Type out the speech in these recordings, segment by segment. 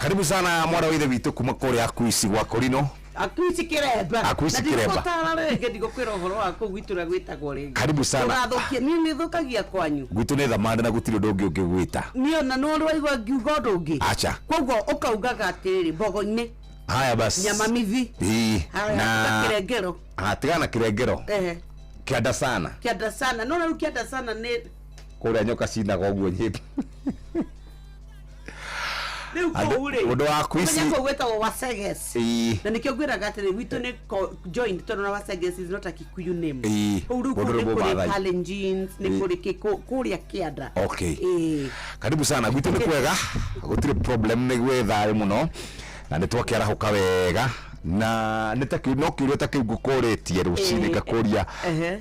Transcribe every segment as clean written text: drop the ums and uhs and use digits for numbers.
Karibu sana mwana wa ithe witu kuma kuri akuici gwa Korino. Akuici Kiremba. Akuici Kiremba. Ndikotara rege ndikokwira uhoro wako gwitura gwitagwo ringi. Karibu sana. Urathokia ni thukagia kwanyu. Gwitu ni thamani na gutiri ndungi ungigwita. Niona no rwaigwa ngiuga ndungi. Acha. Koguo ukaugaga atiri mbogo-ini. Haya basi. Nyama mithi. Na kirengero. Tigana kirengero. Kianda sana. Kianda sana. No na kianda sana ni kuria nyoka cina goguo nyipa. Undu wa kuici menya gwetagwo Waseges na nikio gwiraga atiri witu ni joined tondu na Waseges is not a Kikuyu name uru kuri Kalenjins ni kuri kuria Kianda. Okay, karibu sana gwitu ni kwega gutire problem ni gwetha muno na nitwakiara huka wega na nitakiu no kiuria takigukoretie rucini gakuria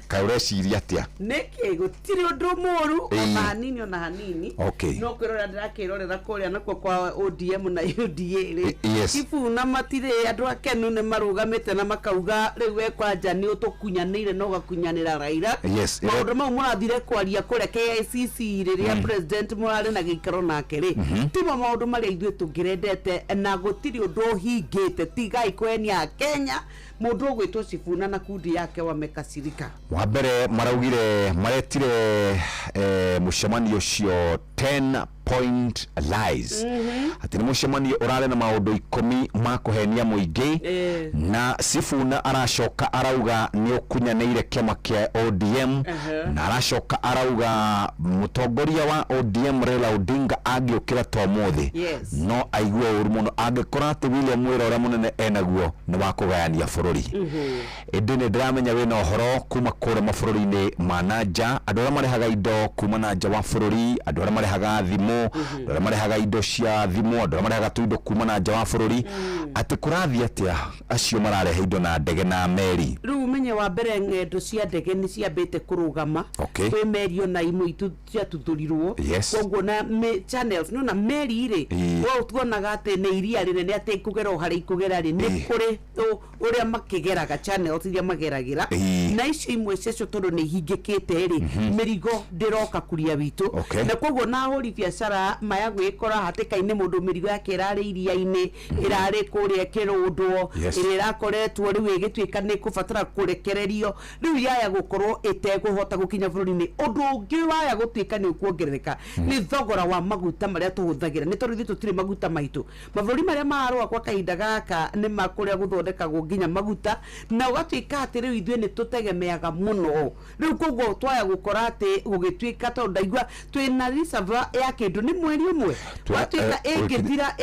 kaureciria atia niki gutiri undu muru ona hanini ona hanini no kwirora ndirakirorera kuria nakwo kwa ODM na UDA ifu na matire andu akenu ne marugamite na makauga riu ekwanja ni utukunyanire no gakunyanira Raila maundu mau murathire kwaria kuria KICC riria president murari na gikaro nake ri timo maundu mari ithuĩ tungirendete na gutiri undu hingite tigai kwenia Kenya mundu gwitwo Sifuna na kundi yake wamekasirika. Wa mbere maraugire maretire mucemanio cio 10 point lies ati ni mucemanio urare na maundu 10 ma kuhenia muingi na Sifuna aracoka arauga ni ukunyaneire kiama kia ODM na aracoka arauga mutongoria wa ODM Raila Odinga agiukira tomuthi no aigua uru muno angikora ati William Wira ura munene enaguo ni wa kugayania bururi indi ni ndiramenya wina uhoro kuma kure mabururi-ini ma nanja andu aria marehaga indo kuma nanja wa bururi andu aria marehaga thimu andu aria marehaga indo cia thimu andu aria marehaga tuindo kuma nanja wa bururi ati kurathi atia acio mararehe indo na ndege na meri riu menye wa mbere ng'endo cia ndege ni ciambite kurugama kwi meri ona imwe itu cia tuthurirwo koguo na channels no na meri ri wo tuonaga ati ni iria rinene ati kugera hari ikugera ri ni kuri uria makigeraga channels iria mageragira na icio imwe cio tondu ni hingikite ri mirigo ndiroka kuria witu na koguo na hori biashara maya gwikora hatikaine mundu mirigo yake irari iria-ini irari kuria kirundwo irakoretwo riu igitwika ni kufatara kurekererio riu yaya gukorwo iteguhota gukinya bururi-ini undu ungi waya gutwika ni kuongerereka ni thogora wa maguta maria tuhuthagira ni tondu tutire maguta maitu maburi maria marwa kwa kahinda gaka ni makuria guthondeka nginya maguta na ugatwika ati riu ithuĩ ni tutegemeaga muno riu koguo twaya gukora ati gugitwika tondu ndaigua twina reserve ya kindu ni mweri umwe twatwika igithira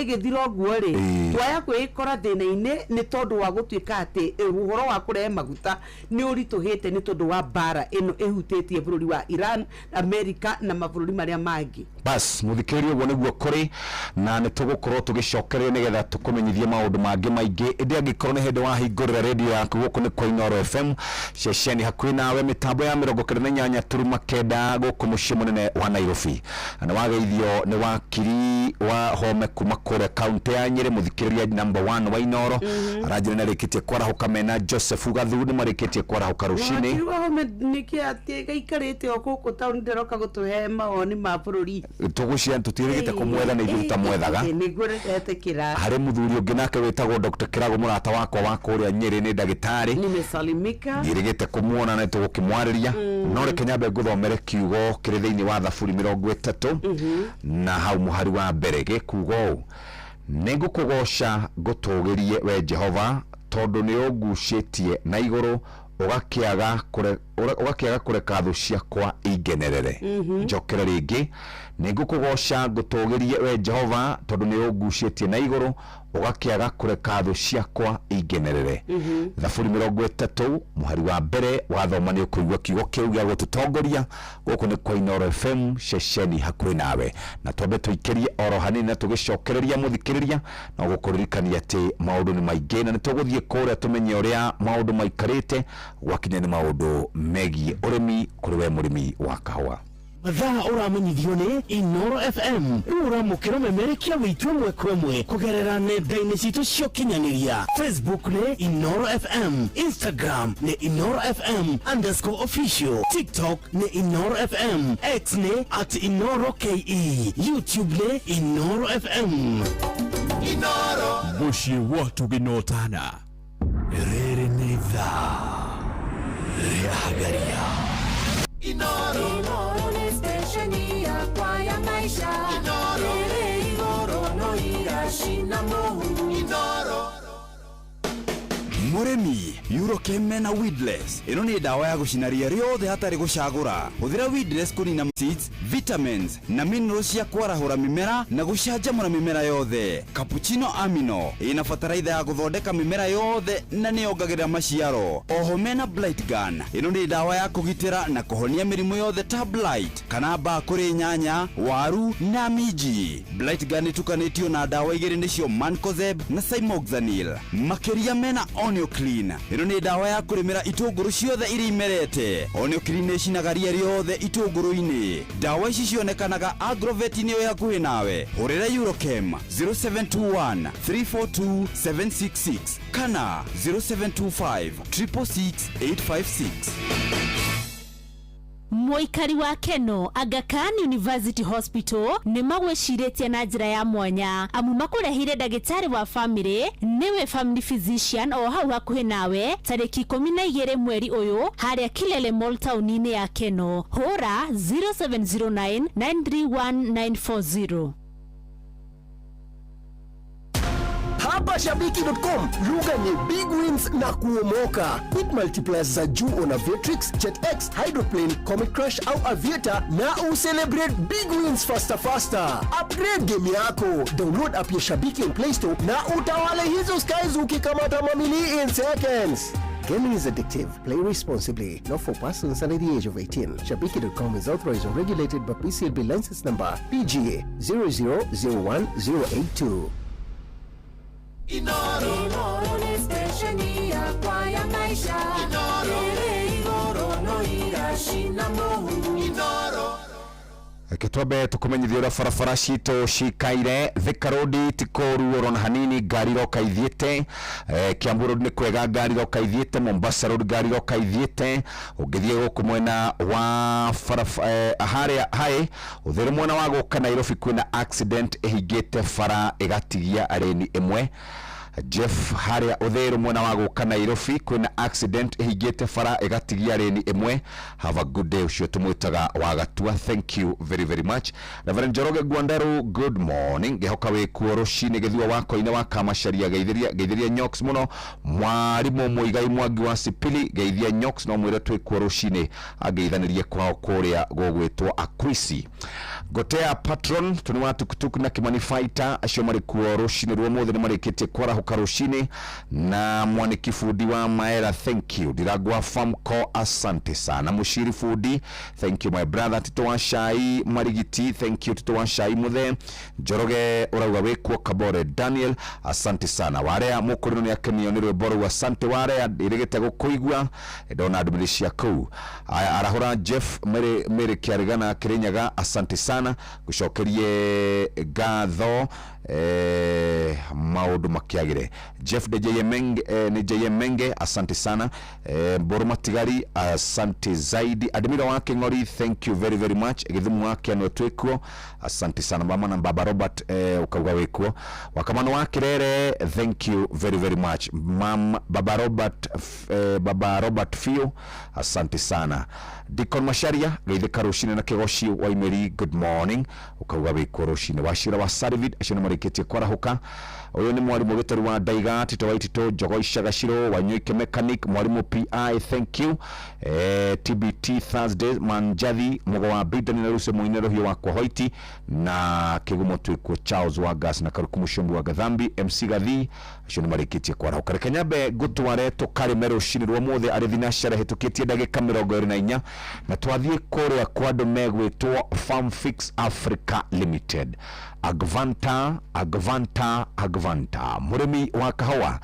oguo ri twaya kwikora thina-ini ni tondu wa gutwika ati uhoro wa kurehe maguta ni urituhite ni tondu wa bara ino ihutitie bururi wa Iran, America na mabũrũri maria mangi. Bas muthikiri uguo niguo kuri na ni tugukorwo tugicokereria nigetha tukumenyithie maundu mangi maingi indi angikorwo ni hindi wahingurira radio yaku guku ni kwa Inooro FM ceceni hakuhi nawe mitambo ya 98.9 guku mucii munene wa Nairobi na wageithio ni wakiri wa home kuma kure kaunti ya Nyeri muthikiriria number 1 wa Inooro arajire na rikitie kwarahuka mena Joseph Gathu ni marikitie kwarahuka rucini wakiri wa home niki ati gaikarite okuku town nderoka gutuhe maoni ma bururi tugucia tutirigite kumwetha ni ithuta mwethaga ni ngurete kira hari muthuri ungi nake wetagwo Dr. Kirago murata wakwa wa kuria Nyeri ni ndagitari nimesalimika ndirigite kumuona na tugukimwariria no reke nyambe guthomere kiugo kiri thiini wa Thaburi 30 na hau muhari wa mbere gikugo nigukugoca gutugirie we Jehova tondu ni ugucitie na iguru ugakiaga kureka thu ciakwa ingenerere njokere ringi nigukugoca gutugirie we Jehova tondu ni ugucitie na iguru ugakiaga kureka thu ciakwa ingenerere Thaburi 30 muhari wa mbere wathoma ni ukuigua kiugo kiu gia gututongoria guku ni kwa Inooro FM ceceni hakuhi nawe na twambe tuikirie oro hanini na tugicokereria muthikiriria na gukuririkania ati maundu ni maingi na nituguthie kuria tumenye uria maundu maikarite gwakinya ni maundu megie urimi kuri we murimi wa kahua mathaa uramenyithio ni Inooro FM uramukira memerekia witu mwe kwemwe kugerera nenda-ini citu cio kinyaniria Facebook ni Inooro FM, Instagram ni Inooro FM_official, TikTok ni Inooro FM, X ni @InooroKE, YouTube ni Inooro FM. Mushi watu ginotana rere nitha riahagaria Inoro ni stesheni ya kwa ya maisha rere igoro no irashina mohu Muremi Eurochem na Weedless ino ni dawa ya gucinaria riothe hatari gucagura. Huthira Weedless kunina seeds, vitamins na minerals ya kwarahura mimera na gucanjamura mimera yothe. Cappuccino Amino ina fataraitha ya guthondeka mimera yothe na ni yongagirira maciaro. Oho mena Blight Gun ino ni dawa ya kugitira na kuhonia mirimu yothe ta blight kana mbaa kuri nyanya, waru na miji. Blight Gun itukanitio na dawa igiri nicio Mancozeb na Cymoxanil. Makiria mena Onio Clean ino ni dawa ya kurimira itunguru ciothe iri imerete. Onio Clean ni cinagaria riothe itunguru-ini. Dawa ici cionekanaga Agrovet ni ya kuhi nawe. Hurira Eurochem 0721 342 766 kana 0725 666 856. Moikari wa Keno Aga Khan University Hospital ni magwiciretie na njira ya mwanya amu makurehire ndagitari wa family niwe family physician o hau hakuhi nawe tariki 12 mweri uyu haria Kilele Mall town-ini ya Keno. Hora 0709 931940. Hapa Shabiki.com, lugha ni big wins na kuomoka. Quick multipliers za juu on Aviatrix, JetX, Hydroplane, Comet Crush au Aviator na celebrate big wins faster. Upgrade game yako. Download app ya Shabiki on Play Store na utawale hizo skies ukikamata mamili in seconds. Gaming is addictive. Play responsibly. Not for persons under the age of 18. Shabiki.com is authorized and regulated by PCLB license number PGA 0001082. Inoro ni stesheni ya kwa ya maisha rere igoro no irashina mohu Kitwabe tukumenyithia ura farafara cito cikaire Thika Road tikoru orona hanini ngari roka ithiete Kiambu Road ni kwega ngari roka ithiete Mombasa Road ngari roka ithiete ugithie guku mwena wa haria hai uthire mwena wa guka Nairobi kwina accident ihingite fara igatigia areni imwe Jeff haria uthiru mwena wa guka Nairobi kwina accident ihingite fara igatigia reni imwe. Have a good day. Ucio tumwitaga wagatua. Thank you very much. Reverend Njoroge Gwandaru, good morning. Gehoka we kuo rucini githiwa wako ina waka masharia geithiria nyoks muno mwarimu muigai mwangi wa Sipili geithia nyoks no mwire twi kuo rucini ageithanirie kwao kuria gogwitwa Akwisi. Gotea patron tuni watu kutuku na Kimani Fighter acio mari kuo rucini ruo mothe ni marikite kwara hukarushini na mwaniki fudi wa Maera. Thank you. Diragwa Farm Co, asante sana. Mushiri Fudi, thank you my brother. Tito wa Shai Marigiti, thank you. Tito wa Shai Muthe Njoroge urauga wekuo Kabore Daniel, asante sana. Warea mukurino ni yake nionirwe boru, asante warea irigete gukuigwa ndona ndumiricia kuu. Arahura Jeff mere kiarigana Kirinyaga, asante sana. Gushokerie gatho maudu makiagire. Jeff de Jemenge, asante sana. Boroma Tigari, asante zaidi. Admira wake Ngori, thank you very much. Githumu wake anotwekuo, asante sana. Mama na Baba Robert ukauga wekuo. Wakamano wake Rere, thank you very much. Baba Robert Fio, asante sana. Dikon Masharia, geithika rushine na Kegoshi wa Imeri, good morning. Ukauga wekuo rushine. Washira wa Sarvid, ashino mariketie kwara huka. Uyo ni mwalimu wetaru wa Daiga, Tito Waitito, Jogoi Shagashiro, Wanyoike Mechanic, mwalimu PI, thank you. TBT Thursday, Manjadhi, Mogo wa Britain na Ruse Moinero hiyo wako Hoiti, na Kigumo Tuiko Charles Wagas na Karukumushombu wa Gadhambi, MC Gadhi, ashoni marikiti kwa rao. Karekanyabe, gutu wareto, kari mero shiniru wa mothe, aridhinashara hetuketia dage kamera ogori na inya, na tuadhie kore ya kwado megwe toa Farm Fix Africa Limited. Agvanta, Murimi wa kahawa.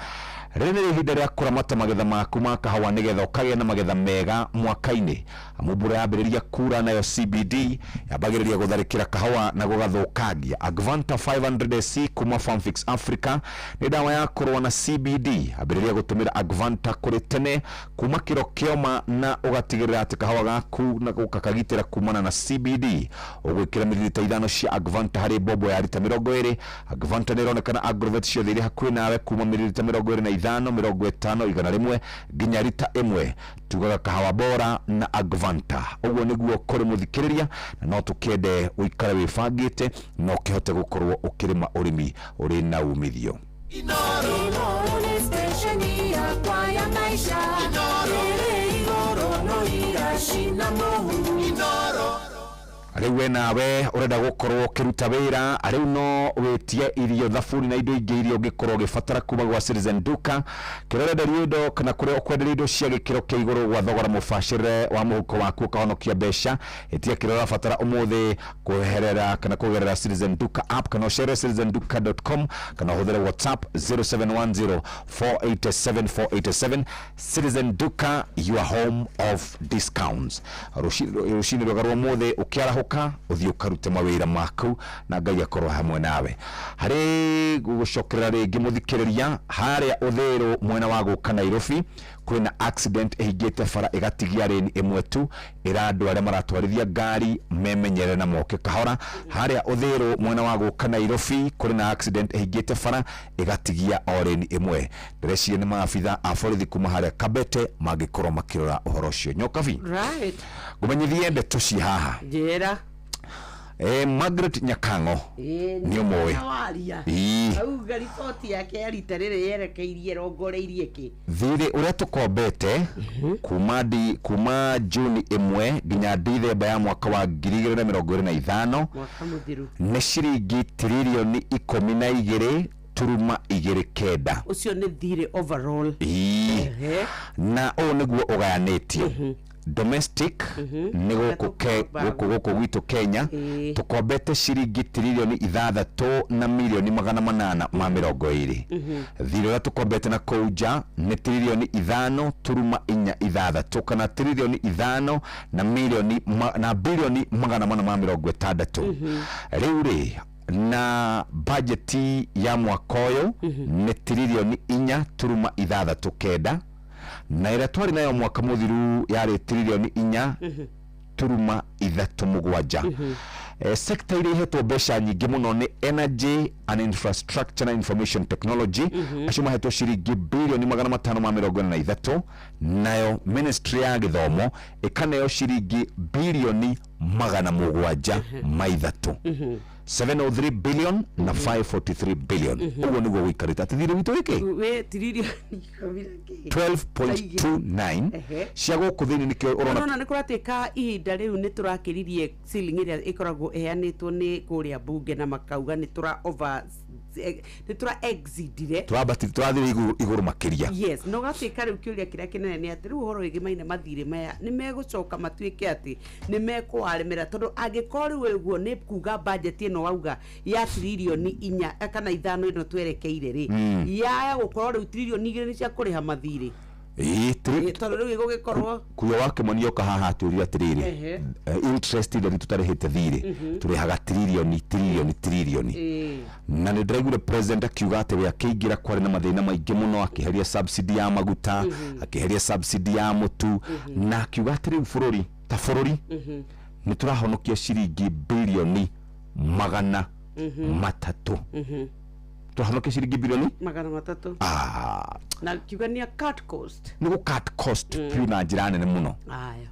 rene ihinda rĩa kũramata magetha maku ma kahawa nĩgetha ũkagĩa na magetha mega mwaka-inĩ. Mbura yambĩrĩria kura nayo CBD yambagĩrĩria gũtharĩkĩra kahawa na gũgathũkangia. Agvanta 500C kuma Farmfix Africa nĩ ndawa ya kũrũa na CBD. Ambĩrĩria gũtũmĩra Agvanta kũrĩ tene kuma kĩro kĩoma na ũgatigĩrĩra atĩ kahawa gaku na gũkakagitĩra kumana na CBD. Ũgwĩkĩra mililita 5 cia Agvanta harĩ bobo ya lita 20. Agvanta nĩ ĩronekana Agrovet ciothe irĩ hakuhĩ nawe kuma mililita 25, 50, 100 nginya lita 1. Tugaga kahawa bora na Agvanta. Ũguo nĩguo kũrĩ mũthikĩrĩria, na no tũkĩende ũikare wĩbangĩte na ũkĩhote gũkorwo ũkĩrĩma ũrĩmi ũrĩ na umithio. Inoro ni stesheni yakwa ya maisha. Inoro no irashina mohu. Inoro Rĩu we nawe ũrenda gũkorwo ũkĩruta wĩra, rĩu no wĩtie irio, thabuni na indo ingĩ iria ũngĩkorwo ũgĩbatara kuma gwa Citizen Duka. Kĩrorenda indo kana kũrĩa ũkwenderia indo cia gĩkĩro kĩa igũrũ gwa thogora mũbacĩrĩre wa mũhuko waku ũkahonokia mbeca. Ĩtia kĩrĩa ũrabatara ũmũthĩ kũherera kana kũgerera Citizen Duka app, kana ũcere citizenduka.com, kana ũhũthĩre WhatsApp 0710487487. Citizen Duka, your home of discounts. Rũcinĩ rwega rwa ũmũthĩ ũkĩara uthio karute mawira maku na Ngai akorwo hamwe nawe. Hari gugucokerera ringi muthikiriria haria uthiru mwena wa guka Nairobi kwina accident ehigite bara igatigia reni imwe tu irandu aria maratwarithia ngari memenyere na moke kahora. Haria uthiru mwena wa guka Nairobi kwina accident ehigite bara igatigia o reni imwe. Ndĩreciria nĩ maabitha a borithi kuma haria Kabete magikorwo makirora uhoro ucio. Nyokabi right gumenyithie ndeto ci haha njera Margaret Nyakango ni ũmũĩ auga riboti yake ya rita rĩrĩ yerekeirie rongoreirie kĩ thirĩ ũrĩa tũkombete kuma Juni 1 nginya Dithemba ya mwaka wa 2025 mwaka mũthiru nĩ ciringi tiririoni 12.29 ucio nĩ thirĩ overall na ũũ nĩguo ũgayanĩtio. Domestic ni gũkũ gwitũ Kenya tukombete ciringi tiririoni 6 na milioni 820. Thirĩ ũrĩa tukombete na kũu nja nĩ tiririoni 5.46 kana tiririoni 5 na milioni na bilioni 460. Rĩu rĩ na bajeti ya mwaka ũyũ nĩ tiririoni 4.69 na ĩrĩa twarĩ nayo mwaka mũthiru yarĩ tiririoni 4.37. Sekta iria ihetwo mbeca nyingĩ mũno nĩ energy and infrastructure and information technology, acio mahetwo ciringi bilioni 543. Nayo ministry ya gĩthomo ĩkaneo ciringi bilioni 703. 703 billion na 543 billion. Ugo niguo wikarita thirĩ witũ wiki we tiririoni 12.29 cia gũkũ thĩinĩ nĩkĩo ũrona nĩ kũratĩka ihinda rĩu nĩ tũrakĩririe ceiling ĩrĩa ĩkoragwo ĩheanĩtwo nĩ kũrĩa bunge na makauga nĩ tura exceedire tũrathiĩ igũrũ makĩria. Yes, no gatĩka rĩu kĩũria kĩrĩa kĩnene nĩ atĩ rĩu ũhoro wĩgiĩ maina mathirĩ maya nĩ megũcoka matuĩke atĩ nĩ mekũwaremera, tondũ angĩkorwo rĩu ũguo nĩ kuga budget ĩno wauga ya tiririoni 4 kana 5 ĩno twerekeire rĩ ya gũkorwo rĩu tiririoni 2 nĩ cia kũrĩha mathirĩ tondũ rĩu gũgĩkorwo kuyo wake monio kahaha tũria tiriri interest ile tutarĩhĩte thirĩ tũrĩhaga tiririoni na nĩ ndĩraiguire president akiuga atĩ we akĩingĩra kwarĩ na mathĩna maingĩ mũno, akĩheria subsidy ya maguta, akĩheria subsidy ya mũtu, na akiuga atĩ rĩu bũrũri ta bũrũri nĩ tũrahonokia ciringi bilioni 300. Tũrahonokia ciringi bilioni 300 na kiuga nĩ cut cost nĩ cut cost piu na njĩra nene mũno. Aya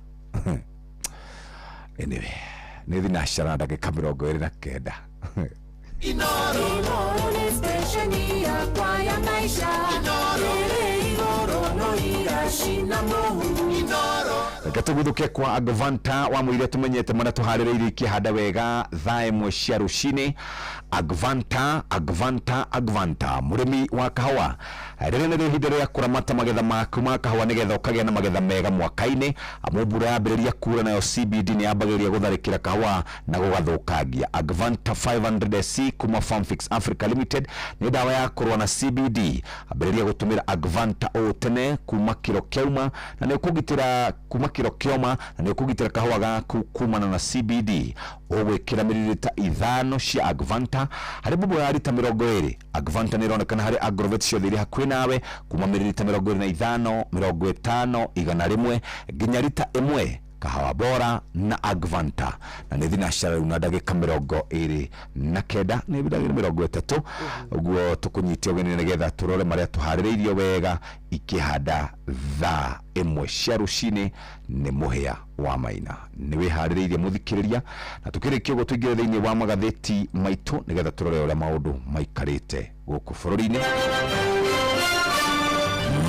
anyway nĩ thina cana ndagĩka 29. Inoro ni stesheni yakwa ya maisha. Inoro no irashina mohu. Inoro Gatũgũthũke kwa Agvanta wa mũire tũmenyete mana tũharĩrĩirie ikĩhanda wega thaa 1 cia rũcinĩ. Agvanta murimi wa kahawa rĩrĩ nĩ ihinda rĩa kũramata magetha maku ma kahawa nĩgetha ũkagĩa na magetha mega mwaka-inĩ amu mbura yambĩrĩria kuura nayo CBD nĩ yambagĩrĩria gũtharĩkĩra kahawa na gũgathũkangia. Agvanta 500C kuma Farmfix Africa Limited nĩ ndawa ya kũrũa na CBD. Ambĩrĩria gũtũmĩra Agvanta o tene kuma kĩro kĩauma na nĩ ũkũgitĩra kuma kĩro kĩoma na nĩ ũkũgitĩra kahawa gaku kumana na CBD. Ũgwĩkĩra mililita 5 cia Agvanta harĩ bubu ya lita 20. Agvanta nĩ ĩronekana harĩ Agrovet ciothe irĩ hakuhĩ nawe kuma mililita 25, 50, 100 nginya lita 1. Kahawa bora na Agvanta na nĩ thinacara rĩu na ndagĩka 29 nĩ ndagĩka 30 ũguo tũkũnyitia ũgeni nĩgetha tũrore marĩa tũharĩrĩirio wega ikĩhanda thaa 1 cia rũcinĩ nĩ mũhĩa wa Maina. Nĩ wĩharĩrĩirie mũthikĩrĩria na tũkĩrĩkia ũguo tũingĩre thĩinĩ wa magathĩti maitũ nĩgetha tũrore ũrĩa maũndũ maikarĩte gũkũ bũrũri-inĩ.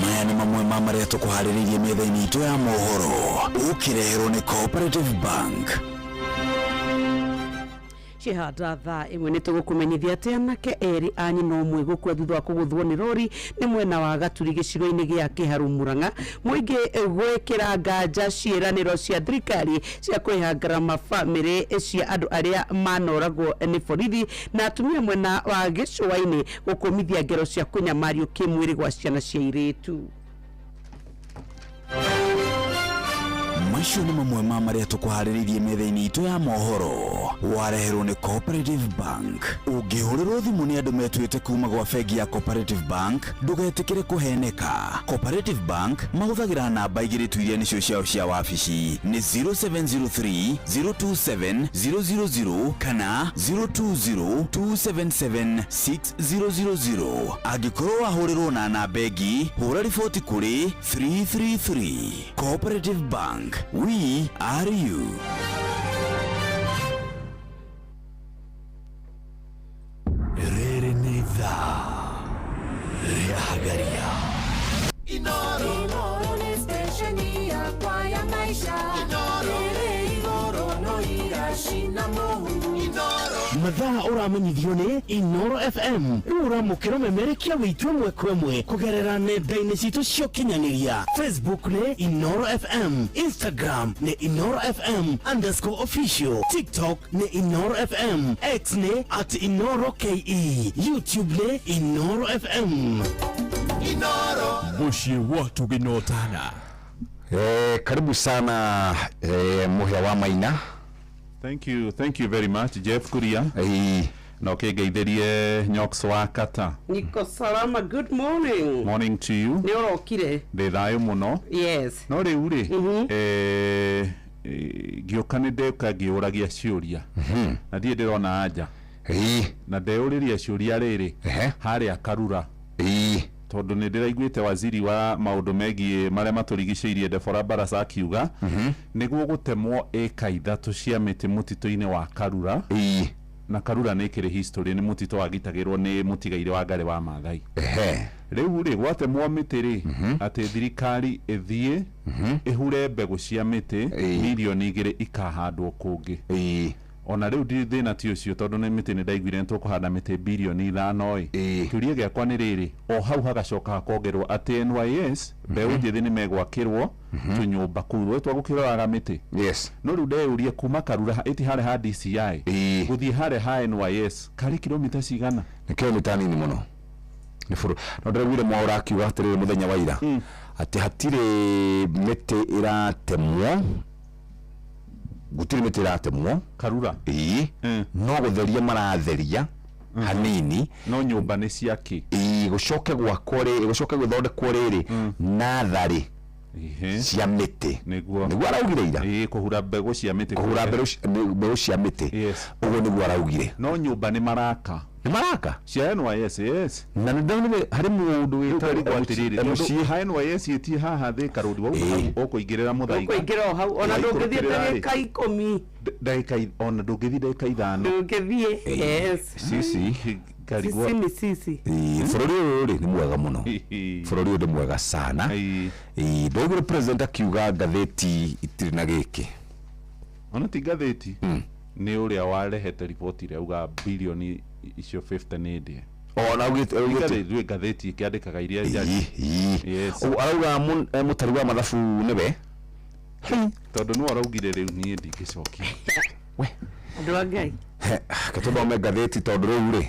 Maya nĩ mamwe ma marĩa tũkũharĩrĩirie metha-inĩ itũ ya mohoro ũkĩreherwo nĩ Cooperative Bank. Cihanda thaa 1 nĩ tũgũkũmenyithia atĩ anake erĩ a nyina ũmwe gũkua thutha wa kũgũthwo nĩ rori nĩ mwena wa Gaturi gĩcigo-inĩ gĩa Kĩharu Murang'a. Mũingĩ gwĩkĩra nganja ciĩranĩro cia thirikari cia kwĩhangara mabamĩrĩ cia andũ arĩa manoragwo nĩ borithi na atumia mwena wa gĩcũa-inĩ gũkũmithia ngero cia kũnyamario kĩmwĩrĩ gwa ciana cia airĩtu. Macio nĩ mamwe ma marĩa tũkũharĩrĩirie metha-inĩ itũ ya mohoro wareherwo nĩ Cooperative Bank. Ũngĩhũrĩrwo thimũ nĩ andũ metuĩte kuma gwa bengi ya Cooperative Bank ndũgetĩkĩre kũheneka. Cooperative Bank mahũthagĩra namba igĩrĩ tu iria nĩcio ciao cia wabici nĩ 0703 027 000 kana 020 277 6000. Angĩkorwo wahũrĩrwo na namba ĩngĩ hũra riboti kũrĩ 333. Cooperative Bank, we are you. Rere nĩ thaa rĩa hagaria. Inoro nĩ stesheni yakwa ya maisha. Rere igũrũ no iracina mũhu. mathaa ũramenyithio nĩ Inoro FM. Rĩu ũramũkĩra ũmemerekia wĩitũ ĩmwe kwa ĩmwe kũgerera nenda-inĩ citũ cia ũkinyanĩria. Facebook nĩ Inoro FM, Instagram nĩ Inoro FM_official, TikTok nĩ Inoro FM, X nĩ @InoroKE, YouTube nĩ Inoro FM. Inoro Bushi watu ginotana. Karibu sana mũhĩa wa Maina. Thank you very much Jeff Kuria. Na ũkĩngeithĩrie Nyoks wa Kata. Niko salama, good morning. Morning to you. Nĩ ũrokire? Ndĩ thayũ mũno. Yes. No rĩu rĩ ngĩũka nĩ ndeka ngĩũragia ciũria. Na ndiĩ ndĩrona anja. Na ndeyũrĩria ciũria rĩrĩ harĩa Karura. Tondũ nĩ ndĩraiguĩte waziri wa maũndũ megiĩ marĩa matũrigicĩirie Debora Barasa akiuga nĩguo gũtemwo ĩka 3 cia mĩtĩ mũtitũ-inĩ wa Karura. Na Karura nĩ kĩrĩ history, nĩ mũtitũ wagitagĩrwo nĩ mũtigaire wa Ngare wa Maathai. Rĩu rĩ gwatemwo mĩtĩ rĩ atĩ thirikari ĩthiĩ ĩhure mbegũ cia mĩtĩ milioni 2 ikahandwo kũngĩ. Ona rĩu thĩna ti ũcio tondũ nĩ mĩtĩ nĩ ndaiguire tũkũhanda mĩtĩ bilioni 5 kĩũria gĩakwa nĩ rĩrĩ o hau hagacoka hakongerwo atĩ NYS mbeũ njĩthĩ nĩ megwakĩrwo tũnyũmba kũu twagũkĩroraga mĩtĩ. No rĩu ndeyũrie kuma Karura ĩti harĩa ha DCI gũthiĩ harĩa ha NYS karĩ kilomita cigana? Nĩ kilomita nini mũno. Nĩ bũrũri no ndĩraiguire Mwaũra akiuga atĩrĩrĩ mũthenya wa ira atĩ hatirĩ mĩtĩ ĩratemwo, gutiri mĩtĩ ĩratemwo Karura. No gũtheria maratheria hanini, no nyũmba nĩ ciaki gũcoke gwakwo rĩ gũcoke gũthondekwo rĩrĩ natharĩ cia mĩtĩ nĩguo araugire ira kũhura mbegũ cia mĩtĩ, kũhura mbegũ cia mĩtĩ ũguo nĩguo araugire. No nyũmba nĩ maraka cia NYS. Na nĩndonire harĩ mũndũ wĩtari gwatĩrĩrĩ ha NYS ĩtie haha Thika Road wau ũkũingĩrĩra Mũthaiga ũkũingĩra hau ona ndũngĩthiĩ ndagĩka 10 ndagĩka ona ndũngĩthiĩ ndagĩka 5 ndũngĩthiĩ. Sisi karigwa sisi bũrũri ũyũ rĩ nĩ mwega mũno, bũrũri ũyũ nĩ mwega sana. Ndoigire president akiuga ngathĩti itirĩ na gĩkĩ, ona ti ngathĩti nĩ ũrĩa warehete riboti ĩrĩa uga bilioni icio 50 nĩndĩ ona ugite gatheti ikiandikaga iria jaji yes arauga mutari wa mathabu niwe tondu no araugire riu nie ndingicokia we andu angai katuthome gatheti tondu riu ri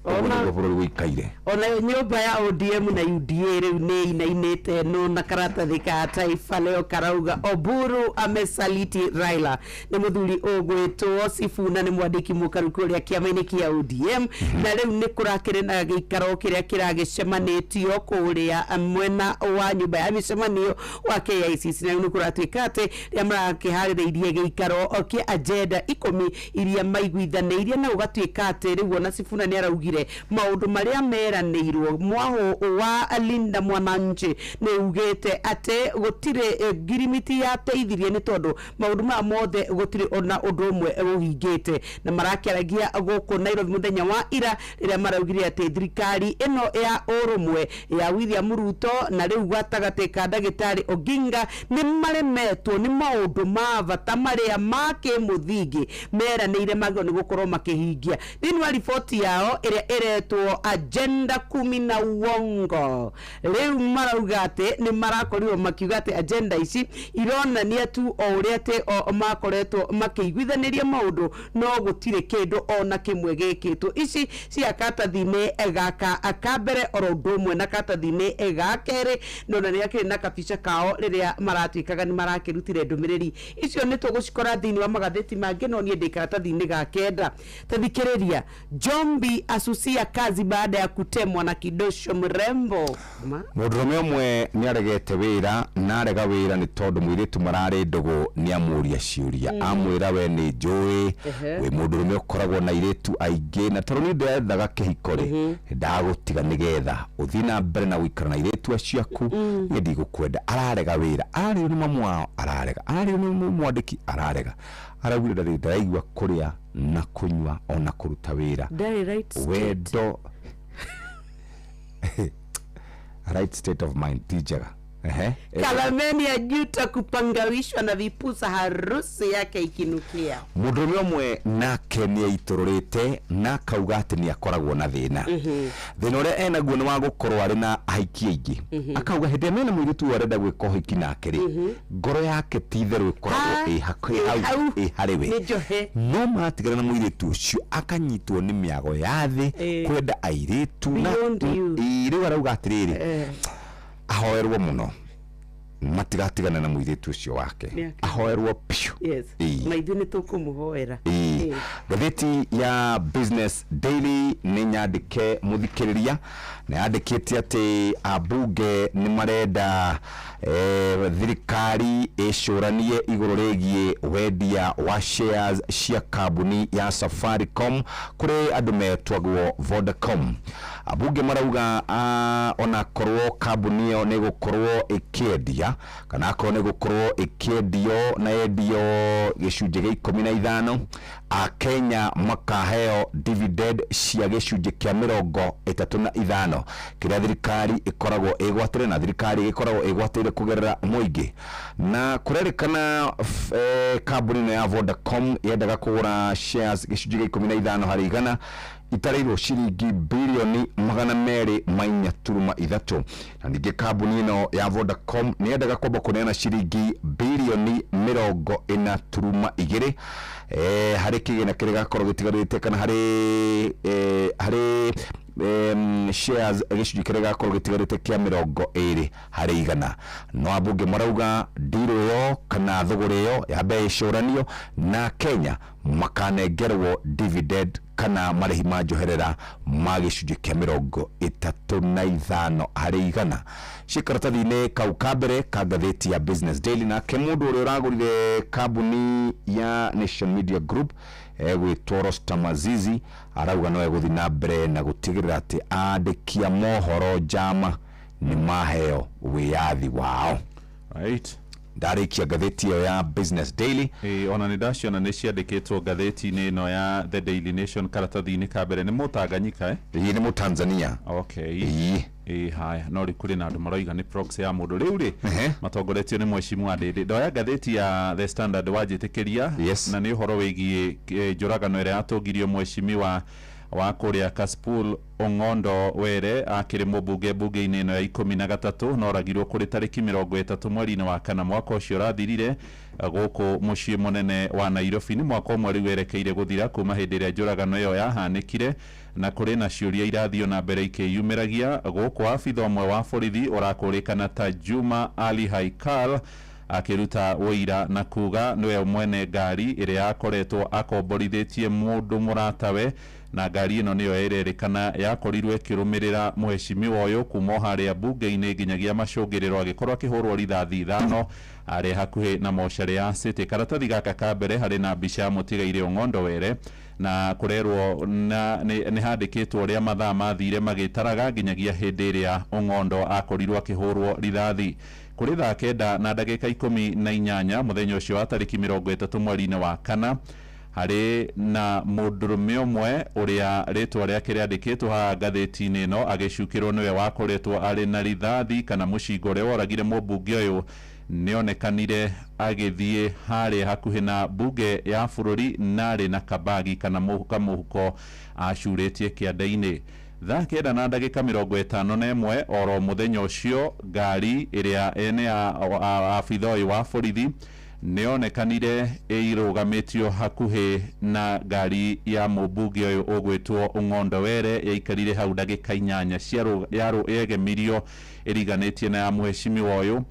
ona bũrũri wĩikaire ona nyũmba ya ODM na UDA rĩu nĩ inainĩte no na karatathi ka Taifa Leo karauga Oburu amesaliti Raila nĩ mũthuri ũgwĩtwo Sifuna nĩ mwandĩki mũkaruku ũrĩa kĩama-inĩ kĩa ODM na rĩu nĩ kũrakĩrĩ na gĩikaro kĩrĩa kĩragĩcemanĩtio kũrĩa mwena wa nyũmba ya mĩcemanio wa KICC na nĩ kũratuĩka atĩ rĩa marakĩharĩrĩirie gĩikaro kĩa agenda 10 iria maiguithanĩirie na ũgatuĩka atĩ rĩu ona Sifuna nĩ araugire maundu maria meranĩirwo mwaho wa Linda Mwananchi nĩ ugĩte atĩ gũtirĩ ngirimiti ya teithirie nĩ tondũ maundu ma mothe gũtirĩ ona ũndũ ũmwe ũhingĩte na marakĩaragia gũkũ Nairobi mũthenya wa ira rĩrĩa maraugire atĩ thirikari ĩno ya ũrũmwe ya William Ruto na rĩu gatagatĩ ka ndagĩtarĩ Oginga nĩ maremetwo nĩ maundu ma bata marĩa ma kĩmũthingi meranĩire magĩrĩirwo nĩ gũkorwo makĩhingia thĩinĩ wa riboti yao ĩrĩa eretwo agenda 10 na uongo rĩu marauga atĩ nĩ marakorirwo makiuga atĩ agenda ici ironania tu o ũrĩa atĩ makoretwo makĩiguithanĩria maũndũ no gũtirĩ kĩndũ ona kĩmwe gĩkĩtwo ici cia katathi-inĩ gaka akambere oro ũndũ ũmwe na katathi-inĩ ga kerĩ nona nĩ akĩrĩ na kabica kao rĩrĩa maratuĩkaga nĩ marakĩrutire ndũmĩrĩri icio nĩ tũgũcikora thĩinĩ wa magatheti mangĩ no niĩ ndĩ karatathi-inĩ ga kenda tathikĩrĩria Jombi asusia kazi baada ya kutemwa na Kidosho Mrembo mũndũrũme ũmwe nĩ aregete wĩra na arega wĩra nĩ tondũ mũirĩtu mararĩ ndũgũ nĩ amũria ciũria amwĩra we nĩ njũĩ wĩ mũndũrũme ũkoragwo na airĩtu aingĩ na tondũ nĩ ndethaga kĩhiko rĩ ndagũtiga nĩgetha ũthiĩ na mbere na gũikara na airĩtu acio aku niĩ ndigũkwenda ararega wĩra ararĩo nĩ mamu wao ararega ararĩo nĩ mwandĩki ararega araugire ndaraigua kũrĩa na kunywa ona kuruta wĩra wendo right state of mind tijega Kalameni ajuta kupangawishwa na vipusa harusi yake ikinukia mũndũrũme ũmwe nake nĩ aitororete na kauga atĩ nĩ akoragwo na thĩna thĩna ũrĩa enaguo nĩ wa gũkorwo arĩ na ahiki aingĩ akauga hĩndĩ ĩrĩa mena mũirĩtu arenda gwĩka ũhiki nake rĩ ngoro yake ti itherũ ĩkoragwo ĩ harĩ we no matigana na mũirĩtu ũcio akanyitwo nĩ mĩago ya thĩ kwenda airĩtu na rĩu arauga atĩrĩrĩ ahoerwo muno matigatigana na mũirĩtu ũcio wake ahoerwo piu na ithuĩ nĩ tũkũmũhoera gatheti ya Business Daily nĩ nyandĩke mũthikĩrĩria na yandĩkĩte atĩ abunge nĩ marenda thirikari ĩcũranie igũrũ rĩgiĩ wendia wa shares cia kambuni ya Safaricom kũrĩ andũ metwagwo Vodacom abunge marauga ona korwo kambuni ĩyo nĩ gũkorwo ĩkĩendia kana akorwo nĩ gũkorwo ĩkĩendio na endio gĩcunjĩ gĩa 15 Kenya makaheo dividend cia gĩcunjĩ kĩa 35 kĩrĩa thirikari ĩkoragwo ĩgwatĩre na thirikari ĩkoragwo ĩgwatĩire kũgerera mũingĩ na kũrerĩkana kambuni ĩno ya Vodacom yendaga kũgũra shares gĩcunjĩ gĩa 15 harĩ igana itarĩirwo ciringi bilioni 243 na ningĩ kambuni ĩno ya Vodacom nĩ yendaga kwamba kũneana ciringi bilioni 40.2 harĩ kĩgĩna kĩrĩa gakorwo gĩtigarĩte kana harĩ shares gĩcunjĩ kĩrĩa gakorwo gĩtigarĩte kĩa 20 harĩ igana no abunge marauga deal ĩyo kana thogora ĩyo yambe ĩcũranio na Kenya makanengerwo dividend kana marĩhi ma njoherera ma gĩcunjĩ kĩa 35 harĩ igana cikaratathi-inĩ kau kambere ka gatheti ya Business Daily na ke mũndũ ũrĩa ũragũrire kambuni ya Nation Media Group gwĩtwo Rostam Azizi arauga no egũthiĩ na mbere na gũtigĩrĩra atĩ andĩki a mohoro njama nĩ maheo wĩyathi wao right ndarĩkia gatheti ĩyo ya Business Daily ona nĩ ndaciona nĩ ciandĩkĩtwo gatheti-inĩ ĩno ya The Daily Nation karatathi-inĩ ka mbere nĩ Mũtanganyika nĩ Mũtanzania haya no rĩkũrĩ na andũ maroiga nĩ proxy ya mũndũ rĩu rĩ matongoretio nĩ Mheshimiwa Ndĩndĩ ndoya gatheti ya The Standard wanjĩtĩkĩria na nĩ ũhoro wĩgiĩ njũragano ĩrĩa yatũngirio Mheshimiwa wa kuria Kasipul Ong'ondo Were akiri mubunge bunge-ini ino ya 13 no ragirwo kuri tariki 30 mweri-ini wa kana mwaka ucio rathirire guku mucii munene wa Nairobi ni mwaka umwe riu werekeire guthira kuma hindi iria njuragano iyo yahanikire na kuri na ciuria irathio na mbere ikiyumiragia guku abitha umwe wa borithi urakurikana ta Juma Ali Haikal akiruta wira na kuga niwe mwene ngari iria yakoretwo akomborithitie mundu muratawe na ngari ino niyo irerikana yakorirwe ikirumirira muheshimiwa uyu kuma haria bunge-ini nginyagia macungiriro agikorwo akihurwo rithathi ithano ari hakuhi na mocarĩ ya City. Karatathi gaka ka mbere hari na mbica ya mũtigaire Ong'ondo Were na kurerwo ni handikitwo uria mathaa mathire magitaraga nginyagia hindi iria Ong'ondo akorirwo akihurwo rithathi. Kuri thaa 9 na ndagika 18 muthenya ucio wa tariki 30 mweri-ini wa kana hari na mundurume umwe uria ritwa riake riandikitwo ha ngatheti-ini ino agicukirwo niwe wakoretwo ari na rithathi kana mucingo uria woragire mubunge uyu nionekanire agithie hari hakuhi na bunge ya bururi nari na kabagi kana muhuko acuritie kianda-ini. Thaa 9 na ndagika 51 oro muthenya ucio ngari iria ene abitha uyu wa borithi nionekanire irugamitio hakuhi na ngari ya mubunge uyu ugwitwo Ong'ondo Were yaikarire hau ndagika 8 yegemirio iriganitie na ya muheshimiwa uyu.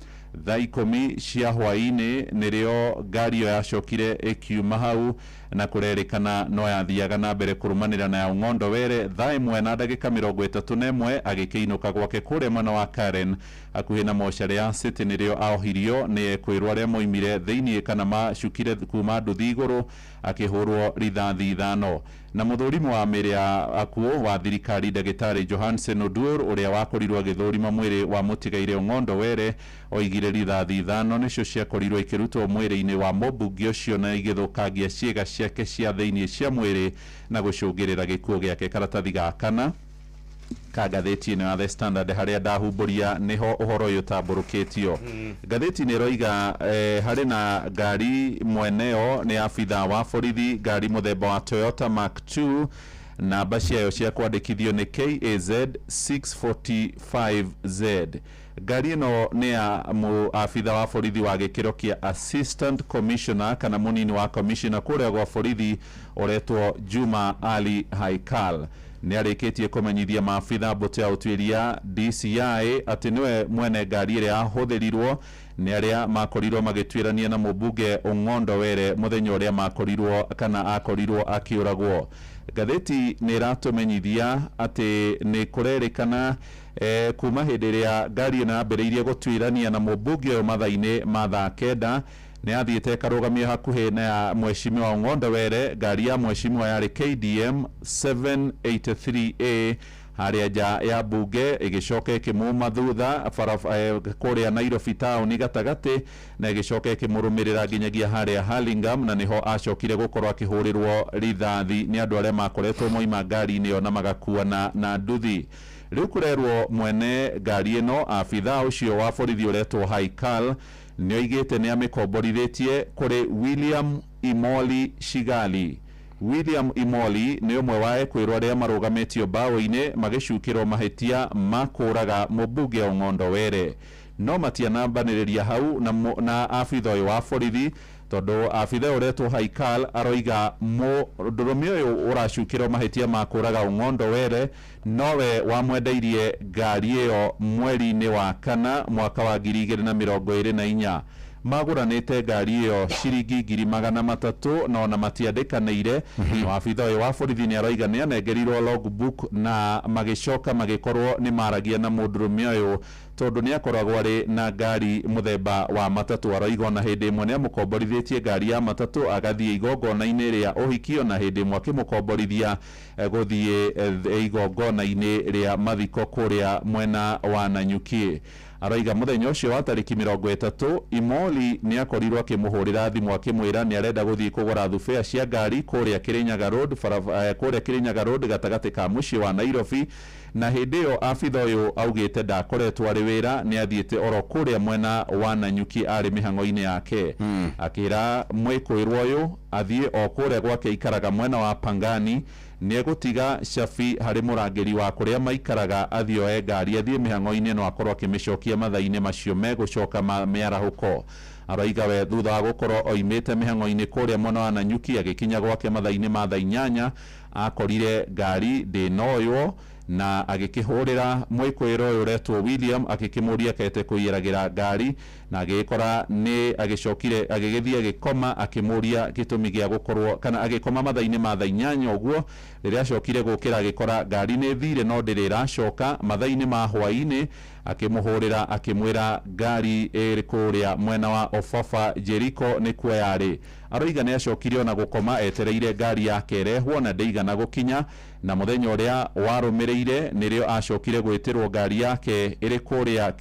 Thaa 10 cia hwaini nirio ngari iyo yacokire ikiuma hau na kurerikana no yathiaga na mbere kurumanira na Ong'ondo Were. Thaa 1 na ndagika 31 agikiinuka gwake kuria mwena wa Karen akuhi na mocarĩ ya City nirio ahohirio ni kwirwo aria moimire thiini kana macukire kuma nduthi iguru akihurwo rithathi ithano. Na muthurimu wa mĩĩrĩ ya akuo wa thirikari ndagĩtarĩ Johansen Odur uria wakorirwo agĩthũrima mwĩrĩ wa mũtigaire Ong'ondo Were oigire rithathi ithano nicio ciakorirwo ikirutwo mwĩrĩ-inĩ wa mũmbunge ũcio na igĩthũkangia ciĩga ciake cia thĩinĩ cia mwĩrĩ na gũcũngĩrĩra gĩkuũ gĩake. Karatathi ga kana ka ngatheti-inĩ ya The Standard haria ndahumburia niho uhoro uyu tamburukitio. Ngatheti-inĩ roiga hari na ngari mweneo ni abitha wa borithi ngari muthemba wa Toyota Mark II namba ciayo cia kwandĩkithio ni KAZ 645Z. Ngari ino ni ya abitha wa borithi wa gĩkĩro kia Assistant Commissioner kana munini wa Commissioner kuria gwa borithi uretwo Juma Ali Haikal. Ni arikitie kumenyithia maabitha mbũtũ ya ũtuĩria DCI ati niwe mwene ngari iria ahũthĩrirwo ni aria makorirwo magĩtuĩrania na mũmbunge Ong'ondo Were muthenya uria makorirwo kana akorirwo akiũragwo. Ngatheti ni iratumenyithia ati ni kurerikana kuma hindi iria ngari ĩno yambĩrĩirie gũtuĩrania na mũmbunge ũyũ mathaa-inĩ ma thaa 9 ni athiĩte karugamio hakuhi na ya mheshimiwa Ong'ondo Were. Ngari ya mheshimiwa yari KDM 783A haria nja ya bunge igicoka ikimuma thutha kuria Nairobi town gatagati na igicoka ikimũrũmĩrĩra nginyagia haria Hurlingham na niho acokire gukorwo akihurirwo rithathi ni andu aria makoretwo moima ngari-inĩ ĩyo na magakuana na nduthi. Riu kurerwo mwene ngari ĩno abitha ucio wa borithi uretwo Haikal ni oigĩte ni amĩkomborithĩtie kuri William Imoli Shigali. William Imoli ni umwe wa ekwirwo aria marugamitio mbaũ-inĩ magĩcukĩrwo mahĩtia ma kũraga mũmbunge Ong'ondo Were. No matianambanĩrĩria hau na abitha ũyũ wa borithi tondu abitha uretwo Haikal aroiga mũndũrũme ũyũ ũracukĩrwo mahĩtia ma kũraga Ong'ondo Were nowe wamwendeirie ngari ĩyo mweri-inĩ wa kana mwaka wa 2024 maguranite ngari ĩyo ciringi 300,000 na ona matiandĩkanĩire. Abitha ũyũ wa borithi ni aroiga ni anengerirwo logbook na magicoka magikorwo ni maragia na mũndũrũme ũyũ tondu ni akoragwo ari na ngari muthemba wa matatu. Aroiga na hindi imwe ni amũkomborithĩtie ngari ya matatu agathie igongona-inĩ rĩa ũhiki na hindi imwe akĩmũkomborithia gũthie igongona-inĩ rĩa mathiko kuria mwena wa Nanyuki. Aroiga muthenya ucio wa tariki 30 Imoli ni akorirwo akĩmũhũrĩra thimũ akĩmwĩra ni arenda gũthie kũgũra thubea cia ngari kuria Kirinyaga Road kuria Kirinyaga Road gatagati ka muciĩ wa Nairobi na hĩndĩ afitha ũyũ augĩte ndakoretwo arĩ wĩra nĩ athiĩte oro kũrĩa mwena wa Nanyuki arĩ mĩhang'o-inĩ yake akĩra mwĩkũĩrwo ũyũ athiĩ o kũrĩa gwake ikaraga mwena wa Pangani nĩ egũtiga Shafi harĩ mũrangĩri wa kũrĩa maikaraga athioe ngari athiĩ mĩhang'o-inĩ no akorwo akĩmĩcokia mathaa-inĩ macio megũcoka mĩarahũko. Araiga we thutha wa gũkorwo oimĩte mĩhang'o-inĩ kũrĩa mwena wa Nanyuki agĩkinya gwake mathaa-inĩ ma thaa 8 akorire ngari ndĩnoywo na agĩkĩhũrĩra mwĩkũĩrwo ũyũ ũretwo William agĩkĩmũria kete kũiyeragĩra ngari na agĩkora nĩ agĩcokire agĩgĩthiĩ agĩkoma akĩmũria gĩtũmi gĩa gũkorwo kana agĩkoma mathaa-inĩ ma thaa 8 ũguo rĩrĩa acokire gũkĩra agĩkora ngari nĩ thire no ndĩrĩracoka mathaa-inĩ ma hwaĩ-inĩ akĩmũhũrĩra akĩmwĩra ngari ĩrĩ kũrĩa mwena wa Ofafa Jericho nĩkuo yarĩ. Aroiga nĩ acokire ona gũkoma etereire ngari yake ĩrehwo na ndĩigana gũkinya na mũthenya ũrĩa warũmĩrĩire nĩrĩo acokire gwĩtĩrwo ngari yake ĩrĩ kũrĩa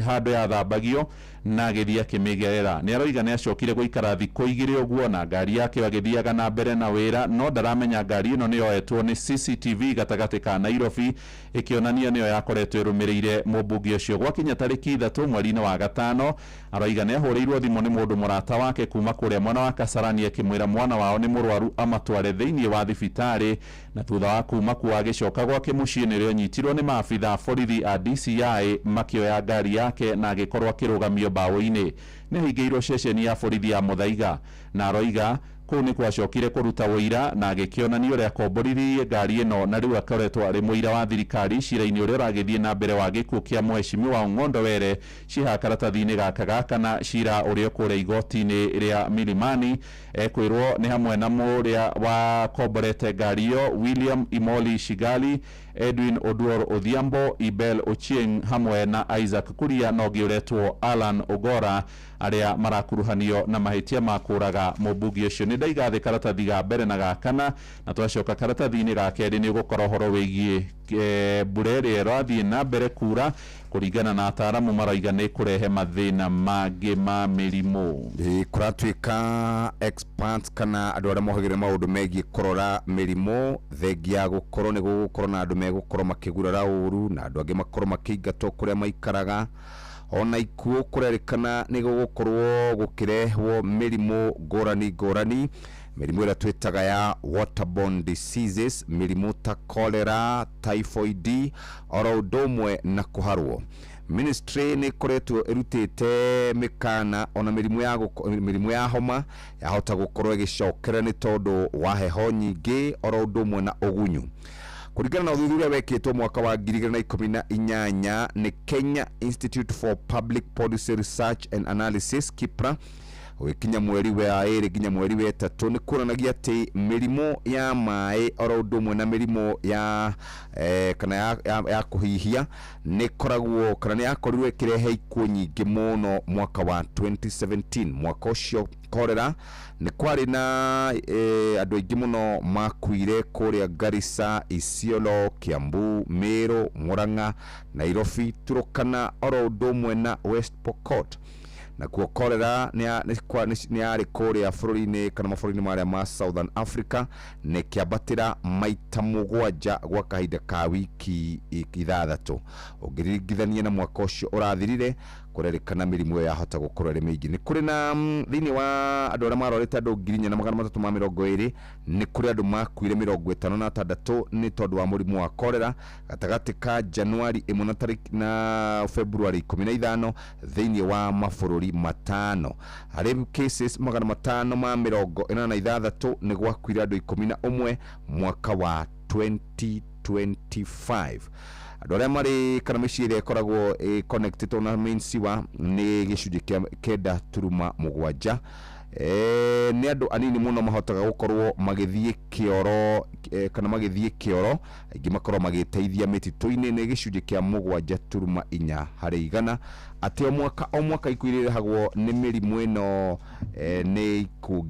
handũ ya thambagio na agĩthiĩ akĩmĩgerera. Nĩ aroiga nĩ acokire gũikara thikũ 2 ũguo na ngari yake agĩthiaga na mbere na wĩra no ndaramenya ngari ĩno nĩ yoetwo nĩ CCTV gatagatĩ ka Nairobi ĩkĩonania nĩyo yakoretwo ĩrũmĩrĩire mũmbunge ũcio. Gwakinya tarĩki 3 mweri-inĩ wa gatano aroiga nĩ ahũrĩirwo thimũ nĩ mũndũ mũrata wake kuma kũrĩa mwena wa Kasarani akĩmwĩra mwana wao nĩ mũrwaru amatware thĩinĩ wa thibitarĩ na thutha wa kuma kuo agĩcoka gwake mũciĩ nĩrĩo anyitirwo nĩ maabitha borithi a DCI makĩoya ngari yake na agĩkorwo akĩrũgamio mbaũ-inĩ. Nĩ ahingĩirwo ceceni ya borithi ya Mũthaiga na aroiga kũu nĩ kwacokire kũruta wũira na agĩkĩonania ũrĩa akomborithie ngari ĩno na rĩu akoretwo arĩ mũira wa thirikari cira-inĩ ũrĩa ũragĩthiĩ na mbere wa gĩkuũ kĩa Mheshimiwa Ong'ondo Were ciha karatathi-inĩ gaka kana cira ũrĩa kũrĩa igoti-inĩ rĩa Milimani. Ekwĩrwo nĩ hamwe na mũrĩa wakomborete ngari ĩyo William Imoli Shigali, Edwin Oduor Odhiambo, Ibel Ochieng hamwe na Isaac Kuria na ũngĩ ũretwo Alan Ogora arĩa marakuruhanio na mahĩtia ma kũraga mũmbunge ũcio. Nĩ ndaiga thĩ karatathi ga mbere na ga kana na twacoka karatathi-inĩ ga kerĩ nĩ ũgũkorwo ũhoro wĩgiĩ mbura ĩrĩa ĩrathiĩ na mbere kura kũringana na ataaramu maroiga nĩ kũrehe mathĩna mangĩ ma mĩrimũ. Kũratuĩka experts kana andũ arĩa mohagĩrĩra maũndũ megiĩ kũrora mĩrimũ thengia gũkorwo nĩ gũgũkorwo na andũ megũkorwo makĩgurara ũru na andũ angĩ makorwo makĩingatwo kũrĩa maikaraga ona ikuũ kũrerĩkana nĩ gũgũkorwo gũkĩrehwo mĩrimũ ngũrani mĩrimũ ĩrĩa twĩtaga ya waterborne diseases, mĩrimũ ta cholera, typhoid oro ũndũ ũmwe na kũharwo. Ministry nĩ koretwo ĩrutĩte mĩkana ona mĩrimũ ya homa yahota gũkorwo ĩgĩcokera nĩ tondũ wa heho nyingĩ oro ũndũ ũmwe na ũgunyu. Kũringana na ũthuthuria wekĩtwo mwaka wa 2018 nĩ Kenya Institute for Public Policy Research and Analysis KIPRA gũkinya mweri wa 2 nginya mweri wa 3 nĩ kuonanagia atĩ mĩrimũ ya maĩ oro ũndũ ũmwe na mĩrimũ ya kana ya kũhihia nĩ koragwo kana nĩ yakorirwo ĩkĩrehe ikuũ nyingĩ mũno mwaka wa 2017. Mwaka ũcio cholera nĩ kwarĩ na andũ aingĩ mũno makuire kũrĩa Garissa, Isiolo, Kiambu, Meru, Murang'a, Nairobi, Turkana oro ũndũ ũmwe na West Pokot. Na kuo cholera nĩ yarĩ kũrĩa bũrũri-inĩ kana mabũrũri-inĩ marĩa ma Southern Africa nĩ kĩambatĩra maita 7 gwa kahinda ka wiki 6. Ũngĩringithania na mwaka ũcio ũrathirire kũrerĩkana mĩrimũ ĩyo yahota gũkorwo ĩrĩ mĩingĩ. Nĩ kũrĩ na thĩinĩ wa andũ arĩa marorete andũ 4,320 nĩ kũrĩ andũ makuire 56 nĩ tondũ wa mũrimũ wa cholera gatagatĩ ka Januari 1 na February 15 thĩinĩ wa mabũrũri 5. Harĩ cases 586 nĩ gwakuire andũ 11 mwaka wa 2025. Andũ arĩa marĩ kana mĩciĩ ĩrĩa ĩkoragwo connected na main sewer nĩ gĩcunjĩ kĩa 9.7. Nĩ andũ anini mũno mahotaga gũkorwo magĩthiĩ kĩoro kana magĩthiĩ kĩoro aingĩ makorwo magĩteithia mĩtitũ-inĩ nĩ gĩcunjĩ kĩa 7.4 harĩ igana. Atĩ o mwaka ikuũ irehagwo nĩ mĩrimũ ĩno nĩ ikuũ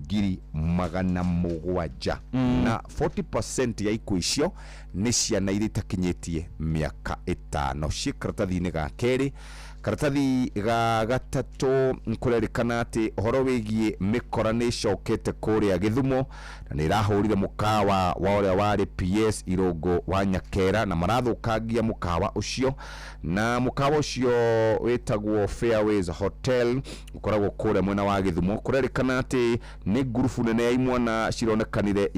700,000 na 40% ya ikuũ icio nĩ ciana iria itakinyĩtie mĩaka 5. Ciĩ karatathi-inĩ ga kerĩ karatathi ga gatatu kurerikana ati horo wigie mikora ni cokete kuria Githumo na ni rahurire mukawa wa uria wari PS Irongo wa Nyakera na marathukangia mukawa ucio na mukawa ucio wetagwo Fairways Hotel ukoragwo kuria mwena wa Githumo kurerikana ati ni gurufu nene ya imwana cironekanire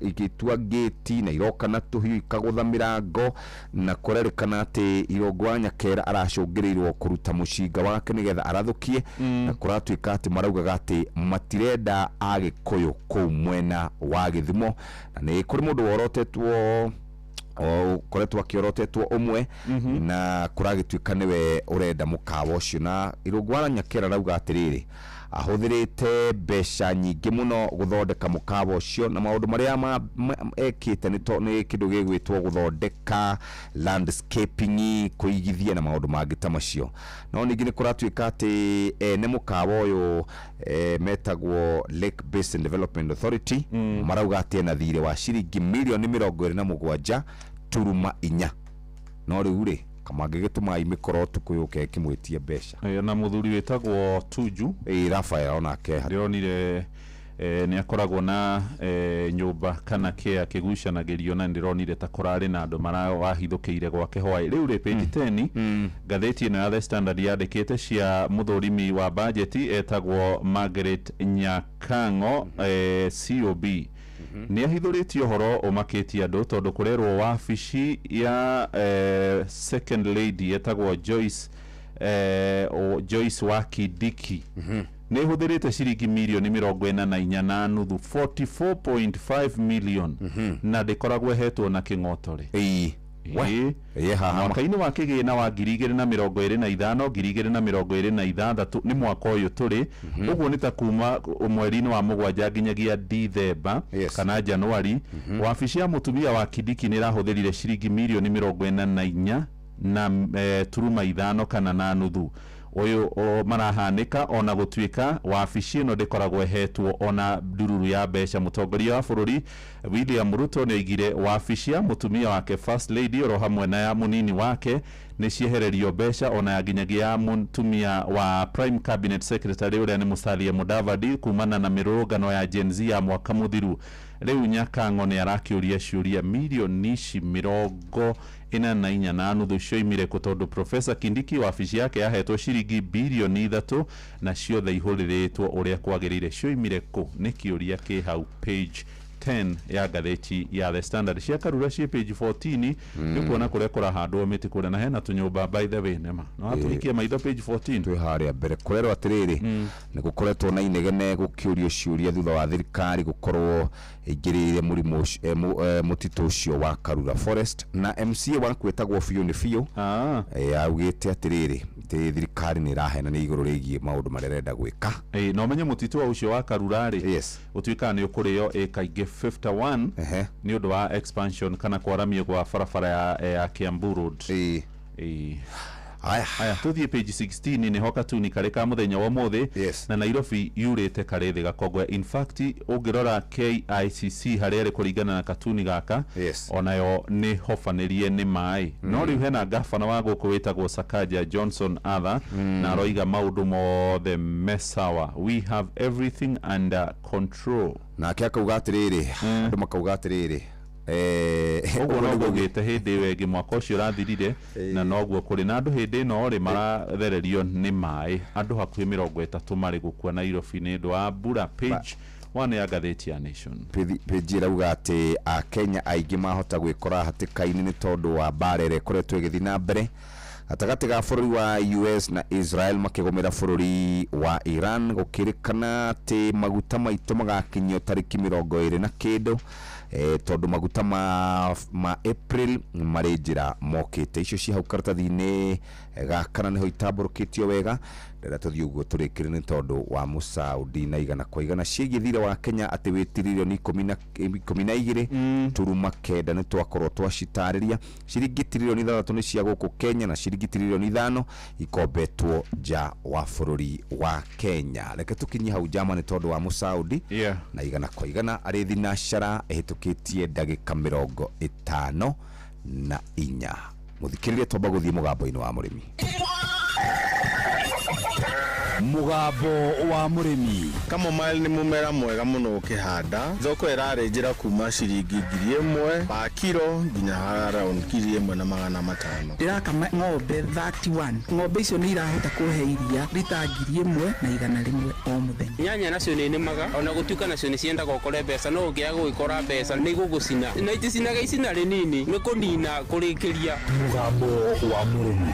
igitua gate na irokana tuhiu ikagutha mirango na kurerikana ati Irongo wa Nyakera aracungirirwo kuruta mushinga wake nigetha arathukie na kuratuika ati maraugaga ati matirenda Agikuyu kuu mwena wa Githumo na ni kuri mundu worotetwo koretwo akiorotetwo umwe na kuragituika niwe urenda mukawa ucio na Irongo wa Nyakera rauga atiriri ahuthirite besha nyingi muno guthondeka mukawa ucio na maundu maria ekite ni kindu gigwitwo guthondeka landscaping kuigithia na maundu mangi ta macio no ningi ni kuratuika ati ni mukawa uyu metagwo Lake Basin Development Authority marauga ati na thire wa ciringi milioni 27.4 no riu ri kamange gituma imikoro tukuyuke kimwitie besha na muthuri wetagwo Tuju Rafael onake ndionire ni akoragwo na nyumba kana ke akigucanagirio na ndironire ta kurari na andu marawahithukiire gwake hwai riu ri page 10 gatheti ino ya The Standard yandikite cia muthurimi wa budget etagwo Margaret Nyakango COB ni ahithuritie horo umakitie andu tondu kurerwo wabici ya second lady etagwo Joyce wa Kidiki ni huthirite ciringi milioni 44.5 44.5 million na ndikoragwo hetwo na king'otore mwaka-ini wa kigina wa 2025 2026 ni mwaka uyu turi uguo ni ta kuma mweri-ini wa mugwanja nginyagia Dithemba kana Januari wabici ya mutumia wa Kidiki ni rahuthirire ciringi milioni 44 na turuma 5 kana na nuthu uyu marahanika ona gutuika wabici ino ndikoragwo hetwo ona ndururu ya besha mutongoria wa bururi William Ruto ni aigire wabici ya mutumia wake First Lady oro hamwe na ya munini wake ni ciehererio besha ona ya nginyagia ya mutumia wa Prime Cabinet Secretary uria ni Musalia Mudavadi kumana na mirurungano ya Gen Z ya mwaka muthiru riu Nyakango ni arakiuria ciuria milioni 44 na nuthu cioimire kutondu Professor Kindiki wabici yake yahetwo ciringi bilioni 3 na ciothe ihuriritwo uria kwagirire cioimire ku ni kiuria ki hau page 10 ya gatheti ya The Standard cia karura cia page 14 ni kuona kuria kurahandwo miti kuria na hena tunyumba by the way nema no atuikie maitho page 14 twi haria mbere kurerwo atiriri ni gukoretwo na inegene gukiurio ciuria thutha wa thirikari gukorwo igirire murimu mutitu ucio wa Karura Forest na MCA wakwetagwo Fiu augite atiriri thirikari ni rahena ni iguru rigie maundu marerenda gwika no menye mutitu ucio wa Karura ri utuika ni ukurio ekaige 51 ni undu wa expansion kana kwaramia kwa barabara ya Kiambu Road aya tuthie page 16 ni hoka tu ni kare ka muthenya wa mothe na Nairobi yurite kare thi gakogwe in fact ungirora KICC harere kuringana na katuni gaka onayo ni hofanirie ni mai no riu hena gavana wa guku witagwo Sakaja Johnson Atha na roiga maundu mothe mesawa we have everything under control na akauga atiriri andu makauga atiriri oguo no gugite hindi wengi mwaka ucio rathirire na noguo kuri na andu hindi no ri marathererio ni mai andu hakuhi 30 mari gukua Nairobi ni ndu wa mbura page 1 ya gatheti ya Nation page rauga ati a Kenya aingi mahota gwikora hatikaini ni tondu wa barere koretwo igithi na mbere atagati ga bururi wa US na Israel makigomera bururi wa Iran gukirikana ati maguta maito magakinyio tariki 20 tondu maguta ma April marenjira mokite icio ci hau karatathi-ini gakana niho itamburukitio wega ndera tuthii uguo turikire ni tondu wa Musaudi na igana kwa igana ciigithire wa Kenya ati witiririo ni 12 turuma kenda ni twakorwo twacitariria ciringi tirilioni 3 ni cia guku Kenya na ciringi tirilioni 5 ikombetwo ja wa bururi wa Kenya reke tukinyi hau jama ni tondu wa Musaudi na igana kwa igana ari thinashara ehitukitie ndagika 54 muthikiririe tomba guthie mugambo-ini wa murimi mugambo wa murimi. Kamomile ni mumera mwega muno ukihanda. Thoko irare njira kuma ciringi 1,000 pa kilo nginya around 1,500. Ndirakama ng'ombe 31. Ng'ombe icio ni irahota kuhe iria lita 1,100 o muthenya. Nyanya nacio ni nemaga ona gutuka nacio ni cienda gukore mbeca no ngia gwikora mbeca ni gugucina na iticinaga icina rinini ni kunina kurikiria. Mugambo wa murimi.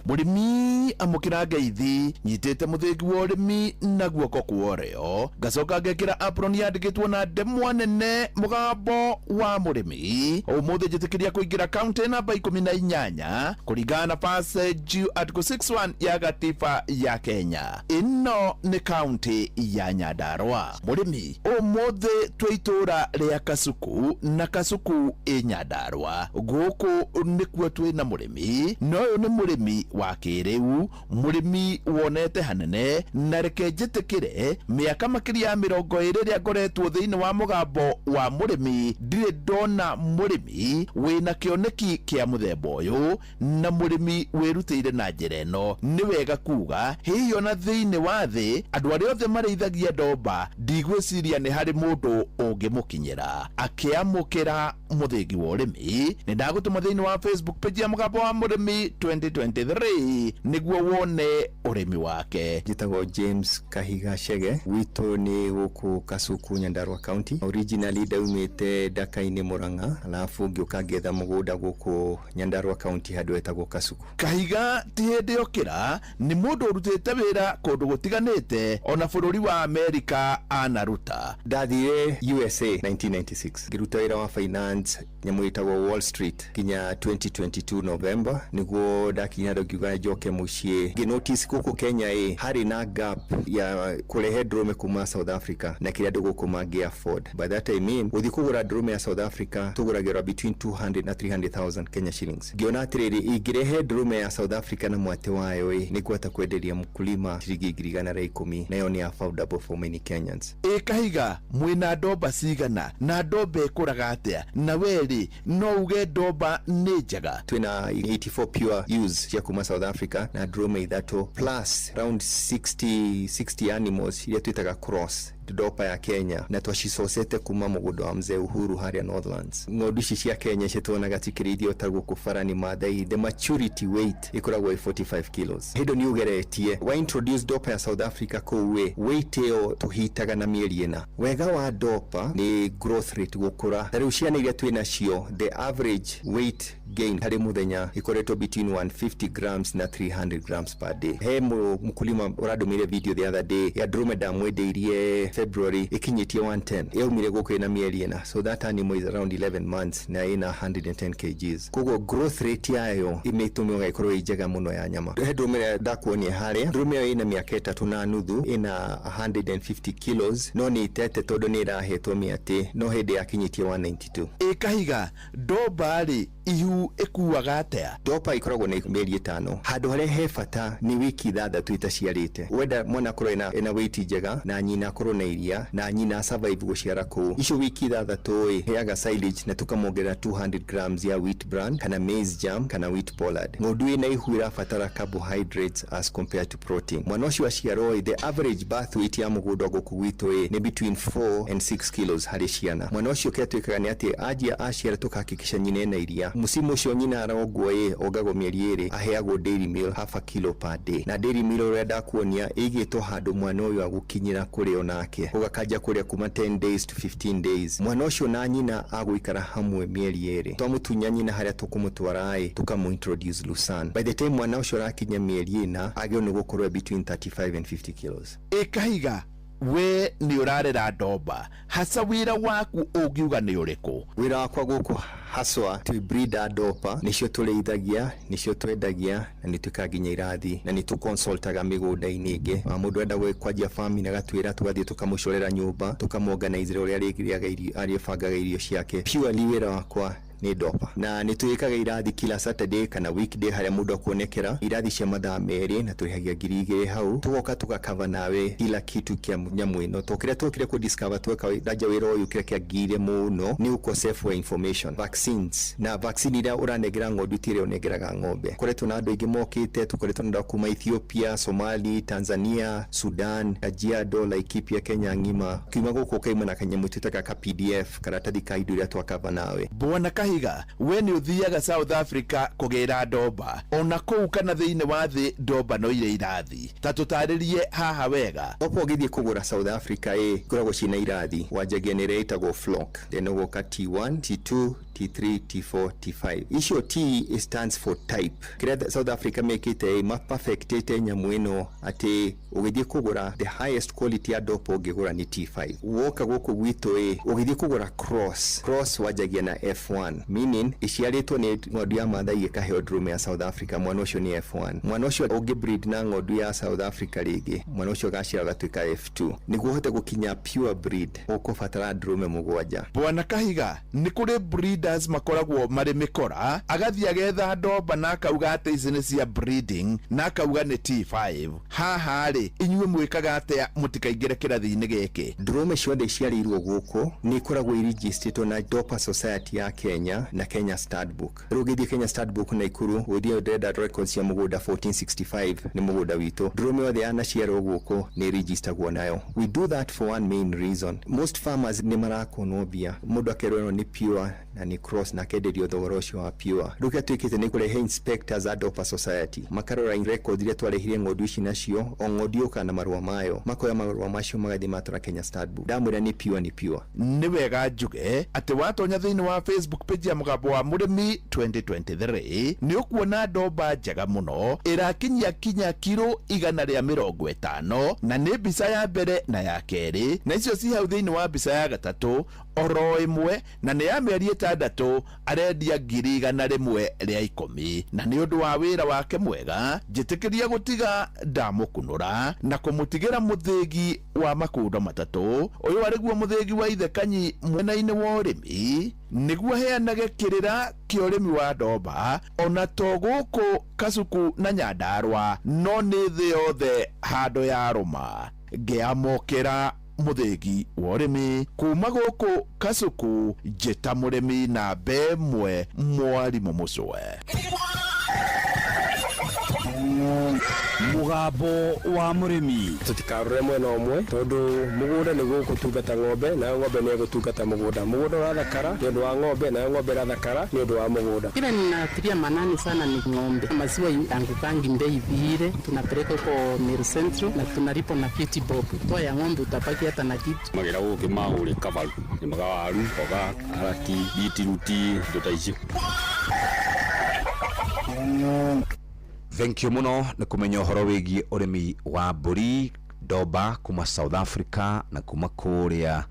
Murimi amukira ngeithi nyitete muthingi wa urimi na guoko kuoreo gacoka ngekira apron yandikitwo na ndemwa nene mugambo wa murimi umuthi njitikiria kuingira county namba 18 kuringana na passage article 61 ya gatiba ya Kenya. Ino ni county ya Nyandarua. Murimi umuthi twitura ria Kasuku na Kasuku e Nyandarua guku nikuo twina murimi no ni murimi wa kiriu murimi wonete hanene na reke njitikire miaka makiria 20 ria ngoretwo thiini wa mugambo wa murimi ndire ndona murimi wina kioneki kia muthemba uyu na murimi wirutire na njira ino. Ni wega kuga hiyo na thiini wa thi andu aria othe mareithagia ndomba ndigwiciria ni hari mundu ungimukinyira akiamukira muthingi wa urimi. Ni ndagutuma thiini wa Facebook page ya mugambo wa murimi 2023 niguo wone urimi wake. Jitago James Kahiga Shege wito ni guku Kasuku Nyandarua County. Originally daumite Dakaine Muranga alafu ngioka getha mugunda guku Nyandarua County hadu etagwo Kasuku. Kahiga tihende okira ni mundu urutite wira kundu gutiganite ona bururi wa America anaruta. Ndathire USA 1996 ngiruta wira wa finance nyamu itagwo Wall Street kinya 2022 November niguo ndakinya ngiuga joke mucie nginotice kuku Kenya hari na gap ya kurehe drone kuma South Africa na kila dogo kuma afford. By that I mean uthi kugura drone ya South Africa tuguragira between 200 na 300,000 Kenya shillings. Giona trade igirehe drone ya South Africa na mwate wayo ni kwata kwenderia mkulima shilingi 110 nayo ni affordable for many Kenyans. Kahiga mwina ndomba cigana na ndomba ikuraga atia na weri no uge ndomba ni njega. Twina 84 pure use ya kuma South Africa na drone ithato plus around 60 animals ile twitaga cross ndopa ya Kenya na twacicocete kuma mugundo wa mzee Uhuru haria Northlands. Ng'ondu ici cia Kenya citona gatikirithio taguo kufarani mathai. The maturity weight ikoragwo 45 kilos. Hindo ni ugeretie wa introduce dopa ya South Africa kowe weight yo tuhitaga na mieri ina. Wega wa dopa ni growth rate gukura. Tari uciana iria twina cio the average weight gain hari muthenya ikoretwo between 150 grams na 300 grams per day. He mkulima uradumire video the other day ya dromedar mwendeirie February ikinyitie 110 eumire guku ina mieri ina, so that animal is around 11 months na ina 110 kgs. Kogo growth rate yayo imetumio ikorwo ijega muno ya nyama. He dromedar ndakuonia haria dromedar ina miaka 3 na nuthu ina 150 kilos no ni tete todo ni rahetwo miati no hede yakinyitie 192. Kahiga ndomba ri ihu ekuaga atia? Ndomba ikoragwo na mieri 5 handu haria he bata ni wiki 6 itaciarite. Wenda mwana korwo ina weight njega na nyina korwo na iria na nyina survive guciara ku icio wiki 6 heaga silage na tukamongerera 200 grams ya wheat bran kana maize germ kana wheat pollard. Ng'ondu ina ihu irabatara carbohydrates as compared to protein. Mwana ucio aciarwo the average birth weight ya mugundo guku gwitu ni between 4 and 6 kilos hari ciana. Mwana ucio ketwikaga ni ati ajia aciara tukahakikisha nyina ina iria. Musimu ucio nyina arogwo ogagwo mieri 2 aheagwo dairy meal half a kilo per day. Na dairy meal uria ndakuonia igitwo handu mwana uyu agukinyira kurio nake ugakanja kuria kuma 10 days to 15 days. Mwana ucio na nyina aguikara hamwe mieri 2 twamutunya nyina haria tukumutwara tukamuintroduce Lusan. By the time mwana ucio rakinya mieri 4 agio ni gukorwo between 35 and 50 kilos. Kahiga we ni urarera ndomba hasa wira waku ugiuga ni uriku? Wira wakwa guku haswa to breed ndomba nicio tureithagia nicio twendagia na nitukaginya irathi na nitukonsultaga migunda-ini ingi. Mundu enda gwikwanjia farm na gatwira tugathie tukamucorera nyumba tukamuorganize uria aribangaga irio ciake. Purely wira wakwa ni dopa na nitwikaga irathi kila Saturday kana weekday haria mundu akuonekera irathi cia mathaa meri na turihagia ngiri igiri hau tugoka tugakava nawe kila kitu kia nyamu ino tukire ku discover tweka daja wira uyu kire kia ngire muno ni ukosefu wa information vaccines na vaccine ira uranegera ng'ondu tire unegeraga ng'ombe koretwo na andu ingi mokite tukoretwo na kuma Ethiopia, Somali, Tanzania, Sudan, Kajiado, Laikipia, Kenya ngima kiuma guko kaimana kanyamu twitaga ka PDF karatathi ka indo iria twakava nawe. Bwana Kahiga, we ni uthiaga South Africa kugera ndomba ona kuu kana thiini wa thi ndomba no ire irathi ta tutaririe haha wega opo githie kugura South Africa kuragwo cina irathi wa generator go flock then ugoka T1, T2, T3, T4, T5. Icio T stands for type. Kira South Africa make it a perfect nyamu ino ati ugithie kugura the highest quality ya dopo ugigura ni T5. Woka goko gwito ugithie kugura cross wajagia na F1 meaning iciaritwo ni ng'ondu ya mathai ikaheo drume ya South Africa mwana ucio ni F1 mwana ucio ugibreed na ng'ondu ya South Africa rigi mwana ucio gacira gatuika F2 niguo hote gukinya pure breed ukubatara drume mugwanja. Bwana Kahiga, ni kuri breeders makoragwo mari mikora agathia getha ndomba na akauga ati ici ni cia breeding na akauga ni T5 haha ri inyuĩ mwikaga atia mutikaingire kirathi-ini giki? Drume ciothe iciarirwo guku ni ikoragwo registered na Dopa Society ya Kenya na Kenya Stud-Book. Rugithie Kenya Stud-Book na ikuru uthie Dead Records ya mugunda 1465 ni mugunda witu drume yothe yanaciarwo guku ni registeragwo nayo. We do that for one main reason. Most farmers ni marakonobia mundu akerwo ni pure na ni cross na kenderio thogora ucio wa pure. Ruka twikite ni kurehe inspectors a Dopa Society makarora record iria twarehire ng'ondu ici nacio o ng'ondu yoka na marua mayo makoya marua macio magathi matura Kenya Stud-Book ndamwira ni pure ni wega njuge ati watonya thiini wa Facebook page ya mugambo wa murimi 2023 ni ukuona ndomba njega muno irakinyia kinya kilo 150 na ni mbica ya mbere na ya keri na icio ci hau thiini wa mbica ya gatatu oro imwe na ni ya mieri 6 arendia 110 na ni undu wa wira wake mwega njitikiria gutiga ndamukunura na kumutigira muthigi wa makundo matatu uyu wariguo muthigi wa ithe Kanyi mwena-ini wa urimi niguo heanage kirira kia urimi wa ndomba ona to guku Kasuku na Nyandarua no ni thi yothe hando ya ruma ngiamokera muthigi wa urimi kuma guku Kasuku njita murimi na bemwe mwarimu mucwe mugambo wa murimi tutikarure mwena umwe tondu mugunda ni gutungata ng'ombe na ng'ombe ni gutungata mugunda urathakara ni undu wa ng'ombe na ng'ombe irathakara ni undu wa mugunda. Kile ninatilia manani sana ni ng'ombe. Maziwa yangukangi mbei vile tunapeleka huko Meru Central na tunalipo na 50 bob. Toa ya ng'ombe utapaki hata na kitu magira uke mauri kavalu ni magawaru oga arati bitiruti dotaici. Thank you muno ni kumenya uhoro wigie urimi wa mburi ndomba kuma South Africa na kuma kuria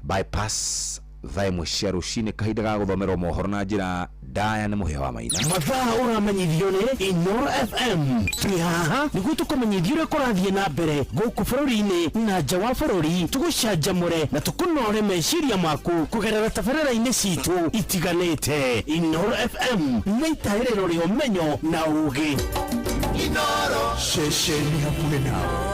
bypass thae mucia rucini kahinda ga guthomerwo mohoro na njira ndaya ni muhia wa maina mathaa uramenyithio ni Inoro FM twi haha niguo tukumenyithio uria kurathie na mbere guku bururi-ini na nja wa bururi tugucanjamure na tukunore meciria maku kugerera tabarĩra-inĩ citu itiganĩte. Inoro FM nĩ itaĩrĩro rĩa ũmenyo na ũũgĩ. Inoro ceceni hakuhĩ nawe.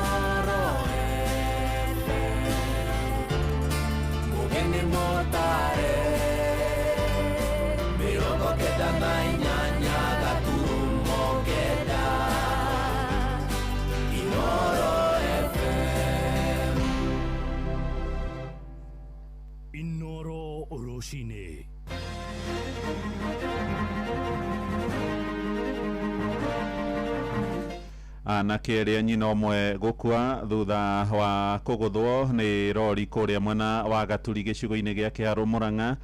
Inoro Oroshine. Anake aria nyina omwe gukua thutha wa kuguthwo ni rori kuria mwena wa Gaturi gicigo-ini gia Kiharu Murang'a.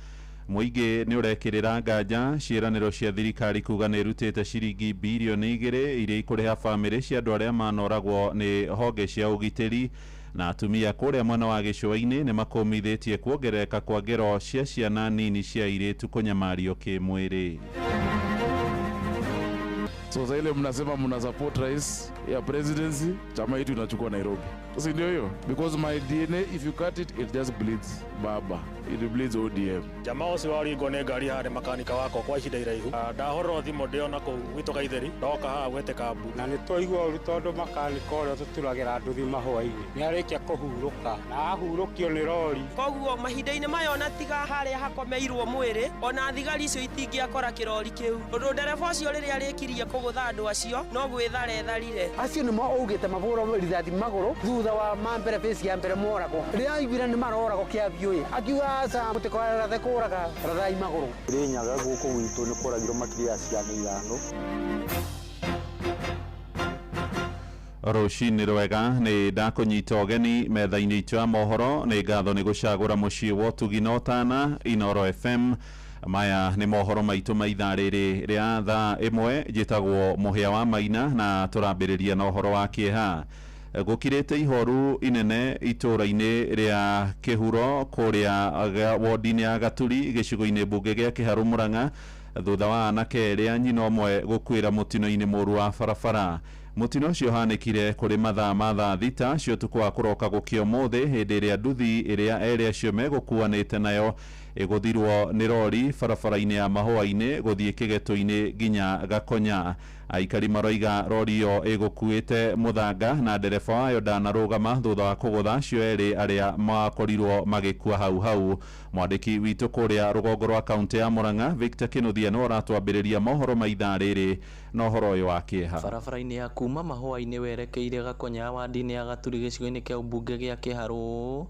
Muingi ni urekirira nganja ciiraniro cia thirikari kuga ni irutite ciringi bilioni 2 iria ikuriha family cia andu aria manoragwo ni honge cia ugitiri na atumia kuria mwena wa gicua-ini ni makomithitie kuongereka kwa ngero cia ciana nini cia iritu kunyamario kimwiri. So ile mnasema mna support rais ya presidency, chama yetu inachukua Nairobi. si ndio hiyo? Because my DNA, if you cut it, it just bleeds baba, it bleeds ODM. Jamaa ucio waringo nĩ ngari harĩ makanika wako kwa ihinda iraihu. Ndahorwo thimũ ndĩona kũu gwitũ Gaitheri, ndoka haha gwete kambu. Na nĩ twaigua ũru tondũ makanika ũrĩa tũturagĩra nduthi mahũa-inĩ nĩ arĩkia kũhurũka na ahurũkio nĩ rori. Koguo mahinda-inĩ maya ona tiga harĩa hakomeirwo mwĩrĩ, ona thigari icio itingĩakora kĩrori kĩu. Tondũ ndereba ũcio rĩrĩa arĩkirie kũgũtha andũ acio no gwĩthara etharire. Acio nĩmo ugĩte mabũrwo rithathi magũrũ thutha wa mambere face ya mbere moragwo. Rĩrĩa aiguire nĩ maroragwo Kĩambiũ akiuga aca mũtikorathe kũraga rathai magũrũ. Rĩnyaga gũkũ gwitũ nĩ kũragirwo makĩria ya ciana 5. Rũcinĩ rwega nĩ ndakũnyita ũgeni metha-inĩ itũ ya mohoro nĩ ngatho nĩ gũcagũra mũciĩ wa ũtugi na ũtana Inooro FM. Maya nĩ mohoro maitũ ma ithaa rĩrĩ rĩa thaa 1 njĩtagwo Mũhĩa wa Maina na tũrambĩrĩria na ũhoro wa kĩeha. Gũkirĩte ihoru inene itũra-inĩ rĩa Kĩhuro kũrĩa wodi-inĩ ya Gaturi gĩcigo-inĩ mbunge gĩa Kĩharũ Mũrang'a thutha wa anake erĩ a nyina ũmwe gũkuĩra mũtino-inĩ mũru wa barabara. Mũtino ũcio hanĩkire kũrĩ mathaa ma thaa thita cia ũtukũ wa kũroka gũkĩa ũmũthĩ hĩndĩ ĩrĩa nduthi ĩrĩa erĩ acio megũkuanĩte nayo ĩgũthirwo nĩ rori barabara-inĩ ya Mahũa-inĩ gũthiĩ Kĩgeto-inĩ nginya Gakonya. Aikari maroiga rori ĩyo ĩgũkuĩte mũthanga na ndereba wayo ndanarũgama thutha wa kũgũtha acio erĩ arĩa makorirwo magĩkua hau. Mwandĩki witũ kũrĩa rũgongo rwa kaunti ya Mũrang'a Victor Kĩnuthia no aratwambĩrĩria mohoro ma ithaa rĩrĩ na ũhoro ũyũ wa kĩeha. Barabara-inĩ ya kuma Mahũa-inĩ werekeire Gakonya wadi-inĩ ya Gaturi gĩcigo-inĩ kĩa mbunge gĩa Kĩharũ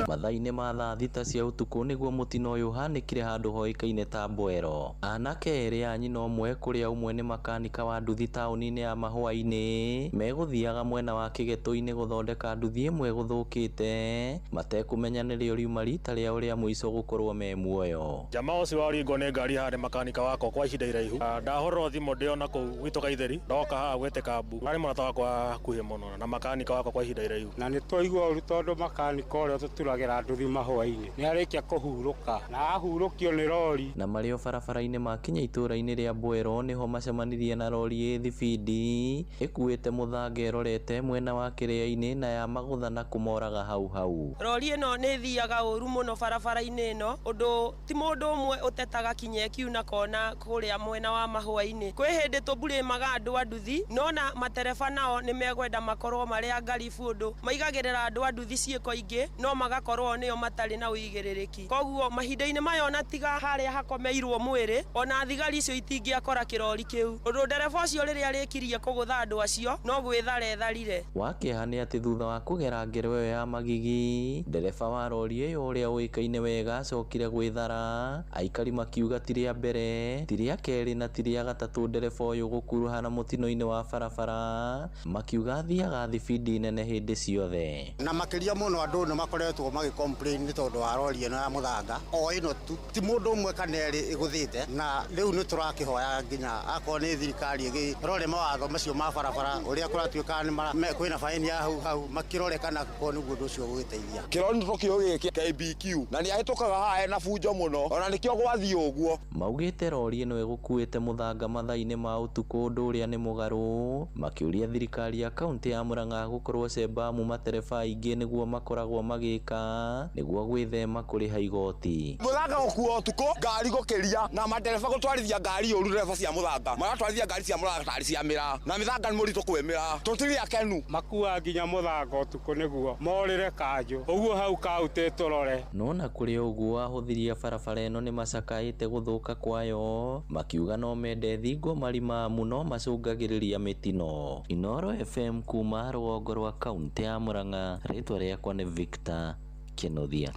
mathaa-inĩ ma thaa thita cia ũtukũ nĩguo mũtino ũyũ hanĩkire handũ hoĩkaine ta Mbwero. Anake erĩ a nyina ũmwe kũrĩa ũmwe nĩ makanika wa nduthi taũni-inĩ ya Mahũa-inĩ megũthiaga mwena wa Kĩgeto-inĩ gũthondeka nduthi ĩmwe gũthũkĩte matekũmenya nĩrĩo riuma rita rĩao rĩa mũico gũkorwo me muoyo. Jamaa ũcio waringo nĩ ngari harĩ makanika wako kwa ihinda iraihu. Ndahorwo thimũ ndĩona kũu gwitũ Gaitheri, ndoka haha gwete kambu. Arĩ mũrata wakwa hakuhĩ mũno na makanika wako kwa ihinda iraihu. Na nĩ twaigua ũru tondũ makanika ũrĩa tũturagĩra nduthi Mahũa-inĩ nĩ arĩkia kũhurũka na ahurũkio nĩ rori. Na marĩ o barabara-inĩ makinya itũra-inĩ rĩa Mbwero nĩho macemanirie na rori ĩ thibindi ĩkuĩte mũthanga ĩrorete mwena wa Kĩrĩa-inĩ na ya magũtha na kũmoraga hau. Rori ĩno nĩ thiaga ũru mũno barabara-inĩ ĩno ũndũ ti mũndũ ũmwe ũtetaga kinya kiuna kona kũrĩa mwena wa Mahũa-inĩ. Kwĩ hĩndĩ tũburĩmaga andũ a nduthi no na matereba nao nĩ megwenda makorwo marĩ angaribu ũndũ maigagĩrĩra andũ a nduthi ciĩko ingĩ no magakorwo nĩo matarĩ na ũigĩrĩrĩki. Koguo mahinda-inĩ maya ona tiga harĩa hakomeirwo mwĩrĩ ona thigari icio itingĩakora kĩrori kĩu. Ũndũ ndereba ũcio rĩrĩa arĩkirie kũgũtha andũ acio no gwĩthara etharire. Wakĩeha nĩ atĩ thutha wa kũgera ngero ĩyo ya magigi ndereba wa rori ĩyo ũrĩa ũĩkaine wega acokire gwĩthara. Aikari makiuga ti rĩa mbere ti rĩa kerĩ na ti rĩa gatatũ ndereba ũyũ gũkuruhana mũtino-inĩ wa barabara makiuga athiaga thibindi nene hĩndĩ ciothe. Na makĩria mũno andũ nĩ makoretwo magĩcomplain nĩ tondũ wa rori ĩno ya mũthanga o ĩno tu ti mũndũ ũmwe kana erĩ ĩgũthĩte na rĩu nĩ tũrakĩhoya nginya akorwo nĩ thirikari ĩgĩrore mawatho macio ma barabara ũrĩa kũratuĩka kwĩna faini ya hau makĩrore kana ko nĩguo ũndũ ũcio ũgĩteithia. Kĩrori nĩ tũkĩũĩ gĩkĩ KBQ na nĩ ahĩtũkaga haha na bunjo mũno ona nĩkĩo gwathiĩ ũguo. Maugĩte rori ĩno ĩgũkuĩte mũthanga mathaa-inĩ ma ũtukũ ũndũ ũrĩa nĩ mũgarũ makĩũria thirikari ya kaunti ya Mũrang'a gũkorwo cembamu matereba aingĩ nĩguo makoragwo magĩka nĩguo gwĩthema kũrĩha igoti. Mũthanga gũkuo ũtukũ ngari gũkĩria na matereba gũtwarithia ngari ũru ndereba cia mũthanga maratwarithia ngari cia mũthanga tarĩ cia mĩraa na mĩthanga nĩ mũritũ kwĩmĩra tũtirĩ akenu makua nginya mũthanga ũtukũ nĩguo morĩre kanjũ ũguo hau kautĩ tũrore. No na kũrĩ ũguo ahũthiria barabara ĩno nĩ macakaĩte gũthũka kwayo makiuga no mende thingo marima mũno macũngagĩrĩria mĩtino. Inooro FM kuma rũgongo rwa kaunti ya Mũrang'a rĩtwa rĩakwa nĩ Victor Kĩnuthia.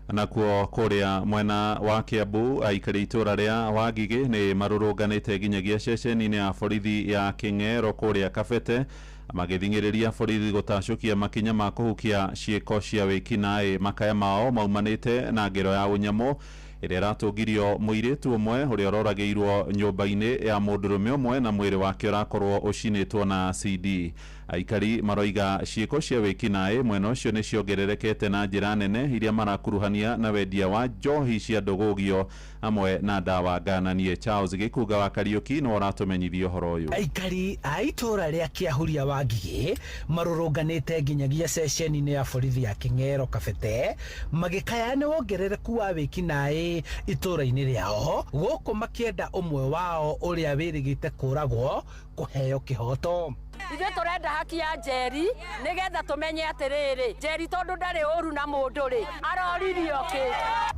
Nakuo kũrĩa mwena wa Kiambu aikari itũra rĩa Wangigĩ nĩ marũrũnganĩte nginyagia ceceni-inĩ ya borithi ya Kĩng'ero kũrĩa Kabete magĩthingĩrĩria borithi gũtacũkia makinya ma kũhukia ciĩko cia wĩkinaĩ makaya mao maumanĩte na ngero ya ũnyamũ ĩrĩa ĩratũngirio mũirĩtu ũmwe ũrĩa ũroragĩirwo nyũmba-inĩ ya mũndũrũme ũmwe na mwĩrĩ wake ũrakorwo ũcinĩtwo na CD. aikari maroiga ciiko cia wikinae mwena ucio ni ciongererekete na njira nene iria marakuruhania na wendia wa njohi cia ndogogio amwe na ndawa ngananie. Charles Gikuga wa Kariuki no ratumenyithio horo uyu. Aikari a itura ria Kiahuria wa Ngigĩ marurunganite nginyagia ceceni-inĩ ya borithi ya King'ero Kabete magikaya ni wongerereku wa wikinae itura-inĩ riao guku makienda umwe wao uria wirigite kuragwo kuheo kihoto. Ithuĩ turenda haki ya Njeri nigetha tumenye atiriri Njeri tondu ndari uru na mundu ri aroririo ki.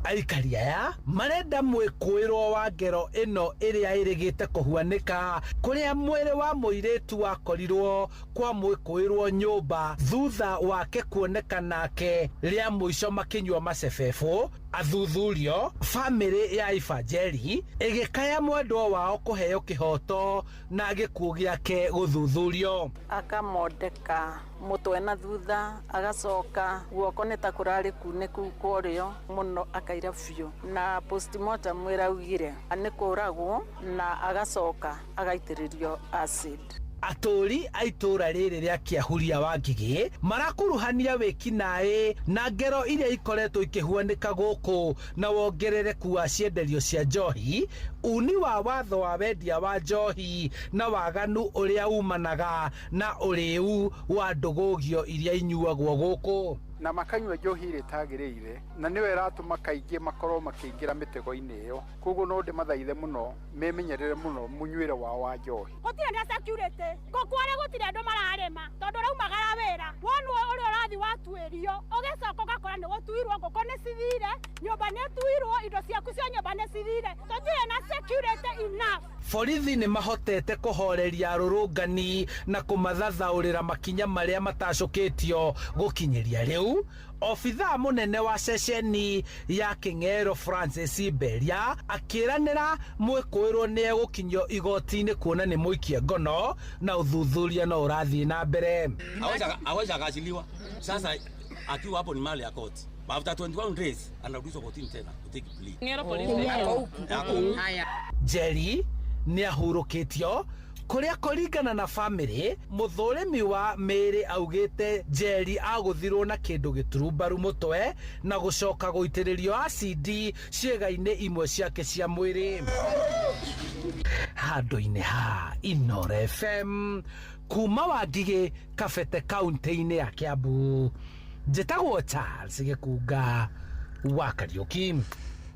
Aikari aya marenda mwikuirwo wa ngero ino iria irigite kuhuanika kuria mwiri wa muiritu wakorirwo kwa mwikuirwo nyumba thutha wake kuonekana ke ria muico makinywa macebebo. Athuthurio family ya Ifanjeri igikaya mwendwa wao kuheo kihoto na gikuo giake guthuthurio. Akamondeka mutwe na thutha agacoka guoko nita kurari kuniku kurio muno akaira biu na postmortem iraugire ni kuragwo na agacoka agaitiririo acid. Aturi aitura riri ria Kiahuria wa Ngigĩ marakuruhania wikinae na ngero iria ikoretwo ikihuanika guku na wongerereku wa cienderio cia njohi, uni wa watho wa wendia wa njohi na waganu uria umanaga na uriu wa ndogogio iria inyuagwo guku na makanywa njohi ire tagirire na niwe ratuma kaingi makorwo makiingira mitego-ini iyo. Koguo no ndimathaithe muno memenyerere muno munywire wa njohi. Gutire na security gokware gutire andu mararema tondu raumagara wira wonu uri urathi watuirio ugicoka ugakora ni gutuirwo ngoko ni cithire nyumba ni tuirwo indo ciaku cia nyumba ni cithire tutire na security enough. Borithi ni mahotete kuhoreria rurungani na kumathathaurira makinya maria matacukitio gukinyiria riu. Ofitha munene wa ceceni ya King'ero Francis Beria akiranira mwikuirwo ni egukinyio igoti-ini kuona ni muikie ngono na uthuthuria no urathii na mbere. Aweza akashiliwa sasa akiwa hapo ni mali ya koti. After 21 days anarudishwa kotini tena kutake plea. King'ero police haya. Njeri ni ahurukitio kuria kuringana na family. Muthurimi wa Mary augite Njeri aguthirwo na kindu giturumbaru mutwe na gucoka guitiririo acid ciega-ini imwe ciake cia mwiri. Handu-ini ha Inoro FM kuma wa Ngigĩ Kabete kaunti-ini ya Kiambu, njitagwo Charles Gikuga wa Kariuki.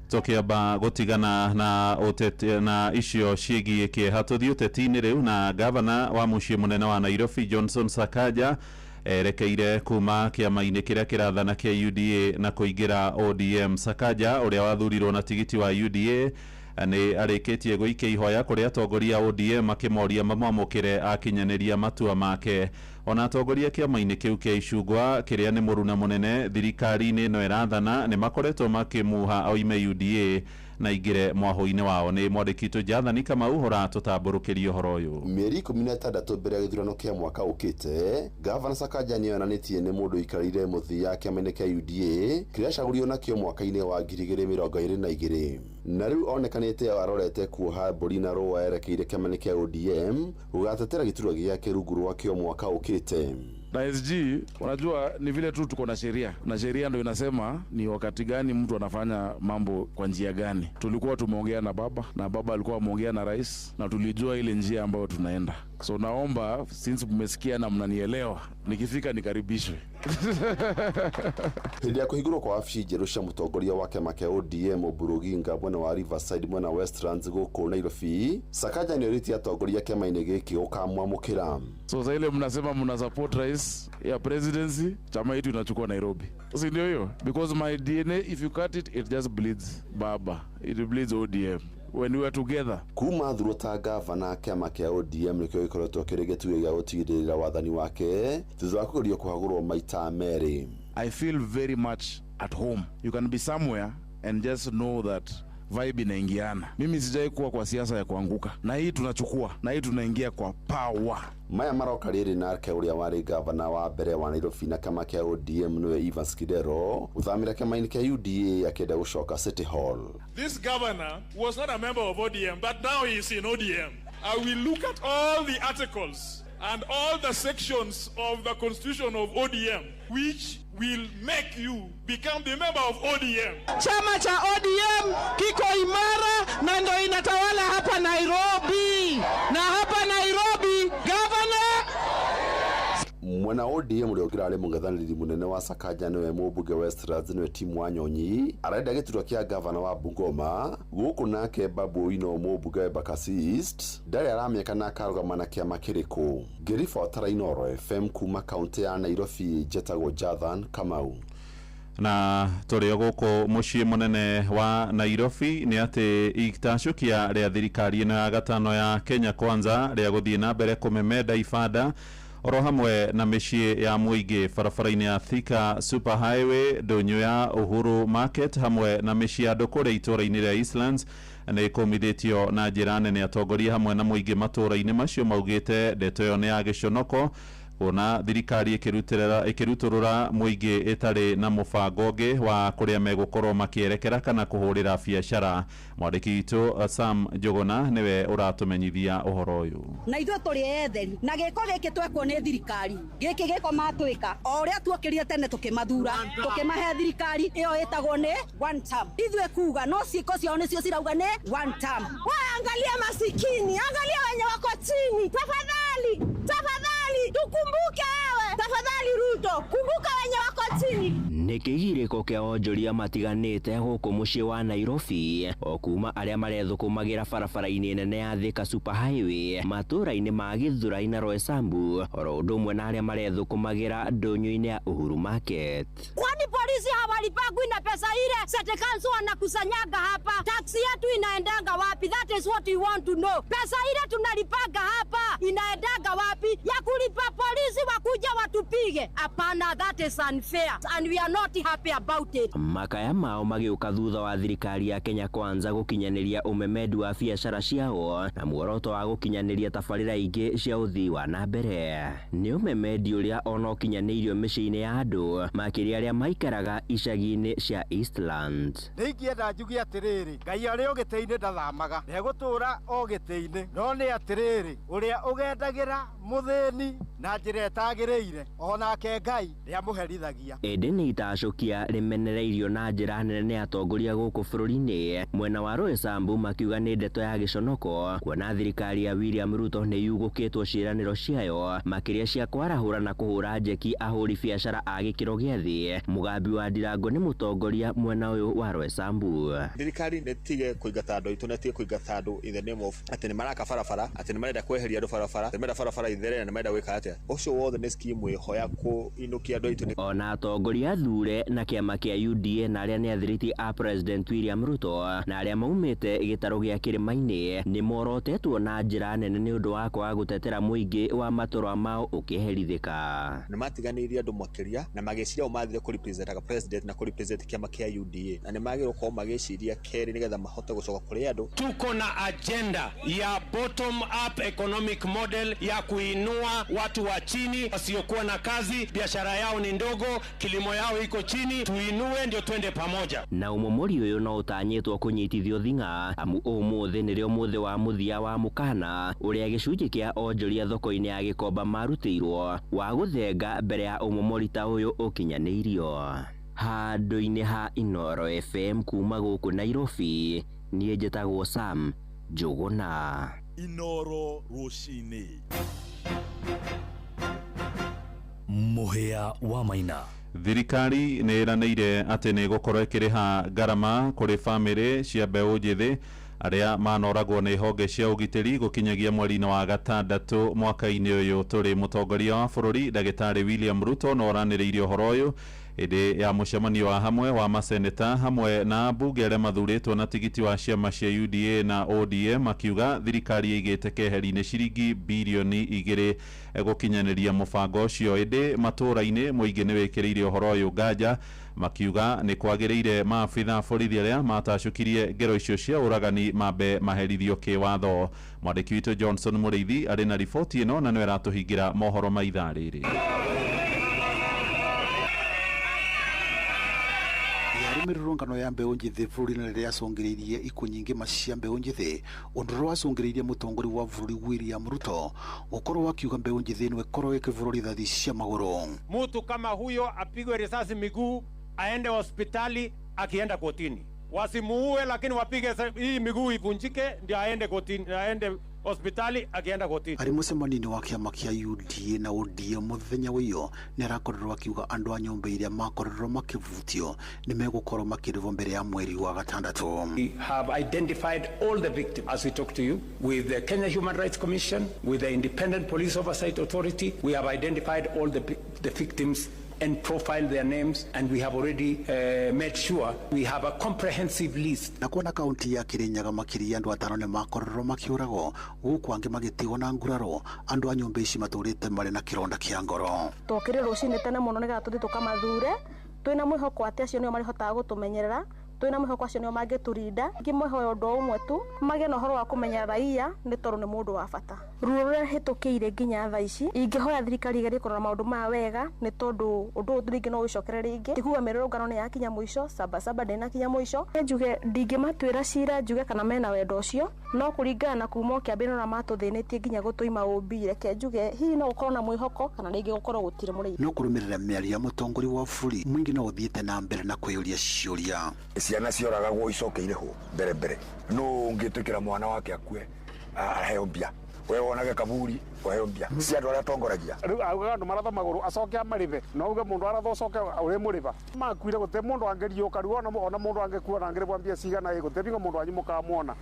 Tukiamba gutigana na utete na icio ciĩgiĩ kĩeha tuthii ũteti-inĩ rĩu na gavana wa muciĩ munene wa Nairobi Johnson Sakaja erekeire kuma kĩama-inĩ kĩrĩa kĩrathana kĩa UDA na kũingĩra ODM. Sakaja ũrĩa wathurirwo na tigiti wa UDA nĩ arĩkĩtie gũikia ihoya kũrĩ atongoria ODM akĩmoria mamwamũkĩre akinyanĩria matua make. Ona atongoria kĩama-inĩ kĩu kĩa icungwa kĩrĩa nĩ mũruna mũnene thirikari-inĩ ĩno ĩrathana nĩ makoretwo makĩmuha oime UDA na ingire mwaho-inĩ wao. Nĩ mwandĩki witũ Jathani Kamau hora tũtambũrũkĩrie ũhoro ũyũ. Mĩeri 16 mbere ya gĩthurano kĩa mwaka ũkĩte, Gavana Sakaja nĩonanĩtie nĩ mũndũ ikarĩire mũthia kĩama-inĩ kĩa UDA kĩrĩa acagũrirwo nakĩo mwaka-inĩ wa 2022 na rĩu onekanĩte arorete kuoha mbũri na rũa erekeire kĩama-inĩ kĩa ODM gũgatetera gĩturwa gĩake rungu rwakĩo mwaka ũkĩte. Na SG, unajua ni vile tu tuko na sheria. Na sheria ndio inasema ni wakati gani mtu anafanya mambo kwa njia gani. Tulikuwa tumeongea na baba alikuwa ameongea na rais na tulijua ile njia ambayo tunaenda. So naomba since mmesikia na mnanielewa, nikifika nikaribishwe. Hĩndĩ ya kũhingũrwo kwa wabici njerũ cia mũtongoria wa kĩama kĩa ODM Oburu Oginga mwena wa Riverside mwena Westlands gũkũ Nairobi, Sakaja nĩorĩtie atongoria kĩama-inĩ gĩkĩ gũkamwamũkĩra. So sasa ile mnasema mna support rais ya presidency, chama yetu inachukua Nairobi. Si ndio hiyo? Because my DNA, if you cut it, it just bleeds baba. It bleeds ODM. When we were together. Kuma thurwo ta gavana kĩama kĩa ODM nĩkĩo gĩkoretwo kĩrĩ gĩtugĩ gĩa gũtigĩrĩra wathani wake thutha wa kũgerio kũhagũrwo maita merĩ. I feel very much at home. You can be somewhere and just know that vibe inaingiana. Mimi sijai kuwa kwa siasa ya kuanguka. Na hii tunachukua, na hii tunaingia kwa power. Maya maroka rĩrĩ nake ũrĩa warĩ gavana wa mbere wa Nairobi na kĩama kĩa ODM nĩwe Evans Kidero gũthamĩra kĩama-inĩ kĩa UDA akĩenda gũcoka City Hall. This governor was not a member of ODM, but now he is in ODM. I will look at all the articles and all the sections of the constitution of ODM which will make you become the member of ODM. Chama cha ODM kiko imara na ndio inatawala hapa Nairobi. Na hapa Nairobi governor mwena ODM uri ukirari mungathaniri munene wa Sakaja niwe mubunge Westlands niwe Tim Wanyonyi arenda giturwa kia governor wa Bungoma guku nake Babu Owino mubunge wa Embakasi East ndari aramyeka na karugama kiama kiriku ngiribotera Inooro FM kuma kaunti ya Nairobi Jetago Jathan Kamau. Na tũrĩ gũkũ mũciĩ mũnene wa Nairobi nĩ atĩ itacukia rĩa thirikari ĩno ya gatano ya Kenya Kwanza rĩa gũthiĩ na mbere kũmemenda ibanda oro hamwe na mĩciĩ ya mũingĩ barabara-inĩ ya Thika Super Highway, Ndũnyũ ya Uhuru Market hamwe na mĩciĩ ya andũ kũrĩa itũũra-inĩ rĩa Eastlands nĩ ĩkũmithĩtio na njĩra nene. Atongoria hamwe na mũingĩ matũũra-inĩ macio maugĩte ndeto ĩyo nĩ ya gĩconoko kuona thirikari ĩkĩrutũrũra mũingĩ ĩtarĩ na mũbango ũngĩ wa kũrĩa megũkorwo makĩerekera kana kũhũrĩra biacara. Mwandĩki witũ Sam Njuguna nĩwe ũratũmenyithia ũhoro ũyũ. Na ithuĩ tũrĩ etheri na gĩko gĩkĩ twekwo nĩ thirikari gĩkĩ gĩko matwĩka o ũrĩa tuokĩrire tene tũkĩmathura tũkĩmahe thirikari ĩyo ĩtagwo nĩ one term. Ithuĩ kuga no ciĩko ciao nĩcio cirauga nĩ one term. Angalia masikini, angalia wenye wako chini, tafadhali tukumbuke wewe, tafadhali Ruto, kumbuka wenye wako chini. Nĩ kĩgirĩko kĩa onjoria matiganĩte gũkũ mũciĩ wa Nairobi o kuma arĩa marethũkũmagĩra barabara-inĩ nene ya Thika Super Highway matũũra-inĩ ma Gĩthũrai na Roysambu oro ũndũ ũmwe na arĩa marethũkũmagĩra Ndũnyũ-inĩ ya Uhuru Market. Kwani polisi hawalipagwi na pesa ile City Council wanakusanyanga hapa? Taxi yetu inaendanga wapi? That is what we want to know. Pesa ile tunalipaga hapa inaendanga wapi? Ya kulipa polisi wakuja watupige? Hapana, that is unfair and we are not happy about it. Makaya mao magĩũka thutha wa thirikari ya Kenya Kwanza gũkinyanĩria ũmemendi wa biacara ciao na muoroto wa gũkinyanĩria tabarĩra ingĩ cia ũthii wa na mbere. Nĩ ũmemendi ũrĩa ona ũkinyanĩirio mĩciĩ-inĩ ya andũ makĩria arĩa maikaraga icagi-inĩ cia Eastlands. Nĩ ingĩenda njuge atĩrĩrĩ, Ngai arĩ o gĩtĩ-inĩ ndathamaga, ndegũtũũra o gĩtĩ-inĩ, no nĩ atĩrĩrĩ, ũrĩa ũgendagĩra mũthĩni na njĩra ĩtagĩrĩire onake Ngai nĩamũherithagia. Ĩndĩ nĩ itacokia rĩmenereirio na njĩra nene nĩ atongoria gũkũ bũrũri-inĩ mwena wa Roysambu makiuga nĩ ndeto ya gĩconoko kuona thirikari ya William Ruto nĩ yugũkĩtwo ciĩranĩro ciayo makĩria cia kwarahũra na kũhũra njeki ahũri biacara a gĩkĩro gĩa thĩ. Mũgambi wa Ndirango nĩ mũtongoria mwena ũyũ wa Roysambu. Thirikari nĩtige kũingata andũ aitũ, nĩtige kũingata andũ in the name of atĩ nĩ maraka barabara, atĩ nĩ marenda kweheria andũ barabara, atĩ marenda barabara ithere na marenda gwĩka atĩa. Ũcio wothe nĩ skimu ĩhoya kũinũkia andũ aitũ. Ona atongoria thure na kĩama kĩa UDA na arĩa nĩ athiriti a President William Ruto na arĩa maumĩte gĩtarũ gĩa kĩrĩma-inĩ nĩ morotetwo na njĩra nene nĩ ũndũ wa kwaga gũtetera mũingĩ wa matũra mao ũkĩherithĩka. Nĩ matiganĩirie andũ makĩria na magĩciria mathire kũrepresentaga president na kũrepresent kĩama kĩa UDA na nĩ magĩrĩirwo gũkorwo magĩciria kerĩ nĩgetha mahote gũcoka kũrĩ andũ. Tuko na agenda ya bottom up economic model ya kuinua watu wa chini wasiokuwa na kazi, biashara yao ni ndogo, kilimo yao iko chini, tuinue ndio twende pamoja. Na umomori ũyũ no ũtanyĩtwo kũnyitithio thing'a amu ũmũthĩ nĩrĩo mũthĩ wa mũthia wa mũkana ũrĩa gĩcunjĩ kĩa onjoria thoko-inĩ ya Gĩkomba marutĩirwo wa gũthenga mbere ya umomori ta ũyũ ũkinyanĩirio. Handũ-inĩ ha Inooro FM kuma gũkũ Nairobi, niĩ njĩtagwo Sam Njuguna. Inooro rũcinĩ. Mũhĩa wa Maina. Thirikari nĩ ĩranĩire atĩ nĩ gũkorwo ĩkĩrĩha ngarama kũrĩ bamĩrĩ cia mbeũ njĩthĩ arĩa manoragwo nĩ honge cia ũgitĩri gũkinyagia mweri-inĩ wa gatandatũ mwaka-inĩ ũyũ. Tũrĩ mũtongoria wa bũrũri Ndagĩtarĩ William Ruto no oranĩrĩirie ũhoro ũyũ ĩndĩ ya mũcemanio wa hamwe wa maseneta hamwe na mbunge arĩa mathurĩtwo na tigiti wa ciama cia UDA na ODM makiuga thirikari ĩigĩte keheri-inĩ ciringi birioni 2 gũkinyanĩria mũbango ũcio. Ĩndĩ matũũra-inĩ mũingĩ nĩ wĩkĩrĩire ũhoro ũyũ nganja makiuga nĩ kwagĩrĩire maabitha borithi arĩa matacukirie ngero icio cia ũragani mambe maherithio kĩwatho. Mwandĩki witũ Johnson Mũrĩithi arĩ na riboti ĩno na nĩwe aratũhingĩra mohoro ma ithaa rĩrĩ. yari mirurungano ya mbeu njithi bũrũri-inĩ rĩrĩa acũngĩrĩirie ikuũ nyingĩ cia mbeu njithi ũndũ ũrĩa wacũngĩrĩirie mũtongoria wa bũrũri William Ruto gũkorwo akiuga mbeu njithi nĩ ĩkorwo ĩkĩbũrwo rithathi cia magũrũ. Mtu kama huyo apigwe risasi miguu aende hospitali akienda kotini. Wasimuue lakini wapige hii miguu ivunjike ndio aende kotini, aende hospitali akienda kotini. Ari mũcemanio wa kĩama kĩa UDA na ODM mũthenya ũyũ nĩ arakorirwo akiuga andũ a nyũmba iria makorirwo makĩvutio nĩ megũkorwo makĩrĩhwo mbere ya mweri wa gatandatũ. We have identified all the victims as we talk to you with the Kenya Human Rights Commission, with the Independent Police Oversight Authority. We have identified all the victims and profile their names, and we have already made sure we have a comprehensive list. Na kuona kaunti ya Kirinyaga makiria andũ atano nĩ makororwo makiũragwo gũkũ angĩ magĩtigwo na nguraro andũ a nyũmba ici matũrĩte marĩ na kĩronda kĩa ngoro. Tokire rũcinĩ tene mũno nĩgetha tũthiĩ tũkamathure twĩna mwĩhoko atĩ acio nĩo marihotaga gũtũmenyerera twĩna mwĩhoko acio nĩo mangĩtũrinda ngĩmũhoya ũndũ ũmwe tu magĩe na ũhoro wa kũmenya raia nĩ tondũ nĩ mũndũ wa bata. Ruo rũrĩa hĩtũkĩire nginya thaa ici ingĩhoya thirikari igerie kũrora maũndũ maya wega nĩ tondũ ũndũ ũyũ rĩngĩ no ũcokere rĩngĩ. Tiguga mĩrũrũngano nĩ yakinya mũico, Sabasaba ndĩnakinya mũico. Njuge ndingĩmatuĩra cira njuge kana mena wendo ũcio no kũringana na kuma kĩambĩrĩria na matũthĩnĩtie nginya gũtũima ũmbi reke njuge hihi no gũkorwo na mwĩhoko kana rĩngĩ gũkorwo gũtirĩ mũrĩi. No kũrũmĩrĩra mĩario ya mũtongoria wa bũrũri mũingĩ no ũthiĩte na mbere na kwĩyũria ciũria. Ciana cioragagwo icokeire ho mbere no ũngĩtwĩkĩra mwana wake akue aheo mbia we wonage kaburi waheo mbia cia andũ arĩa atongoragia rĩu augaga andũ maratha magũrũ acoke amarĩve no uge mũndũ aratha ũcoke ũrĩ mũrĩva makuire gũte mũndũ angĩriũka rĩu ona mũndũ angĩkuona angĩrĩbwa mbia cigana gũte bingo mũndũ anyumuka muona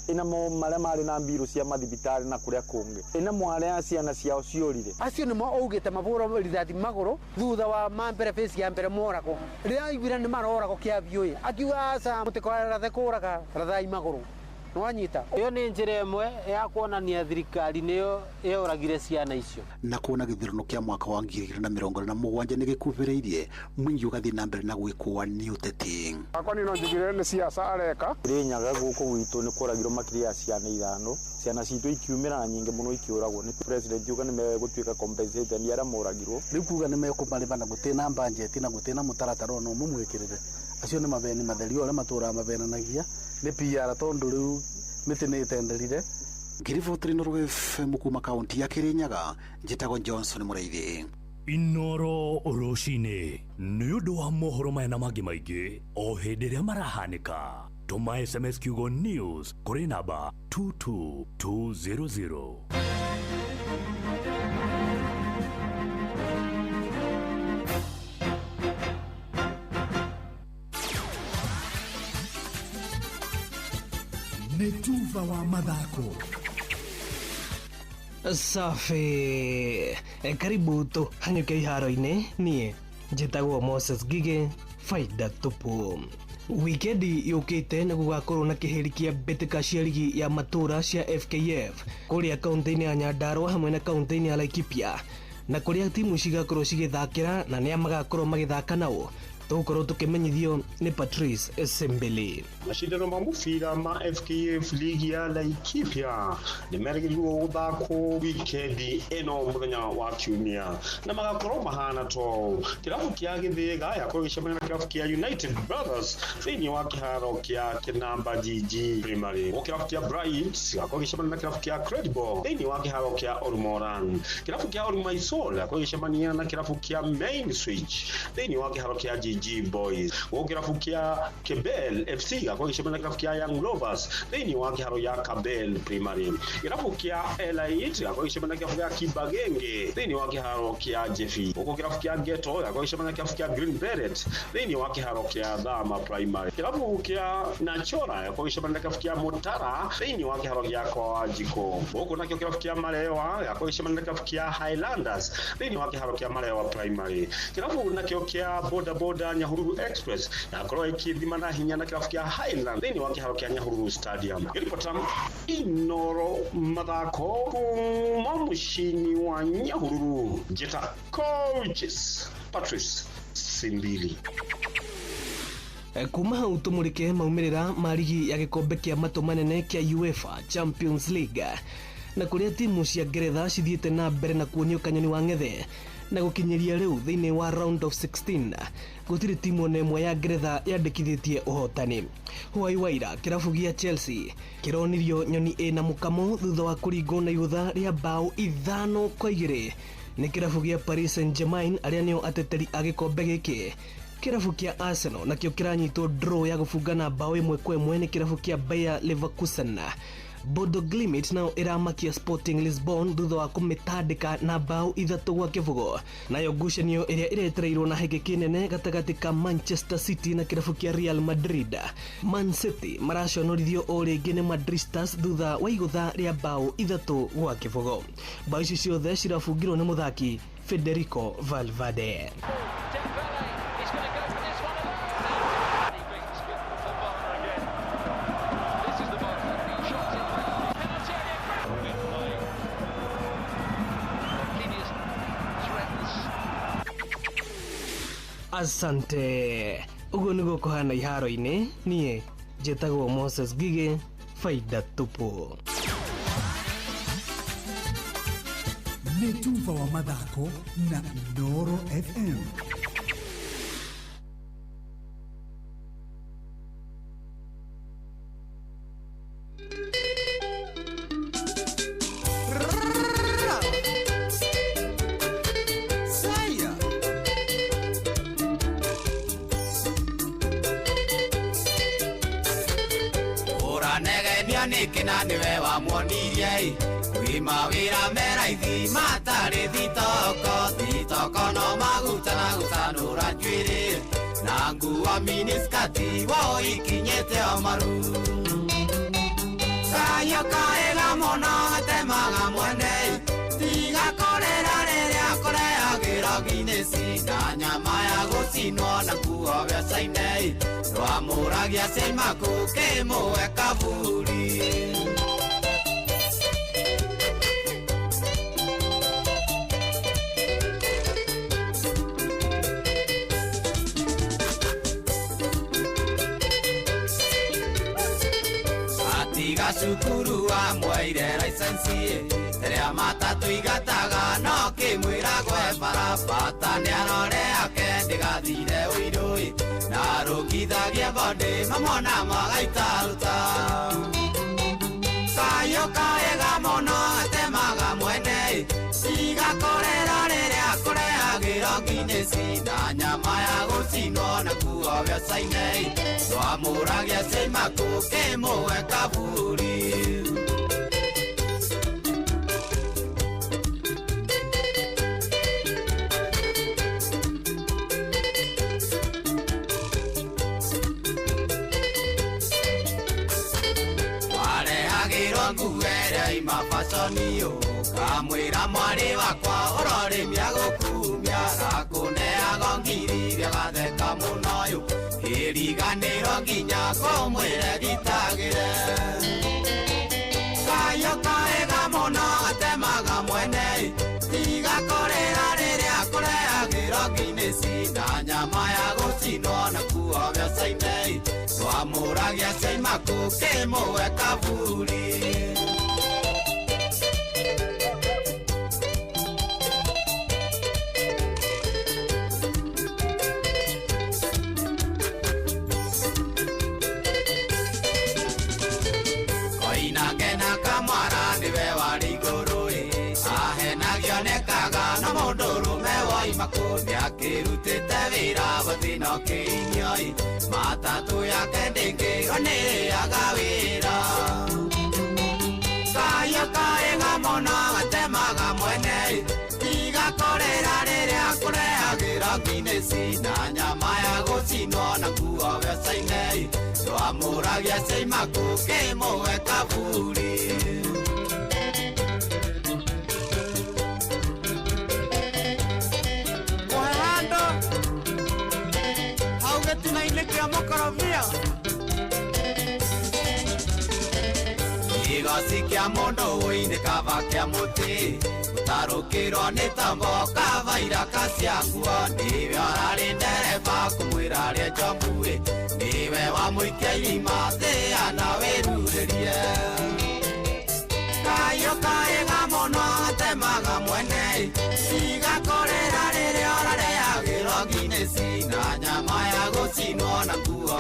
ina mo marĩa marĩ na mbiru cia mathibitarĩ na kũrĩa kũngĩ ina mware ya ciana ciao ciorire acio nĩmo augĩte mabũrwo rithathi magũrũ thutha wa mambere face ya mbere moragwo rĩrĩa aiguire nĩ maroragwo kĩambio akiuga aca mũtikorathe kũraga rathai magũrũ nwanyita iyo nĩ njĩra ĩmwe ya kuonania thirikari nĩyo yoragire ciana icio. Na kuona gĩthurano kĩa mwaka wa 2027 nĩ gĩkuhĩrĩirie mũingĩ ũgathiĩ na mbere na gwĩkũa nĩ ũteti. Akwa nĩ no njigire nĩ siasa areka Kirinyaga gũkũ gwitũ nĩ kũragirwo makĩria ya ciana 5 ciana citũ ikiumĩra na nyingĩ mũno ikiũragwo nĩ president yuga nĩ megũtuĩka compensate ni arĩa moragirwo rĩu kuga nĩ mekũmarĩba na gũtĩna budget na gũtĩna mũtaratara no mũmwĩkĩrĩre acio nĩ mabeni matherio arĩa matũra mabenanagia nĩ PR tondũ rĩu mĩtĩ nĩ ĩtenderire. Ngiribotri no FM kuma kaunti ya Kirinyaga njĩtagwo Johnson Mũraithi. Inoro rũcinĩ nĩ ũndũ wa mohoro maya na mangĩ maingĩ o hĩndĩ ĩrĩa marahanĩka tũma SMS kiugo news kũrĩ namba 22200. Netuva wa mathako. Safi. Karibu tu hanyuke iharo-inĩ niĩ njĩtagwo Moses Gige faida tupu. Wikendi yũkĩte nĩ gũgakorwo na kĩheri kĩa mbĩtĩka cia ligi ya matũra cia FKF kũrĩa kaunti-inĩ ya Nyandarua hamwe na kaunti-inĩ ya Laikipia na kũrĩa timu cigakorwo cigĩthakĩra na nĩa magakorwo magĩthaka nao tũgũkorwo tũkĩmenyithio nĩ Patrice Sembele. Mashindano ma mũbira ma FKF ligi ya Laikipia nĩ merĩgĩrĩirwo gũthakwo wikendi ĩno mũthenya wa Kiumia na magakorwo mahana to kĩrabu kĩa Gĩthĩga yakorwo gĩcemania na kĩrabu kĩa United Brothers thĩinĩ wa kĩharo kĩa Kinamba GG Primary. Kĩrabu kĩa Bright yakorwo gĩcemania na kĩrabu kĩa Credible thĩinĩ wa kĩharo kĩa Ormoran. Kĩrabu kĩa Ormaisol yakorwo gĩcemania na kĩrabu kĩa Main Switch thĩinĩ wa kĩharo kĩa GG Boys. Kĩrabu kĩa Kebel FC yakorwo gĩcemania na kĩrabu kĩa Young Lovers thĩinĩ wa kĩharo ya Kabel Primary. Kĩrabu kĩa Elite yakorwo gĩcemania na kĩrabu kĩa Kibagenge thĩinĩ wa kĩharo kĩa Jefi. Kĩrabu kĩa Ghetto yakorwo gĩcemania na kĩrabu kĩa Green Beret thĩinĩ wa kĩharo kĩa Dhama Primary. Kĩrabu kĩa Nachora yakorwo gĩcemania na kĩrabu kĩa Mutara thĩinĩ wa kĩharo gĩa Kwajiko. Nakĩo kĩrabu kĩa Marewa yakorwo gĩcemania na kĩrabu kĩa Highlanders thĩinĩ wa kĩharo kĩa Marewa Primary. Kĩrabu nakĩo kĩa Boda Boda Nyahururu Express yakorwo ikithima na hinya na kĩrabu kĩa Highland thĩinĩ wa kĩharo kĩa Nyahururu Stadium. Ripota Inoro mathako kuma mũciĩ wa Nyahururu njĩta coaches Patrice Simbili. Kuma hau tũmũrĩke maumĩrĩra ma ligi ya gĩkombe kĩa matũ manene kĩa UEFA Champions League na kũrĩa timu cia Ngeretha cithiĩte na mbere na kuonio kanyoni wa ng'ethe na gukinyiria riu thiini wa round of 16 gutiri timu nemwe ya Ngeretha yandikithitie uhotani. Huai Waira kirabu gia Chelsea kironirio nyoni ina mukamo thutha wa kuringwo na igutha ria bao 5-2 ni kirabu gia Paris Saint-Germain aria nio ateteri a gikombe giki. Kirabu kia Arsenal nakio kiranyitwo draw ya gufungana bao 1-1 ni kirabu kia Bayer Leverkusen. Bodo Glimt nao iramakia Sporting Lisbon thutha wa kumitandika na bao 3-0. Nayo ngucanio iria iretereirwo na hege kinene gatagati ka Manchester City na kirabu kia Real Madrid. Man City maraconorithio o ringi ni Madridistas thutha wa igutha ria bao 3-0. Bao icio ciothe cirabungirwo ni muthaki Federico Valverde. Asante. Uguo niguo kuhana iharo-ini. Nie njĩtagwo Moses Ngige, faida tupu. Nĩ Tuva wa mathako na Noro FM. Kina niwe wa mwonirie wima wira meraithi matari thitoko no magutana gutanura njwiri na nguo miniskati wo ikinyete amaru sayo kaega mono atemaga mwene tiga korera riria koreagira Guinness na nyama ya gucinwo na nguo becaine rwamuragia cemaku kimwe kaburi. Atiga cukuru wa mwaire license ria matatu igataga no kimwira gwe barabata ni arore ake ndigathire uirui na rugithagia bonde mamona magaitaruta kayo kaega mono atemaga mwene igakorera riria kureagira Guinness na nyama ya gucinwo na kuo becaine twamuragia cemaku kimwe kaburi. Mafasonio kamwira mwari wakwa urori miagukumia rakuneaga ngiri gatheka munoyo iriganiro nginya kumwire gitagire kayo kaega muno atemaga mwene igakorera riria kureagira Guinness na nyama ya gucinwo na kuo becaine twamuragia cemaku kimwe kaburi. Makundi akirutite wira bathina kinyoi matatu yake ndingironiaga wira kayo kaega mono atemaga mwene igakorera riria kureagira Guinness na nyama ya gucinwo na kuo becaine twamuragia cemaku kimwe kaburi. Igoci kia mundu uini kava kia muti utarukirwo ni tambo kavaira kaciakuo niwe orari ndereba kumwira ria njombu niwe wamuikia irima thiana wiruririe kayo kaega muno atemaga mwene igakorera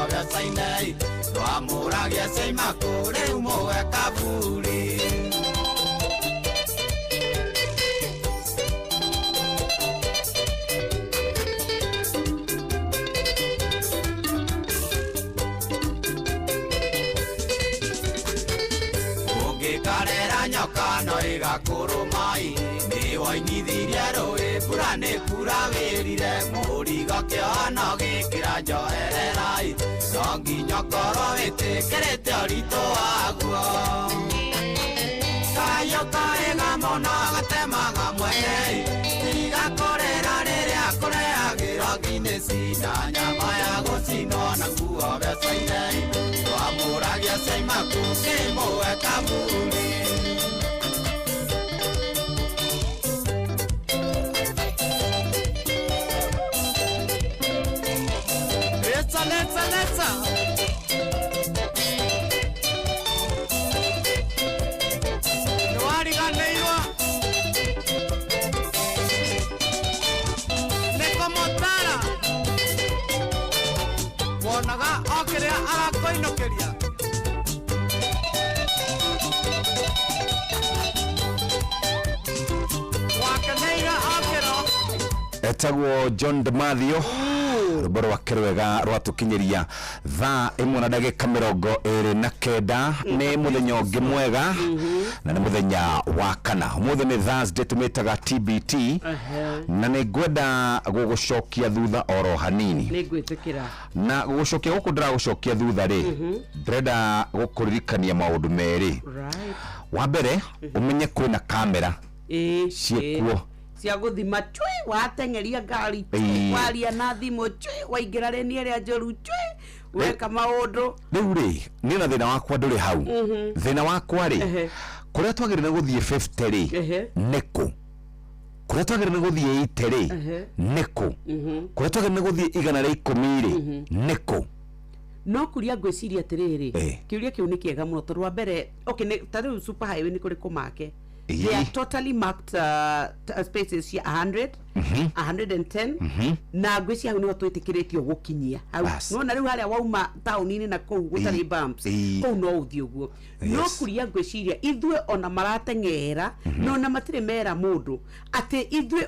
bya sainai twamuragia seima kure umowe kaburi karera nyoka no igakurumai ni wainithirie rũĩ mbura nĩ kura wĩrire mũrigo kĩono gĩkĩra njohererai no nginya korwo wĩtĩkĩrĩte ũritũ waguo kayo karĩga mũno gatemaga mwene igakorera rĩrĩa kũrehagĩrwo Guinness na nyama ya gũcinwo na nguo mbeca-inĩ twamũragia caima kũngĩmũwe kaburi Let's Nĩwariganĩirwo nĩ kũmũtara wonaga o kĩrĩa arakũinũkĩria wakeneire o kĩro etagwo John Demathio rũmbo rwake rwega rwatũkinyĩria thaa 1:29 nĩ mũthenya ũngĩ mwega na nĩ mũthenya wa kana ũmũthĩ nĩ Thursday tũmĩtaga TBT na nĩ ngwenda gũgũcokia thutha oro hanini nĩ ngwĩtĩkĩra na gũgũcokia gũkũ ndĩragũcokia thutha rĩ ndĩrenda gũkũririkania maũndũ merĩ wa mbere ũmenye kwĩna kamera ciĩkuo cia guthima chui watengeria ngari waria na thimo chui waingira reni ĩrĩa njũru chui weka maũndũ rĩu rĩ niĩ na thĩna wakwa ndũrĩ hau thĩna wakwa rĩ kũrĩa twagĩrĩire gũthiĩ 50 rĩ nĩkũ kũrĩa twagĩrĩire gũthiĩ 80 rĩ nĩkũ kũrĩa twagĩrĩire gũthiĩ 110 rĩ nĩkũ no kuria ngwĩciria atĩrĩrĩ kĩũria kĩu nĩ kĩega mũno tondũ wa mbere ta rĩu super highway nĩ kũrĩ kũmake they are totally marked spaces cia 100 110 na ngwĩciria hau nĩho twĩtĩkĩrĩtio gũkinyia hau nona rĩu harĩa wauma taũni-inĩ na kũu gũtarĩ bumps kũu no ũthiĩ ũguo no kuria ngwĩciria ithuĩ ona marateng'era no na matirĩ mera mũndũ atĩ ithuĩ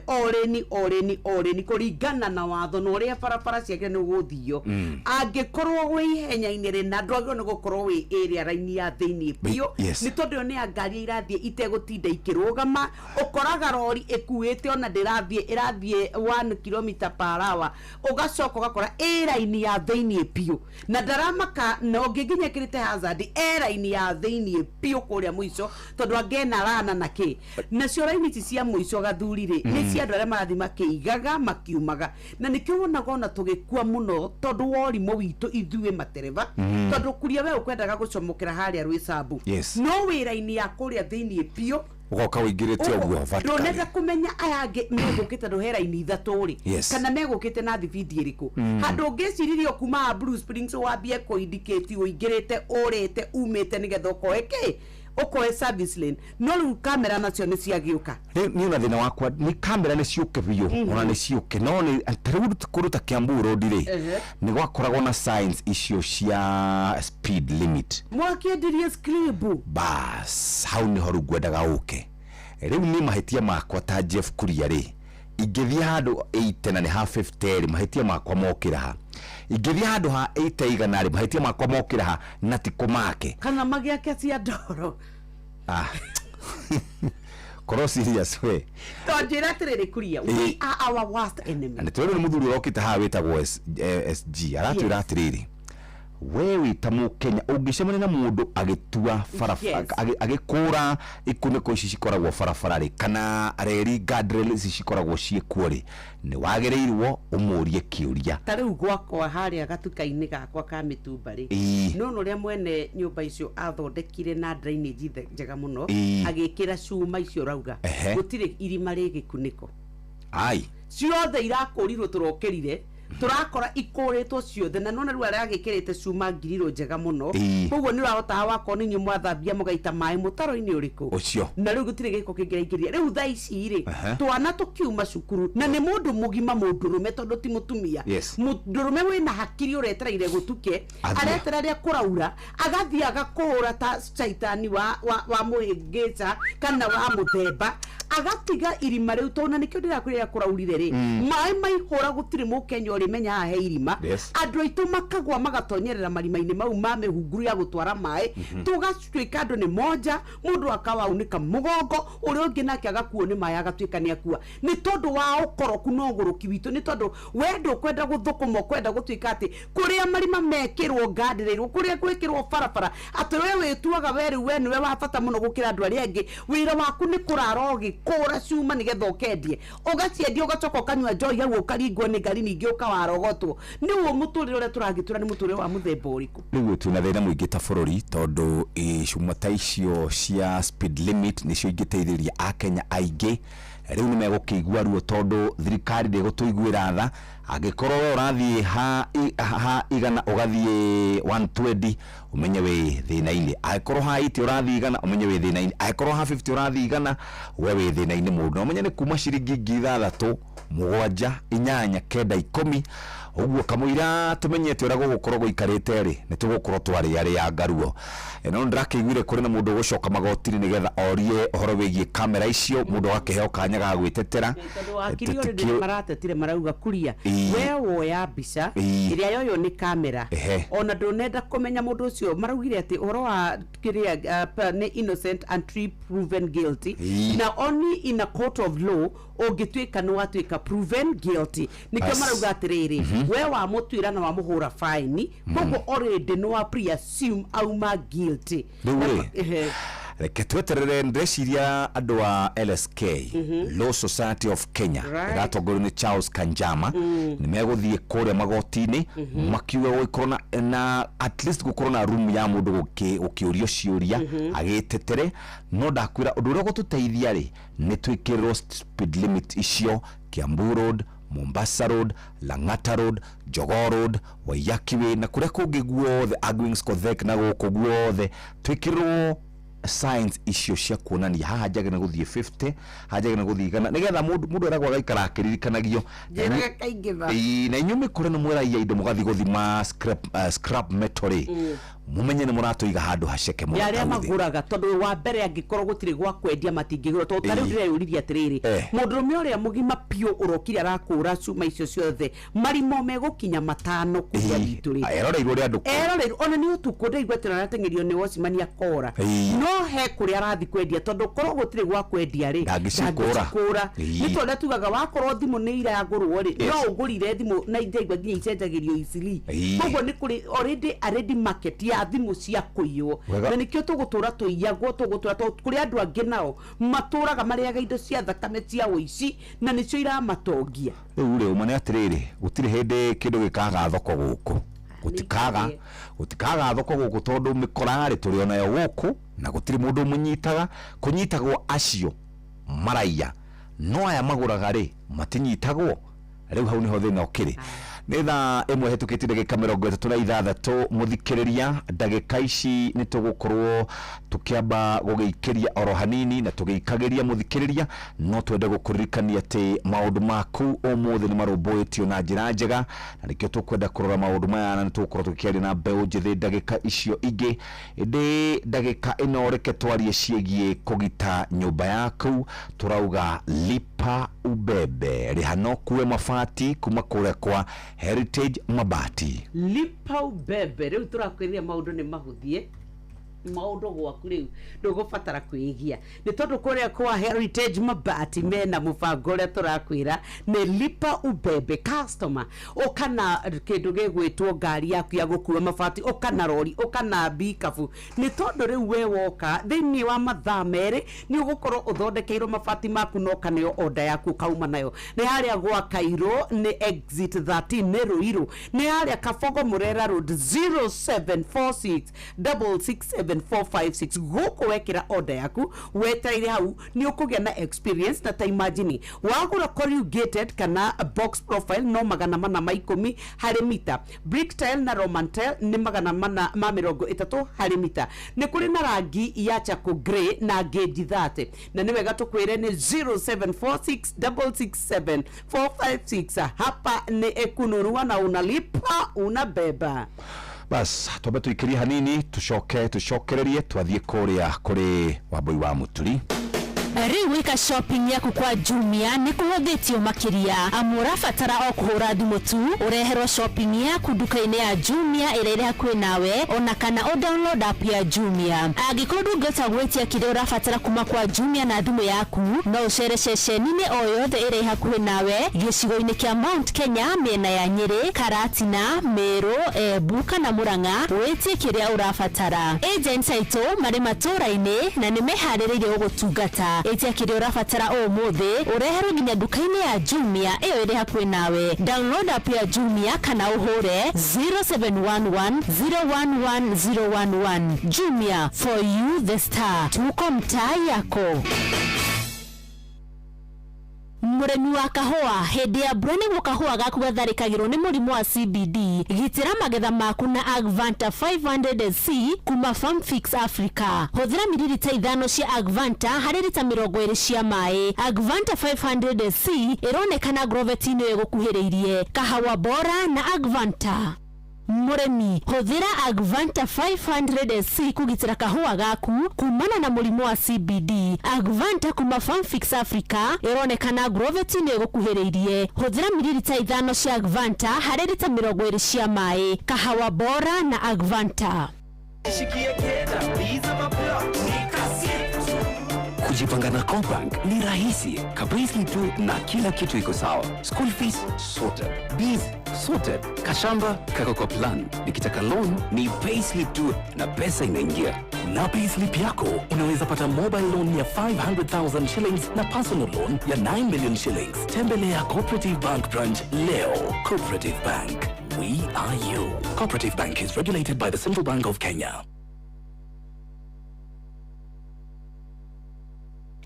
oreni kũringana na watho na ũrĩa barabara ciake nĩ gũthio angĩkorwo wĩ ihenya-inĩ rĩna ndwagĩrĩirwo nĩ gũkorwo wĩ area raini ya thĩinĩ biũ nĩ tondũ nĩ ya ngari irathiĩ itegũtinda ikĩrũgama ũkoraga rori ĩkuĩte ona ndĩrathiĩ ĩrathiĩ 1 km per hour ũgacoka ũgakora raini ya thĩinĩ biũ na ndaramaka na ũngĩnginya kĩrĩte hazard raini ya thĩinĩ biũ kũrĩa mũico tondũ angena rana na kĩ nacio raini ici cia mũico gathuri rĩ nĩ cia andũ arĩa marathiĩ makĩigaga makiumaga na nĩkĩo wonaga ona tũgĩkua mũno tondũ worimũ witũ ithuĩ matereba tondũ kuria we ũkwendaga gũcomokera harĩa Rwĩsambu no wĩra-inĩ ya kũrĩa thĩinĩ biũ ugoka wĩingĩrĩte ũguo ndũnenda kũmenya aya angĩ megũkĩte ndũhera-inĩ ithatũ rĩ kana megũkĩte na thibindi ĩrĩkũ handũ ũngĩciririe kuma Blue Springs wambie kũindicate ũingĩrĩte ũrĩte umĩte nĩgetha ũkoe kĩ ukoe service lane no rĩu kamera nacio nĩ ciagĩũka niĩ na thĩna wakwa nĩ kamera nĩ ciũke biũ ona nĩ ciũke no nĩ rĩu kũruta Kiambu Road rĩ nĩ gwakoragwo na signs icio cia speed limit mwakiendirie scribe bas hau nĩho rĩu ngwendaga ũke rĩu nĩ mahĩtia makwa ta Jeff Kuria rĩ ingĩthiĩ handũ 80 na nĩ ha 50 rĩ mahĩtia makwa mokĩra ha ingĩthiĩ handũ ha 80 igana rĩ mahĩtia makwa mokĩra ha na ti kũmake kana magĩake cia ndoro korwo serious we tonjĩra atĩrĩrĩ Kuria we are our worst enemy na tũrĩ mũthuri ũrokĩte haha wĩtagwo SG aratwĩra atĩrĩrĩ we wĩta mũkenya ũngĩcemania na mũndũ agĩtua agĩkũra ikunĩko ici cikoragwo barabara rĩ kana reri guardrail ici cikoragwo ciĩkuo rĩ nĩ wagĩrĩirwo ũmũrie kĩũria ta rĩu gwakwa harĩa gatuka-inĩ gakwa ka mĩtumba rĩ no ũrĩa mwene nyũmba icio athondekire na drainage njega mũno agĩkĩra cuma icio rauga gũtirĩ irima rĩ gĩkunĩko ai ciothe irakũrirwo tũrokĩrire turakora ikoretwo ciothe na nona rwa ragikirite cuma ngiriro njega muno koguo ni urahota wako ni nyumu athambia mugaita mai mutaro-ini uriku ucio na riu gutire giko kingereingĩria riu thaa ici ri twana tukiuma cukuru na ni mundu mugima mundurume tondu ti mutumia mundurume wina hakiri uretereire gutuke aretereria kuraura agathia agakura ta shaitani wa muhingĩca kana wa muthemba agatiga irima riu tona nikio ndirakwirira kuraurire ri mai maihura gutire mukenya uri menya he irima andu aitu makagwa magatonyerera marima-ini mau ma mihunguru ya gutwara mai tugatuika andu ni moja mundu akawaunika mugongo uri ungi nake agakuo ni mai agatuika ni akua ni tondu wa ukoroku no guruki witu ni tondu wendo kwenda guthukuma kwenda gutuika ati kuria marima mekirwo ngandirirwo kuria gwikirwo barabara ati we wituaga weri we niwe wa bata muno gukira andu aria angi wira waku ni kurarogi kura cuma nigetha ukendie ugaciendia ugacoka ukanyua njoi hau ukaringwo ni ngari ningi ukawarogotwo niwo muturire uria turagitura ni muturire wa muthemba uriku riu twina thina muingi ta bururi tondu cuma ta icio cia speed limit nicio ingiteithiria akenya aingi riu ni megukigua ruo tondu thirikari ndigutuiguira tha angikorwo we urathie ha igana ugathie 120 umenye we thina-ini angikorwo ha 80 urathie igana umenye we thina-ini angikorwo ha 50 urathie igana we thina-ini mundu umenye ni kuma ciringi 6 7 8 9 10 uguo kamuira tumenyete ura gukorwo guikarite ri ni tugukorwo twari yari ya ngaruo no ndirakeiguire kuri na mundu gucoka magotiri nigetha orie uhoro wigie kamera icio mundu akeheo kanya ga gwitetera tondu wakiri uri maratetire marauga kuria we woya mbica iria yoyo ni kamera ona ndunenda kumenya mundu ucio maraugire ati uhoro wa kiria ni innocent until proven guilty na only in a court of law ungituika no watuika proven guilty nikyo marauga atiriri we wa mutwira na wa muhura fine koguo already no assume auma guilty reke tweterere ndeciria andu a LSK Law Society of Kenya iratongorio ni Charles Kanjama ni meguthie kuria magoti-ini makiuga gukorwo na at least gukorwo na room ya mundu gukiurio ciuria agitetere no ndakwira undu uria gututeithia ri ni twikirwo speed limit icio Kiambu Road, Mombasa Road, Lang'ata Road, Jogoo Road, Waiyaki na kuria kungi guothe Agwings Kothek na guku guothe twikirwo science icio cia kuonania haha njage na guthie 50 hajage na guthie igana nigetha mundu aragwa gaikara akiririkanagio na inyume kure no mwera iya indo mugathi guthima scrap metal mumenye ni muratuiga handu haceke mu yaria maguraga tondu wa mbere angikorwo gutire gwa kwendia matingigura tondu tari ndire yuriria atiriri mundu rume uria mugima pio urokire arakura cuma icio ciothe marimo megukinya 5 kuja bituri eroreirwo ri andu eroreirwo ona ni utuko ndaigwetera aratengerio ni wosimania kora no he kuri arathi kwendia tondu korwo gutire gwa kwendia ri ndangicikura ni tondu tugaga wakorwo thimu ni ira ya ngurwo ri no ugurire thimu na ndaigwa nginya icenjagirio isili koguo ni kuri already market ya thimu cia kuiyo na nikio tugutura tuiyagwo tugutura kuri andu angi nao maturaga mariaga indo cia thakame cia uici na nicio iramatongia riu ri umane atiriri gutire hindi kindu gikaga thoko guku gutikaga thoko guku tondu mikorari turi onayo guku na gutire mundu munyitaga kunyitagwo acio maraiya no aya maguraga ri matinyitagwo riu hau niho thina ukiri nitha imwe hetukite ndagika 36 muthikiriria ndagika ici ni tugukorwo tukiamba gugikiria oro hanini na tugiikagiria muthikiriria no twende gukuririkania ati maundu maku umuthi ni marumbuitio na njira njega na nikio tukwenda kurora maundu maya na tugukorwo tukiaria na mbeu njithi ndagika icio ingi ndi ndagika ino reke twarie ciegie kugita nyumba yaku turauga lipa ubebe rihano kuwe mabati kuma kuria kwa Heritage Mabati lipa ubebe riu turakwiria maundu ni mahuthie maundu gwaku riu ndugubatara kwigia ni tondu kuria kwa Heritage Mabati mena mubango uria turakwira ni lipa ubebe customer ukana kindu gigwitwo ngari yaku ya gukua mabati ukana rori ukana bikabu ni tondu riu we woka thiini wa mathaa meri ni ugukorwo uthondekeirwo mabati maku no kaneo order yaku kauma nayo ni haria gwa Kairo ni exit 13 ni Ruiru ni haria Kabogo Murera Road 0746 667 77456 goko wekira order yaku wetereire hau ni ukugya na experience na ta imagine wagura corrugated kana box profile no 410 harĩ mita, brick tile na roman tile ni 430 harĩ mita. Ni kuri na rangi ya chako grey na gauge 30 na ni wega tukwire ni 0746667456. Hapa ni ekununua na unalipa unabeba. Bas twambe tuikirie hanini tucokererie twathie kuria kuri Wambui wa Muturi. Riu wika shopping yaku kwa Jumia ni kuhũthĩtio makiria amura fatara o kuhura thimũ tu ureherwo shopping yaku duka-inĩ ya Jumia ĩrĩa ĩrĩ hakuhĩ nawe ona kana o download app ya Jumia. Angĩkorwo ndũngĩhota gwĩtia kĩrĩa ũrabatara kuma kwa Jumia na thimũ yaku no ũcere ceceni-inĩ o yothe ĩrĩ hakuhĩ nawe gĩcigo-inĩ kĩa Mount Kenya mĩena ya Nyeri, Karatina, Meru, Embu kana Murang'a wĩtie kĩrĩa ũrabatara. Agents aitũ marĩ matũra-inĩ na nĩ meharĩrĩirie gũgũtungata. Etia kĩrĩa ũrabatara o mũthĩ ũreherwo nginya duka-inĩ ya Jumia ĩyo ĩrĩ hakuhĩ nawe. Download app ya Jumia kana ũhũre 0711011011. Jumia, for you the star. Tuko mtaa yako. Muremi wa kahua hĩndĩ ya mbura nĩguo kahua gaku gatharĩkagĩrwo nĩ mũrimũ wa CBD. Gitĩra magetha maku na Agvanta 500C kuma Farm Fix Africa. Hũthĩra mililita 5 cia Agvanta harĩ lita 20 cia maĩ. Agvanta 500C ĩronekana Grovet-inĩ ĩgũkuhĩrĩirie. Kahawa bora na Agvanta. Muremi, hũthĩra Agvanta 500C kugitĩra kahua gaku kumana na mũrimũ wa CBD. Agvanta kuma Farm Fix Africa ĩronekana Grovet-inĩ ĩgũkuhĩrĩirie. Hũthĩra mililita 5 cia Agvanta harĩ lita 20 cia maĩ. Kahawa bora na Agvanta. Kujipanga na Cobank ni rahisi. Kabisa tu na kila kitu iko sawa. School fees sorted, bills sorted, kashamba kako kwa plan. Nikitaka loan ni payslip tu na pesa inaingia. Na payslip yako unaweza pata mobile loan ya 500,000 shillings na personal loan ya 9 million shillings. Tembelea Cooperative Bank branch leo. Cooperative Bank, we are you. Cooperative Bank is regulated by the Central Bank of Kenya.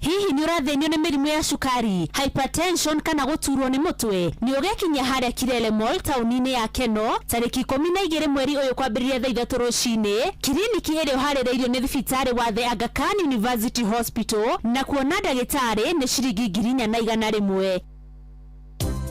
Hihi ni ũrathĩnio nĩ mĩrimũ ya cukari, hypertension kana gũturwo nĩ mũtwe? Nĩ ũgekinya harĩa Kirele Mall taũni-inĩ ya Keno tarĩki 12 mweri ũyũ kwambĩrĩria thaa 3 rũcinĩ. Kiriniki ĩrĩa ũharĩrĩirio nĩ thibitarĩ wa The Aga Khan University Hospital na kuona ndagĩtarĩ nĩ ciringi 4,100.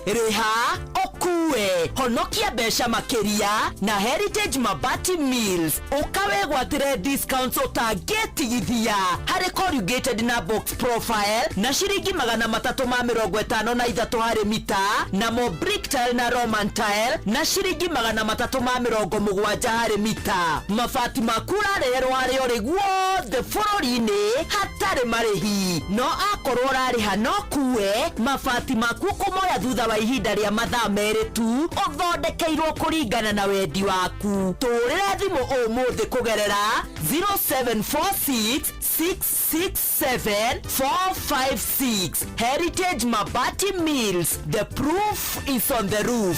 Reha okue honokia besha makeria na Heritage Mabati Mills ukawe gwatire discounts utagetigithia harĩ corrugated na box profile na shiringi 353 harĩ mita na mo brick tile na roman tile na shiringi 370 harĩ mita. Mabati makura rero arĩ ori guothe bũrũri-inĩ hatarĩ marĩhi no akorwo rarĩha no kue mabati maku kumoya thutha wa ihinda rĩa mathaa merĩ tu ũthondekeirwo kũringana na wendi waku. Tũrĩra thimũ ũmũthĩ kũgerera 0746667456. Heritage Mabati Mills, the proof is on the roof.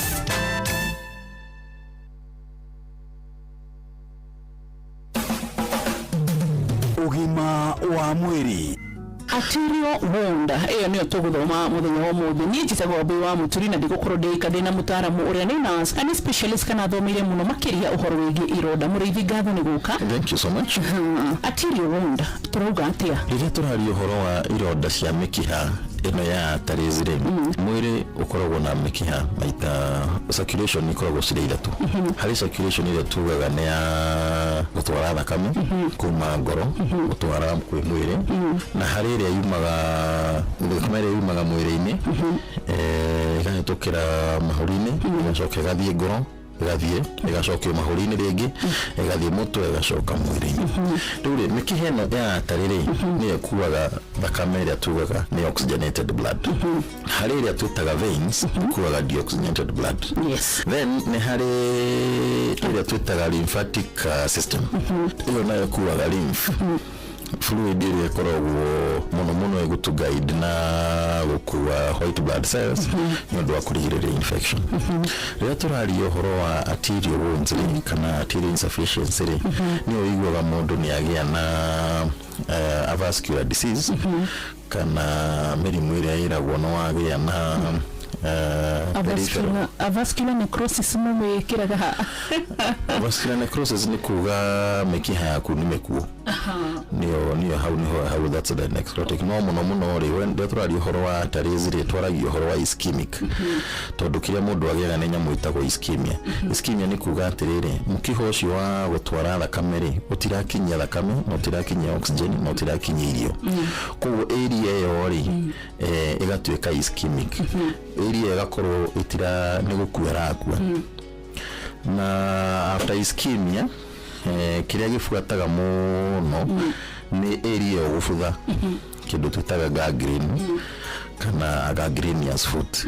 Ugima wa mwiri Arterial wound iyo niyo tuguthoma muthenya wa muthe ni njitagwo Wambui wa Muturi na ndigukorwo ndika na mutaramu uria ni nurse and specialist kana thomire muno makiria uhoro wigi ironda muriithi ngatho ni guka. Thank you so much. Arterial wound turauga atia rĩrĩa tũraria ũhoro wa ironda cia mĩkiha ino ya arteries rĩ mwĩrĩ ũkoragwo na mĩkiha maita circulation ikoragwo cirĩ ithatu. Harĩ circulation ĩrĩa tugaga nĩ ya gũtwara thakame kuma ngoro gũtwara kwĩ mwĩrĩ na harĩ ĩrĩa yumaga thakame ĩrĩa yumaga mwĩrĩ-inĩ ĩgahĩtũkĩra mahũri-inĩ ĩgacoka ĩgathiĩ ngoro ĩgathiĩ ĩgacokio mahũri-inĩ rĩngĩ ĩgathiĩ mũtwe ĩgacoka mwĩrĩ-inĩ. Rĩu rĩ mĩkiha ĩno ya artery nĩyo ĩkuaga thakame ĩrĩa tugaga nĩ oxygenated blood. Harĩ ĩrĩa twĩtaga veins ĩkuaga deoxygenated blood. Then nĩ harĩ ĩrĩa twĩtaga lymphatic system ĩyo nayo ĩkuaga lymph fluid ĩrĩa ĩkoragwo mũno mũno to guide na gukua white blood cells nĩ ũndũ wa kũrigĩrĩria infection. Rĩrĩa tũraria ũhoro wa arterial wounds kana arterial insufficiency nĩ ũiguaga mũndũ nĩ agĩa na avascular disease kana mĩrimũ ĩrĩa ĩragwo no agĩa na avascular necrosis no wĩkĩraga avascular necrosis ni kuga mĩkiha yaku nĩ mĩkuũ niyo how that's the necrotic no muno ri when tũraria ũhoro wa arteries ri twaragia ũhoro wa ischemic tondũ kĩrĩa mũndũ agĩaga nĩ nyamũ ĩtagwo ischemia. Ischemia ni kuga atĩrĩrĩ mũkiha ũcio wa gũtwara thakame ri ũtirakinyia thakame no ũtirakinyia oxygen no ũtirakinyia irio koguo area ĩyo ri ĩgatuĩka ischemic area ĩgakorwo ĩtira nĩ gũkua rakua na after ischemia kĩrĩa gĩbuataga mũno nĩ area ũgũbutha kĩndũ twĩtaga gangrene kana gangrenous foot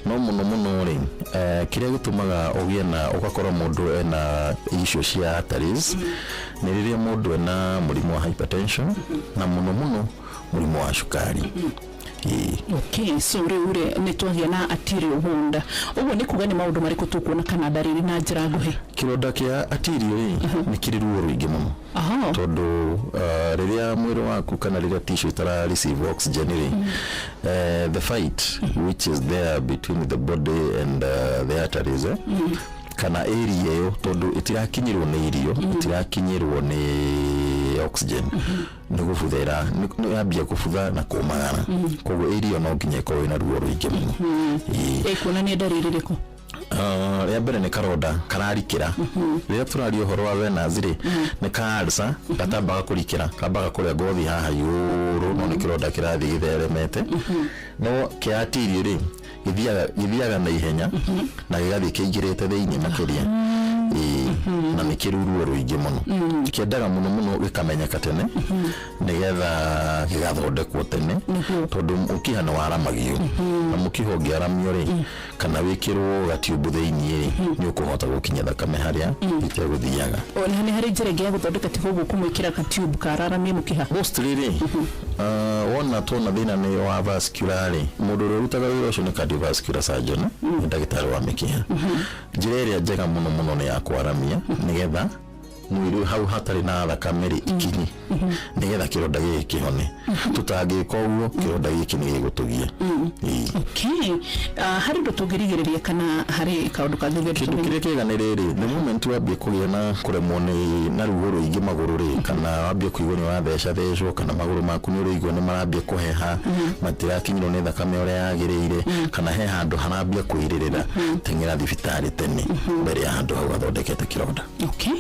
no mũno rĩ kĩrĩa gĩtũmaga ũgĩe na ũgakorwo mũndũ ena issue cia arteries nĩ rĩrĩa mũndũ ena mũrimũ wa hypertension na mũno mũrimũ wa cukari. Okay, so rĩu nĩ twagĩa na arterial wound. Ũguo nĩ kuga nĩ maũndũ marĩkũ tũkuona kana ndarĩrĩ na njĩra nguhĩ? Kĩronda kĩa arterial nĩ kĩrĩ ruo rũingĩ mũno. Tondũ rĩrĩa mwĩrĩ waku kana rĩrĩa tissue itara receive oxygen the fight which is there between the body and the arteries kana area yo tondu itirakinyirwo ni irio itirakinyirwo ni oxygen ni gubuthira ni yambia kubutha na kumagara koguo area no nginya ko ina ruo rũingĩ mũno. Kuna ni ndarĩrĩ rĩkũ? Rĩa mbere nĩ karonda kararikĩra rĩrĩa tũraria ũhoro wa venas rĩ nĩ kansa gatambaga kũrikĩra kambaga kũrĩa ngothi haha igũrũ no nĩ kĩronda kĩrathiĩ gĩtheremete no kĩa arterial rĩ gĩthiaga na ihenya na gĩgathiĩ kĩingĩrĩte thĩinĩ makĩria na nĩ kĩruruo rũingĩ mũno kĩendaga mũno gĩkamenyeka tene nĩgetha gĩgathondekwo tene tondũ mũkiha nĩ waramagio na mũkiha ũngĩaramio rĩ kana wĩkĩrwo gatiumbu thĩinĩ nĩ ũkũhota gũkinya thakame harĩa itegũthiaga. Ona nĩ harĩ njĩra ĩngĩ ya gũthondeka ti gũkũ kũmwĩkĩra gatiumbu kararamie mũkiha? Mostly rĩ wona tuona thĩna nĩ wa vascular rĩ mũndũ ũrĩa ũrutaga wĩra ũcio nĩ cardiovascular surgeon ndagĩtarĩ wa mĩkiha. Njĩra ĩrĩa njega mũno nĩ ya kwaramia nĩgetha mwĩrĩ hau hatarĩ na thakame rĩ ikinyi nĩgetha kĩronda gĩkĩ kĩhone. Tutangĩka ũguo kĩronda gĩkĩ nĩ gĩgũtũgia. Okay, harĩ ndo tũngĩrigĩrĩria kana harĩ kaũndũ kangĩ kĩndũ kĩrĩa kĩega nĩ rĩrĩ the moment wambie kũgĩa na kũremwo na ruo rũingĩ magũrũ rĩ kana wambie kũigua nĩ wathecwo kana magũrũ maku nĩ ũrĩigua nĩ marambia kũheha matirakinyĩrwo nĩ thakame ũrĩa yagĩrĩire kana he handũ harambia kwĩrĩrĩra teng'era thibitarĩ tene mbere ya handũ hau athondekete kĩronda. Okay,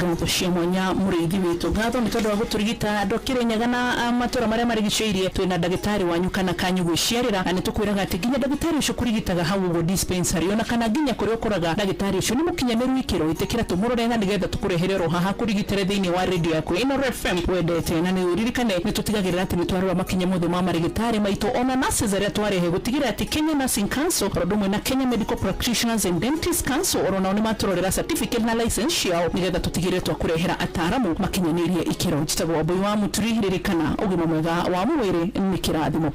ngatho cia mwanya mũrĩithi witũ ngatho nĩ tondũ wa gũtũrigita ndokire nyaga na matũra marĩa marigicĩirie twĩna ndagĩtarĩ wanyu kana kanyu gwĩciarĩra na nĩ tũkwĩraga atĩ nginya ndagĩtarĩ ũcio kũrigitaga hau ũguo dispensary ona kana nginya kũrĩa ũkoraga ndagĩtarĩ ũcio nĩ mũkinyanĩru ikĩro itĩkĩra tũmũrore na nĩgetha tũkũrehere ro haha kũrigitĩre thĩinĩ wa radio yaku ĩno FM wendete na nĩ ũririkane nĩ tũtigagĩrĩra atĩ nĩ twarora makinya mothe ma marigĩtarĩ maitũ ona nurses arĩa twarehe gũtigĩrĩra atĩ Kenya Nursing Council ũndũ ũmwe na Kenya Medical Practitioners and Dentists Council onao nĩ matũrorera certificate na license ciao nĩgetha tũtigĩrĩre twakũrehera ataramu makinyanĩrie ikĩro. Njĩtagwo Wambui wa Mũturi ririkana ũgima mwega wa mwĩrĩ nĩ kĩrathimo.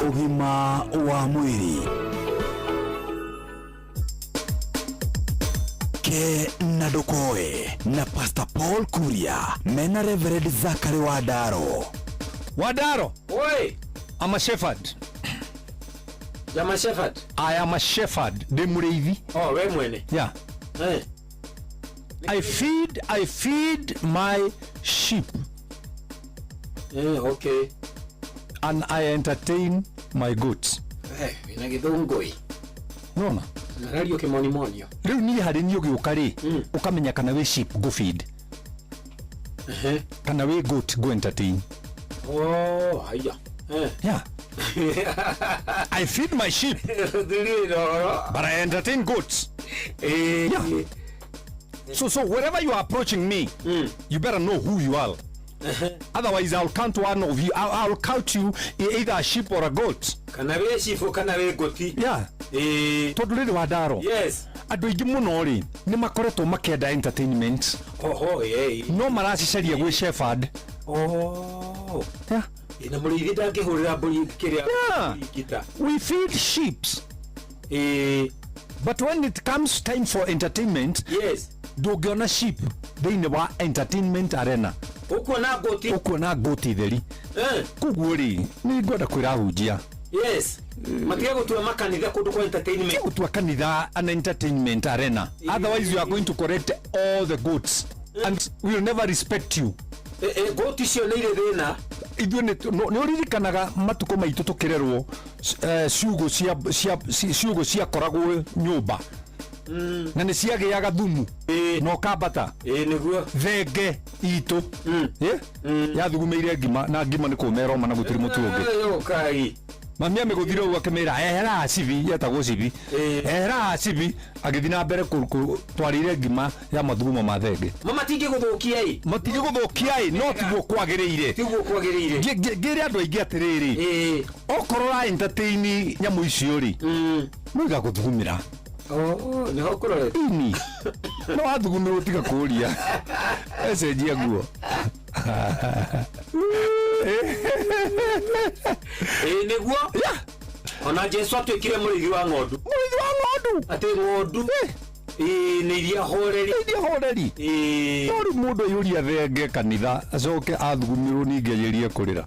Ũgima wa mwĩrĩ ke na ndukoe na Pastor Paul Kuria mena Reverend Zachary Wadaro. Oi, I'm a shepherd. You're a shepherd? I am a shepherd. De mũrĩithi. Oh, we mwene. Yeah. Hey. I feed my sheep. Yeah, okay. And I entertain my goats. Hey, ina githungui. Nona? Narario kĩmonimonio. Rĩu niĩ harĩ niĩ ũgĩũka rĩ ũkamenya kana wĩ sheep go feed. Kana wĩ goat go entertain. Oh, haya. Yeah. I feed my sheep. But I entertain goats. Yeah. So wherever you are approaching me, you better know who you are. Otherwise, I'll count one of you. I'll count you either a sheep or a goat. Kana we sheep or kana we goat? Yeah. Tondũ rĩrĩ Wadaro. Yes. Andũ aingĩ mũno rĩ nĩ makoretwo makĩenda entertainment. Oh, yeah. No maracicaria gwĩ shepherd. Oh. Yeah. ina murithi ndangihurira mburi kiria kita. We feed sheep. But when it comes time for entertainment, yes, ndungiona sheep thĩinĩ wa entertainment arena. Ukuona ngũti theri. Koguo rĩ nĩ ngwenda kwĩra hunjia. Yes. Matige gutua makanitha kundu kwa entertainment. Gutua kanitha an entertainment arena. Otherwise you are going to correct all the goats and we will never respect you. Goat cio nĩ irĩ thĩna. Ithuĩ nĩ ũririkanaga matukũ maitũ tũkĩrerwo ciugo ciakoragwo nyũmba na nĩ ciagĩaga thumu no kambata nĩguo thenge itũ yathugumĩire ngima na ngima nĩ kũmera ma na gũtirĩ mũtu ũngĩ. Mami amegũthira ũguo akĩmera ehera cibi yetagwo cibi ehera cibi agĩthiĩ na mbere twarĩire ngima ya mathugumo ma thenge. Matingĩ gũthũkia no tiguo kwagĩrĩire. Ngĩrĩ andũ aingĩ atĩrĩrĩ okorwo ra entertain nyamũ icio rĩ mwiga gũthugumĩra. Nĩ ho kũrore ini no wathugumirwo tiga kũria ecenjia nguo. Nĩguo ona Jesu atwĩkire mũrĩithi wa ng'ondu. Atĩ ng'ondu nĩ iria horeri. Rĩu mũndũ ayũria thenge kanitha acoke athugumirwo ningĩ ayĩrie kũrĩra.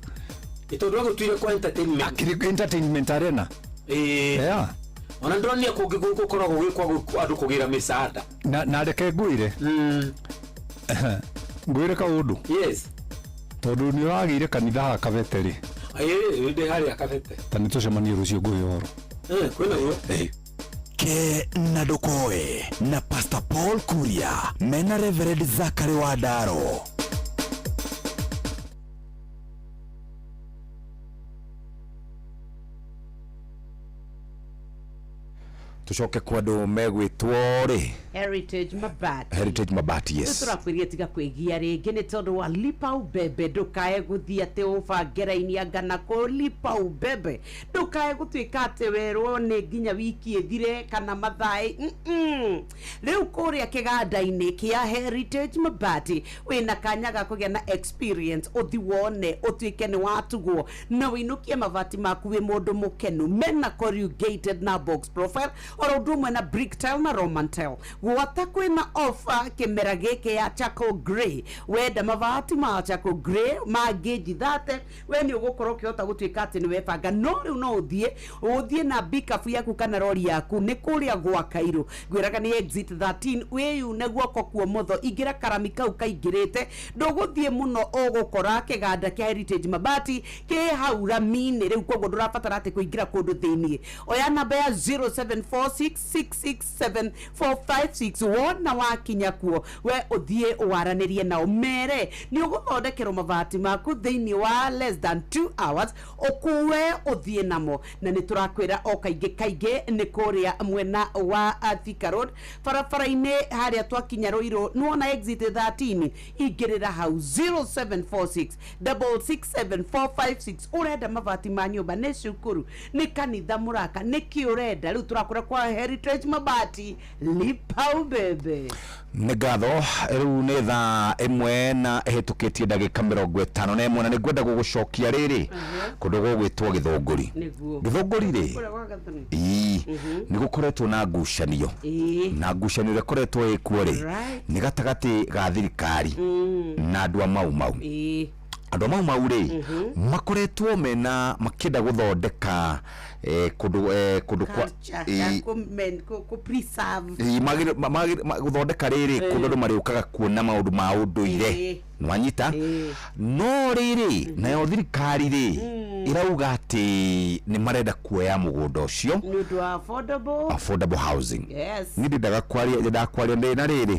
Tondũ agũtuire kwa entertainment arena. Ona ndronia kũngĩ gũkũ koragwo gwĩkwa andũ kũgĩra mĩsaada. Na reke ngwĩre kaũndũ. Yes. Tondũ nĩ ũragĩire kanitha ha kabete rĩ. Ndĩ harĩa kabete. Ta nĩ tũcemanie rũciũ ngũhe ũhoro. Kwĩna guo. Ke na Ndokoe na Pastor Paul Kuria mena Reverend Zachary Wadaro. Tucoke kwa andũ megwĩtwo rĩ Heritage Mabati. Yes, tũrakwiria tiga kwĩgia rĩngĩ nĩ tondũ wa lipa ubebe ndũkae gũthiĩ atĩ ũbangĩra-inĩ anga na kũlipa ubebe ndũkae gũtuĩka atĩ werwo nĩ nginya wiki ĩthire kana mathaĩ rĩu kũrĩa kĩganda-inĩ kĩa Heritage Mabati wĩna kanya ga kũgĩa na experience ũthi wone ũtuĩke nĩ watugwo na wĩinũkie mabati maku wĩ mũndũ mũkenu mena corrugated na box profile oro ũndũ ũmwe na brick tile na roman tile gwata kwĩna offer kĩmera gĩkĩ ya charcoal grey wenda mabati ma charcoal grey ma gauge 30 we nĩ ũgũkorwo ũkĩhota gũtuĩka atĩ nĩ webanga no rĩu no ũthiĩ na bikabu yaku kana rori yaku nĩ kũrĩa gwa Kairũ ngwĩraga nĩ exit 13 wĩyune guoko kwa ũmotho ingĩra karami kau kaingĩrĩte ndũgũthiĩ mũno ũgũkora kĩganda kĩa Heritage Mabati kĩ hau rami-inĩ rĩu koguo ndũrabatara atĩ kũingĩra kũndũ thĩiniĩ oya namba ya 0746667456 wona wakinya kuo we ũthiĩ waranĩrie nao mere nĩ ũgũthondekerwo mabati maku thĩinĩ wa less than 2 hours ũkuwe ũthiĩ namo na nĩ tũrakwĩra o kaingĩ nĩ kũrĩa mwena wa Thika Road barabara-inĩ harĩa twakinya Rũirũ nĩwona exit 13 ingĩrĩra hau 0746667456 ũrenda mabati ma nyũmba nĩ cukuru nĩ kanitha mũraka nĩkĩ ũrenda rĩu tũrakũra kwa Heritage Mabati lipa ubebe. Nĩ ngatho rĩu nĩ thaa ĩmwe na ĩhĩtũkĩtie ndagĩka 51 na nĩ ngwenda gũgũcokia rĩrĩ kũndũ gũgwĩtwo Gĩthũngũri. Gĩthũngũri rĩ nĩ gũkoretwo na ngucanio na ngucanio ĩkoretwo ĩkuo rĩ nĩ gatagatĩ ga thirikari na andũ a mau andũ mau rĩ makoretwo mena makĩenda gũthondeka kũndũ kwa gũthondeka rĩrĩ kũndũ andũ marĩũkaga kuona maũndũ ma ũndũire nwanyita no rĩrĩ nayo thirikari rĩ irauga atĩ nĩ marenda kuoya mũgũnda ũcio affordable housing. Nĩ ndakwaria ndĩna rĩrĩ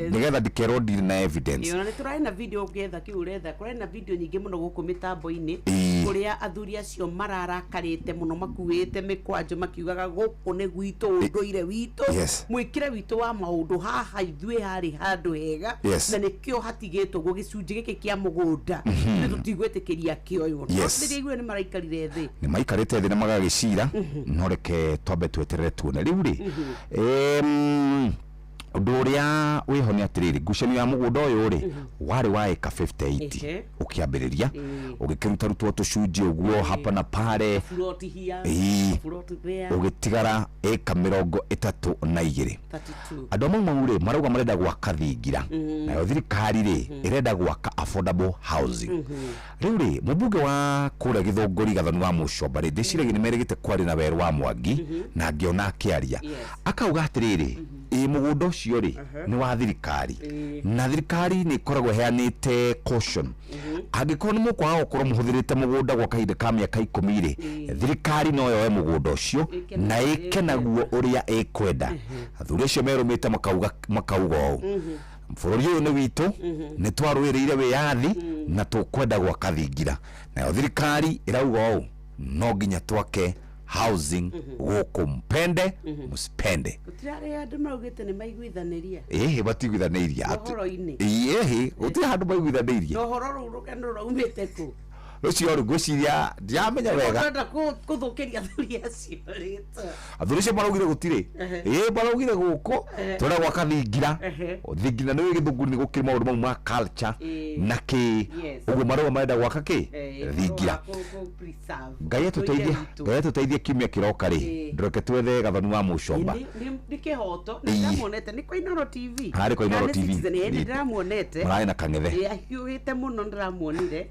nĩgetha ndikerwo ndirĩ na evidence. Nĩ tũrarĩ na video ũngĩetha kĩu ũretha kũrĩ na video nyingĩ mũno gũkũ mĩtambo-inĩ kũrĩa athuri acio mararakarĩte mũno makuĩte mĩkwanjo makiugaga gũkũ nĩ gwitũ ũndũire witũ mwĩkĩre witũ wa maũndũ haha ithuĩ harĩ handũ hega na nĩkĩo hatigĩtwo gĩcunjĩ gĩkĩ kĩa mũgũnda na tũtigwĩtĩkĩria kĩoywo rĩrĩa igũĩ nĩ maraikarire thĩ nĩ maikarĩte thĩ na magagĩcira no reke twambe tweterere tuone rĩu rĩ undu uria wiho ni atiriri ngucanio ya mugunda uyu ri wari wa eka 58 ukiambiriria ugikiruta rutwo tucunji uguo hapa na pale ugitigara eka 32 andu amwe maure marauga marenda gwaka thingira nayo thirikari ri irenda gwaka affordable housing riu ri mubunge wa kura Githunguri Gathoni wa Mucomba ri ndiciragia ni merigite kwari na Weru wa Mwangi na ngiona akiaria akauga atiriri mugunda ucio ri ni wa thirikari na thirikari ni ikoragwo heanite caution angikorwo ni mukwaga gukorwo muhuthirite mugunda gwa kahinda ka miaka 10 ri thirikari no yoe mugunda ucio na ikenaguo uria ikwenda athuri acio merumite makauga u bururi uyu ni witu ni twarwirire wiyathi na tukwenda gwaka thingira nayo thirikari irauga u no nginya twake housing guku mpende musipende utirare andu maugite ni maiguithaniria batiguithaniria horo-ini utira handu maiguithaniria horo ru rukendo raumite ku ucio ru gwiciria ndiamenya wega ndenda kuthukiria athuri acio rita athuri acio maraugire gutire maraugire guku twenda gwaka thingira thingira ni Githungu ni gukiri maundu mau ma culture na ki uguo marauga marenda gwaka ki thingira Ngai tuteithie kiumia kiroka ri ndoke twethe Gathoni wa Mucomba ni kihoto ni ndamuonete ni kwa Inoro TV hari kwa Inoro TV ni ndamuonete marai na kangethe ahiuhite muno ndamuonire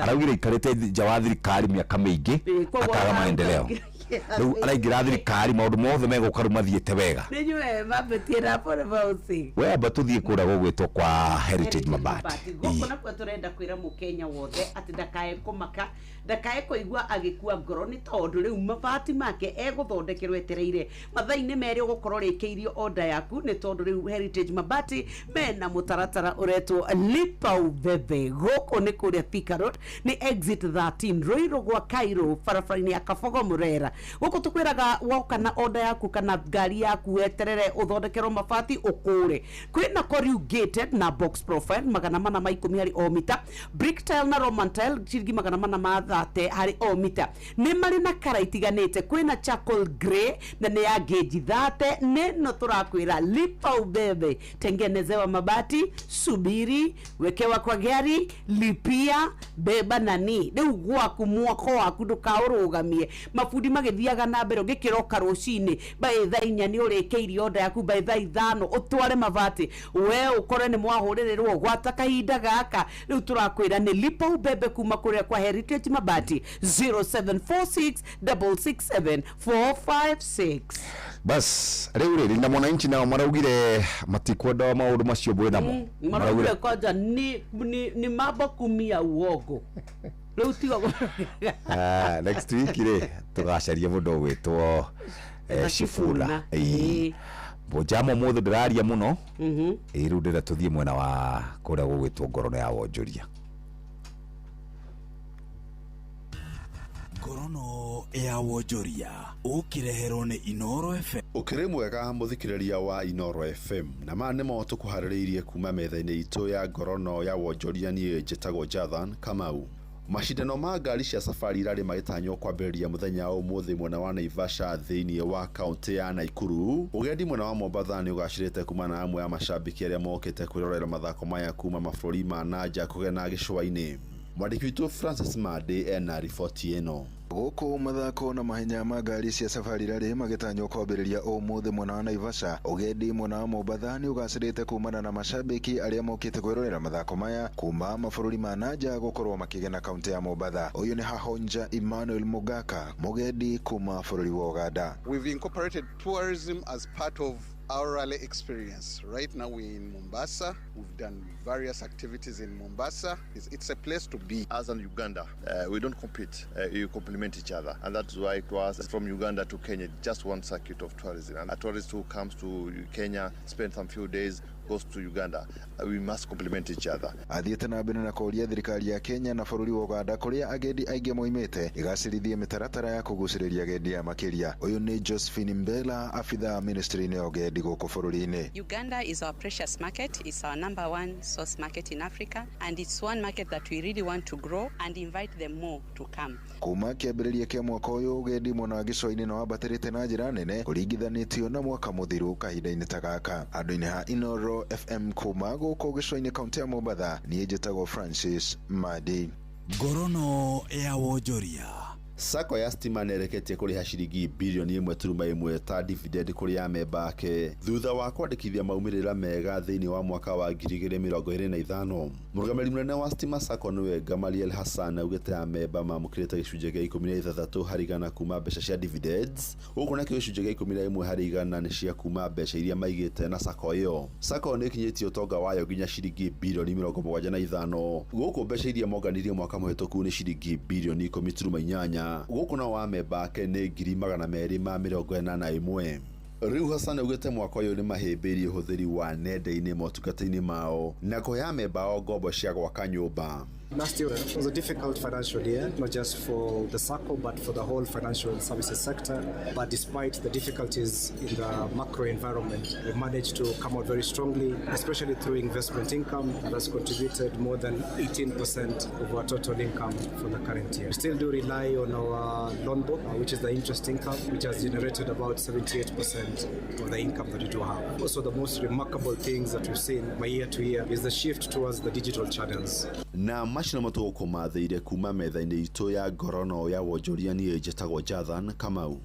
araugire ikarite nja wa thirikari miaka mingi akaga maendeleo riu araingira thirikari maundu mothe megukaru mathiete wega ninywe mabetie na pole bausi we batuthie kura gugwitwo kwa Heritage Mabati goko nakwa turenda kwira mukenya wothe ati ndakae kumaka ndakae kuigua agikua ngoro ni tondu riu mabati make eguthondekerwo etereire mathaini meri ugukorwo rikiirio order yaku ni tondu riu Heritage Mabati mena mutaratara uretwo lipa ubebe goko ni kuria Thika Road ni exit 13 Ruiru gwa Cairo barabara-ini ya Kabogo Murera goko tukwiraga woka na order yaku kana ngari yaku eterere uthondekerwo mabati ukure kwina corrugated na box profile 410 hari o mita brick tile na roman tile ciringi 430 hari o mita ni mari na kara itiganite kwina charcoal grey na ni ya gauge 30 neno turakwira lipa ubebe tengenezewa mabati subiri wekewa kwa gari lipia beba nani riu gwaku mwako waku ndukaũrũgamie mabundi magithiaga na mbere ngikiroka rucini by thaa 4 ni urikeirie order yaku by thaa 5 utware mabati we ukore ni mwahuririrwo gwata kahinda gaka riu turakwira ni lipa ubebe kuma kuria kwa Heritage Mabati 0746667456 bas riu riri na mwananchi nao maraugire matikwenda maundu macio bwe namo maraugire kwanza ni mambo kumia uogo riu tiga next week ri tugacaria mundu gwitwo Shifula bojamo muthu ndiraria muno riu ndira tuthie mwena wa kuria gugwitwo Ngorono ya Wonjoria Ngorono ya Wonjoria ukireherwo ni Inoro FM ukiri mwega muthikiriria wa Inoro FM na ma nimo tukuhaririirie kuma metha-ini itu ya Ngorono ya Wonjoria ni njitagwo Jathan Kamau. Mashindano ma ngari cia safari irari magitanywo kwambĩrĩria muthenya ũmũthĩ mwena wa Naivasha thĩinĩ wa kaunti ya Naikuru. Ugendi mwena wa Mombasa ni ugacirĩte kuma na amwe ya mashabiki arĩa mokĩte kwĩrorera mathako maya kuma mabũrũri ma nanja kũgena gĩcũa-inĩ. Mwandĩki witũ Francis Mande ena riboti ĩno. Guku mathako na mahenya ma ngari cia safari rari magitanywo kwambĩrĩria ũmũthĩ mwena wa Naivasha. Ugendi mwena wa Mombasa ni ugacirĩte kumana na mashabiki arĩa mokĩte kwĩrorera mathako maya kuma mabũrũri ma nanja gũkorwo makĩgena kaunti ya Mombasa. Ũyũ nĩ Hahonja Emmanuel Mugaka, mugendi kuma bũrũri wa Uganda. We've incorporated tourism as part of our rally experience. Right now we're in Mombasa. We've done various activities in Mombasa. It's a place to be. As in Uganda, we don't compete. You complement each other. And that's why it was from Uganda to Kenya, just one circuit of tourism. And a tourist who comes to Kenya, spends some few days, goes to Uganda. We must complement each other. Athiĩte na mbere na kũria thirikari ya Kenya na bũrũri wa Uganda kũrĩa agendi aingĩ moimĩte igacĩrithie mĩtaratara ya kũgucĩrĩria agendi ya makĩria. Ũyũ nĩ Josephine Mbela, abitha ministry-inĩ ya ũgendi gũkũ bũrũri-inĩ. Uganda is our precious market. It's our number one source market in Africa, and it's one market that we really want to grow and invite them more to come. Kuma kĩambĩrĩria kĩa mwaka ũyũ ũgendi mwena wa gĩcũa-inĩ nĩ wambatĩrĩte na njĩra nene kũringithanĩtio na mwaka mũthiru kahinda-inĩ ta gaka. Andũ-inĩ ha Inoro FM kuma gũkũ gĩcũa-inĩ kaunti ya Mombatha, niĩ njĩtagwo Francis Madi. Ngorono ya wonjoria. Sako ya stima nereketie kũrĩha ciringi bilioni 1.1 ta dividend kũrĩ amemba ake thutha wa kwandĩkithia maumĩrĩra mega thĩinĩ wa mwaka wa 2025. Mũrũgamĩrĩri mũnene wa Stima Sacco nĩwe Gamaliel Hassan augĩte amemba mamũkĩrĩte gĩcunjĩ gĩa 16 harĩ igana kuma mbeca cia dividends, gũkũ nakĩo gĩcunjĩ gĩa 11 harĩ igana nĩ cia kuma mbeca iria maigĩte na Sacco ĩyo. Sacco nĩ ĩkinyĩtie ũtonga wayo nginya ciringi bilioni 75, gũkũ mbeca iria monganirie mwaka mũhĩtũku nĩ ciringi bilioni 10.8. Gũkũ na wa memba ake nĩ 281. Rĩu Hassan augĩte mwaka ũyũ nĩ mahĩmbĩirie ũhũthĩri wa nenda-inĩ motungata-inĩ mao na kũhe amemba ao ngombo cia gwaka nyũmba. Last year was a difficult financial year, not just for the Sacco, but for the whole financial services sector. But despite the difficulties in the macro environment, we managed to come out very strongly, especially through investment income that has contributed more than 18% of our total income for the current year. We still do rely on our loan book, which is the interest income, which has generated about 78% of the income that we do have. Also, the most remarkable things that we've seen year to year is the shift towards the digital channels. Na mashina matũgũkũ mathĩire kuma metha-inĩ itũ ya ngorono ya wonjoria niĩ njĩtagwo Jathan Kamau.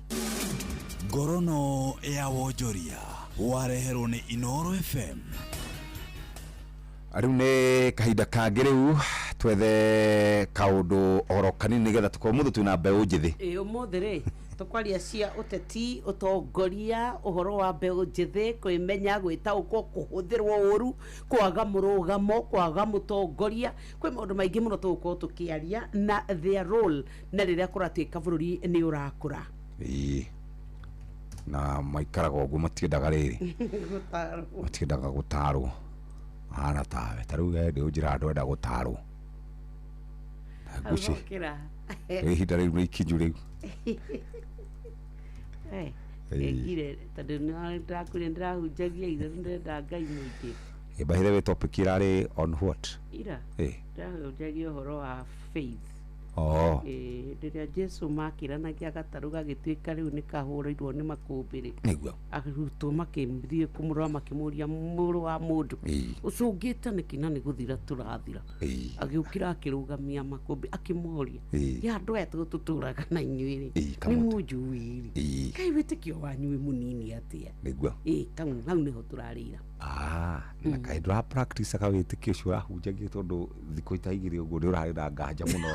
Ngorono ya wonjoria wareherwo nĩ Inoro FM. Rĩu nĩ kahinda kangĩ rĩu twethe kaũndũ oro kanini nĩgetha tũkorwo mũthũ twĩna mbeũ njĩthĩ. Ũmũthĩ rĩ tukwaria cia uteti utongoria uhoro wa mbeũ njĩthĩ kwĩmenya gwĩtaũkwo kũhũthĩrwo ũru kwaga mũrũgamo kwaga mũtongoria kwĩ maũndũ maingĩ mũno tũgũkorwo tũkĩaria na their role na rĩrĩa kũratuĩka bũrũri nĩ ũrakũra. Na maikaraga ũguo matiendaga rĩrĩ matiendaga gũtarwo ana tawe ta rĩu ndĩ ũnjĩra andũ enda gũtarwo guci ihinda rĩu nĩ ikinyu rĩu egire tondũ nĩ ndĩrahunjagia ithe ndĩrenda Ngai mũingĩ. By the way, topic irarĩ on what? Ira ndĩrahunjagia ũhoro wa faith. Rĩrĩa Jesu makĩranagia gatarũ gagĩtuĩka rĩu nĩ kahũrĩirwo nĩ makũmbĩ rĩ arutwo makĩthiĩ kũmũrora makĩmũria mũrũ wa mũndũ ũcũngĩte nĩkĩ na nĩ gũthira tũrathira, agĩũkĩra akĩrũgamia makũmbĩ akĩmoria ya andũ aya tũtũtũraga na inyuĩ rĩ nĩ mũnjũĩ rĩ kaĩ wĩtĩkio wanyu wĩ mũnini atĩa? Hau nĩho tũrarĩra. Na kaĩ ndũra practice aka wĩtĩkio ũcio ũrahunjagia tondũ thikũ itaigĩrĩ ũguo nĩ ũrarĩ na nganja mũno.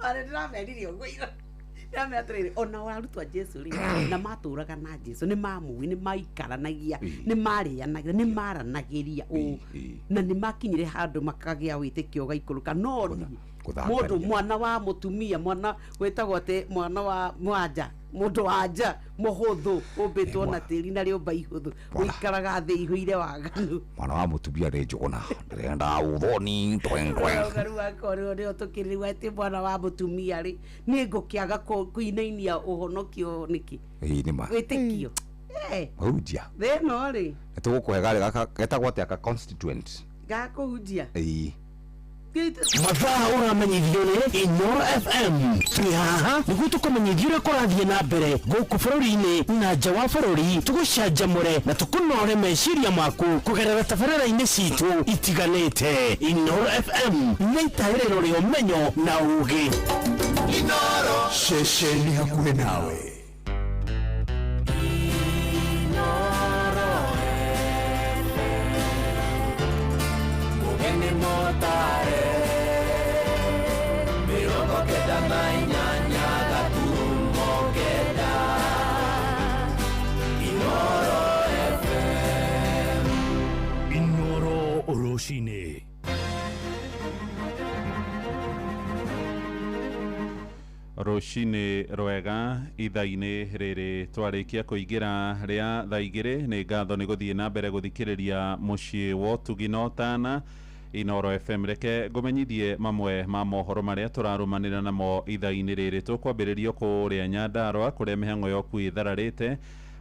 Arĩ ndĩrameririe ũguo ira ndĩramera atĩrĩrĩ ona arutwo a Jesu rĩ na matũraga na Jesu nĩ mamũĩ nĩ maikaranagia nĩ marĩanagia nĩ maranagĩria na nĩ makinyire handũ makagĩa wĩtĩkio gaikũrũka no mũndũ mwana wa mũtumia mwana wĩtagwo atĩ mwana wa mwanja mũndũ wa nja mũhũthũ ũmbĩtwo na tĩri na rĩũmba ihũthũ ũikaraga thĩ ihũire waganu mwana wa mũtumia nĩ njũgũna ndĩrenda ũthoni ũgaru wakorwo nĩo tũkĩrĩrĩu atĩ mwana wa mũtumia rĩ nĩ ngũkĩaga kũinainia ũhonokio nĩkĩ wĩtĩkio hujia thĩno rĩ nĩtũgũkũhe garĩ gaka getagwo atĩ aka constituent gakũhunjia mathaa ũramenyithio nĩ Inoro FM. Twĩ haha nĩguo tũkũmenyithia ũrĩa kũrathiĩ na mbere gũkũ bũrũri-inĩ na nja wa bũrũri, tũgũcanjamũre na tũkũnore meciria maku kũgerera tabarĩra-inĩ citũ itiganĩte. Inoro FM nĩ itaĩrĩro rĩa ũmenyo na ũũgĩ. Inoro ceceni hakuhĩ nawe. Inoro Oroshine. Rucini rwega itha-inĩ rĩrĩ twarĩkia kũingĩra rĩa thaa igĩrĩ nĩ ngatho nĩ gũthiĩ na mbere gũthikĩrĩria mũciĩ wa ũtugi na ũtana Inoro FM. Reke ngũmenyithie mamwe ma mohoro marĩa tũrarũmanĩra namo itha-inĩ rĩrĩ. Tũkwambĩrĩrio kũrĩa Nyandarua kũrĩa mĩhang'o yoku ĩthararĩte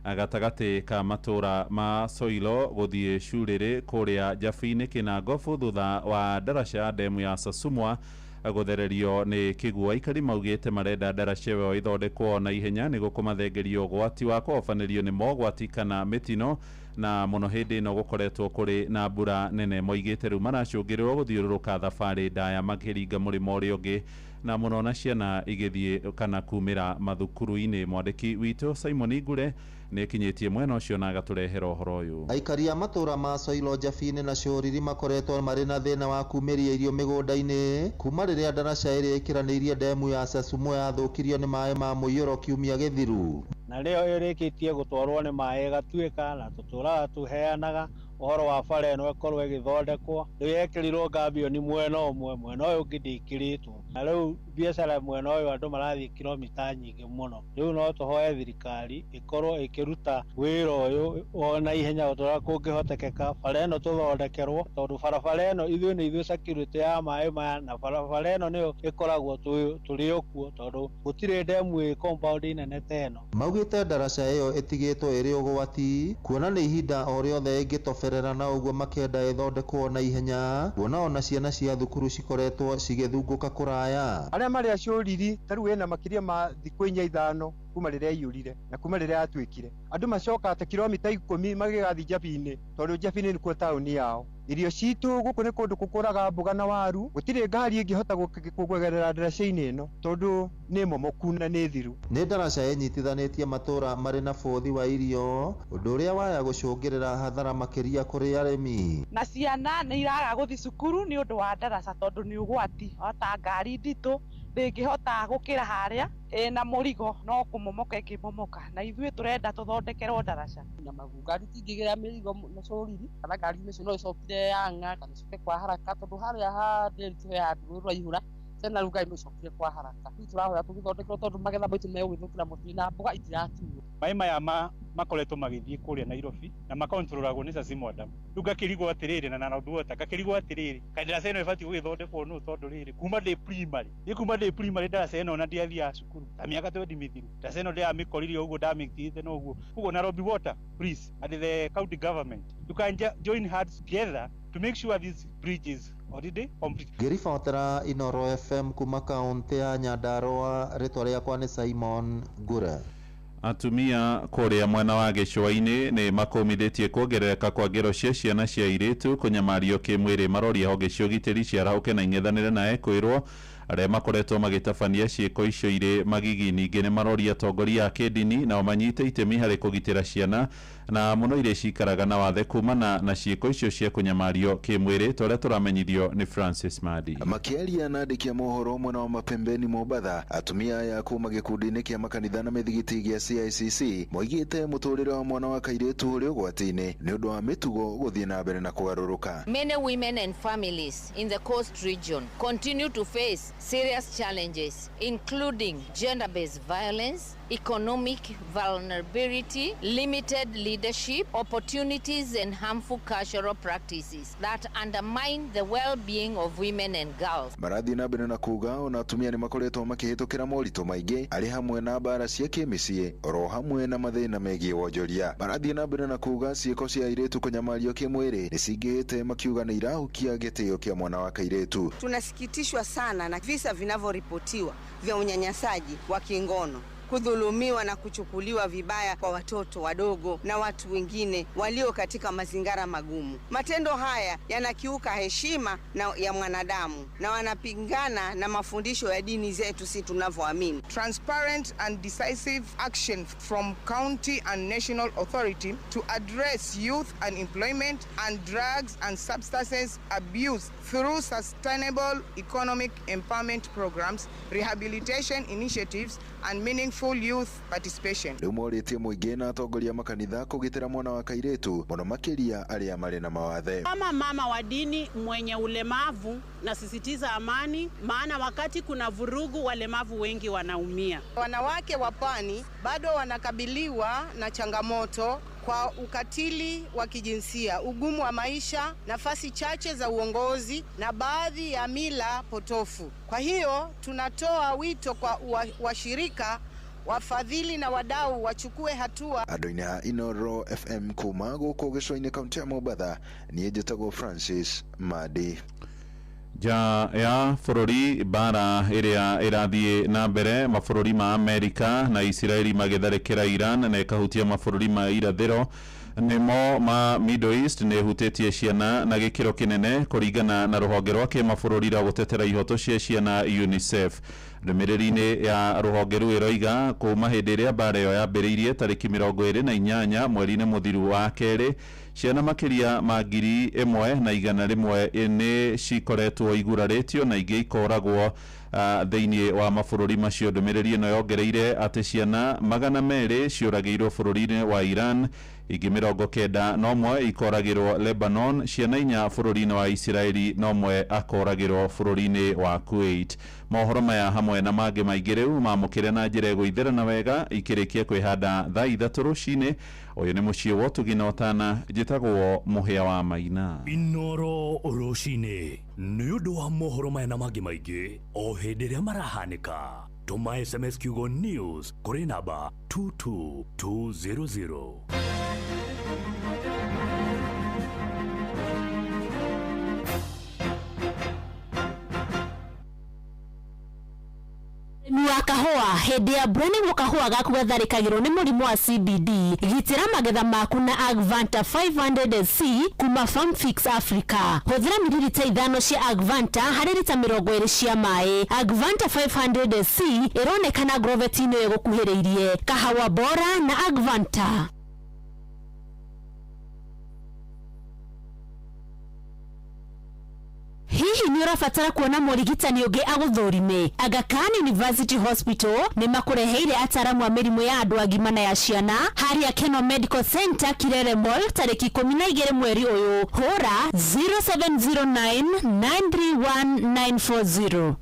gatagatĩ ka matũra ma Soilo gũthiĩ Curĩrĩ kũrĩa Njabi-inĩ Kĩnangobu thutha wa ndaraca ndemu ya Sasumwa gũthererio nĩ kĩguo. Aikari maugĩte marenda ndaraca ĩyo ĩthondekwo na ihenya nĩguo kũmathengeria ũgwati wa kũhobanĩrio nĩ mogwati kana mĩtino, na mũno hĩndĩ ĩno gũkoretwo kũrĩ na mbura nene. Moigĩte rĩu maracũngĩrĩrwo gũthiũrũrũka thabarĩ ndaya makĩringa mũrĩmo ũrĩa ũngĩ, na mũno na ciana igĩthiĩ kana kumĩra mathukuru-inĩ. Mwandĩki witũ Simon Igure nĩ kinyĩtie mwena ũcio na agatũrehera ũhoro ũyũ. Aikari a matũra ma Soilo, Njabi-inĩ na Curĩrĩ makoretwo marĩ na thĩna wa kumĩria irio mĩgũnda-inĩ kuma rĩrĩa ndaraca ĩrĩa ĩkĩranĩirie ndemu ya Sasumwa yathũkirio nĩ maĩ ma mũiyũro kiumia gĩthiru, na rĩo ĩrĩkĩtie gũtwarwo nĩ maĩ ĩgatuĩka, na tũtũraga tũheanaga ũhoro wa bara ĩno ĩkorwo ĩgĩthondekwo. Rĩu yekĩrirwo ngambioni mwena ũmwe, mwena ũyũ ũngĩ ndĩkĩrĩtwo, na rĩu biacara mwena ũyũ andũ marathiĩ kilomita nyingĩ mũno. Rĩu no tũhoe thirikari ĩkorwo ĩkĩruta wĩra ũyũ ona ihenya ũrĩa kũngĩhotekeka, bara ĩno tũthondekerwo, tondũ barabara ĩno ithuĩ nĩ ithuĩ security ya maĩ maya, na barabara ĩno nĩyo ĩkoragwo tũrĩ okuo tondũ gũtirĩ ndemu ĩ compound nene ta ĩno. Maugĩte ndaraca ĩyo ĩtigĩtwo ĩrĩ ũgwati, kuona nĩ ihinda o rĩothe ĩngĩtoberera, na ũguo makĩenda ĩthondekwo na ihenya, kuona ona ciana cia thukuru cikoretwo cigĩthungũka kũraya. Arĩa marĩ Curĩrĩ tarĩu ĩna makĩria ma thikũ 5 kuma rĩrĩa ĩiyũrire na kuma rĩrĩa yatuĩkire, andũ macokate kilomita 10 magĩgathiĩ Njabi-inĩ, tondũ Njabi-inĩ nĩkuo taũni yao. Irio citũ gũkũ nĩ kũndũ gũkũraga mboga na waru, gũtirĩ ngari ĩngĩhota kũgerera ndaraca-inĩ ĩno tondũ nĩ momoku na nĩ thiru. Nĩ ndaraca ĩnyitithanĩtie matũra marĩ na bũthi wa irio, ũndũ ũrĩa waya gũcũngĩrĩra hathara makĩria kũrĩ arĩmi. Na ciana nĩ iraga gũthiĩ cukuru nĩ ũndũ wa ndaraca tondũ nĩ ũgwati, ota ngari nditũ ndĩngĩhota gũkĩra harĩa na mũrigo no kũmomoka ĩkĩmomoka, na ithuĩ tũrenda tũthondekerwo ndaraca. Na ngari tingĩgĩra mĩrigo na Curĩrĩ kana ngari icio no icokire Yang'a kana icoke kwa haraka, tondũ harĩa handĩrĩtwo ya andũ rwaihũra tena rĩu ngari no icokire kwa haraka. Rĩu tũrahoya tũgĩthondekerwo tondũ magetha maitũ megũgĩthũkĩra mũtĩ na mboga itiratuo. Maĩ maya makoretwo magĩthiĩ kũrĩa Nairobi na makontrolagwo nĩ Sasumwa Dam. Rĩu ngakĩrigwo atĩrĩrĩ na Nandwater ngakĩrigwo atĩrĩrĩ, kaĩ ndaraca ĩno ĩbatiĩ gũgĩthondekwo nũ? Tondũ rĩrĩ kuma ndĩ primary ndaraca ĩno na ndiathiaga cukuru ta mĩaka 20 mĩthiru, ndaraca ĩno ndĩramĩkoririe ũguo ndamĩtigĩte no ũguo. Ũguo Nairobi Water please and the county government you can join hands together to make sure these bridges already complete. Ngĩribotera Inoro FM kuma kaunti ya Nyandarua, rĩtwa rĩakwa nĩ Simon Ngure. Atumia kũrĩa mwena wa gĩcũa-inĩ nĩ makũmithĩtie kuongerereka kwa ngero cia ciana cia airĩtu kũnyamario kĩmwĩrĩ. Maroria honge cia ũgitĩri ciarahũke na ing'ethanĩre na ekwĩrwo arĩa makoretwo magĩtabania ciĩko icio irĩ magigi. Ningĩ nĩ maroria atongoria a kĩndini nao manyite itemi harĩ kũgitĩra ciana na mũno iria cikaraga na wathe kumana na ciĩko icio cia kũnyamario kĩmwĩrĩ, ta ũrĩa tũramenyithio nĩ Francis Madi. Makĩaria na andĩki a mohoro mwena wa mapembeni Mombatha, atumia aya kuma gĩkundi-inĩ kĩa makanitha na mĩthigiti gĩa CICC moigĩte mũtũrĩre wa mwana wa kairĩtu ũrĩ ũgwati-inĩ nĩ ũndũ wa mĩtugo gũthiĩ na mbere na kũgarũrũka. Many women and families in the coast region continue to face serious challenges including gender-based violence, economic vulnerability, limited leadership opportunities and harmful cultural practices that undermine the well-being of women and girls. Marathiĩ na mbere na kuga ona atumia nĩ makoretwo makĩhĩtũkĩra moritũ maingĩ arĩ hamwe na mbara cia kĩmĩciĩ oro hamwe na mathĩna megiĩ wonjoria. Marathiĩ na mbere na kuga ciĩko cia airĩtu kũnyamario kĩmwĩrĩ nĩ cingĩhĩte makiuga nĩ irahukia gĩtĩo kĩa mwana wa kairĩtu. Tunasikitishwa sana na visa vinavyoripotiwa vya unyanyasaji wa kingono, kudhulumiwa na kuchukuliwa vibaya kwa watoto wadogo na watu wengine walio katika mazingira magumu. Matendo haya yanakiuka heshima ya mwanadamu na wanapingana na mafundisho ya dini zetu si tunavyoamini. Transparent and decisive action from county and national authority to address youth unemployment and drugs and substances abuse through sustainable economic empowerment programs, rehabilitation initiatives and meaningful meaningful youth participation. Rĩu morĩtie mũingĩ na atongoria makanitha kũgitĩra mwana wa kairĩtu mũno makĩria arĩa marĩ na mawathe. Kama mama wa dini mwenye ulemavu nasisitiza amani, maana wakati kuna vurugu walemavu wengi wanaumia. Wanawake wa Pwani bado wanakabiliwa na changamoto kwa ukatili wa kijinsia, ugumu wa maisha, nafasi chache za uongozi na baadhi ya mila potofu. Kwa hiyo tunatoa wito kwa washirika, wafadhili na wadau wachukue hatua. Andũ-inĩ ha Inoro FM kuma gũkũ gĩcũa-inĩ kaunti ya Mombatha, niĩ njĩtagwo Francis Madi. Ja ya bũrũri bara ĩrĩa ĩrathiĩ na mbere mabũrũri ma Amerika na Israeli magĩtharĩkĩra Iran na ĩkahutia mabũrũri ma irathĩro nĩmo ma Middle East nĩ hutĩtie ciana na gĩkĩro kĩnene kũringana na rũhonge rwa kĩmabũrũri rwa gũtetera ihoto cia ciana UNICEF. Ndũmĩrĩri-inĩ ya rũhonge rũu ĩroiga kuma hĩndĩ ĩrĩa mbara ĩyo yambĩrĩirie tarĩki 28 mweri-inĩ mũthiru wa kerĩ, ciana makĩria ma 1,100 nĩ cikoretwo igurarĩtio na ingĩ ikoragwo thĩinĩ wa mabũrũri macio. Ndũmĩrĩri ĩno yongereire atĩ ciana 200 ciũragĩirwo bũrũri-inĩ wa Iran, ingĩ 91 ikoragĩrwo Lebanon, ciana 4 bũrũri-inĩ wa Israeli na ũmwe akoragĩrwo bũrũri-inĩ wa Kuwait. Mohoro maya hamwe na mangĩ maingĩ rĩu mamũkĩre na njĩra ĩgũitherana wega ikĩrĩkia kwĩhanda thaa 3 rũcinĩ. Ũyũ nĩ mũciĩ wa Ũtugi na Ũtana, njĩtagwo Mũhĩa wa Maina. Inoro rũcinĩ nĩ ũndũ wa mohoro maya na mangĩ maingĩ o hĩndĩ ĩrĩa marahanĩka. Tũma SMS kiugo news kũrĩ namba 22200. Wa kahua hĩndĩ ya mbura nĩguo kahua gaku gatharĩkagĩrwo nĩ mũrimũ wa CBD. Gitĩra magetha maku na Agvanta 500C kuma Farm Fix Africa. Hũthĩra mililita 5 cia Agvanta harĩ lita 20 cia maĩ. Agvanta 500C ĩronekana Grovet-inĩ ĩgũkuhĩrĩirie. Kahawa bora na Agvanta. Hihi ni ũrabatara kuona mũrigitani ũngĩ agũthũrime? Aga Khan University Hospital nĩ makũreheire ataramu a mĩrimũ ya andũ agima na ya ciana harĩa Keno Medical Center Kirere Mall tarĩki 12 mweri ũyũ. Hũra 0709 931 940.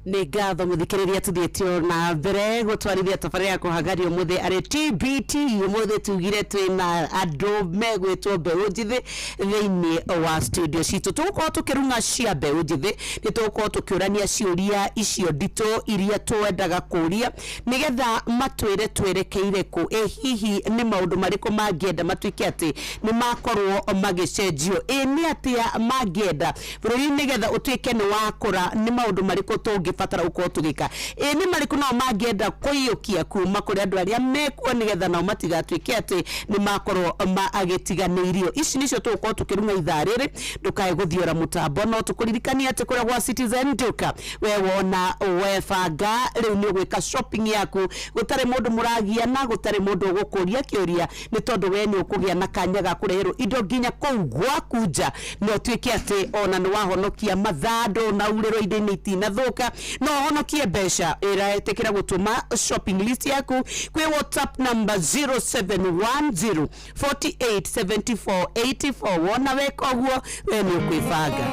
Nĩ ngatho mũthikĩrĩria tuthiĩtio na mbere gũtwarithia tabarĩra ya kũhagaria ũmũthĩ arĩ TBT. Ũmũthĩ tugire twĩna andũ megwĩtwo mbeũ njĩthĩ thĩinĩ wa studio citũ. Tũgũkorwo tũkĩrung'a cia mbeũ njĩthĩ, nĩ tũgũkorwo tũkĩũrania ciũria icio nditũ iria twendaga kũria nĩgetha matwĩre twerekeire kũ. Hihi nĩ maũndũ marĩkũ mangĩenda matuĩke atĩ nĩ makorwo magĩcenjio? Nĩ atĩa mangĩenda bũrũri nĩgetha ũtuĩke nĩ wakũra? Nĩ maũndũ marĩkũ tũngĩbatara gũkorwo tũgĩka? Nĩ marĩkũ nao mangĩenda kũiyũkia kuma kũrĩ andũ arĩa mekuo nĩgetha nao matigatuĩke atĩ nĩ makorwo agĩtiganĩirio? Ici nĩcio tũgũkorwo tũkĩrung'a ithaa rĩrĩ. Ndũkae gũthiora mũtambo, no tũkũririkania atĩ kũrĩa gwa Citizen nduka we wona webanga rĩu nĩ ũgwĩka shopping yaku, gũtarĩ mũndũ mũragiana, gũtarĩ mũndũ ũgũkũria kĩũria, nĩ tondũ we nĩ ũkũgĩa na kanya ga kũreherwo indo nginya kũu gwaku nja, no tuĩke atĩ ona nĩ wahonokia mathandũ na urĩrwo indo-inĩ itinathũka, no honokie mbeca. Ĩretĩkĩra gũtũma shopping list yaku kwĩ WhatsApp number 0710 4874 84. Wona weka ũguo we nĩ ũkwĩbanga.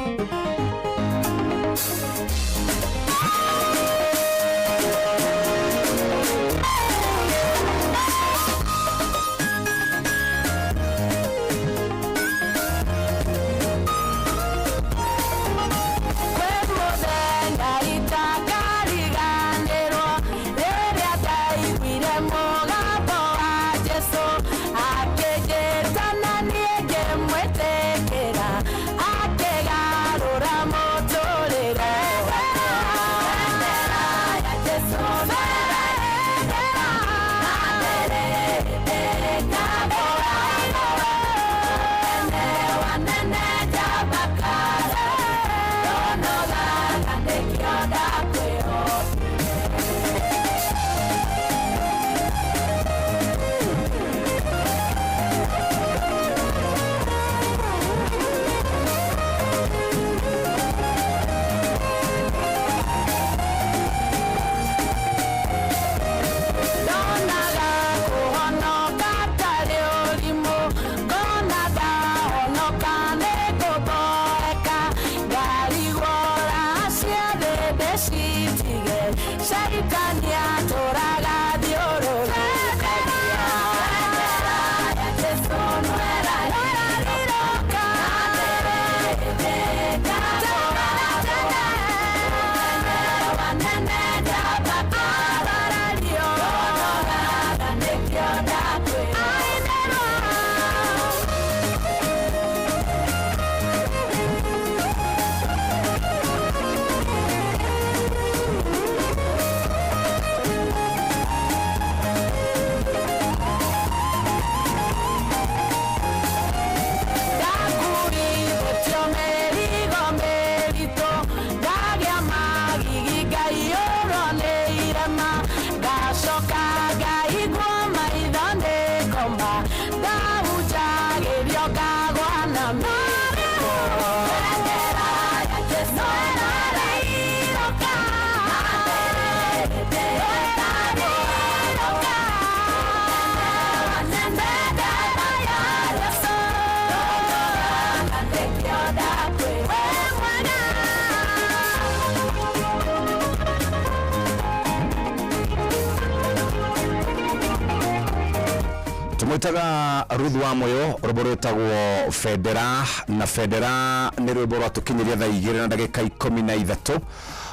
mwitaga Ruth wa Moyo rwimbo rwitagwo Federa na Federa ni rwimbo rwatukinyiria thaa 2 na ndagika 13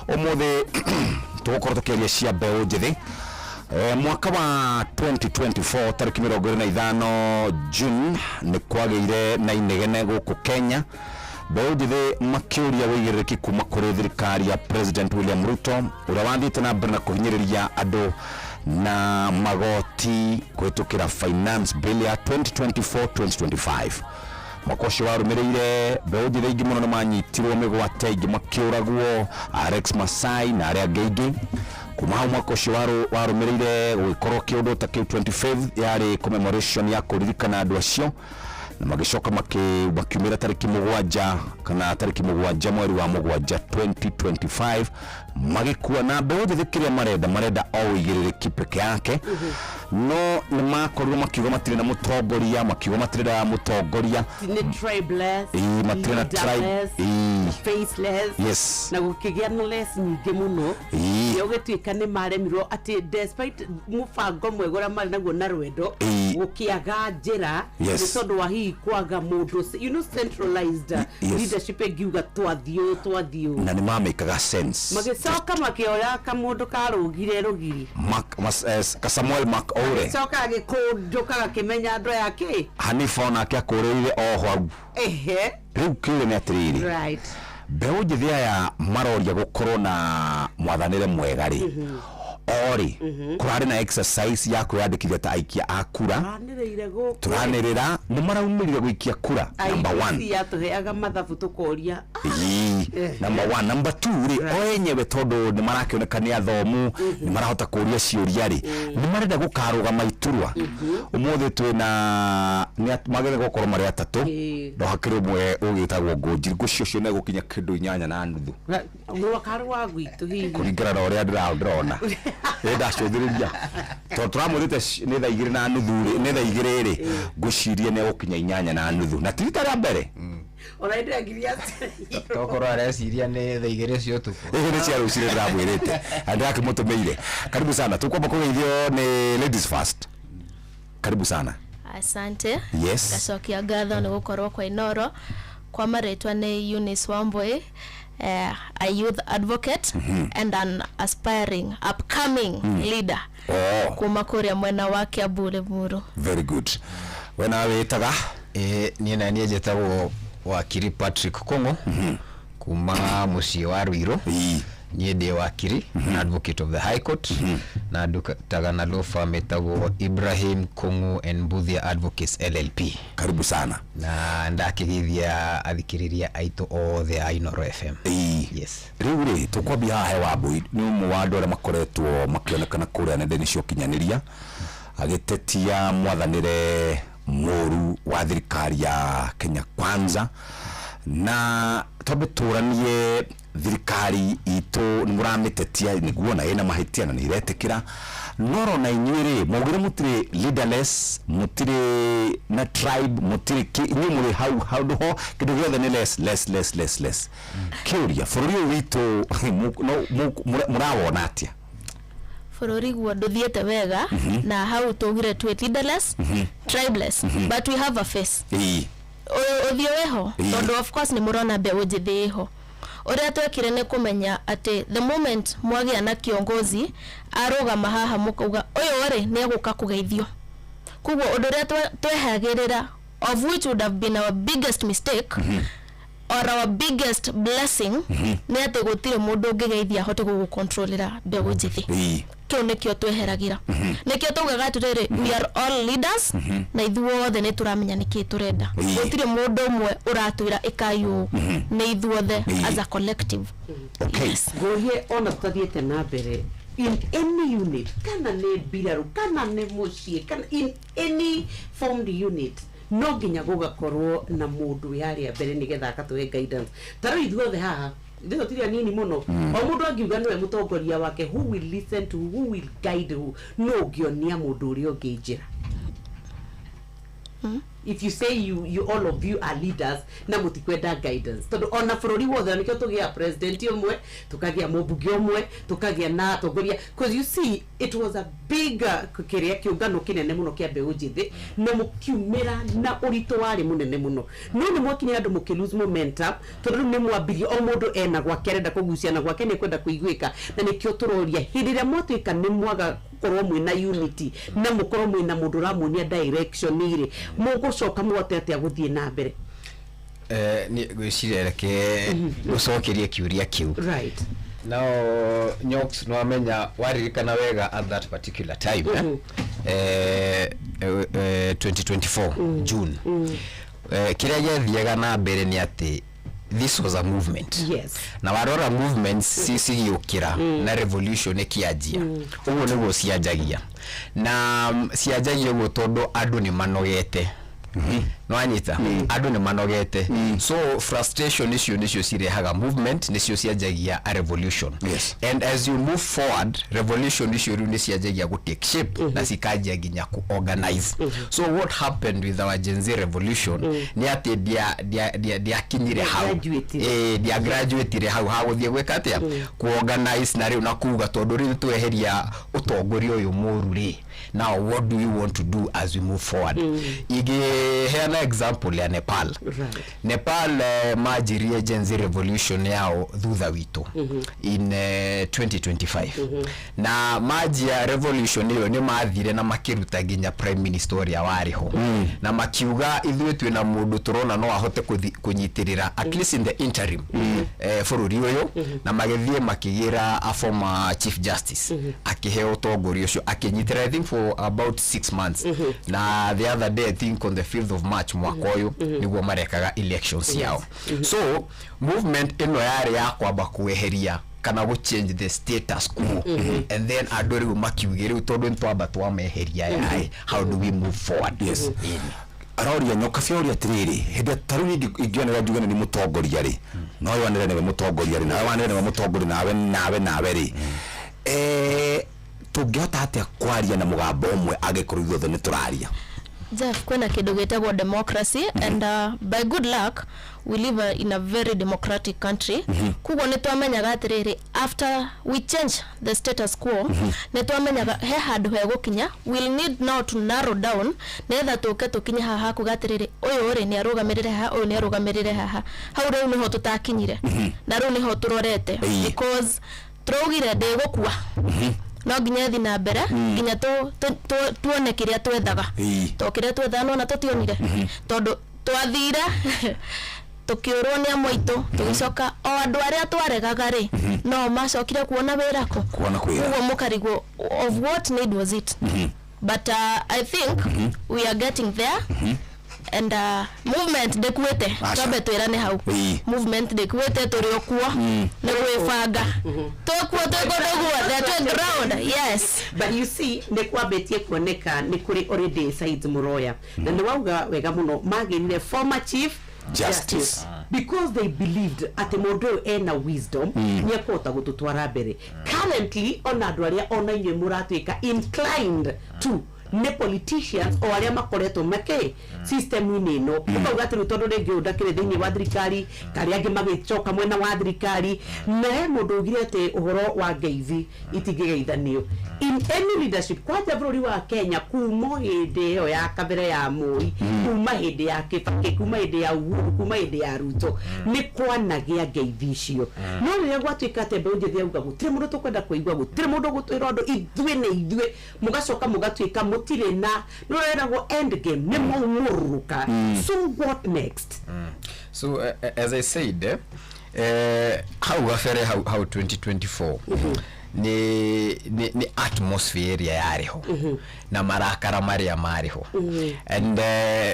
umuthi tugukorwo tukiaria cia mbeu njithi mwaka wa 2024 tariki 25 June ni kwageire na inegene guku Kenya mbeu njithi makiuria wigiriki kuma kuri thirikari ya President William Ruto uria wathite na mbere na kuhinyiriria andu na magoti kwetukira finance bill ya 2024-2025 makoshi warumireire mbeu njithi ingi muno manyitirwo migwate ingi makiuragwo Alex Masai na aria ngeigi kuma makoshi warumireire gukorwo kiundu ta 25 yari commemoration ya kuririkana andu acio na magicoka makiumira tariki 7 kana tariki 7 mweri wa 7 2025 magikuwa na mbeu njithi kiria marenda o igiriki peke yake no ni makorwo makiuga matire na mutongoria makiuga matire na mutongoria ni tribeless matire na tribe faceless yes na gukigia no less nyingi muno yogituika ni maremirwo ati despite mufango mwegora mari naguo na rwendo gukiaga njira ni tondu wa hihi kwaga mundu centralized leadership egiuga twathio na ni mamekaga sense magicoka makioya kamundu karugire rugiri Samuel Ore soka agikunduka akimenya andu yake Hanifa onake akureire oho au riu kiure ni atiriri right mbeu njithi aya maroria gukorwo na mwathanire mwega ri ori kurari na exercise ya kwiyandikithia ta aikia akura turanirira ni maraumirire guikia kura number 1 ya tuheaga mathabu tukoria number 1 number 2 ri oenyewe tondu ni marakioneka ni athomu ni marahota kuria ciuria ri ni marenda gukaruga maiturwa umuthi twina ni magere gukorwo mari atatu ndo hakiri mwe ugitagwo Ngunjiri gucio ne gukinya kindu 8 na nuthu wakarwa gwitu hihi kuringana na uria ndirona ndacudhiriria to turamurite ni thaa 2 na nuthu ni thaa 2 ri ngucirie ne gukinya 8 na nuthu na tirita ria mbere oraidira giria tokoro areciria ni thaa 2 cio tuko ni cia rucire ndamwirite andaki mutumeire karibu sana tukwamba kugeithio ni ladies first karibu sana asante yes gacokia ngatho ni gukorwo kwa Inoro kwa maretwa ni Eunice Wambui a youth advocate and an aspiring upcoming leader kuma kuria mwena wa Kiambu Limuru. Very good. Wena wetaga niena nie jetagwo wakiri Patrick Kongo kuma mucie wa Ruiru nie ndi wakiri advocate of the High Court na ndutaga na law firm etagwo Ibrahim Kongo and Mbuthia Advocates LLP. Karibu sana na ndakigithia athikiriria aitu othe a Inoro FM. Yes riu ri tukwambia hahe Wambui ni umwe wa andu aria makoretwo makionekana kuria nende-ini cia ukinyaniria agitetia mwathanire moru wa thirikari ya Kenya Kwanza na tobe turanie thirikari itu ni muramitetia niguo na ina mahitia na niretekira noro na inyuire mogire mutire leaderless mutire na tribe mutire nyumure how do kido giothe ni less kiuria fururi witu murawona atia Fururi guo nduthiete wega na hau tugire twi leaderless tribeless but we have a face uthio weho tondu of course ni murona mbeu njithi iho uria twekire ni kumenya ati the moment mwagia na kiongozi arugama haha mukauga uyu ri ni eguka kugeithio kuguo undu uria twehagirira of which would have been our biggest mistake or our biggest blessing ni ati gutire mundu ungigeithia hote gugukontrolera mbeu njithi kio nikio tweheragira nikio tugaga atiriri we are all leaders na ithuothe ni turamenya niki turenda gutire mundu umwe uratwira ikayu ni ithuothe as a collective. Okay gorie ona tuthiete na mbere in any unit kana ni biraru kana ni mucie kana in any formed unit no nginya gugakorwo na mundu yari mbere nigetha akatwe guidance taro ithuothe haha ndio tiria nini muno o mundu angiuga niwe mutongoria wake who will listen to who will guide who no ngionia mundu uri unginjira if you say you all of you are leaders na mutikwenda guidance tondu ona bururi wothe nikio tugia president omwe tukagia mubunge omwe tukagia na tongoria because you see it was a big kiria kiungano kinene muno kia mbeu njithi na mukiumira na urito wari munene muno no ni mwakini andu mukilose momentum tondu ni mwambirio o mundu ena gwake arenda kuguciana gwake ni kwenda kuiguika na nikio turoria hindiria mwatuika ni mwaga korwo mwina unity na mukorwo mwina mundu ramunia direction ire mugucoka mwote atia guthie na mbere ni gwiciria reke gucokerie kiuria kiu right now Nyox no amenya waririkana wega at that particular time 2024 June kiria githiaga na mbere ni ati this was a movement. Yes. Na warora movements sisi giukira na revolution ikianjia. Uguo niguo cianjagia. Na cianjagia uguo tondu andu ni manogete. No anyita andu ni manogete. So frustration nicio cirehaga movement nicio cianjagia a revolution. Yes. And as you move forward revolution nicio riu ni cianjagia gu take shape na cikanjia ginya ku organize. So what happened with our Gen Z revolution ni ati dia kinyire hau dia graduate hau ha guthie gweka atia ku organize na riu na kuga tondu riu tweheria utongoria uyu muru ri. Now what do you want to do as we move forward? Here na example ya Nepal. Right. Nepal majirie Gen Z revolution yao thutha witu in 2025. Na maji ya revolution hiyo ni mathire na makiruta ginya prime minister ya wariho. Na makiuga ithuĩ twina mundu turona no ahote kunyitirira at least in the interim bururi uyu na magithie makigira a former chief justice akiheo utongoria ucio akinyitira I think for about 6 months. Na the other day I think on the 5th of March mwaka uyu niguo marekaga elections yao. So movement ino yari ya kwamba kueheria kana go change the status quo and then adori makiugire tondu ntwamba twameheria yae how do we move forward? Yes. Aroria nyoka fioria tiriri hede taruni igione rajugana ni mutongoria ri no wanere ne mutongoria ri na wanere ne mutongoria nawe ri tungihota atia kwaria na mugambo umwe agikorwo ithuothe ni turaria Jeff, kwena kidu gitagwo democracy and by good luck we live in a very democratic country. Kugo nitwamenyaga atiriri after we change the status quo nitwamenyaga he handu he gukinya we'll need now to narrow down netha tuke tukinya haha kugatiriri uyu uri ni arugamirire haha uyu ni arugamirire haha hau riu niho tutakinyire na riu niho turorete because turaugire ndigukua no nginya thi na mbere nginya tuone kiria twethaga to kiria twethaga na tutionire tondu twathire tukiurwo ni amwitu tugicoka o andu aria twaregaga ri no macokire kuona wirako uguo mukarigwo of what need was it but I think we are getting there and movement dekuete tobe twirane hau movement dekuete turiokuo na gwifanga tokuo the ground. Yes, but you see nekwabetie kuoneka ni kuri already sides muroya na ni wauga wega muno magirire former chief justice because they believed at mundu ena wisdom ni akota gututwara mbere. Currently ona andu aria ona inye muratwika inclined to ne politicians o aria makoretwo make system ino ukauga ati tondu ringi undakire thiini wa thirikari kari angi magicoka mwena wa thirikari na mundu ugire ati uhoro wa ngeithi itingigeithanio in any leadership kwanja bururi wa Kenya kuma hindi yo ya kabere ya Moi kuma hindi ya Kibaki kuma hindi ya Uhuru kuma hindi ya Ruto ni kwanagia ngeithi icio no riria gwatuika ati mbeũ njĩthĩ auga gutire mundu tukwenda kuigua gutire mundu gutwira andu ithue na ithue mugacoka mugatuika mutire na no end game ni mururuka. So what next? So as I said how 2024 ni atmosphere ya yariho na marakara maria mariho and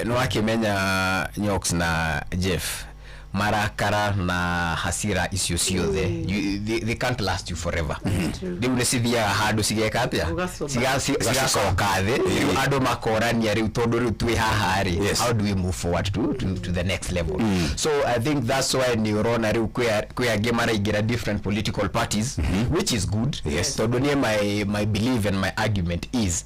no akimenya Nyox na Jeff marakara na hasira icio ciothe they can't last you forever. Riu ni cithia handu cigeka atia cigacoka thi riu andu makorania riu tondu riu twi haha ri how do we move forward to the next level? So I think that's why ni urona riu kwi angi maraingira different political parties which is good. Tondu ni my belief and my argument is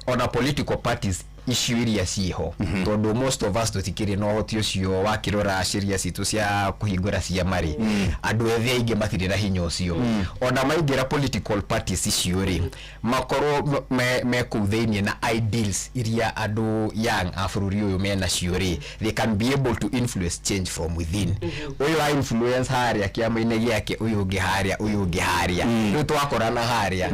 on a political parties issue iria ciho tondu most of us tutikiri no hoti ucio wakirora sheria citu cia kuhingura ciamari andu ethia ingi matire na hinya ucio ona maingira political parties icio ri makoro me kutheinie na ideals iria andu young afururi uyu mena cio ri they can be able to influence change from within uyu wa influence haria kiama-ini giake uyu ungi haria uyu ungi haria riu twakorana haria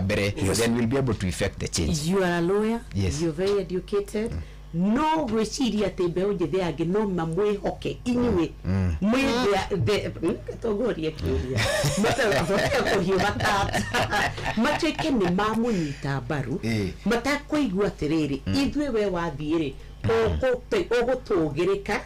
mbere then we'll be able to effect the change. You are a lawyer, yes. You're very educated. No gwiciria te mbeũ njĩthĩ angĩ no mamwĩhoke inyuĩ mwĩtongoria kĩũria kũhiũ matata matuĩke nĩ mamũnyita mbaru matakũigua atĩrĩrĩ ithuĩ we wathiĩ-rĩ ũgũtũgĩrĩka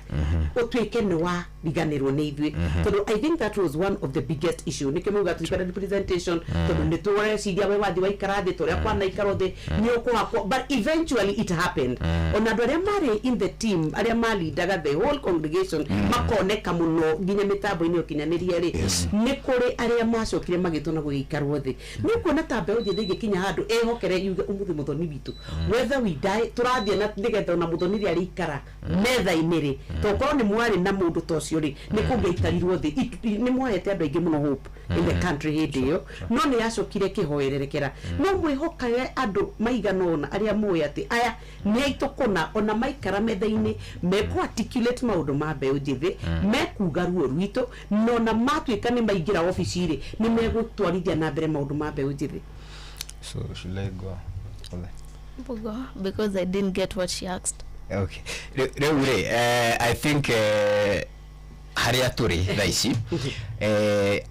ũtuĩke nĩ wa riganĩrwo nĩ ithuĩ tondũ I think that was one of the biggest issue nĩkĩ mauga tũikara representation tondũ nĩ tũreciria we wathi waikara thĩ tũrĩa kwanaikarwo thĩ nĩ ũkũhakwo but eventually it happened ona andũ arĩa marĩ in the team arĩa malindaga the whole congregation makoneka mũno nginya mĩtambo-inĩ ũkinyanĩria-rĩ nĩ kũrĩ arĩa macokire magĩtwo na gũgĩikarwo thĩ nĩ kuona ta mbeũ njĩthĩ ĩngĩkinya handũ ehokere yuge ũmũthĩ mũthoni witũ whether we die tũrathiĩ na nĩgetha ona mũthoni rĩ arĩikara metha-inĩ-rĩ tokorwo nĩ mwarĩ na mũndũ ta ũcio rĩ nĩ kũngĩaikarirwo thĩ nĩ mwohete andũ aingĩ mũno hope in the country hĩndĩ ĩyo no nĩ yacokire kĩhoererekera no mwĩhokage andũ maigana ũna arĩa mũĩ atĩ aya nĩ aitũ kũna ona maikara metha-inĩ mekũ-articulate maũndũ ma mbeũ njĩthĩ mekuga ruo rwitũ no na matuĩka nĩ maingĩra obici-rĩ nĩ megũtwarithia na mbere maũndũ ma mbeũ njĩthĩ. So should I go? Go because I didn't get what she asked. Okay. I think haria turi thaici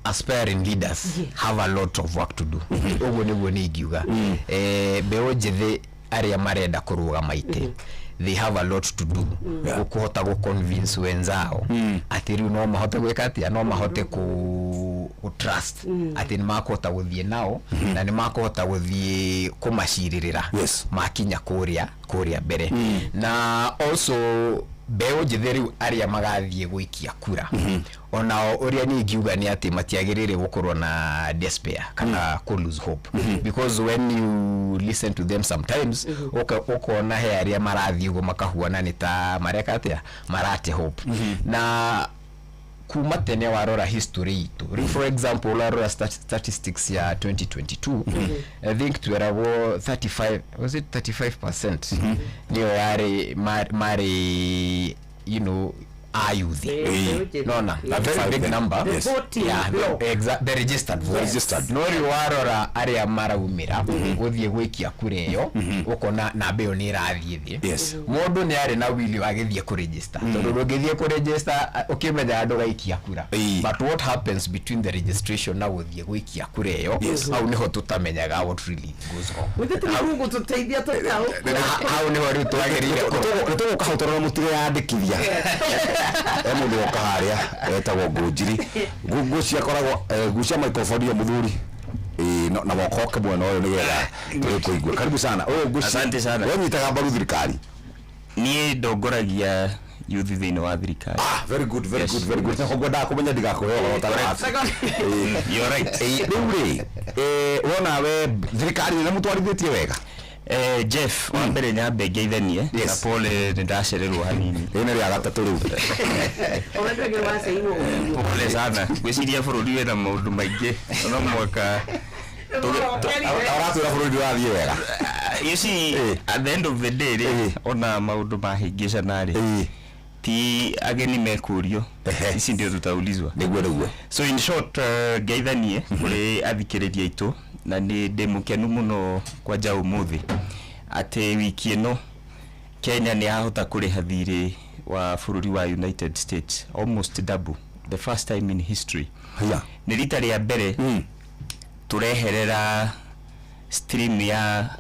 aspiring leaders have a lot of work to do. Uguo niguo ni ingiuga mbeũ njĩthĩ aria marenda kurugama ite they have a lot to do kuhota go convince wenzao ati riu no mahote gwika atia no mahote ku trust ati ni makuhota guthie nao na ni makuhota guthie kumaciririra makinya kuria mbere na also mbeũ njĩthĩ riu aria magathie gwikia kura onao uria ni ngiuga ni ati matiagirire gukorwo na despair kana ku lose hope because when you listen to them sometimes ukona he aria marathie ugo makahuana ni ta mareka atia marate hope na kuma tene warora history itu for example warora statistics ya 2022 I think tuerabo 35% niyo yare mari you know ayuthi nona a very big number the registered vote no riwarora aria maraumira guthie gwikia kura iyo ukona na mbeo ni irathie thi mundu ni ari na wili wagithie ku register tondu rugithie ku register ukimenya andu gaikia kura but what happens between the registration na guthie gwikia kura iyo au niho tutamenyaga what really goes wrong Mungu tuteithia tutao au niho riu twagirire tugukahotorora mutige yandikithia mundu oka haria etagwo Ngũnjiri Ngũcia koragwo Ngũcia microphone ya muthuri na wokoke mwena uyu nigetha tukuigua karibu sana Ngũcia asante sana wewe nyitaga mbaru thirikari niĩ ndongoragia youth thĩinĩ wa thirikari very good ngwenda kumenya ndigakuheo you're right rĩu wona we thirikari nĩ mũtwarithĩtie wega Jeff wa mbere nyambe ngeithanie na Paul ndacererwo hanini ĩno rĩa gatatũ rĩu pole sana gwĩciria bũrũri wĩna maũndũ maingĩ no mwaka aratwĩra bũrũri ũrathiĩ wega you see at the end of the day ona maũndũ mahĩngĩcana rĩ ti ageni mekurio ici ndio tutaulizwa niguo so in short ngeithanie kũrĩ athikĩrĩria aitũ na nĩ ndĩmũkenu mũno kwanja ũmũthĩ atĩ wiki ĩno Kenya nĩ yahota kũrĩha thirĩ wa bũrũri wa United States almost double the first time in history nĩ rita rĩa mbere tũreherera stream ya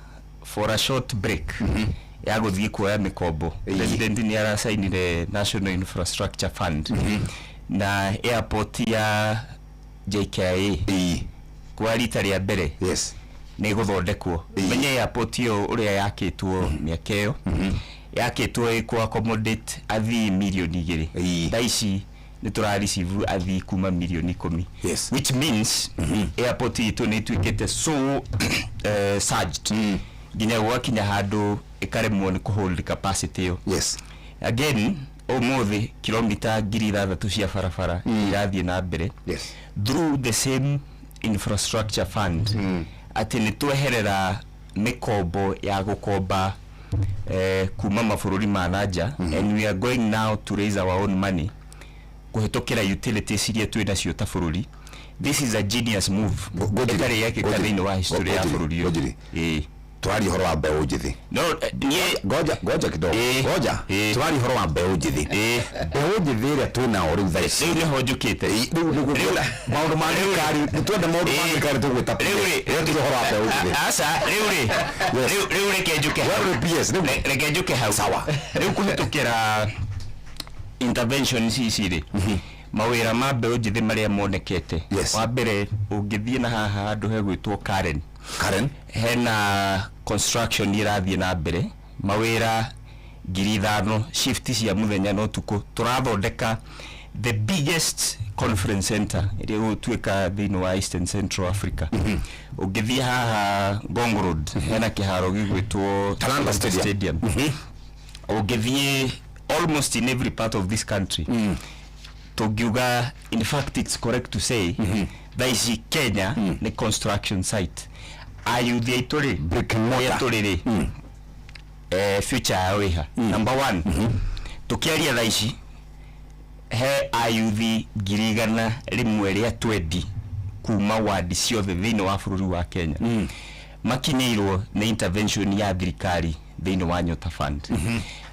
for a short break ya gũthiĩ kuoya mĩkombo president nĩ arasainire National Infrastructure Fund na airport ya JKIA kwa rita rĩa mbere nĩ gũthondekwo menye airport iyo ũrĩa yakĩtwo mĩaka ĩyo yakĩtwo ku accommodate athii milioni 2 thaici nĩ tũra receive athii kuma milioni 10 which means airport itu nĩ tuĩkĩte so surged nginya gwakinya handũ ikaremwo ni kuhold capacity yo. Yes. Again umuthi kilomita 6,000 cia barabara irathie na mbere through the same infrastructure fund ati ni tweherera mikobo ya gukomba kuma mabũrũri ma nanja and we are going now to raise our own money kuhetokera utilities iria twĩ nacio ta bũrũri. This is a genius move. Gotari yake kadini wa historia ya bũrũri yo. Twari horo wa mbeũ njithi. No, goja kidogo. Goja. Twari horo wa mbeũ njithi. Mbeũ njithi ĩrĩa twĩna o rĩu thaa ici. Rĩu nĩho njũkĩte. Maũndũ ma thirikari, nĩtwenda maũndũ ma thirikari tũgwĩta. Rĩu nĩ horo wa mbeũ njithi. Asa, rĩu reke njũke hau. Reke njũke hau. Sawa. Rĩu kũhetũkĩra intervention ici mawĩra ma mbeũ njithi marĩa monekete. Wa mbere ũngĩthiĩ na haha handũ hegwĩtwo Karen hena construction irathie na mbere mawira 5,000 shift cia muthenya no tuko turathondeka the biggest conference center iri gutwika thini wa Eastern Central Africa. Ugithia haha Ngong Road hena kiharo gigwitwo Talanta Stadium. Ugithia almost in every part of this country. Togiuga, in fact it's correct to say that is Kenya the construction site. Ayuthi aitore brick and mortar future aweha. Number 1 tukiaria thaici he ayuthi 100 ria 20 kuma wadi ciothe thiini wa bũrũri wa Kenya makinyirwo na intervention ya thirikari thiini wa Nyota Fund.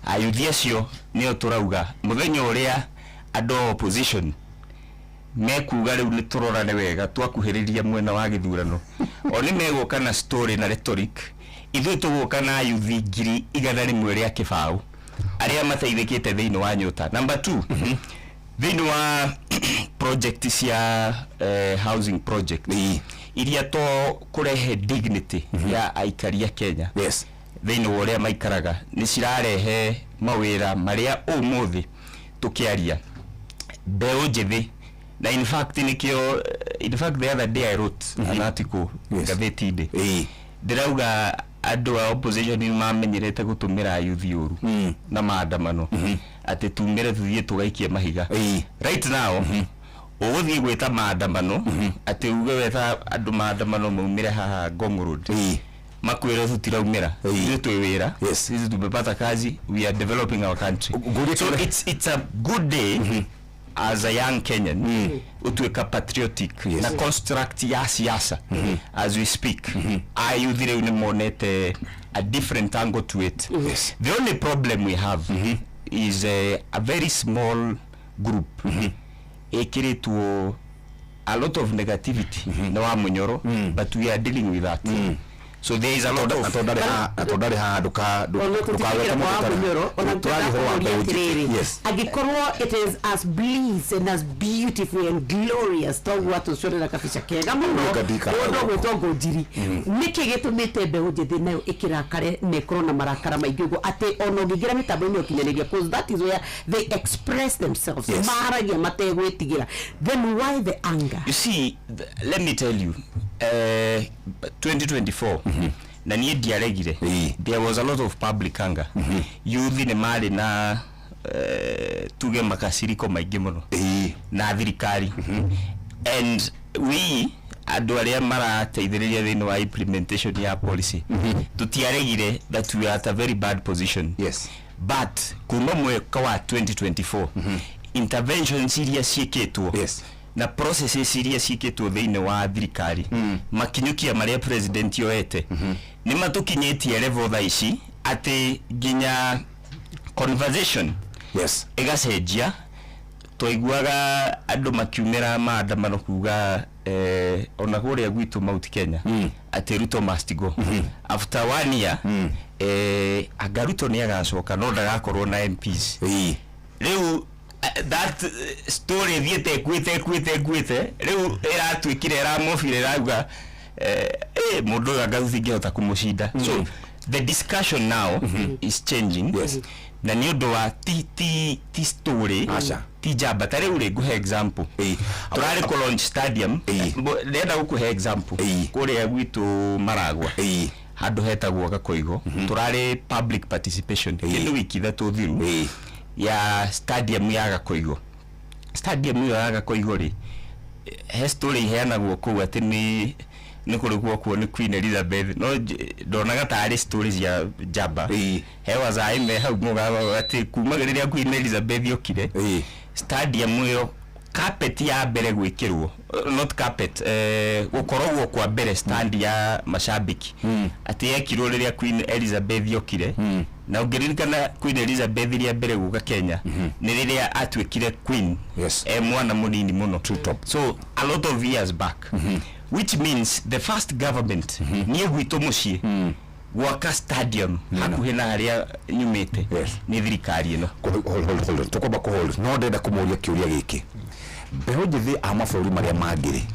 Ayuthi acio nio turauga muthenya uria ando opposition mekuga riu ni turorane wega twakuhiriria mwena wa githurano oni megoka na story na rhetoric ithu tugoka na yuthi 100 ria kibau aria mateithikite thiini wa Nyota. Number 2 thiini wa project cia housing project iria to kurehe dignity ya aikari ya Kenya thiini wa uria maikaraga ni cirarehe mawira maria umuthi tukiaria mbeũ njithi. Na in fact the other day I wrote an article gatheti-inĩ ndirauga andũ a opposition ni mamenyerete gutumira yuthi uru na maandamano ati tumire tuthie tugaikie mahiga. Right now uguthie gwita maandamano ati uge weta andu maandamano maumire haha Ngong Road makwira tutiraumira ithu twi wira sisi tumepata kazi, we are developing our country. So it's a good day as a young Kenyan utweka patriotic na construct ya siasa as we speak. Ayuthi rĩu nĩ monete a different angle to it. The only problem we have is a very small group ekiritwo a lot of negativity na wa munyoro, but we are dealing with that. So there is a lot of atodari ha duka agikorwo it is as bliss and as beautiful and glorious to watu shore na kafisha kega muno ndo gwetongo njiri niki gitumite mbeũ njithi nayo ikirakare nekro na marakara maigugo ati ono ngigira mitambo-ini ukinyaniria, because that is where they express themselves. Maragia mategwitigira, then why the anger? You see, let me tell you, 2024 na niĩ ndiaregire, there was a lot of public anger. Youth ni mari na tuge makasiriko maingĩ muno na thirikari, and we andu aria marateithĩrĩria thĩinĩ wa implementation ya policy tutiaregire that we are at a very bad position. But kuma mwaka wa 2024 interventions iria ciĩkĩtwo na processes iria ciĩkĩtwo thĩinĩ wa thirikari makinyukia maria president yoete ni matukinyĩtie level thaa ici ati nginya conversation igacenjia. Twaiguaga andu makiumira maandamano kuga ona kuria gwitu Mount Kenya ati Ruto must go after 1 year. Agaruto ni agacoka no ndagakorwo na MPs. Riu that story thiete kwite riu iratwikire ra mofire rauga mundu agaruthi ngihota kumucinda. So the discussion now is changing. Na ni undu wa ti story ti jamba. Tare uri guhe example turari ko launch stadium ndenda gukuhe example kuria gwitu Maragwa handu hetagwo Gakoigo turari public participation kindu wiki thatu thiru ya stadium ya Gakoigo. Stadium ya Gakoigo ri he story heanagwo kuu ati ni kurugwo kuo ni Queen Elizabeth no ndonaga tari stories ya jamba he wazai me hau mugaga ati kumagiriria Queen Elizabeth yokire stadium yo carpet ya mbere gwikirwo not carpet gukorogwo kwa mbere stand ya mashabiki ati yekirwo riria Queen Elizabeth yokire na ungiririkana Queen Elizabeth iria mbere guka Kenya ni riria atwikire queen mwana munini muno so a lot of years back which means the first government ni gwito mucie gwaka stadium hakuhi na haria nyumite ni thirikari ino tukoba ko hold no ndenda kumuria kiuria giki beho jithi amafuri maria mangiri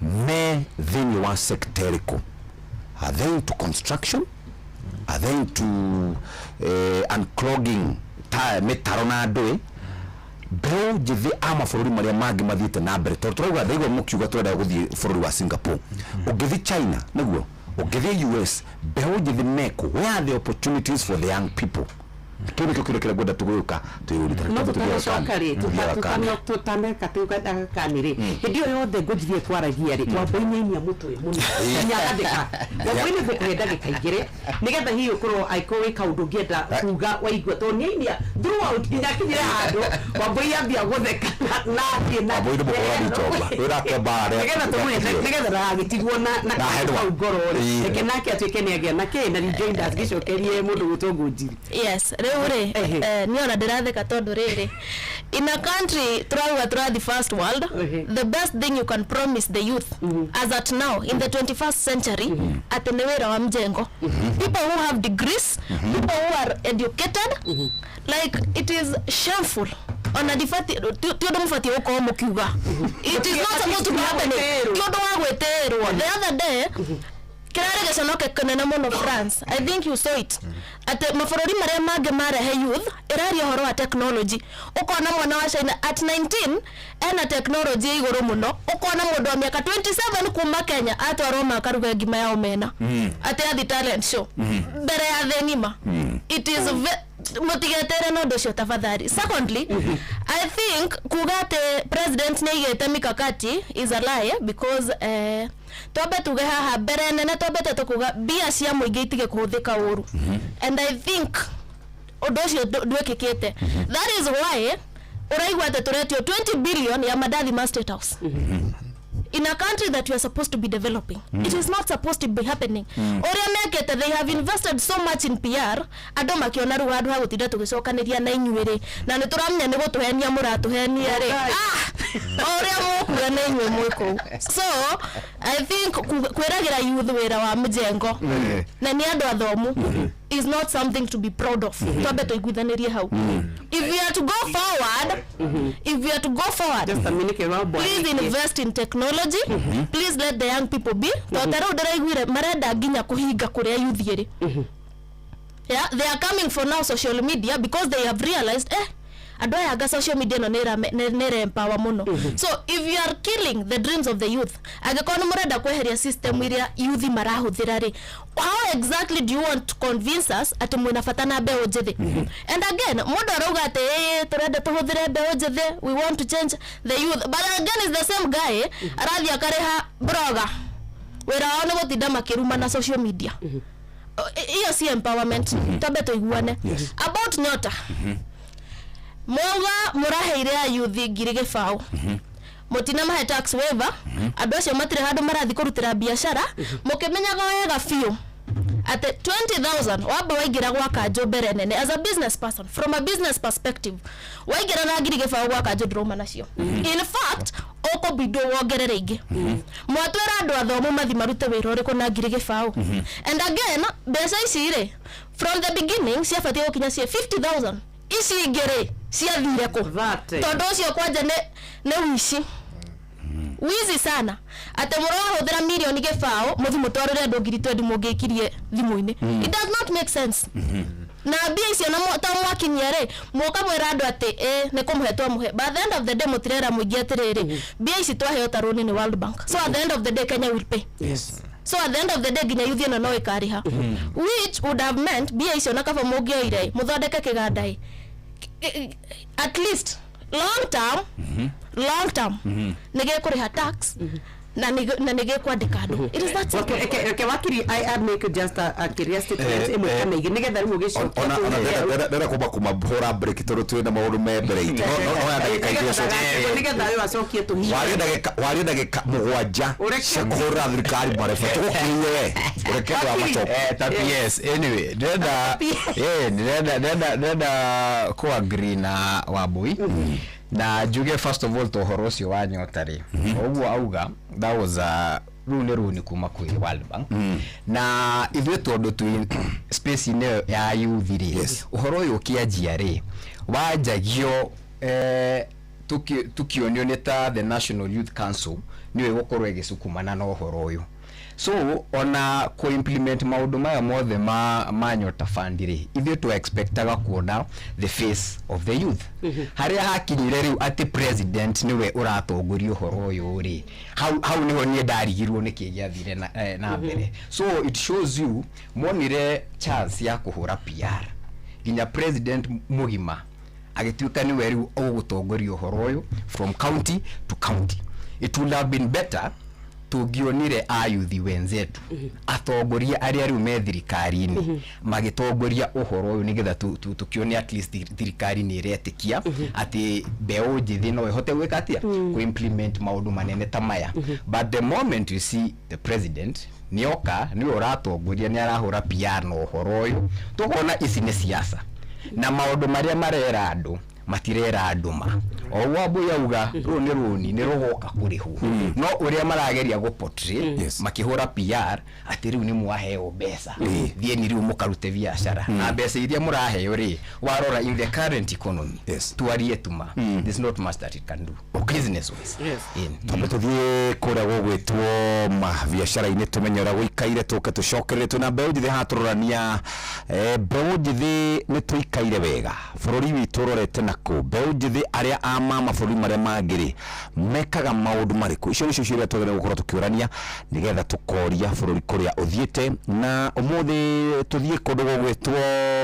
me thini wa sectorico are they into construction, are they into unclogging mitaro na ndui beho jithi amafuri maria mangi mathite na mbere turauga ndaigo mukiuga turenda guthie bururi wa Singapore ugithi China niguo ugithi US beho jithi meko where are the opportunities for the young people kile kile gwenda tuguka tuyurita tutameka tugenda kanire ndio yothe ngujithie twaragia ri twamboinyia mutwe muno nyandika ngwini kwenda gikaigire nigetha hiyo kurwo aikowe kaundu ngienda kuga waigwa to nyainia throughout nyakinyire handu wamboia bia gutheka na boido bokora toba urake bare nigetha ragitigwo na ngoro ri kenake atwikene agia na kena rejoin us gicokerie mundu gutongo njiri yes reure niona ndiratheka tondu riri in a country throughout the first world the best thing you can promise the youth as at now in the 21st century at the wera wa mjengo people who have degrees people who are educated like it is shameful on a difati tiodo mfati uko mukiuga it is not supposed to be happening tiodo wa gweterwo the other day kirare gicanoke kanene muno France I think you saw it at maforori maria mage marehe youth iraria horo wa technology ukona mwana wa China at 19 ena technology iguru muno ukona mundu wa miaka 27 kuma Kenya atwarwo makaruga ngima ya omena ate athi talent show mbere ya thenima it is mutigetere no ndocio tafadhali secondly I think kugate president neigete mikakati is a lie because tobe tuge haha mbere nene tobete tukuga bia cia muingi itige kuhuthika uru and I think odocio ndwekikite that is why uraigwa ate turetio 20 billion ya Madathi State House in a country that you are supposed to be developing it is not supposed to be happening oria mekete they have invested so much in PR ando makiona ru handu ha gutinda tugicokaniria na inyuire na nituramenya ni gutuhenia muratuhenia ri oria mukura na inyuire mwiko so I think kwiragira youth wira wa mjengo na ni andu athomu is not something to be proud of tobe tuiguithanirie hau if we are to go forward just a minute please invest in technology please let the young people be totero ndiraiguire marenda nginya kuhinga kuria youth iri yeah they are coming for now social media because they have realized ando ya social media no nere empower muno so if you are killing the dreams of the youth agakona murenda kweheria system iria youth marahuthira ri how exactly do you want to convince us ati mwina fatana beo njithi and again mundu arauga ati turenda tuhuthire beo njithi we want to change the youth but again is the same guy arathi akareha blogger wera ono gutinda makiruma na social media iyo si empowerment tobe tuiguane about nyota moga muraheire youth ngiri gibao mutina mahe tax waiver andu acio matire handu marathi kurutira biashara mukimenyaga wega fiu at 20,000 waba waigira gwaka mbere nene as a business person from a business perspective waigira na ngiri gibao gwaka ndroma nacio in fact oko bido wongerere ingi mwatwera andu athomu mathi marute wira uriku na ngiri gibao and again mbeca ici ri from the beginning ciabatie gukinya cia 50,000 ici ingire ciathire ku tondu ucio kwanja ne wizi sana ate murahuthira milioni gibao muthi mutwarire andu ngiri 20 mungikirie thimu-ini it does not make sense na bia icio na ta mwakinyia ri muka mwira andu ati ne kumuhetwa muhe by the end of the day mutirera muingi atiriri bia ici twaheo taruni ni World Bank so at the end of the day Kenya will pay so at the end of the day ginya youth ino no ikariha which would have meant bia icio na kaba mugioire muthondeke kiganda at least long term nige kuriha tax na nige kwandika andu it is that okay wakiri I make just a curious statement imwe kana igi nigetha riu gicokia ona kuba kumabora break toro twina maundu me mbere itu no ya ndagika igio so nigetha riu acokie tuhi wari ndagika mugwanja sekora thirikari marefa tukukirie we ureke wa macho yes anyway ndenda ko agree na Wambui na juge first of all to horocio wa nyotari ogwo auga that was a rune kuma kwi World Bank na ithuĩ tondu tu space ine ya youth ri uhoro uyu kianjia ri wanjagio tukionio ni ta the National Youth Council niwe gukorwo igisukumana na uhoro uyu so ona ko implement maundu maya mothe ma nyota fund ri ithuĩ tu expectaga kuona the face of the youth haria hakinyire riu ati president niwe uratongoria uhoro uyu ri how niho nie ndarigirwo ni kigiathire na mbere so it shows you monire chance ya kuhura PR ginya president mugima agituika niwe riu ugutongoria uhoro uyu from county to county. It would have been better tugionire ayuthi wenzetu atongoria aria riu me thirikari-ini magitongoria uhoro uyu nigetha tukione at least thirikari ni iretikia ati beo njithi no ihote gwika atia ku implement maundu manene ta maya but the moment you see the president nioka ni uratongoria ni arahura PR no uhoro uyu tukona ici ni siasa na maundu maria marera andu matirera anduma o Wambui auga runi ni rugoka kurihu no uria marageria go portray makihura PR ati riu ni mwaheo mbeca thie ni riu mukarute biashara na mbeca iria muraheo ri warora in the current economy tuarie tuma there's not much that it can do business wise tondu tuthie kuria gugwitwo ma biashara ine tumenyera guikaire tuke tucokerere tuna mbeu njithi haturorania mbeu njithi ni tuikaire wega bururi witu rorete nako mbeu njithi aria mama bururi maria mangiri mekaga maundu mariku icio nicio ciria twagire gukorwo tukiurania nigetha tukoria bururi kuria uthiete na umuthi tuthie kundu gugwitwo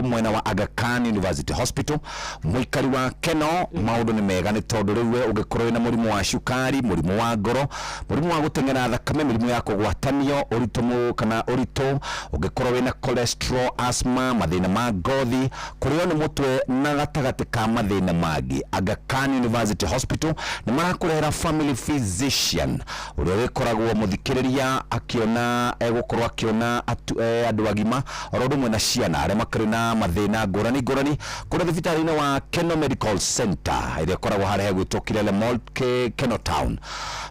mwena wa Aga Khan University Hospital muikari wa Keno maundu ni mega ni tondu riu ugikorwo na murimu wa shukari murimu wa ngoro murimu wa gutengera thakame mirimu ya kugwatanio uritumu kana urito ugikorwo na cholesterol asthma mathina ma ngothi kurio ni mutwe na gatagati ka mathina mangi Aga Khan University Hospital ni marakurehera family physician uria wikoragwo muthikiriria akiona gukorwo akiona andu agima orodo mwe na ciana aria makari na mathina ngurani kuri thibitari-ini wa Keno Medical Center iria koragwo haria gwitwo Kirele Mall Keno Town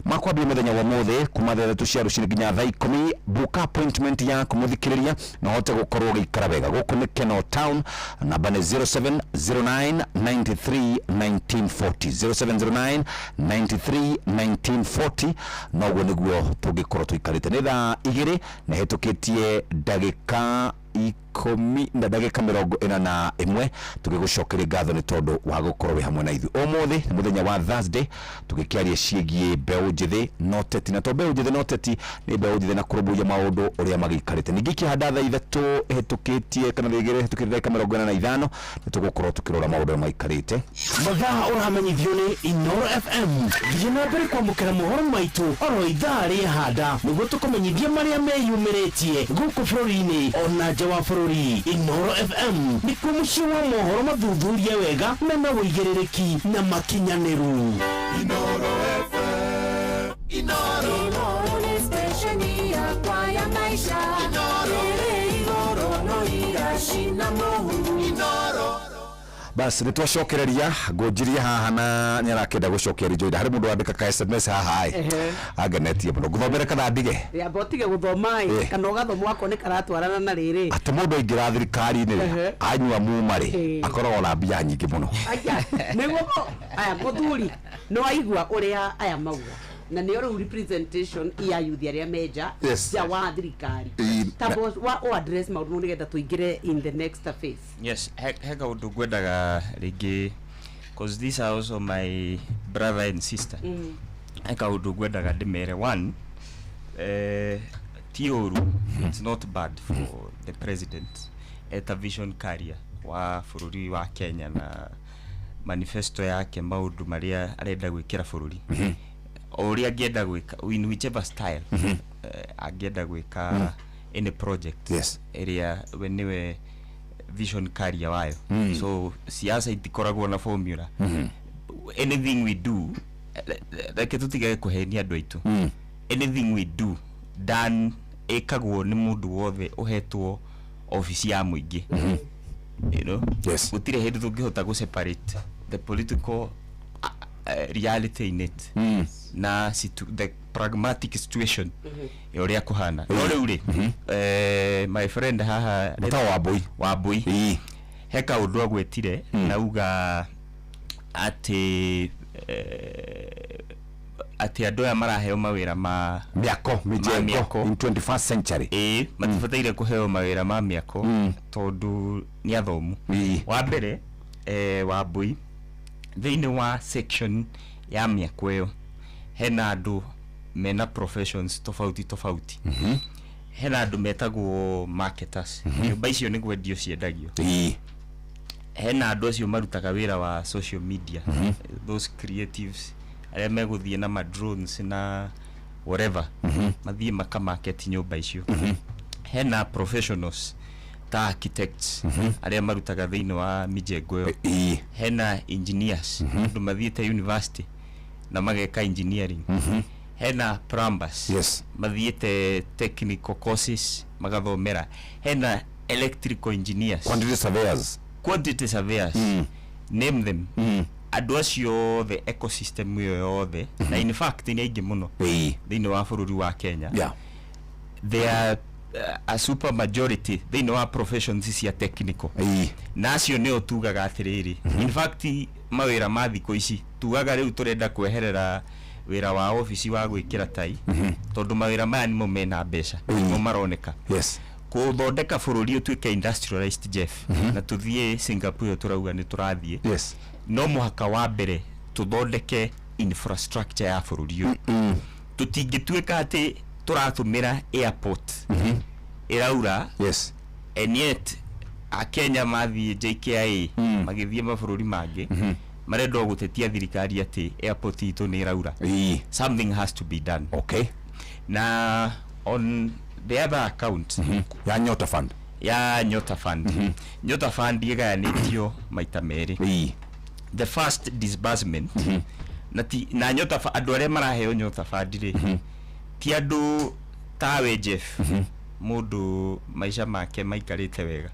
makwambia muthenya wa muthi kuma thaa 3 cia rucini nginya thaa 10 book appointment ya kumuthikiriria na hote gukorwo gikara wega guku ni Keno Town namba ni 0709931940 0709931940 na uguo niguo tungikorwo tuikarite ni thaa 2 na hitukitie ndagika 10 na ndagika 41 tugigucokeria ngatho ni tondu wa gukorwo hamwe na ithu umuthi ni muthenya wa Thursday tugikiaria ciegie mbeu njithi noteti na to mbeu njithi noteti ni mbeu njithi na kurumburia maundu uria magikarite ningi kihanda thaa 3 hitukitie kana thigire hitukirie ndagika 45 ni tugukorwo tukirora maundu maikarite mathaa uramenyithio ni Inoro FM thina mbere kwamukira mohoro maitu oro ithaa ria handa niguo tukumenyithia maria meyumiritie guku bururi-ini ona nja wa bururi Inoro FM ni kumucio wa mohoro mathuthurie wega na na uigiririki na makinyaniru Inoro FM Inoro ni station ya kwa ya maisha Inoro no irashina mohuru Inoro basi nitwacokereria ngunjiria haha na nyarakenda gucokeria joida hari mundu andika ka SMS haha agenetie muno guthomera kana ndige ya botige guthoma kana ugathoma wako ni karatwarana na riri ati mundu aingira thirikari-ini anyua mumari akoragwo na mbia nyingi muno aya niguo aya muthuri no aigua uria aya mauga na ni oro representation ya youth aria meja ya wa thirikari tabo wa address maundu nigetha tuingire in the next phase. Yes, heka undu ngwendaga ringi because these are also my brother and sister. Heka undu ngwendaga ndimere one Tioru, it's not bad for the president at a vision carrier wa fururi wa Kenya na manifesto yake maundu maria arenda gwikira fururi oria angenda gwika in whichever style angenda gwika any project area weniwe vision carrier wayo so siasa itikoragwo na formula anything we do like tutige kuhenia andu aitu anything we do done ekagwo ni mundu wothe uhetwo office ya muingi you know gutire hindu tungihota gu separate the political reality in it na the pragmatic situation yoria kuhana no riu ri my friend haha Wambui heka undu agwetire nauga ati andu aya maraheo mawira ma miako in 21st century matibataire kuheo mawira ma miako tondu ni athomu wa mbere Wambui thiini wa section ya miako iyo hena andu mena professions tofauti hena andu metagwo marketers nyumba icio ni gwendio ciendagio hena andu acio marutaga wira wa social media those creatives aria meguthie na ma drones na whatever mathie makamarket nyumba icio hena professionals ta architects aria marutaga thiini wa mijengo yo hena engineers andu mathiete university na mageka engineering hena plumbers mathiete technical courses magathomera hena electrical engineers quantity surveyors name them andu acio the ecosystem yo yothe na in fact ni aingi muno thiini wa bururi wa Kenya they are a super majority thiini wa professions cia technical na acio ni otugaga atiriri in fact mawira ma thiko ici tugaga riu turenda kweherera wira wa office wa gwikira tai tondu mawira maya nimo mena mbeca mo maroneka kuthondeka bururi utuike industrialized Jeff na tuthie Singapore turauga ni turathie no muhaka wa mbere tuthondeke infrastructure ya bururi tutingituika ati turatumira airport iraura and yet a Kenya mathie JKIA magithie mabururi mangi marendo gutetia thirikari ati airport itu ni iraura something has to be done na on the other account ya Nyota Fund Nyota Fund igayanitio maita meri the first disbursement na Nyota andu aria maraheo Nyota Fund ri ti andu tawe Jeff mundu maisha make maikarite wega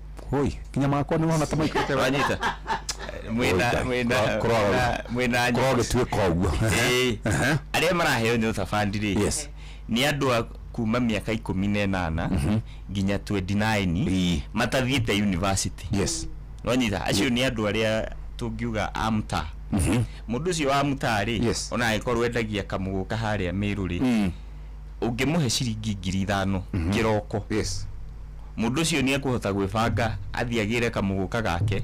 kinya makwa ni wana tamaikarite wega wanyita mwena gituika uguo aria maraheo Nyota Fund ri ni andu kuma miaka 18 nginya 29 matathiete university wanyita acio ni andu aria tungiuga amta mundu ucio wa mutari ona aikorwo endagia kamuguka haria Meru ri ungimuhe ciringi 5,000 kiroko mundu ucio ni ekuhota gwibanga athie agire kamuguka gake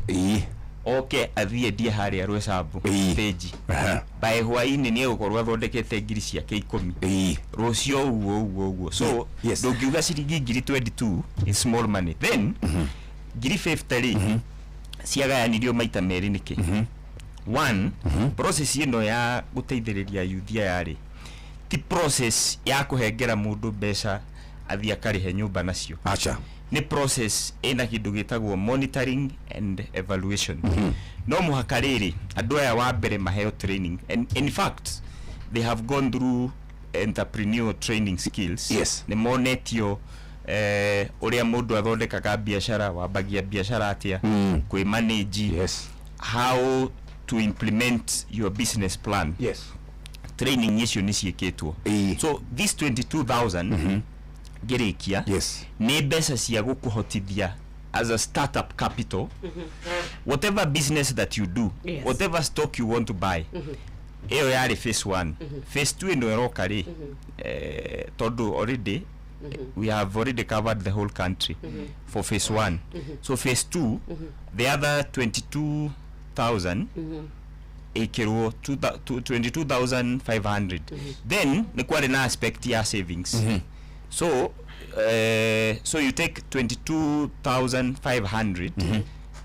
oke athie die haria Rwesambu stage by hwaini ni egukorwo athondekete ngiri ciake 10 rucio uguo so ndungiuga ciringi 22 is small money then ngiri 50 ciagayanirio maita meri niki one process ino ya guteithiriria youth yari ti process ya kuhengera mundu mbeca athie akarihe nyumba nacio ni process ina kindu gitagwo monitoring and evaluation no muhaka riri andu aya wa mbere maheo training and in fact they have gone through entrepreneurial training skills ni monetio uria mundu athondekaga biashara wambagia biashara atia kwi manage how to implement your business plan training icio ni cieketwo so this 22,000 girikia ni mbeca cia gukuhotithia as a startup capital whatever business that you do whatever stock you want to buy eyo yari phase 1 phase 2 ino eroka ri tondu already we have already covered the whole country for phase 1 so phase 2 the other 22,000 ikirwo 22,500 then ni kwari na aspect ya savings so So you take 22,500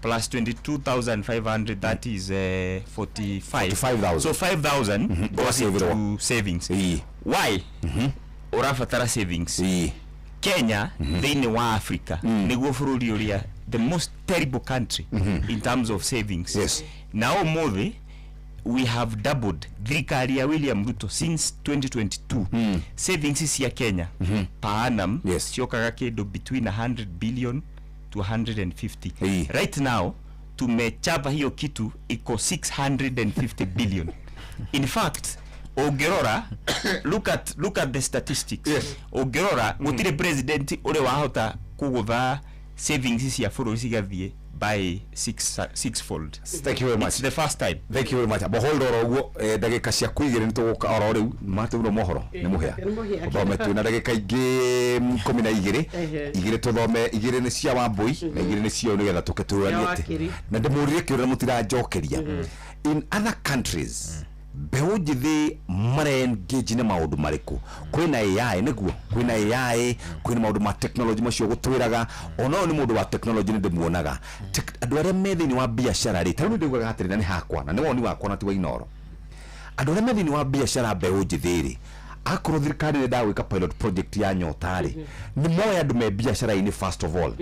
plus 22,500, that is 45,000. So 5,000 goes into savings. Why? Urafatara savings. Kenya, thini wa Africa, niguo bururi uria the most terrible country in terms of savings. Yes. Now Mothe, we have doubled thirikari ya William Ruto since 2022. Savings is ya Kenya per annum siokaga kindu between 100 billion to 150. Right now tumechapa hiyo kitu iko 650 billion. In fact, Ogerora, look at the statistics. Ogerora gutire president uri wahota kugutha savings ya bururi cigathie by sixfold. Thank you very much. It's the first time. Thank you very much. Hold on oguo ndagika cia kuigire nituguka oro riu maturo mohoro ni muhia. Thome tu na ndagika ingi 12 igire tuthome igire ni cia Wambui na igire ni cio nigetha tuketuraniete. Na ndimurire kiurira mutira njokeria. In other countries beho jithi mare engage na maundu mariku kwina AI niguo kwina AI kwina maundu ma technology macio gutwiraga ono ni mundu wa technology ndimuonaga andu aria methini wa biashara ri taru ndiguga hatiri na ni hakwa na ni woni wakwa na tiwa Inoro andu aria methini wa biashara beho jithi ri akoro thirikari ni ndawika pilot project ya Nyota ri ni moya andu me biashara ini first of all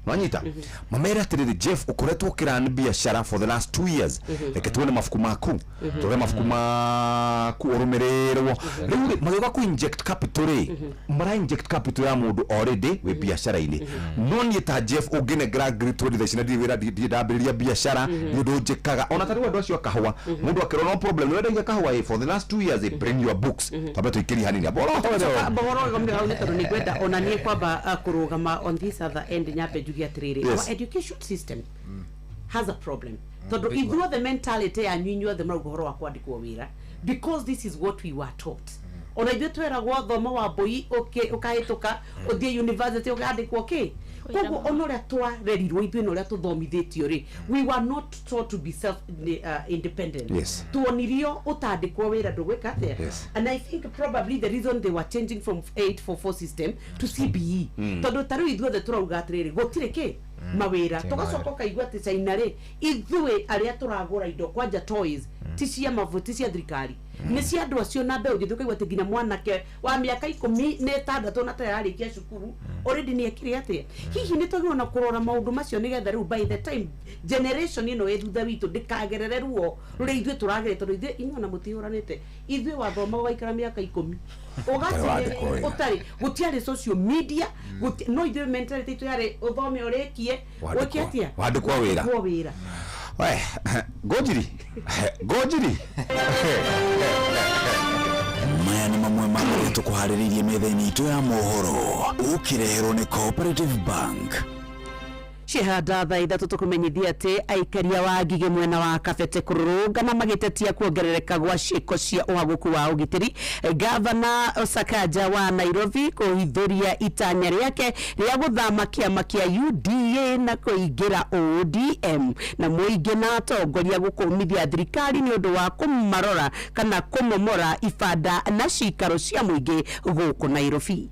Wanyita mamera tiriri Jeff ukoretwo kirani biashara for the last 2 years reke tuone mafuku maku tore mafuku maku urumererwo riu magiga ku inject capital ri mara inject capital ya mundu already we biashara ini no nyita Jeff ugine grad to the sina diwira didabilia biashara ndu jekaga ona tari wandu acio kahwa mundu akero no problem wenda nge kahwa for the last 2 years they bring your books tabeto ikiri hanini aboro ngambe haune toro ni kwenda onanie kwamba kurugama on this other end nyabe our education system has a problem. So if you are the mentality and you know the maruhoro wa kwandikwo wira because this is what we were taught. Ona ithuĩ tweragwo thoma wa mbui ukahĩtũka ũthiĩ university ũkandĩkwo kĩ koguo ona ũrĩa twarerirwo ithuĩ na ũrĩa tũthomithĩtio rĩ we were not taught to be self independent. Tuonirio ũtandĩkwo wĩra ndũgwĩka atĩa. And I think probably the reason they were changing from 844 system to CBE tondũ tarĩu ithuothe tũrauga atĩrĩrĩ gũtirĩ kĩ mawĩra tũgacoka kaigua atĩ China rĩ ithuĩ arĩa tũragũra indo kwanja toys ti cia mavuti cia thirikari ni cia andu acio na mbeũ njĩthĩ ũkaigua atĩ nginya mwanake wa mĩaka 16 na tararĩkia cukuru already ni ekire atĩa hihi nĩ tũgĩrwo na kũrora maũndũ macio nĩgetha rĩu by the time generation ĩno ĩ thutha witũ ndĩkagerere ruo rũrĩa ithuĩ tũragerera tondũ ithuĩ inyuĩ na mũtiũranĩte ithuĩ wathoma ũgaikara mĩaka 10 ũgatirĩ ũtarĩ gũtiarĩ social media no ithuĩ mentality itũ yarĩ ũthome ũrĩkie wĩke atĩa wandĩkwo wĩra we gojiri maya ni mamwe ma marĩa tũkũharĩrĩirie metha-inĩ itũ ya mohoro ũkĩreherwo nĩ Cooperative Bank. Cihanda thaa ithatũ tũkũmenyithia atĩ aikaria wa Ngigĩ mwena wa Kabete kũrũrũngana magĩtetia kuongerereka gwa ciĩko cia ũhagũku wa ũgitĩri. Gavana Sakaja wa Nairobi kũhithũria itanya rĩake rĩa gũthama kĩama kĩa UDA na kũingĩra ODM na mũingĩ na atongoria gũkũmithia thirikari nĩ ũndũ wa kũmarora kana kũmomora ibanda na cikaro cia mũingĩ gũkũ Nairobi.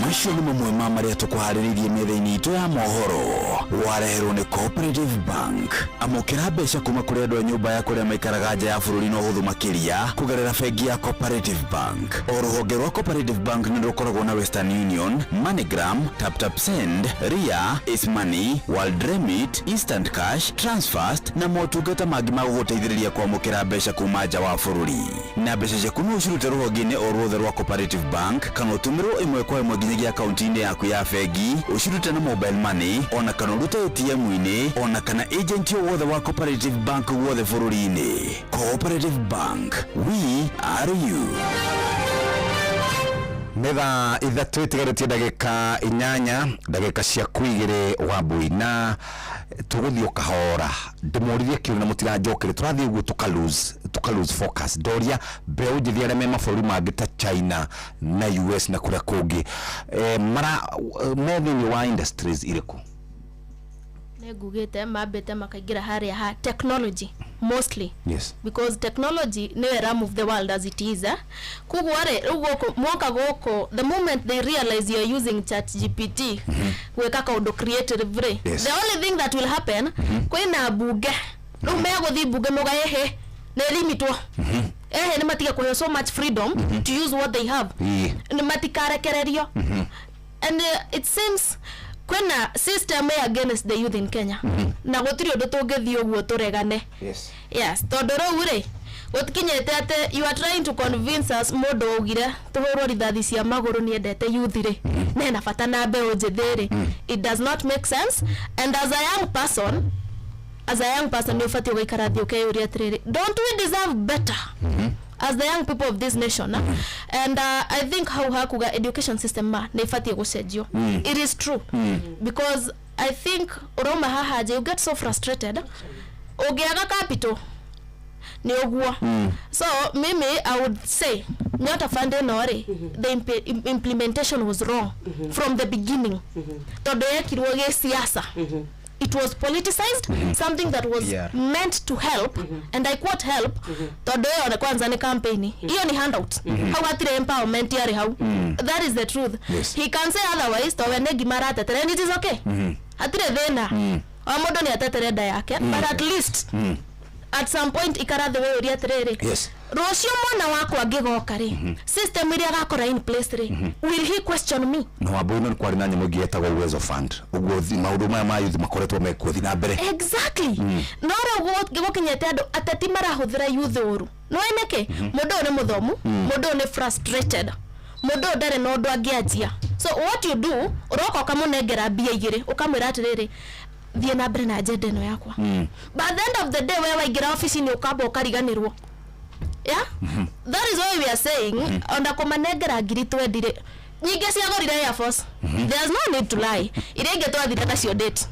Macio nĩ mamwe ma marĩa tũkũharĩrĩirie metha-inĩ itũ ya mohoro wareherwo nĩ Cooperative Bank. Amũkĩra mbeca kuma kũrĩ andũ a nyũmba ya kũrĩa maikaraga nja ya bũrũri na ũhũthũ makĩria kũgerera bengi ya Cooperative Bank. O rũhonge rwa Cooperative Bank nĩ rũkoragwo na Western Union, MoneyGram, TapTap Send, Ria, Ace Money, World Remit, Instant Cash, Transfast na motungata mangĩ ma gũgũteithĩrĩria kwamũkĩra mbeca kuma nja wa bũrũri. Na mbeca ciaku no ũcirute rũhonge-inĩ o ruothe rwa Cooperative Bank kana ũtũmĩrwo ĩmwe kwa ĩmwe nginyagia akaunti-inĩ yaku ya bengi ũcirute na mobile money ona kana ũrute ATM-inĩ ona kana agent o wothe wa Cooperative Bank wothe bũrũri-inĩ. Cooperative Bank, we are you. Metha ithatũ itigarĩtie ndagĩka 8 ndagĩka cia kuigĩrĩ Wambui na tũgũthiĩ kahora ndĩmũririe kĩũria na mũtiranjokere tũrathiĩ ũguo tuka lose focus doria mbeũ njĩthĩ arĩa me mabũrũri mangĩ ta China na US na kũrĩa kũngĩ me thĩinĩ wa industries irĩkũ nĩngugĩte mambĩte makaingĩra harĩa ha technology mostly. Yes. Because technology never ram of the world as it is. Kugware mwaka goko, the moment they realize you're using ChatGPT, weka kaudo creative. Yes. The only thing that will happen, kwena buge. Lumea gothi buge moga ehe, ne limitwa. Ni matika kwa so much freedom to use what they have. Ni matika rekererio. And it seems kwena system against the youth in Kenya. Na gutiri undu tungithi uguo turegane. Yes, tondoro ure. Utkinyete ate you are trying to convince us modo ugire tuhurwo rithathi cia maguru ni endete youth ri. Ne na bata na mbe unjithiri. It does not make sense, and as a young person you fati ugaikara thi ukeyuria atiriri, don't we deserve better as the young people of this nation? And I think how hakuga education system ne fati gucenjio. It is true because I think uroma hahaje you get so frustrated ugiaga capital ni ogua. So mimi I would say not a fund nore the implementation was wrong from the beginning. Todo yekirwo ge siasa. It was politicized, something that was meant to help, and I quote help. Todo yone kwanza ni campaign. Hiyo ni handout. How atire empowerment yari how. That is the truth. He can say otherwise to wene gimara tetere, and it is okay. Atire thena. Amodo ni atetere da yake, but at least at some point ikara the way uria terere. Yes. Rocio mwana wako agigoka ri. System iria gakora in place ri. Will he question me? No abono kwari nanye mugieta go uwezo fund. Ugothi maudu ma youth makoretwo mekuthi na mbere. Exactly. Nora gokinyete andu atati marahuthira youth uru. No eneke mundu ne muthomu, mundu ne frustrated. Mundu ndare no ndu angiajia. So what you do, uroko kamunengera bia igire, ukamwira atiriri thie na mbere na agenda ino yakwa. But at the end of the day wewe ingira office ni ukamba ukariganirwo. Yeah? That is why we are saying onda kumanengera ngiri twendire nyinge cia gorire Air Force. There's no need to lie. Irenge twathira nacio date.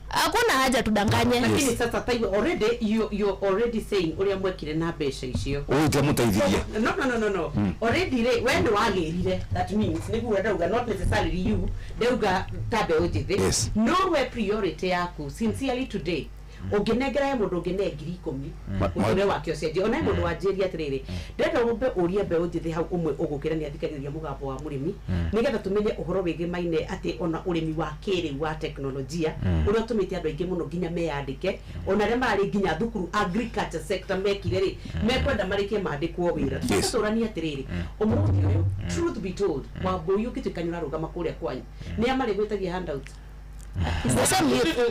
Hakuna haja tudanganye. Lakini sasa taiwe already you already saying uria mwekire na mbeca icio. Uite mutaithiria. No. Already when wagirire, that means niguo ndauga not necessarily you ndauga tabe ujithi. No we priority yaku sincerely today. Uginegera mundu uginengiri 10 ure wake ocenje ona mundu wanjiria atiriri ndenda umbe urie mbe ujithi hau umwe ugukira ni athikagiriria mugambo wa murimi nigetha tumenye uhoro wigi maine ati ona urimi wa kiri wa teknolojia uria tumite andu aingi muno nginya meyandike ona re mari nginya thukuru agriculture sector mekire ri mekwenda marike mandikwo wira tuturani atiriri umuthi uyu truth be told wambo uyu kitikanyura rugama kuria kwanyu ni amari gwitagia handout.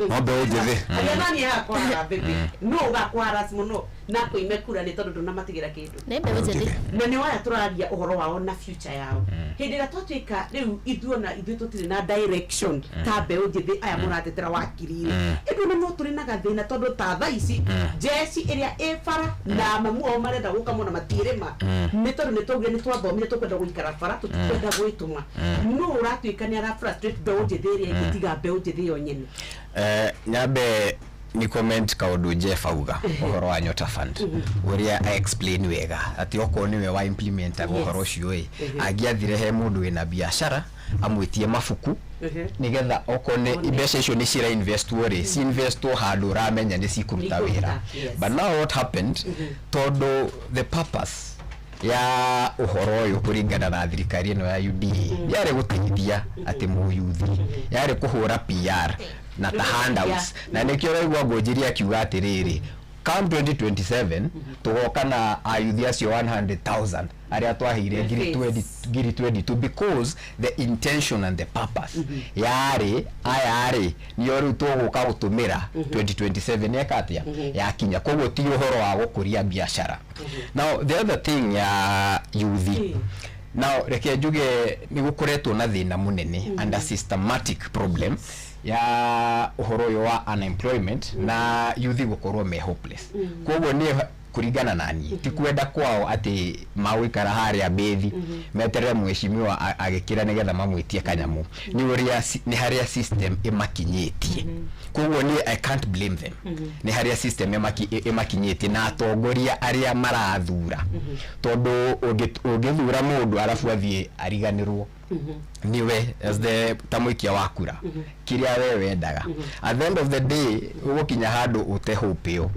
Mambe ujithi. Nani yakwa baby. No gakwaras muno na kuimekura ni tondu ndunamatigira kindu. Nembe ujithi. Na ni waya turaria uhoro wao na future yao. Hindi ra twatwika riu ithuona ithu tutire na direction tabe ujithi aya muratetera wakirire. Indu no turi na gathina tondu ta tha ici jeshi iria efara na mamuo marenda guka mona matirema. Ni tondu ni tugire ni twathomire tukwenda guikara fara tukwenda gwituma. No uratwika ni ara frustrate be ujithi iria igitiga be ujithi Nyabe ni comment kaudu Jeff auga uhoro wa Nyota Fund uria I explain wega ati oko niwe wa implement uhoro ucio agiathire he mundu wina biashara amwitie mafuku nigetha oko ne mbeca icio ni cira invest ori si invest handu ramenya ni cikuruta wira. But now what happened todo the purpose ya uhoro uyu kuringana na thirikari ino ya UDA yari guteithia ati muyuthi yari kuhura PR na ta handouts na nikio raigwa ngojiria kiuga atiriri come 2027 tugoka na ayuthi acio 100,000 aria twahire ngiri 22 because the intention and the purpose yari ayari niyo riu tuguka gutumira 2027 yakatia yakinya koguo ti uhoro wa gukuria biashara. Now the other thing ya youth now reke njuge ni gukoretwo na thina munene and a systematic problem ya uhoro yo wa unemployment na youth gukorwo me hopeless. Koguo ni kuringana nani ti kwenda kwao ati mawikara haria bethi meterere mweshimiwa agikira nigetha mamwitie kanyamu ni uria ni haria system imakinyetie. Koguo ni I can't blame them. Ni haria system imakinyetie na atongoria aria marathura tondu ungithura mundu arafu athie ariganirwo niwe as the tamuikia wakura kiria we wendaga at the end of the day ugukinya handu ute hope yo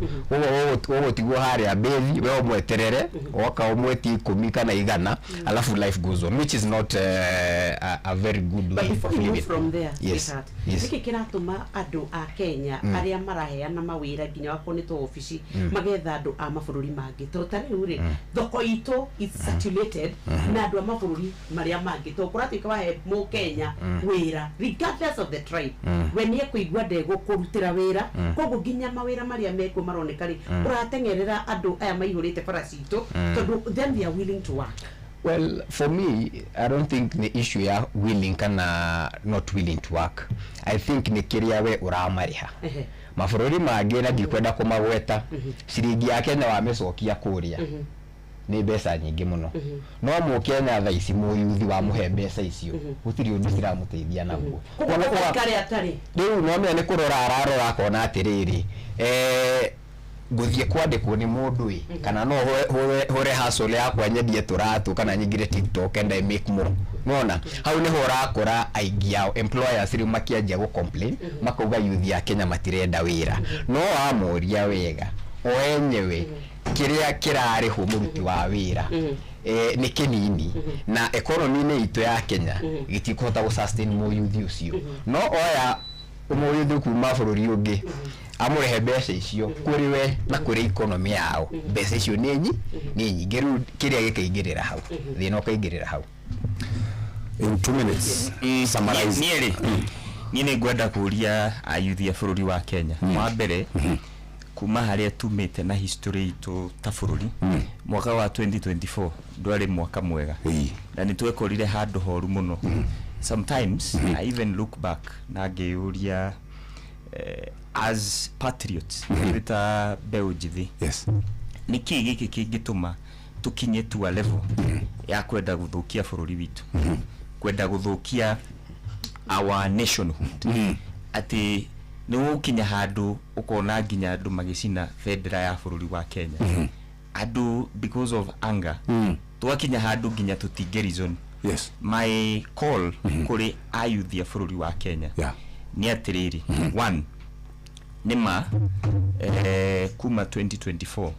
ugo tigwo haria bethi we omweterere oka omweti 10 kana 100 alafu life goes on, which is not a very good way of living from there. Yes. Niki kiratuma andu a Kenya aria maraheana mawira nginya wakonetwo ofisi magetha andu a mabururi mangi to tariu ri thoko itu is saturated na andu a mabururi maria mangi to kuratika wahe mu Kenya wira regardless of the tribe when ye kuigwa ndego kurutira wira koguo nginya mawira maria meko maroneka ri uratengerera andu aya maihurite faracito tondu then they are willing to work. Well, for me, I don't think the issue ya willing kana not willing to work. I think ni kiria we uramariha. Mabururi mangi na ndikwenda kumagweta ciringi ya Kenya wamecokia kuria ni mbeca nyingi muno no mu Kenya tha ici mu yuthi wa muhe mbeca icio gutiri undu ciramuteithia naguo kare atari riu no me ni kurora ararora akona atiriri guthie kwandikwo ni mundu kana no hore hustle yakwa nyendie turatu kana nyingire TikTok and I make more nona hau ni hora akora aingi yao employers riu makianjia go complain makauga yuthi ya Kenya matirenda wira no amoria wega o enyewe kiria kirari ho muruti wa wira ni kinini na economy ni itu ya Kenya gitikota go sustain mo youth ucio no oya umuyuthi kuma bururi ungi amurehe mbeca icio kuri we na kuri economy yao mbeca icio ni nyingi riu kiria gikaingirira hau thina ukaingirira hau in 2 minutes summarize ni ngwenda kuria ayuthi a bururi wa Kenya wa mbere kuma haria tumite na history itu ta bururi mwaka wa 2024 ndwari mwaka mwega na nitwekorire handu horu muno sometimes I even look back na ngeuria as patriots bita beojithi niki giki kingituma tukinye tu a level ya kwenda guthukia bururi witu kwenda guthukia our nationhood ati ni ukinya handu ukona nginya andu magicina federa ya bururi wa Kenya andu because of anger twakinya handu nginya tutingerizon my call kuri ayuthi a bururi wa Kenya ni atiriri one nima kuma 2024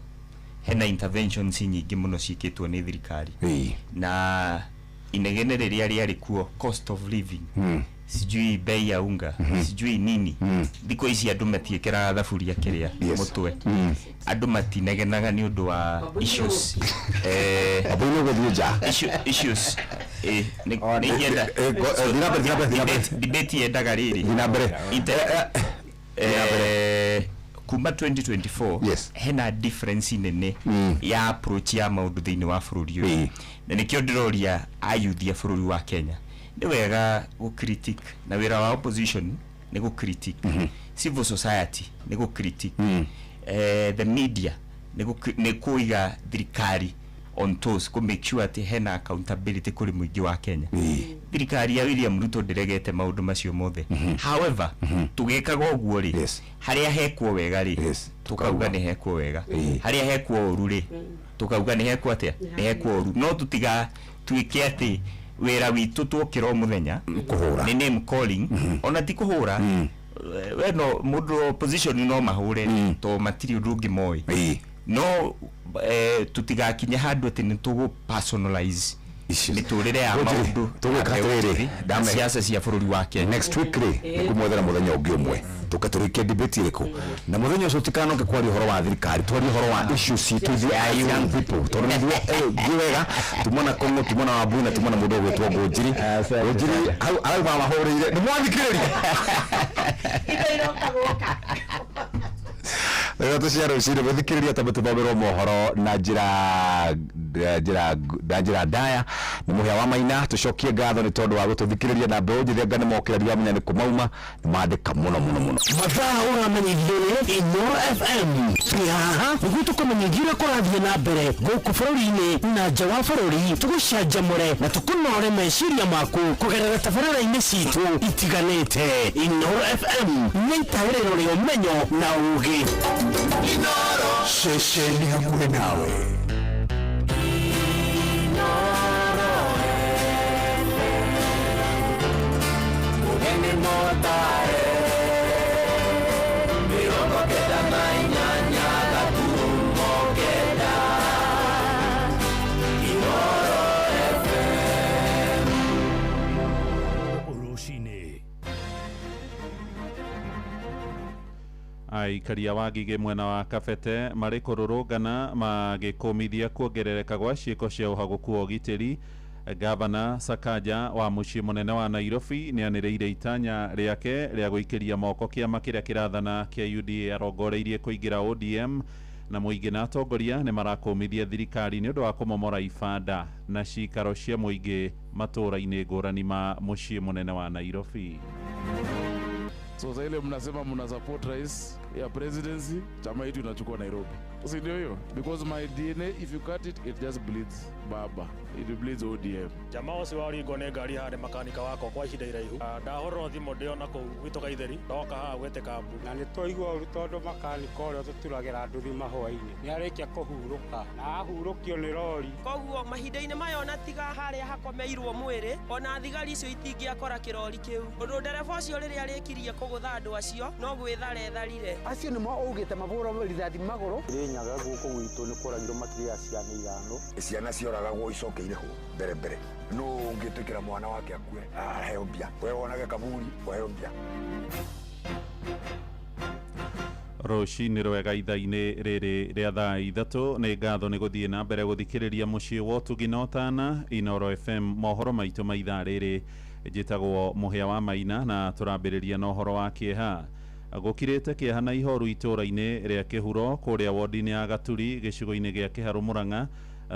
hena interventions nyingi muno cikitwo ni thirikari na inegene riria rikuo cost of living sijui bei ya unga sijui nini thiko ici andu matiekera thaburia kiria mutwe andu matinegenaga ni undu wa issues abino gothiuja issues ni yenda debate yendaga riri kuma 2024 hena difference nene ya approach ya maundu thiini wa bururi uyu na nikio ndiroria ayuthi a bururi wa Kenya ni wega go critique na wira wa opposition ni go critique civil society ni go critique the media ni kuiga thirikari on toes ko make sure ati hena accountability kuri muingi wa Kenya thirikari ya William Ruto ndiregete maundu macio mothe however tugikaga uguo ri haria hekwo wega ri tukauga ni hekwo wega haria hekwo uru ri tukauga ni hekwo atia ni hekwo uru no tutiga tuike ati wera witu twokira muthenya kuhura ni name calling ona ti kuhura we no mundu opposition no mahure to material rungi moi no tutigakinya handu ati ni tugu personalize miturire ya maundu tugikatiriri siasa cia bururi wa Kenya next week ri kumwethera muthenya ungi umwe tukaturikia debate iriku na muthenya ucio tikanoke kwari horo wa thirikari twari horo wa issues citu ya young people tondu giwega tumona Kongo tumona Wabuna tumona mundu gwetwo Ngojiri arauga mahurire ni mwathikiriria Leo tuciara ucire muthikiriria tabutubabirwo mohoro na njira ndaya ni muhia wa maina tucokie ngatho ni tondu wa gututhikiriria na mbeũ njĩthĩ ngane mokĩrĩria menya nĩ kumauma nĩ mandĩka mũno mathaa ũramenyithio nĩ Inoro FM haha nĩguo tũkũmenyithia kũrathiĩ na mbere gũkũ bũrũri-inĩ na nja wa bũrũri tũgũcanjamũre na tũkũnore meciria maku kũgerera tabarĩra-inĩ citũ itiganĩte Inoro FM nĩ itaĩrĩro rĩa ũmenyo na ũũgĩ Inoro ceceni hakuhĩ nawe aikaria wa Ngigĩ mwena wa Kabete marĩ kũrũrũngana magĩkũmithia kuongerereka gwa ciĩko cia ũhagũku wa ũgitĩri. Gavana Sakaja wa mũciĩ mũnene wa Nairobi nĩanĩrĩire itanya rĩake rĩa gũikĩria moko kĩama kĩrĩa kĩrathana kĩa UDA arongoreirie kũingĩra ODM, na mũingĩ na atongoria nĩ marakũmithia thirikari nĩ ũndũ wa kũmomora ibanda na cikaro cia mũingĩ matũra-inĩ ngũrani ma mũciĩ mũnene wa Nairobi. So sasa ile mnasema mna support rais ya presidency, chama yetu inachukua Nairobi. Si ndio hiyo? Because my DNA, if you cut it, it just bleeds baba. It bleeds ODM. Jamaa wose waringo ne ngari hande makanika wako kwa ihinda iraihu. Ndahorwo thimo ndiona kuu gwitũ Gaitheri, ndoka haha gwete kambu. Na nĩ twaigua ũru tondũ makanika ũrĩa tũturagĩra nduthi mahũa-inĩ nĩarĩkia kũhurũka na ahurũkio nĩ rori. Koguo mahinda-inĩ maya ona tiga harĩa hakomeirwo mwĩrĩ, ona thigari icio itingĩakora kĩrori kĩu. Ũndũ ndereba ũcio rĩrĩa arĩkirie kũgũtha andũ acio no gwĩthara etharire. Acio nĩmo ugĩte mabũra rithathi magũrũ. Nyaga gũkũ gwitũ nĩ kũragirwo makĩria ciana ithano. Ciana cioragagwo icokeire ho mbere no ũngĩtĩkĩra mwana wake akue aheo mbia, we wonage kaburi waheo mbia. Rũcinĩ rwega ithaa-inĩ rĩrĩ rĩa thaa ithatũ nĩ ngatho nĩ gũthiĩ na mbere gũthikĩrĩria mũciĩ wa Ũtugi na Ũtana, Inooro FM, mohoro maitũ ma ithaa rĩrĩ. Njĩtagwo Mũhĩa wa Maina na tũrambĩrĩria na ũhoro wa kĩeha. Gũkirĩte kĩeha na ihoru itũra-inĩ rĩa Kĩhuro kũrĩa wondi-inĩ ya Gaturi gĩcigo-inĩ gĩa Kĩharũ Mũrang'a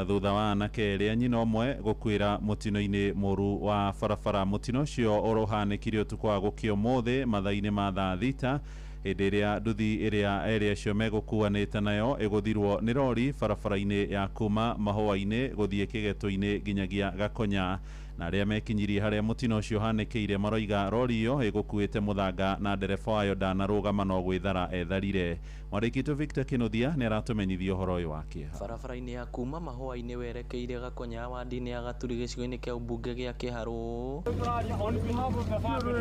thutha wa anake erĩ a nyina ũmwe gũkuĩra mũtino-inĩ mũru wa barabara. Mũtino ũcio ũrũhanĩkire ũtukũ wa gũkĩa ũmũthĩ mathaa-inĩ ma thaa thita, hĩndĩ ĩrĩa nduthi ĩrĩa erĩ acio megũkuanĩte nayo ĩgũthirwo nĩ rori barabara-inĩ ya kuma Mahũa-inĩ gũthiĩ Kĩgeto-inĩ nginyagia Gakonya, na arĩa mekinyirie harĩa mũtino ũcio hanĩkĩire maroiga rori iyo ĩgũkuĩte mũthanga na ndereba wayo ndanarũgama no gwĩthara etharire. Mwandĩki Victor Kĩnuthia nĩ aratũmenyithia ũhoro ũyũ wa kĩeha. Barabara-inĩ ya kuma Mahũa-inĩ werekeire Gakonya wandi-inĩ ya Gaturi gĩcigo-inĩ kĩa ũmbunge gĩa Kĩharũ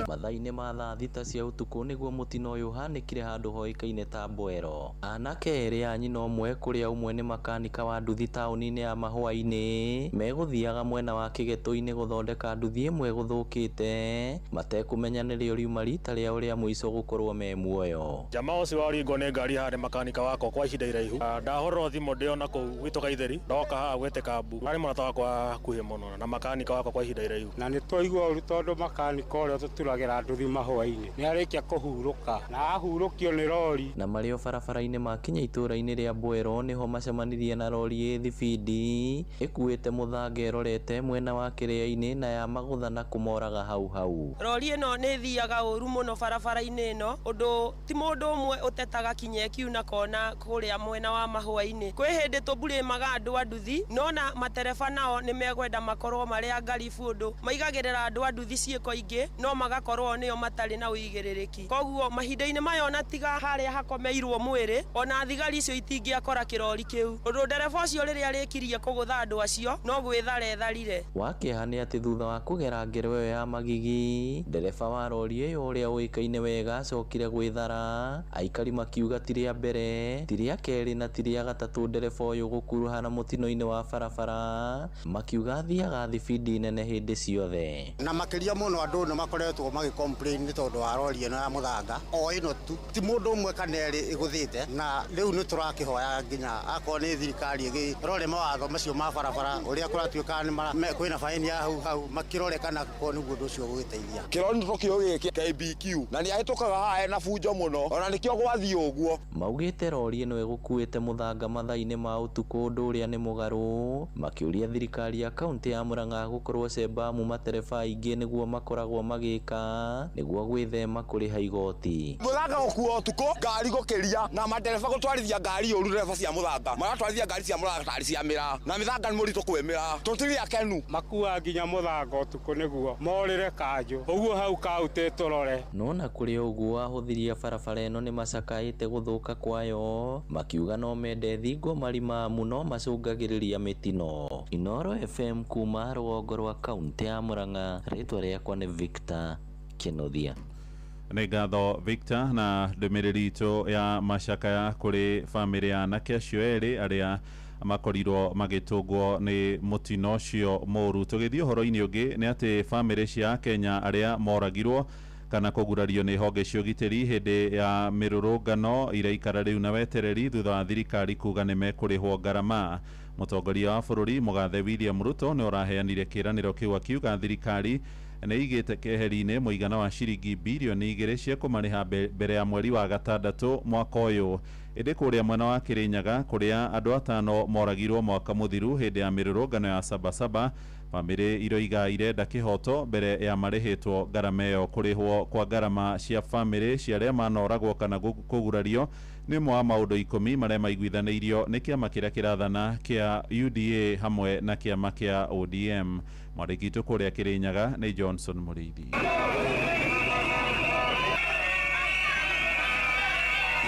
mathaa-inĩ ma thaa thita cia ũtukũ nĩguo mũtino ũyũ hanĩkire handũ hoĩkaine ta Mbwero. Anake erĩ a nyina ũmwe kũrĩa ũmwe nĩ makanika wa nduthi taũni-inĩ ya Mahũa-inĩ megũthiaga mwena wa Kĩgeto-inĩ gũthondeka nduthi ĩmwe gũthũkĩte matekũmenya nĩ rĩo riuma rita rĩa ũrĩa mũico gũkorwo me muoyo. Jamaa wose waringo ne ngari hande makanika wako kwa ihinda iraihu. Ndahorwo thimo ndiona kuu gwitũ Gaitheri, ndoka haha gwete kambu. Arĩ mũrata wakwa hakuhĩ mũno na makanika wako kwa ihinda iraihu. Na nĩ twaigua ũru tondũ makanika ũrĩa tũturagĩra nduthi mahũa-inĩ nĩarĩkia kũhurũka na ahurũkio nĩ rori. Na marĩ o barabara-inĩ makinya itũra-inĩ rĩa Mbwero nĩho macemanirie na rori ĩ thibindi ĩkuĩte mũthanga ĩrorete mwena wa kĩrĩa-inĩ na ya magũtha na kũmoraga hau. Rori ĩno nĩ thiaga ũru mũno barabara-inĩ ĩno, ũndũ ti mũndũ ũmwe ũtetaga kinya kiuna kona kũrĩa mwena wa Mahũa-inĩ. Kwĩ hĩndĩ tũburĩmaga andũ a nduthi, nona matereba nao nĩ megwenda makorwo marĩa ngaribu ũndũ maigagĩrĩra andũ a nduthi ciĩko ingĩ no magakorwo nĩo matarĩ na ũigĩrĩrĩki. Koguo mahinda-inĩ maya ona tiga harĩa hakomeirwo mwĩrĩ, ona thigari icio itingĩakora kĩrori kĩu. Ũndũ ndereba ũcio rĩrĩa arĩkirie kũgũtha andũ acio no gwĩthara etharire. Wakĩeha nĩ atĩ thutha wa kũgera ngero ĩyo ya magigi, ndereba wa rori ĩyo ũrĩa ũĩkaine wega acokire gwĩthara. Aikari makiuga ti rĩa mbere, ti rĩa kerĩ na ti rĩa gatatũ ndereba ũyũ gũkuruhana mũtino-inĩ wa barabara, makiuga athiaga thibindi nene hĩndĩ ciothe. Na makĩria mũno andũ nĩ makoretwo magĩcomplain nĩ tondũ wa rori ĩno ya mũthanga o ĩno tu, ti mũndũ ũmwe kana erĩ ĩgũthĩte, na rĩu nĩ tũrakĩhoya nginya akorwo nĩ thirikari ĩgĩrore mawatho macio ma barabara ũrĩa kũratuĩka kwĩna baĩni ya hau makĩrore kana ko nĩguo ũndũ ũcio gũgĩteithia. Kĩrori tũkĩo gĩkĩ KBQ na nĩ ahĩtũkaga haha na bunjo mũno ona nĩkĩo gwathiĩ ũguo. Maugĩte rori ĩno ĩgũkuĩte mũthanga mathaa-inĩ ma ũtukũ ũndũ ũrĩa nĩ mũgarũ, makĩũria thirikari ya kaunti ya Mũrang'a gũkorwo cembamu matereba aingĩ nĩguo makoragwo magĩka nĩguo gwĩthema kũrĩha igoti. Mũthanga gũkua ũtukũ, ngari gũkĩria na matereba gũtwarithia ngari ũru, ndereba cia mũthanga maratwarithia ngari cia mũthanga tarĩ cia mĩraa na mĩthanga nĩ mũritũ kwĩmĩra, tũtirĩ akenu. Makua nginya mũthanga ũtukũ nĩguo morĩre kanjũ ũguo hau kautĩ tũrore. No na kũrĩ ũguo ahũthiria barabara ĩno nĩ macakaĩte gũthũka kwayo, makiuga no mende thingo marima mũno macũngagĩrĩria mĩtino. Inooro FM kuma rũgongo rwa kaunti ya Mũrang'a, rĩtwa rĩakwa nĩ Victor Kĩnuthia. Nĩ ngatho Victor, na ndũmĩrĩri itũ ya macakaya kũrĩ bamĩrĩ ya anake acio erĩ arĩa makorirwo magĩtũngwo nĩ mũtino ũcio mũru. Tũgĩthiĩ ũhoro-inĩ ũngĩ nĩ atĩ bamĩrĩ cia Kenya arĩa moragirwo kana kugurario nĩ honge cia ũgitĩri hĩndĩ ya mĩrũrũngano iraikara rĩu na wetereri thutha wa thirikari kuga nĩ mekũrĩhwo ngarama. Mũtongoria wa bũrũri Mũgathe William Ruto nĩ ũraheanire kĩĩranĩro kĩu akiuga thirikari nĩ igĩte keheri-inĩ mũigana wa ciringi bilioni 2 cia kũmarĩha mbere ya mweri wa gatandatũ mwaka ũyũ. Ĩndĩ kũrĩa mwena wa Kĩrĩnyaga kũrĩa andũ 5 moragirwo mwaka mũthiru hĩndĩ ya mĩrũrũngano ya Sabasaba, bamĩrĩ iroiga irenda kĩhoto mbere ya marĩhĩtwo ngarama ĩyo. Kũrĩhwo kwa ngarama cia bamĩrĩ cia arĩa manoragwo kana kũgurario nĩ ũmwe wa maũndũ 10 marĩa maiguithanĩirio nĩ kĩama kĩrĩa kĩrathana kĩa UDA hamwe na kĩama kĩa ODM. Mwandĩki witũ kũrĩa Kĩrĩnyaga nĩ Johnson Mũrĩithi.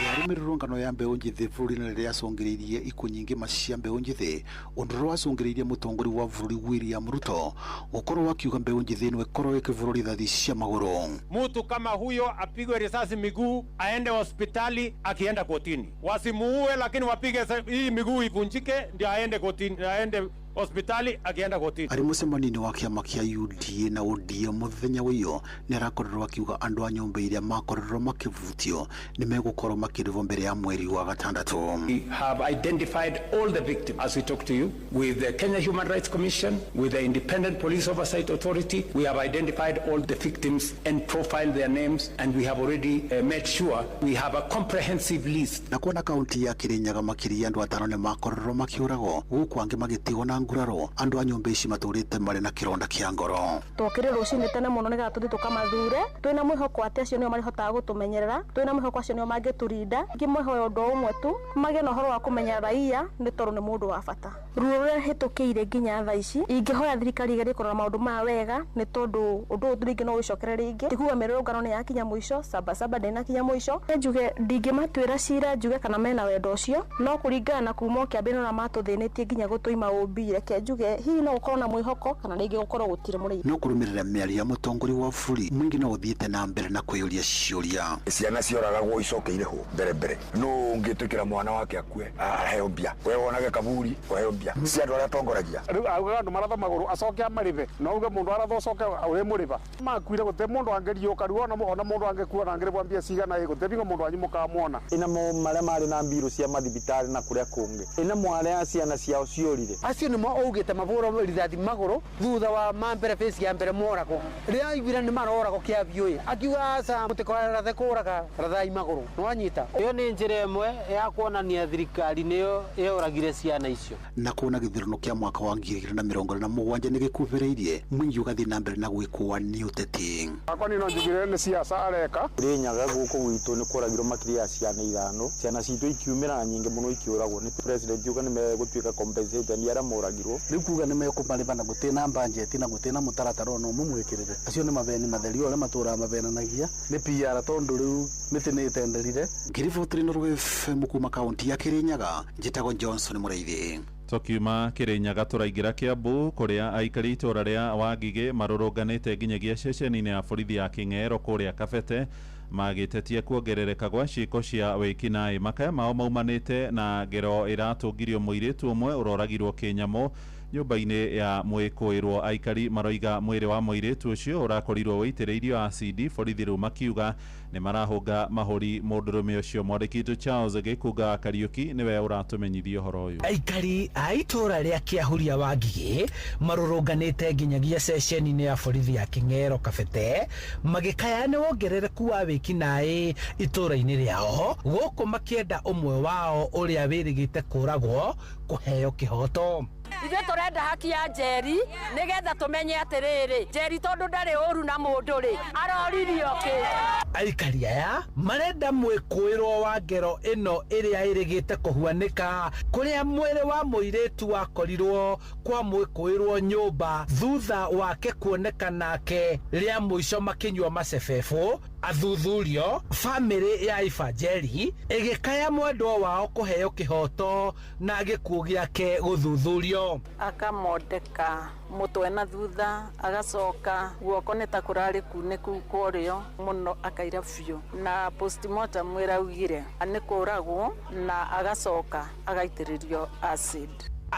Yari mirurungano ya mbeũ njithi bũrũri-inĩ rĩrĩa yacũngĩrĩirie ikuũ nyingĩ cia mbeũ njithi, ũndũ ũrĩa wacũngĩrĩirie mũtongoria wa bũrũri William Ruto gũkorwo akiuga mbeũ njithi ĩno ĩkorwo ĩkĩvũrwo rithathi cia magũrũ. Mtu kama huyo apigwe risasi miguu aende hospitali akienda kotini, wasimuue lakini wapige hii miguu ivunjike ndio aende kotini, aende hospitali akienda kotini. Ari mũcemanio wa kĩama kĩa UDA na ODM mũthenya ũyũ nĩ arakorerwo akiuga andũ a nyũmba iria makorerwo makĩvutio nĩ megũkorwo makĩrĩhwo mbere ya mweri wa gatandatũ. We have identified all the victims as we talk to you with the Kenya Human Rights Commission, with the Independent Police Oversight Authority. We have identified all the victims and profiled their names, and we have already made sure we have a comprehensive list. Na kuona kaunti ya Kĩrĩnyaga makĩria andũ 5 nĩ makorerwo makĩũragwo, gũkũ angĩ magĩtigwo na nguraro, andũ a nyũmba ici matũrĩte marĩ na kĩronda kĩa ngoro. Twokĩre rũcinĩ tene mũno nĩgetha tũthiĩ tũkamathure, twĩna mwĩhoko atĩ acio nĩo marĩhotaga gũtũmenyerera, twĩna mwĩhoko acio nĩo mangĩtũrinda, ngĩmwehoya ũndũ ũmwe tu, magĩe na ũhoro wa kũmenya raia nĩ tondũ nĩ mũndũ wa bata. Ruo rũrĩa hĩtũkĩire nginya thaa ici, ingĩhoya thirikari igerie kũrora maũndũ maya wega, nĩ tondũ ũndũ ũyũ rĩngĩ no wĩcokere rĩngĩ. Tiguga mĩrũrũngano nĩ yakinya mũico, Sabasaba ndĩnakinya mũico. Njuge ndingĩmatuĩra cira njuge kana mena wendo ũcio, no kũringana na kuma kĩambĩrĩria na matũthĩnĩtie nginya gũtũima ũmbi, reke njuge hihi no gũkorwo na mwĩhoko kana rĩngĩ gũkorwo gũtirĩ mũrĩithi. No kũrũmĩrĩra mĩario ya mũtongoria wa bũrũri mũingĩ no ũthiĩte na mbere na kwĩyũria ciũria. Ciana cioragagwo icokeire ho mbere no ũngĩtwĩkĩra mwana wake akue aheo mbia, we wonage kaburi aheo mbia, si andũ arĩa atongoragia rĩu auga andũ maratha magũrũ acoke amarĩve, no uge mũndũ aratha ũcoke ũrĩ mũrĩva makuire gũte mũndũ angĩriũka rĩu ona mũndũ angĩkua na angĩrĩbwa mbia cigana gũte bingo mũndũ anyumuka muona ina marĩa marĩ na mbirũ cia mathibitarĩ na kũrĩa kũngĩ ina mware ya ciana ciao ciorire acio nĩmo augĩte mabũrwo rithathi magũrũ thutha wa mambere face ya mbere moragwo rĩrĩa aiguire nĩ maroragwo kĩambio akiuga aca mũtĩkorathe kũraga rathai magũrũ nwanyita ĩyo nĩ njĩra ĩmwe ya kuonania thirikari nĩyo yoragire ciana icio. Na kuona gĩthurano kĩa mwaka wa 2027 nĩ gĩkuhĩrĩirie mũingĩ ũgathiĩ na mbere na gwĩkũa nĩ ũteti. Akwa nĩ no njigire nĩ siasa areka Kĩrĩnyaga gũkũ gwitũ nĩ kũragirwo makĩria ya ciana 5 ciana citũ ikiumĩra nyingĩ mũno ikiũragwo nĩ president yuga nĩ megũtuĩka compensate ni arĩa moragirwo rĩu kuga nĩ mekũmarĩba na gũtĩna budget na gũtĩna mũtaratara ono mũmwĩkĩrĩre acio nĩ mabeni matheri arĩa matũraga mabenanagia nĩ PR tondũ rĩu mĩtĩ nĩ ĩtenderire. Ngiriboti rĩno rwa FM kuma kaunti ya Kĩrĩnyaga njĩtagwo Johnson Mũrĩithi. Tokiuma Kĩrĩnyaga tũraingĩra Kĩambu kũrĩa aikari itũra rĩa Wangigĩ marũrũnganĩte nginyagia ceceni-inĩ ya borithi ya Kĩng'ero kũrĩa Kabete magĩtetia kuongerereka gwa ciĩko cia wĩkinaĩ. Makaya mao maumanĩte na ngero ĩratũngirio mũirĩtu ũmwe ũroragirwo kĩnyamũ nyũmba-inĩ ya mwĩkũĩrwo. Aikari maroiga mwĩrĩ wa mũirĩtu ũcio ũrakorirwo wĩitĩrĩirio acidi, borithi rĩu makiuga nĩ marahũnga mahũri mũndũrũme ũcio. Mwandĩki witũ Charles Gĩkunga Kariuki nĩwe ũratũmenyithia ũhoro ũyũ. Aikari a itũra rĩa Kĩahuria Wangigĩ marũrũnganĩte nginyagia ceceni-inĩ ya borithi ya Kĩng'ero Kabete magĩkaya nĩ wongerereku wa wĩkinaĩ itũra-inĩ rĩao, gũkũ makĩenda ũmwe wao ũrĩa wĩrĩgĩte kũragwo kũheo kĩhoto. Ithuĩ tũrenda haki ya Njeri nĩgetha tũmenye atĩrĩrĩ Njeri tondũ ndarĩ ũru na mũndũ rĩ aroririo kĩ. Aikari aya marenda mwĩkũĩrwo wa ngero ĩno ĩrĩa ĩrĩgĩte kũhuanĩka, kũrĩa mwĩrĩ wa mũirĩtu wakorirwo kwa mwĩkũĩrwo nyũmba thutha wake kuoneka nake rĩa mũico makĩnyua macebebũ. Athuthurio bamĩrĩ ya Ibanjeri ĩgĩkaya mwendwa wao kũheo kĩhoto na gĩkuũ gĩake gũthuthurio. Akamondeka mũtwe na thutha agacoka guoko nĩ ta kũrarĩ kunĩku kũrĩo mũno akaira biũ, na postmortem ĩraugire nĩ kũragwo na agacoka agaitĩrĩrio acid.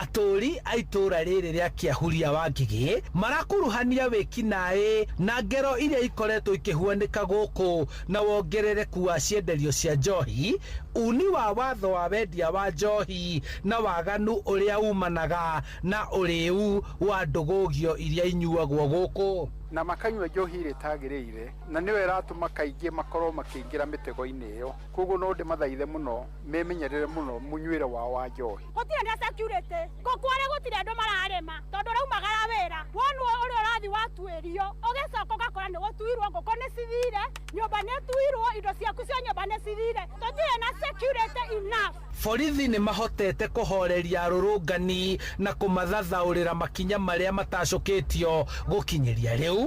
atũri a itũra rĩrĩ rĩa Kĩahuria wa Ngigĩ marakuruhania wĩkinaĩ na ngero iria ikoretwo ikĩhuanĩka gũkũ na wongerereku wa cienderio cia njohi, uni wa watho wa wendia wa njohi na waganu ũrĩa umanaga na ũrĩu wa ndũgũgio iria inyuagwo gũkũ na makanyua njohi ĩrĩa ĩtagĩrĩire, na nĩwe ĩratũma kaingĩ makorwo makĩingĩra mĩtego-inĩ ĩyo. Koguo no ndĩmathaithe mũno memenyerere mũno mũnyuĩre wao wa njohi. Gũtirĩ na security gũkware, gũtirĩ andũ mararĩma tondũ raumagara wĩra, wonu ũrĩa ũrathi watuĩrio ũgĩcoka ũgakora nĩ gũtuirwo ngũkũ nĩ cithire, nyũmba nĩ tuirwo, indo ciaku cia nyũmba nĩ cithire, tũtirĩ na security enough. Borithi nĩ mahotete kũhoreria arũrũngani na kũmathathaũrĩra makinya marĩa matacũkĩtio gũkinyĩria rĩu.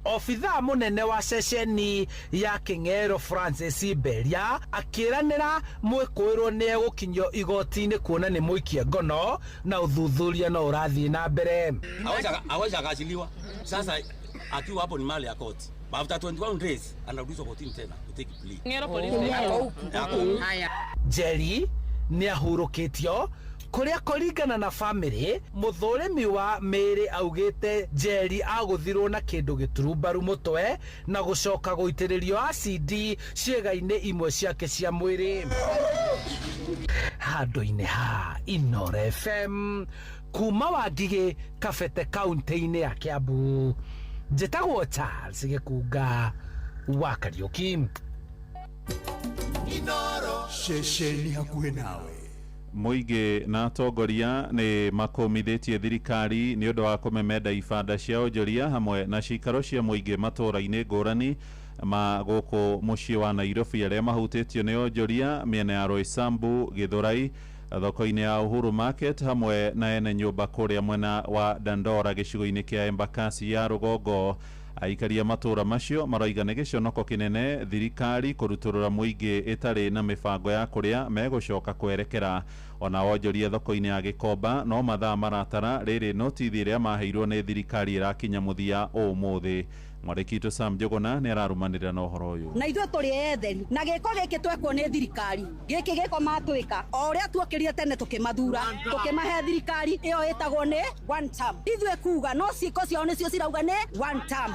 Obithaa mũnene wa ceceni ya Kĩng'ero Francis Beria akĩranĩra mwĩkũĩrwo nĩ egũkinyio igoti-inĩ kuona nĩ mũikia ngono na ũthuthuria no ũrathiĩ na mbere. Hawezi akachiliwa. Sasa akiwa hapo ni mali ya koti. After 21 days anarudishwa kotini tena kutake plea. Ng'ero police Haya. Jerry nĩ ahurũkĩtio kuria kũringana na family. Mũthũrĩmi wa Mĩrĩ augĩte Jerry agũthirwo na kĩndũ gĩturumbaru mũtwe na gũcoka gũitĩrĩrio acidi ciĩga-inĩ imwe ciake cia mwĩrĩ. Handũ-inĩ ha Inooro FM kuma Wangigĩ Kabete kaunti-inĩ ya Kiambu, njĩtagwo Charles Gĩkunga wa Kariũki. Inooro ceceni hakuhĩ nawe. Mũingĩ na atongoria nĩ makomithĩtie thirikari nĩ ũndũ wa kũmemenda ibanda cia onjoria hamwe na cikaro cia mũingĩ matũũra-inĩ ngũrani ma gũkũ mũciĩ wa Nairobi arĩa mahutĩtio nĩ onjoria mĩena ya Roysambu, Gĩthũrai, thoko-inĩ ya Uhuru Market hamwe na ene nyũmba kũrĩa mwena wa Dandora gĩcigo-inĩ kĩa Embakasi ya rũgongo. Aikari a matũũra macio maroiga nĩ gĩconoko kĩnene thirikari kũrutũrũra mũingĩ ĩtarĩ na mĩbango ya kũrĩa megũcoka kwerekera. Ona onjoria thoko-inĩ ya Gĩkomba no mathaa maratara rĩrĩ notithi ĩrĩa maheirwo nĩ thirikari ĩrakinya mũthia ũmũthĩ. Mwandĩki witũ Sam Njũgũna nĩ ararumanĩrĩra na ũhoro ũyũ. Na ithuĩ tũrĩ etheri na gĩko gĩkĩ twekwo nĩ thirikari, gĩkĩ gĩko matwĩka o ũrĩa tuokĩrire tene tũkĩmathura tũkĩmahe thirikari ĩyo ĩtagwo nĩ one term. Ithuĩ kuga no ciĩko ciao nĩcio cirauga nĩ one term.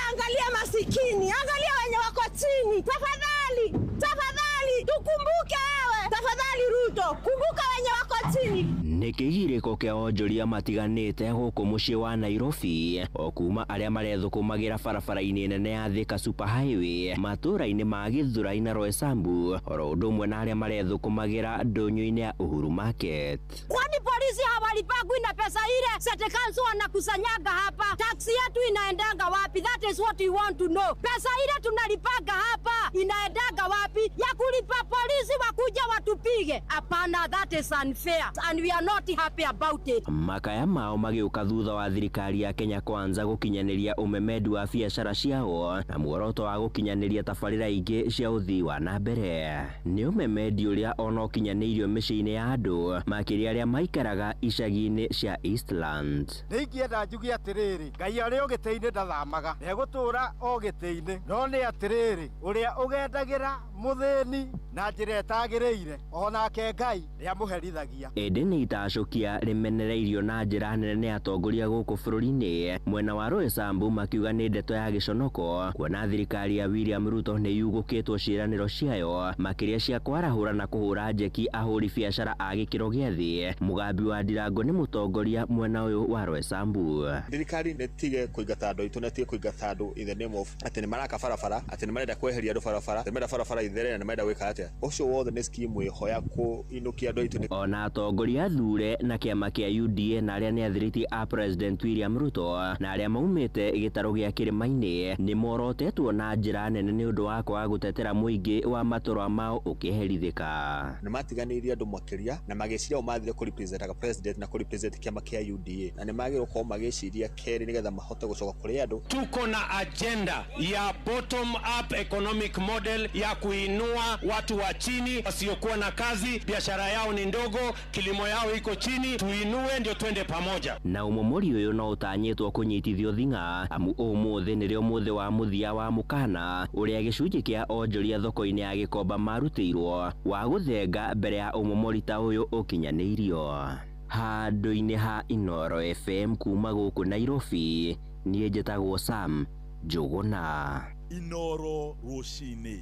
Angalia masikini, angalia wenye wako chini. Tafadhali tukumbuke wewe. Tafadhali Ruto, kumbuka wenye wako chini. Nĩ kĩgirĩko kĩa onjoria matiganĩte gũkũ mũciĩ wa Nairobi, o kuma arĩa marethũkũmagĩra barabara-inĩ nene ya Thika Super Highway matũũra-inĩ ma Gĩthũrai na Roysambu, oro ũndũ ũmwe na arĩa marethũkũmagĩra ndũnyũ-inĩ ya Uhuru Market. Kwani polisi hawalipagwi na pesa ile serikali wanakusanyanga hapa? Taksi yetu inaendanga wapi? That is what we want to know. Pesa ile tunalipanga hapa inaendanga wapi? Ya kulipa polisi wakuja watupige? Hapana, that is unfair and we are not happy about it. Makaya mao magĩũka thutha wa thirikari ya Kenya Kwanza gũkinyanĩria ũmemendi wa biacara ciao na muoroto wa gũkinyanĩria tabarĩra ingĩ cia ũthii wa na mbere. Nĩ ũmemendi ũrĩa ona ũkinyanĩirio mĩciĩ-inĩ ya andũ makĩria arĩa maikaraga icagi-inĩ cia Eastland. Nĩ ingĩenda njuge atĩrĩrĩ, Ngai arĩ o gĩtĩ-inĩ ndathamaga, egũtũũra o gĩtĩ-inĩ, no nĩ atĩrĩrĩ, ũrĩa ũgendagĩra mũthĩni na njĩra ĩtagĩrĩire onake Ngai nĩamũherithagia. Ĩndĩ nĩ itacũkia rĩmenereirio na njĩra nene nĩ atongoria gũkũ bũrũri-inĩ. Mwena wa Roysambu makiuga nĩ ndeto ya gĩconoko kuona thirikari ya William Ruto nĩ yugũkĩtwo ciĩranĩro ciayo makĩria cia kwarahũra na kũhũra njeki ahũri biacara a gĩkĩro gĩa thĩ. Mũgambi wa Ndirango nĩ mũtongoria mwena ũyũ wa Roysambu. Thirikari nĩ tige kũingata andũ aitũ na tige kũingata andũ in the name of atĩ nĩ maraka barabara, atĩ nĩ marenda kweheria andũ barabara, atĩ marenda barabara ithere na marenda gwĩka atĩa. Ũcio wothe nĩ skimu ĩhoya kũinũkia andũ aitũ. Ona atongoria athure na kĩama kĩa UDA na arĩa nĩ athiriti a President William Ruto na arĩa maumĩte gĩtarũ gĩa kĩrĩma-inĩ nĩ morotetwo na njĩra nene nĩ ũndũ wa kwaga gũtetera mũingĩ wa matũra mao ũkĩherithĩka. Nĩ matiganĩirie andũ makĩria na magĩciria mathire kũrepresentaga president na kũrepresent kĩama kĩa UDA na nĩ magĩrĩirwo gũkorwo magĩciria kerĩ nĩgetha mahote gũcoka kũrĩ andũ. Tuko na agenda ya bottom up economic model ya kuinua watu wa chini wasiokuwa na kazi, biashara yao ni ndogo, kilimo yao iko chini, tuinue ndio twende pamoja. Na umomori ũyũ no ũtanyĩtwo kũnyitithio thing'a amu ũmũthĩ nĩrĩo mũthĩ wa mũthia wa mũkana ũrĩa gĩcunjĩ kĩa onjoria thoko-inĩ ya Gĩkomba marutĩirwo wa gũthenga mbere ya umomori ta ũyũ ũkinyanĩirio. Handũ-inĩ ha Inoro FM kuma gũkũ Nairobi, niĩ njĩtagwo Sam Njũgũna. Inoro rũcinĩ.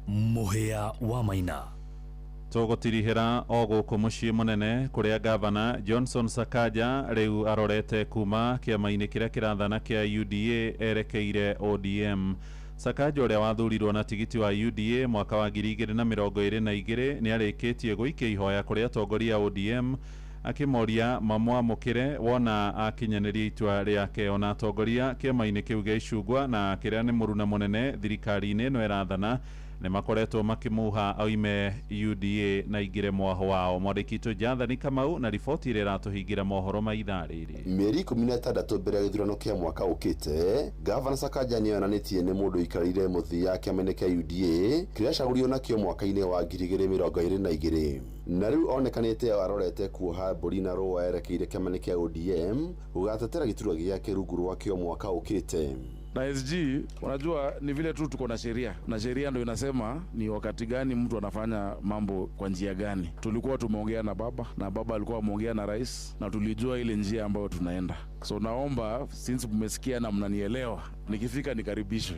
Mũhĩa wa Maina. Tũgũtirihĩra o gũkũ mũciĩ mũnene kũrĩa gavana Johnson Sakaja rĩu arorete kuma kĩama-inĩ kĩrĩa kĩrathana kĩa UDA erekeire ODM. Sakaja ũrĩa wathurirwo na tigiti wa UDA mwaka wa 2022 nĩarĩkĩtie gũikia ihoya kũrĩ atongoria ODM akĩmoria mamwamũkĩre wona akinyanĩria itua rĩake. Ona atongoria kĩama-inĩ kĩu gĩa Icungwa na kĩrĩa nĩ mũruna mũnene thirikari-inĩ ĩno ĩrathana nĩmakoretwo makimuha aume UDA na ingire mwaho wao. Mwandĩki Jathani Kamau na riboti ĩrĩa ĩratũhingĩra mohoro ma ithaa rĩrĩ. Mĩeri 16 mbere ya gĩthurano kĩa mwaka ũkĩte, Gavana Sakaja nĩonanĩtie nĩ mũndũ ikarĩire mũthia kĩama-inĩ kĩa UDA kĩrĩa cagũririo nakĩo mwaka-inĩ wa 2022. Na rĩu onekanĩte arorete kuoha mbũri na rũa erekeire kĩama-inĩ kĩa ODM gũgatetera gĩturwa gĩake rungu rwakĩo mwaka ũkĩte. Na SG, unajua ni vile tu tuko na sheria. Na sheria ndio inasema ni wakati gani mtu anafanya mambo kwa njia gani. Tulikuwa tumeongea na baba alikuwa ameongea na rais na tulijua ile njia ambayo tunaenda. So naomba since mmesikia na mnanielewa, nikifika nikaribishwe.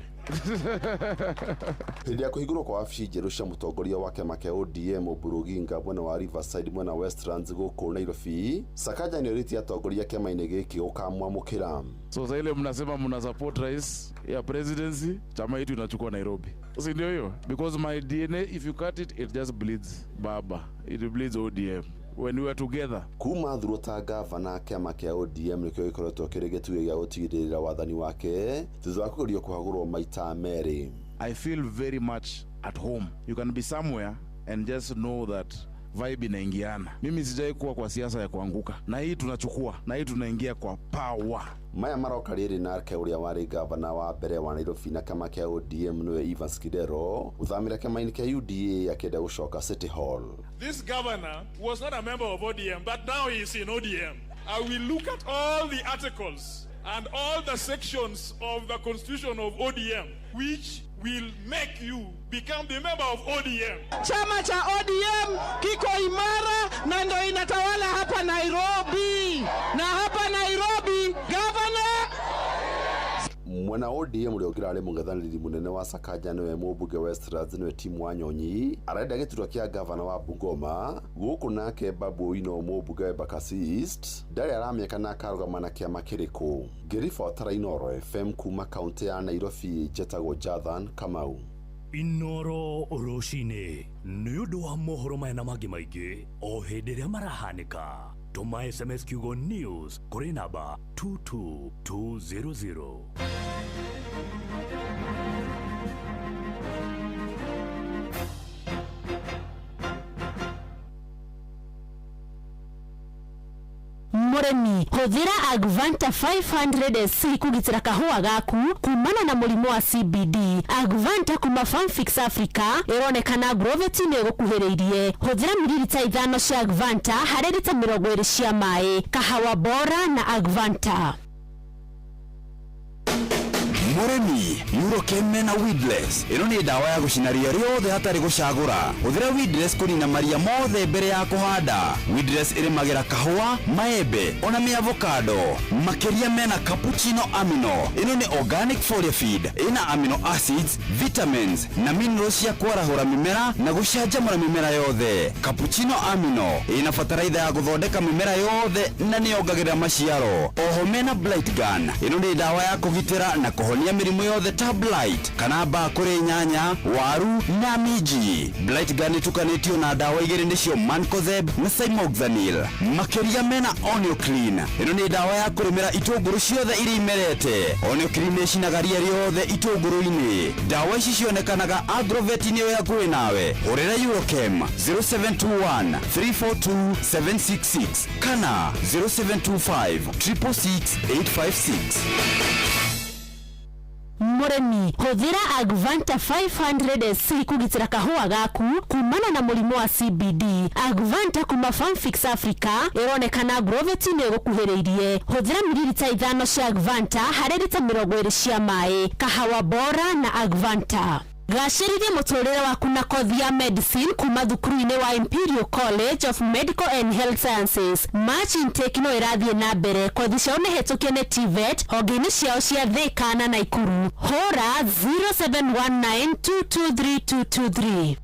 Hĩndĩ ya kũhingũrwo kwa wabici njerũ cia mũtongoria wa kĩama kĩa ODM Oburu Oginga mwena wa Riverside mwena Westlands gũkũ Nairobi, Sakaja nĩorĩtie atongoria kĩama-inĩ gĩkĩ gũkamwamũkĩra. So sasa ile mnasema mna support rais ya presidency, chama yetu inachukua Nairobi. Si ndio hiyo? Because my DNA, if you cut it, it just bleeds baba. It bleeds ODM. When we were together. Kuma thurwo ta gavana kĩama kĩa ODM nĩkĩo gĩkoretwo kĩrĩ gĩtugĩ gĩa gũtigĩrĩra wathani wake thutha wa kũgerio kũhagũrwo maita merĩ. I feel very much at home. You can be somewhere and just know that vibe inaingiana. Mimi sijai kuwa kwa siasa ya kuanguka. Na hii tunachukua, na hii tunaingia kwa power. Maya maroka rĩrĩ nake ũrĩa warĩ gavana wa mbere wa Nairobi na kĩama kĩa ODM nĩwe Evans Kidero gũthamĩra kĩama-inĩ kĩa UDA akĩenda gũcoka City Hall. This governor was not a member of ODM, but now he is in ODM. I will look at all the articles and all the sections of the constitution of ODM which will make you become the member of ODM. Chama cha ODM kiko imara na ndio inatawala hapa Nairobi. Na hapa Nairobi governor mwena ODM ũrĩa ũngĩrarĩ mũng'ethanĩri mũnene wa Sakaja nĩwe mũmbunge Westlands nĩwe Tim Wanyonyi arenda gĩturwa kĩa gavana wa Bungoma gũkũ nake Babu Owino mũmbunge wa Embakasi East ndarĩ aramĩaka na akarũgama na kĩama kĩrĩkũ. Ngĩribotera Inoro FM kuma kaunti ya Nairobi njĩtagwo Jathan Kamau. Inoro rũcinĩ nĩ ũndũ wa mohoro maya na mangĩ maingĩ o hĩndĩ ĩrĩa marahanĩka. Tuma SMS kiugo news kũrĩ namba 22200. Mũrĩmi, hũthĩra Agvanta 500SC kũgitĩra kahũa gaku kumana na mũrimũ wa CBD. Agvanta kuma Farmfix Africa ĩronekana Grovet-inĩ gũkuhĩrĩirie. Hũthĩra mililita 5 cia Agvanta harĩ lita 20 cia maĩ. Kahawa bora na Agvanta. Mũrĩmi, Urochem na Weedless ĩno nĩ ndawa ya gũcina ria rĩothe hatarĩ gũcagũra. Hũthĩra Weedless kũnina maria mothe mbere ya kũhanda. Weedless ĩrĩmagĩra kahũa, maembe ona avocado. Makĩria mena cappuccino amino. Ĩno nĩ organic foliar feed ĩna amino acids, vitamins na minerals cia kwarahũra mĩmera na gũcanjamũra mĩmera yothe. Cappuccino amino ĩna bataraitha ya gũthondeka mĩmera yothe na nĩyongagĩrĩra maciaro. Oho mena Blight Gun ĩno nĩ ndawa ya kũgitĩra na kũhonia mĩrimũ yothe ta blight kana mbaa kũrĩ nyanya, waru na minji. Blight Gun ĩtukanĩtio na ndawa igĩrĩ nĩcio Mancozeb na Cymoxanil. Makĩria mena Onio Clean ĩno nĩ ndawa ya kũrĩmĩra itũngũrũ ciothe iria imerete. Onio Clean nĩcinaga ria rĩothe itũngũrũ-inĩ. Ndawa ici cionekanaga Agrovet-inĩ ĩyo hakuhĩ nawe. Hũrĩra Urochem 0721 342 766 kana 0725 666 856. Mũrĩmi, hũthĩra Agvanta 500SC kũgitĩra kahũa gaku kumana na mũrimũ wa CBD. Agvanta kuma Farmfix Africa ĩronekana Grovet-inĩ gũkuhĩrĩirie. Hũthĩra mililita 5 cia Agvanta harĩ lita 20 cia maĩ. Kahawa bora na Agvanta. gacĩrithia mũtũrĩre waku na kothi ya medicine kuma thukuru-inĩ wa Imperial College of Medical and Health Sciences. March intake no ĩrathiĩ na mbere. Kothi ciao nĩ hetũkie nĩ TVET honge-inĩ ciao cia Thika na Naikuru. Hora 0719223223.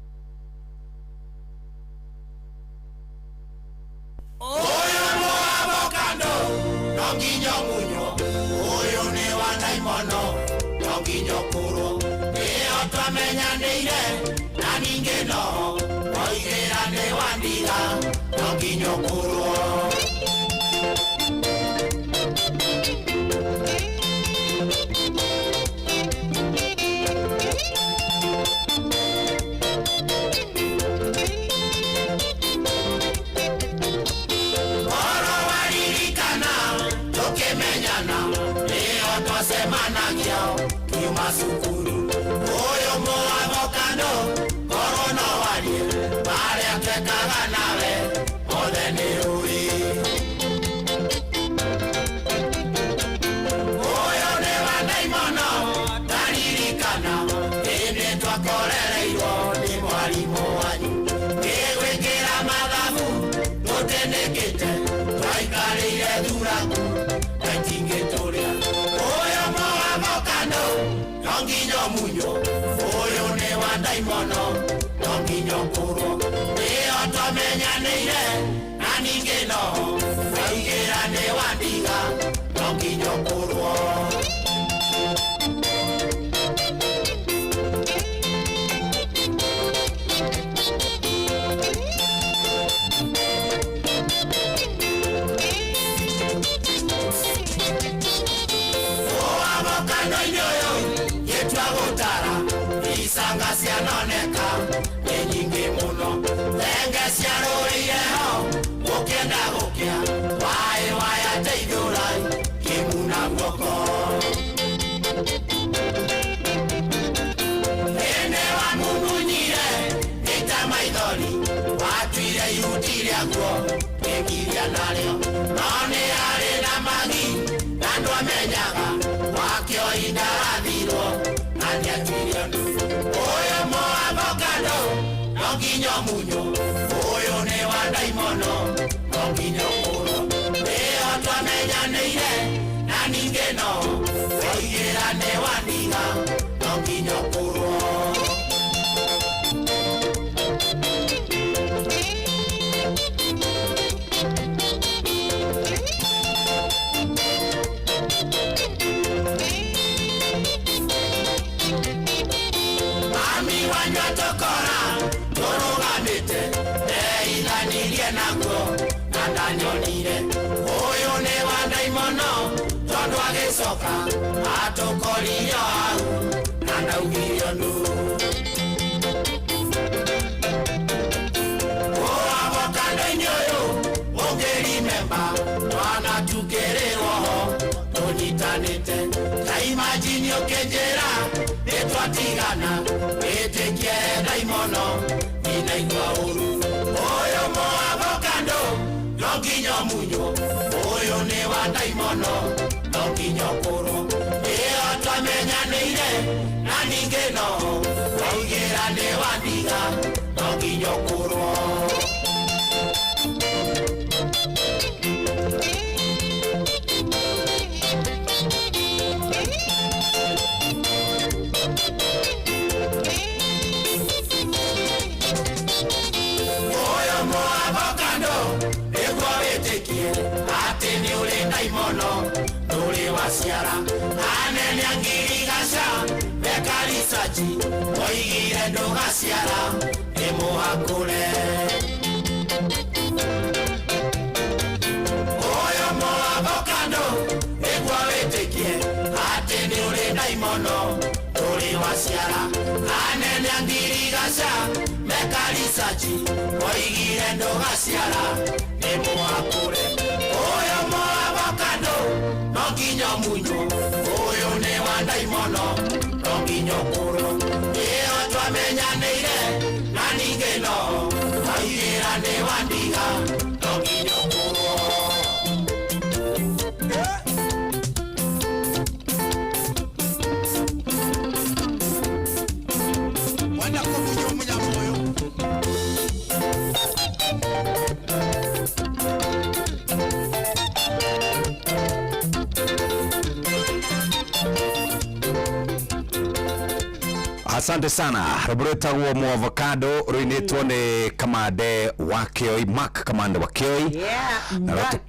Asante sana. Roberta guo mu avocado ruinitwo ni kamande wa Kioi, Mark kamande wa Kioi. Yeah, Mark.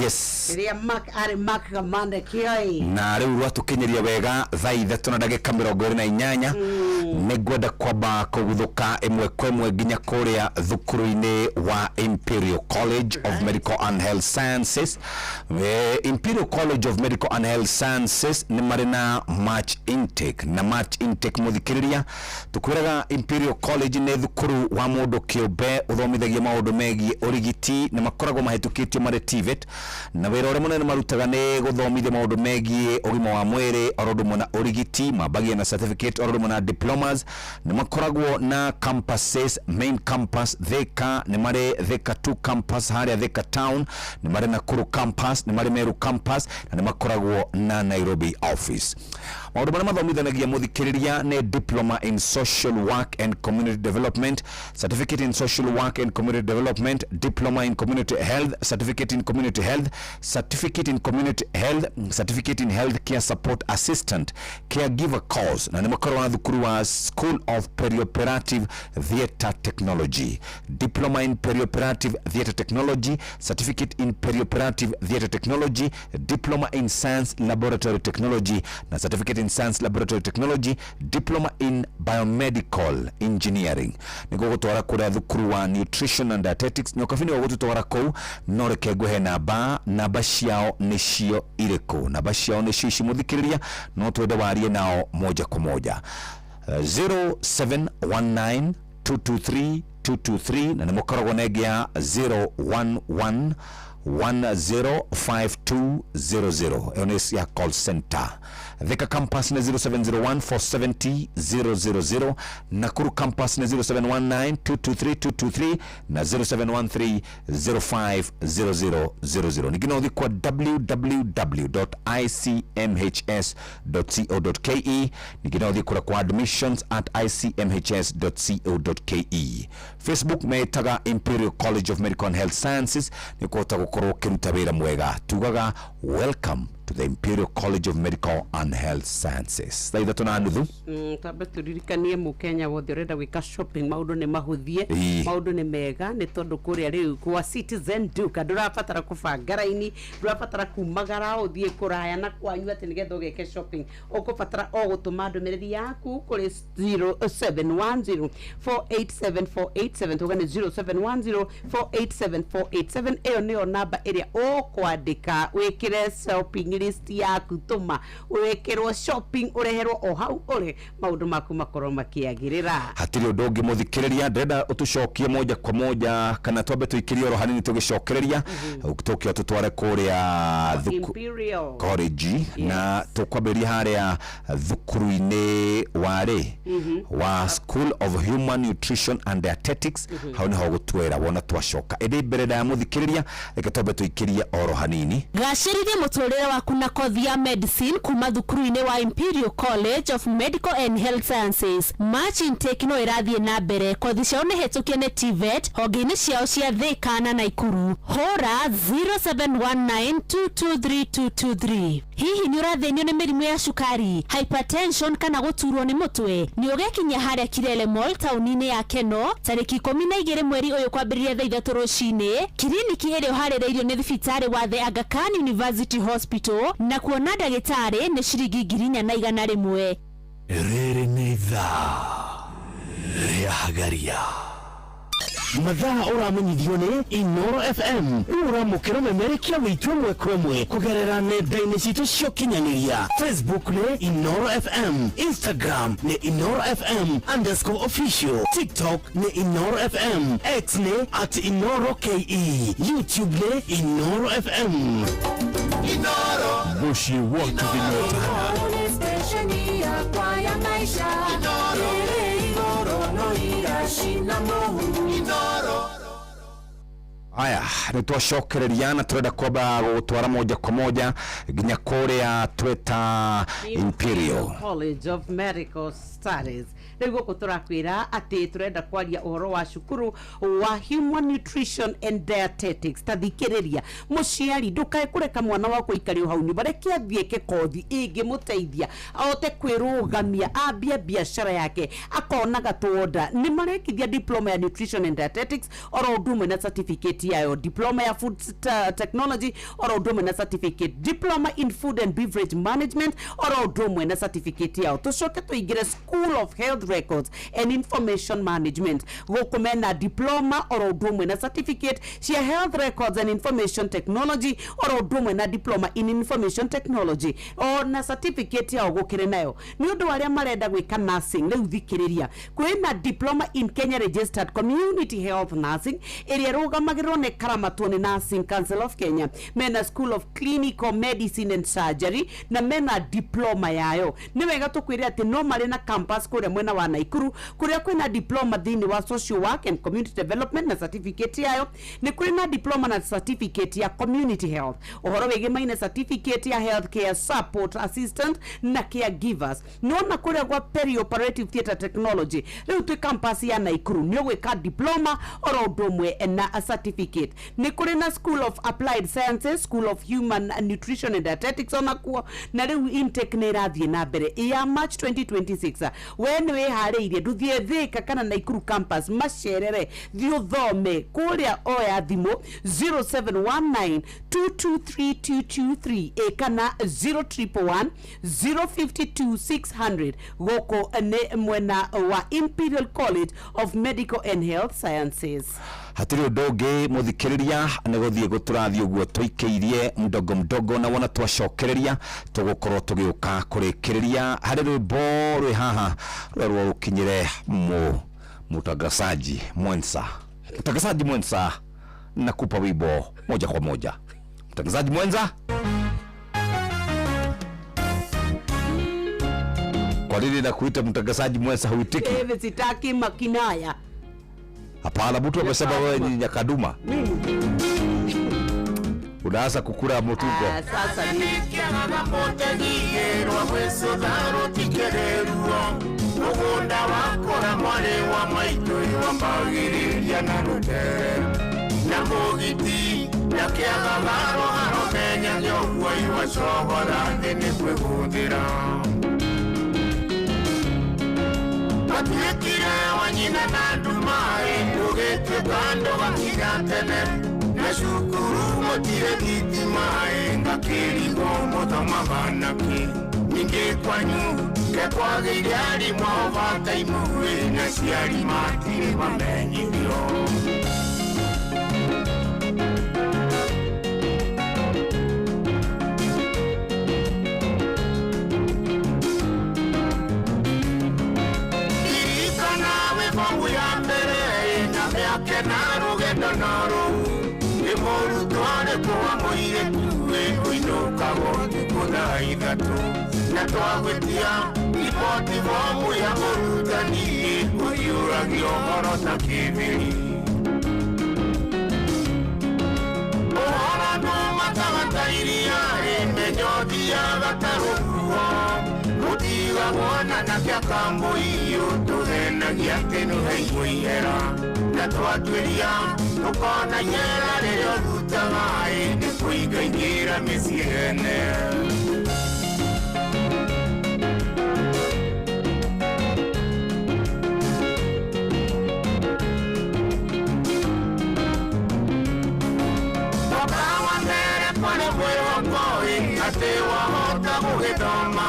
Yes. Ria Mark ari Mark kamande Kioi. Na riu rwatukinyiria wega thaa 3:28 nigwenda kwamba kuguthuka imwe kwa imwe nginya kuria thukuru-ini wa Imperial College of Medical and Health Sciences. Imperial College of Medical and Health Sciences ni marina March intake na March intake muthikiriria tukwiraga Imperial College ni thukuru wa mundu kiumbe uthomithagia maundu megie urigiti na makoragwo mahetukitio mari TVET na wira uri munene marutaga ni guthomithia maundu megie ugima wa mwiri orodo mona urigiti mabagia na certificate orodo mona diplomas na makoragwo na campuses main campus Thika ni mari Thika 2 campus haria Thika town ni mari Nakuru campus ni mari Meru campus na ni makoragwo na Nairobi office. Maundu maria mathomithanagia muthikiriria ni diploma in social work and community development, certificate in social work and community development, diploma in community health, certificate in community health, certificate in community health, certificate in health care support assistant, caregiver course na ni makoragwo na thukuru wa School of Perioperative Theatre Technology, diploma in perioperative theatre technology, certificate in perioperative theatre technology, diploma in science laboratory technology na certificate in science laboratory technology, diploma in biomedical engineering. Niko gutwara kuria thukuru wa nutrition and dietetics nyo kafini wa gutwara kou no reke guhe namba ciao nicio iriku namba ciao nicio cimuthikiriria no twende warie nao moja kwa moja 0719 223 223 na nimukoragwo negia 011 105200 Eonis ya call center. Thika campus na 0701 470 000 Nakuru campus na 0719 223 223 na 0713 050000. Niginothi kwa www.icmhs.co.ke. Niginothi kwa admissions at icmhs.co.ke. Facebook metaga Imperial College of Medical and Health Sciences nikota gukoro kiruta wira mwega tugaga welcome to the Imperial College of Medical and Health Sciences. Thaitha tunanuthu tabe turirikanie mu Kenya wothe urenda gwika shopping maundu ni mahuthie maundu ni mega ni tondu kuria riu kwa Citizen Duka ndurabatara kubanga raini ndurabatara kumagara uthie kuraya na kwanyu ati nigetha ugeke shopping ukubatara o gutuma ndumiriri yaku kuri 0710 487487 tugane 0710 487487 eyo niyo namba iria ukwandika wikire shopping list yaku tuma urekerwo shopping ureherwo o hau ore maundu maku makorwo makiagirira hatiri undu ungi muthikiriria ndenda utucokie moja kwa moja kana twambe tuikirie oro hanini tugicokereria tukio tutware kuria Imperial College na tukwambiria haria thukuru-ini wa School of Human Nutrition and Dietetics hau ni ho gutwera wona twacoka indi mbere ya muthikiriria reke twambe tuikirie oro hanini gacirithia muturire waku na kothi ya medicine kuma thukuru-ini wa Imperial College of Medical and Health Sciences. March intake no irathie na mbere kothi ciao ni hetũkie ni TVET honge-ini ciao cia Thika na Naikuru. Hora 0719223223. Hihi ni urathenio ni mirimu ya cukari, hypertension kana guturwo ni mutwe? Ni ugekinya haria Kirele Mall tauni-ini ya Keno tariki 12 mweri uyu kwambiriria thaa 3 rucini. Kliniki iria harĩrĩirio ni thibitari wa The Aga Khan University Hospital na kuona ndagĩtarĩ ni ciringi 401. Rĩrĩ nĩ thaa rĩa Hagaria. Mathaa uramenyithio ni Inoro FM. Uramukira memerekia witwe mwekwemwe kugerera nenda-ini citu cio kinyanĩria. Facebook ni Inoro FM, Instagram ni Inoro FM_official, TikTok ni Inoro FM, X ni @InoroKE, YouTube ni Inoro FM. Inoro Bushi watu vinota stesheni ya kwa ya maisha. Inoro no irashina mohu. Inoro Haya, nitwacokereria na turenda kwamba gutwara moja kwa moja nginya kuria tweta Imperial College of Medical Studies. Niguo kuturakwira ati turenda kwaria uhoro wa cukuru wa Human Nutrition and Dietetics. Tathikiriria muciari ndukae kureka mwana wako ikari hau ni bareke athieke kothi ingimuteithia ahote kwirugamia ambia biashara yake akona gatwoda ni marekithia diploma ya Nutrition and Dietetics oro ndume na certificate yayo, diploma ya Food Technology oro ndume na certificate, diploma in Food and Beverage Management oro ndume na certificate yao. Tushoke tuigire School of Health Records and Information Management gokumena diploma oro ndume na certificate cia Health Records and Information Technology oro ndume na diploma in Information Technology o na certificate yao gukire nayo ni undu waria marenda gwika nursing. Riu thikiriria kwina diploma in Kenya Registered Community Health Nursing area rugamagirwo ne Karamatone Nursing Council of Kenya, mena School of Clinical Medicine and Surgery na mena diploma yayo. Ni wega tukwire ati no mari na campus kure mwena wa Naikuru kuria kwina diploma thini wa Social Work and Community Development na certificate yayo. Ni kuri na diploma na certificate ya Community Health, uhoro wege maina certificate ya Healthcare Support Assistant na Caregivers. Nona kuria kwa Perioperative Theatre Technology riu twi campus ya Naikuru ni gwika diploma oro ndomwe na a certificate. Ni kuri na School of Applied Sciences, School of Human Nutrition and Dietetics ona kuo na riu intake ni rathie na mbere ya March 2026. When we hariire nduthie thika kana Naikuru campus macerere thio thome kuria oya thimo 0719223223 ekana 0311052600 goko ne mwena wa Imperial College of Medical and Health Sciences. Hatiri undoge muthikiriria negothie guturathio guo tuikeirie mdogo na wona twacokereria tugukorwo tugiuka kurikiriria hari rwimbo rwi haha rwa rukinyire mutagasaji mwensa nakupa wimbo moja kwa moja. Mtangazaji mwenza, kwa nini nakuita mtangazaji mwenza huitiki? Hivi sitaki makinaya. Hapana, mtu amesema wewe ni Nyakaduma. Unaanza kukura mutugo. Sasa ni mugunda wakora mwari wa maitu wambagiriria na rute na mugiti na kiagagaro haromenya nyogwa iwacogora thini kwiguthira atuikire wanyina na ndumai ugituika ndugakiga tene na cukuru mutire thitimai ngakirigo muthamaganaki ningi kwanyu kekwageire arimũ ao bata-imwe na ciari matire bamenyithio ririkana wĩbomu ya mbere na mĩake na rũgendo na rũu nĩ mũrutwo arĩkũ wa mũirĩtu ũinũkaga ũtukũ thaa ithatũ na twagwitia riboti bomu ya mũrutani ũhiũragio ũhoro ta kĩbĩri ũhoro ndũmataga iria menyo thiaga ta rũhuho gũtigagwo na nakĩa kambũiũ tũthenagia atĩ nũheirwo ihera na twatuĩria tũkona ihera rĩrĩa ũrutaga nĩ kũingaingĩra mĩciĩ ene. Ate wahota gũgĩthoma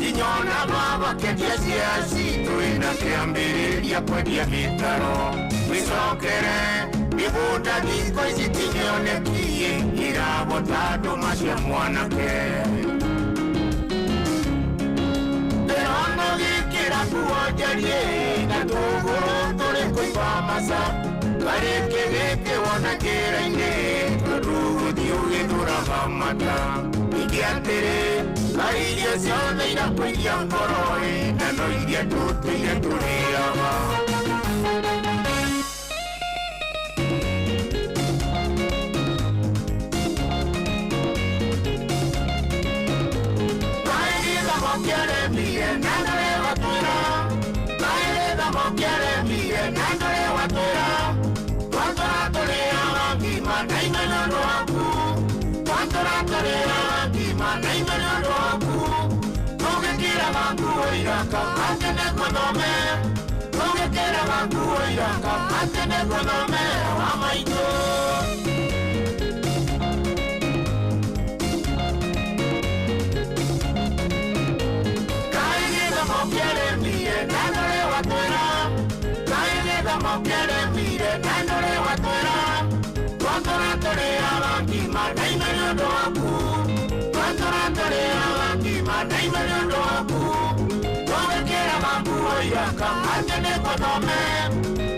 inyona baba kendia ciaci twĩna kĩambĩrĩria kwendia gĩtaro wĩcokere mĩgũnda thikũ ici tinyonekie iragota ndũma cia mwanake ndĩrona gĩkĩra kuonjarie na tũgũrũ tũrĩ kũigua maca karĩkĩ gĩkĩ wona njĩra-inĩ tondũ gũthiĩ ũgĩthũraga mata ningĩ atĩrĩ ngai iria ciothe irakũiria ngoro na no iria tũtũire tũrĩaga mokeremire nandore watwira kaeretha mokeremire nandore watwira twatora tũrĩaga ngima na imena rwaku twatora tũrĩaga ngima na imena rwaku tũgĩkĩraga nguo iraka atene gũthome tũgĩkĩraga nguo iraka atene gũthome wa maitũ mokeremire nandore watwira kaeretha mokeremire nandore watwira twatora tũrĩaga ngima na imena rwaku twatora tũrĩaga ngima na imena rwaku tũgĩkĩraga nguo iraka atene gũthome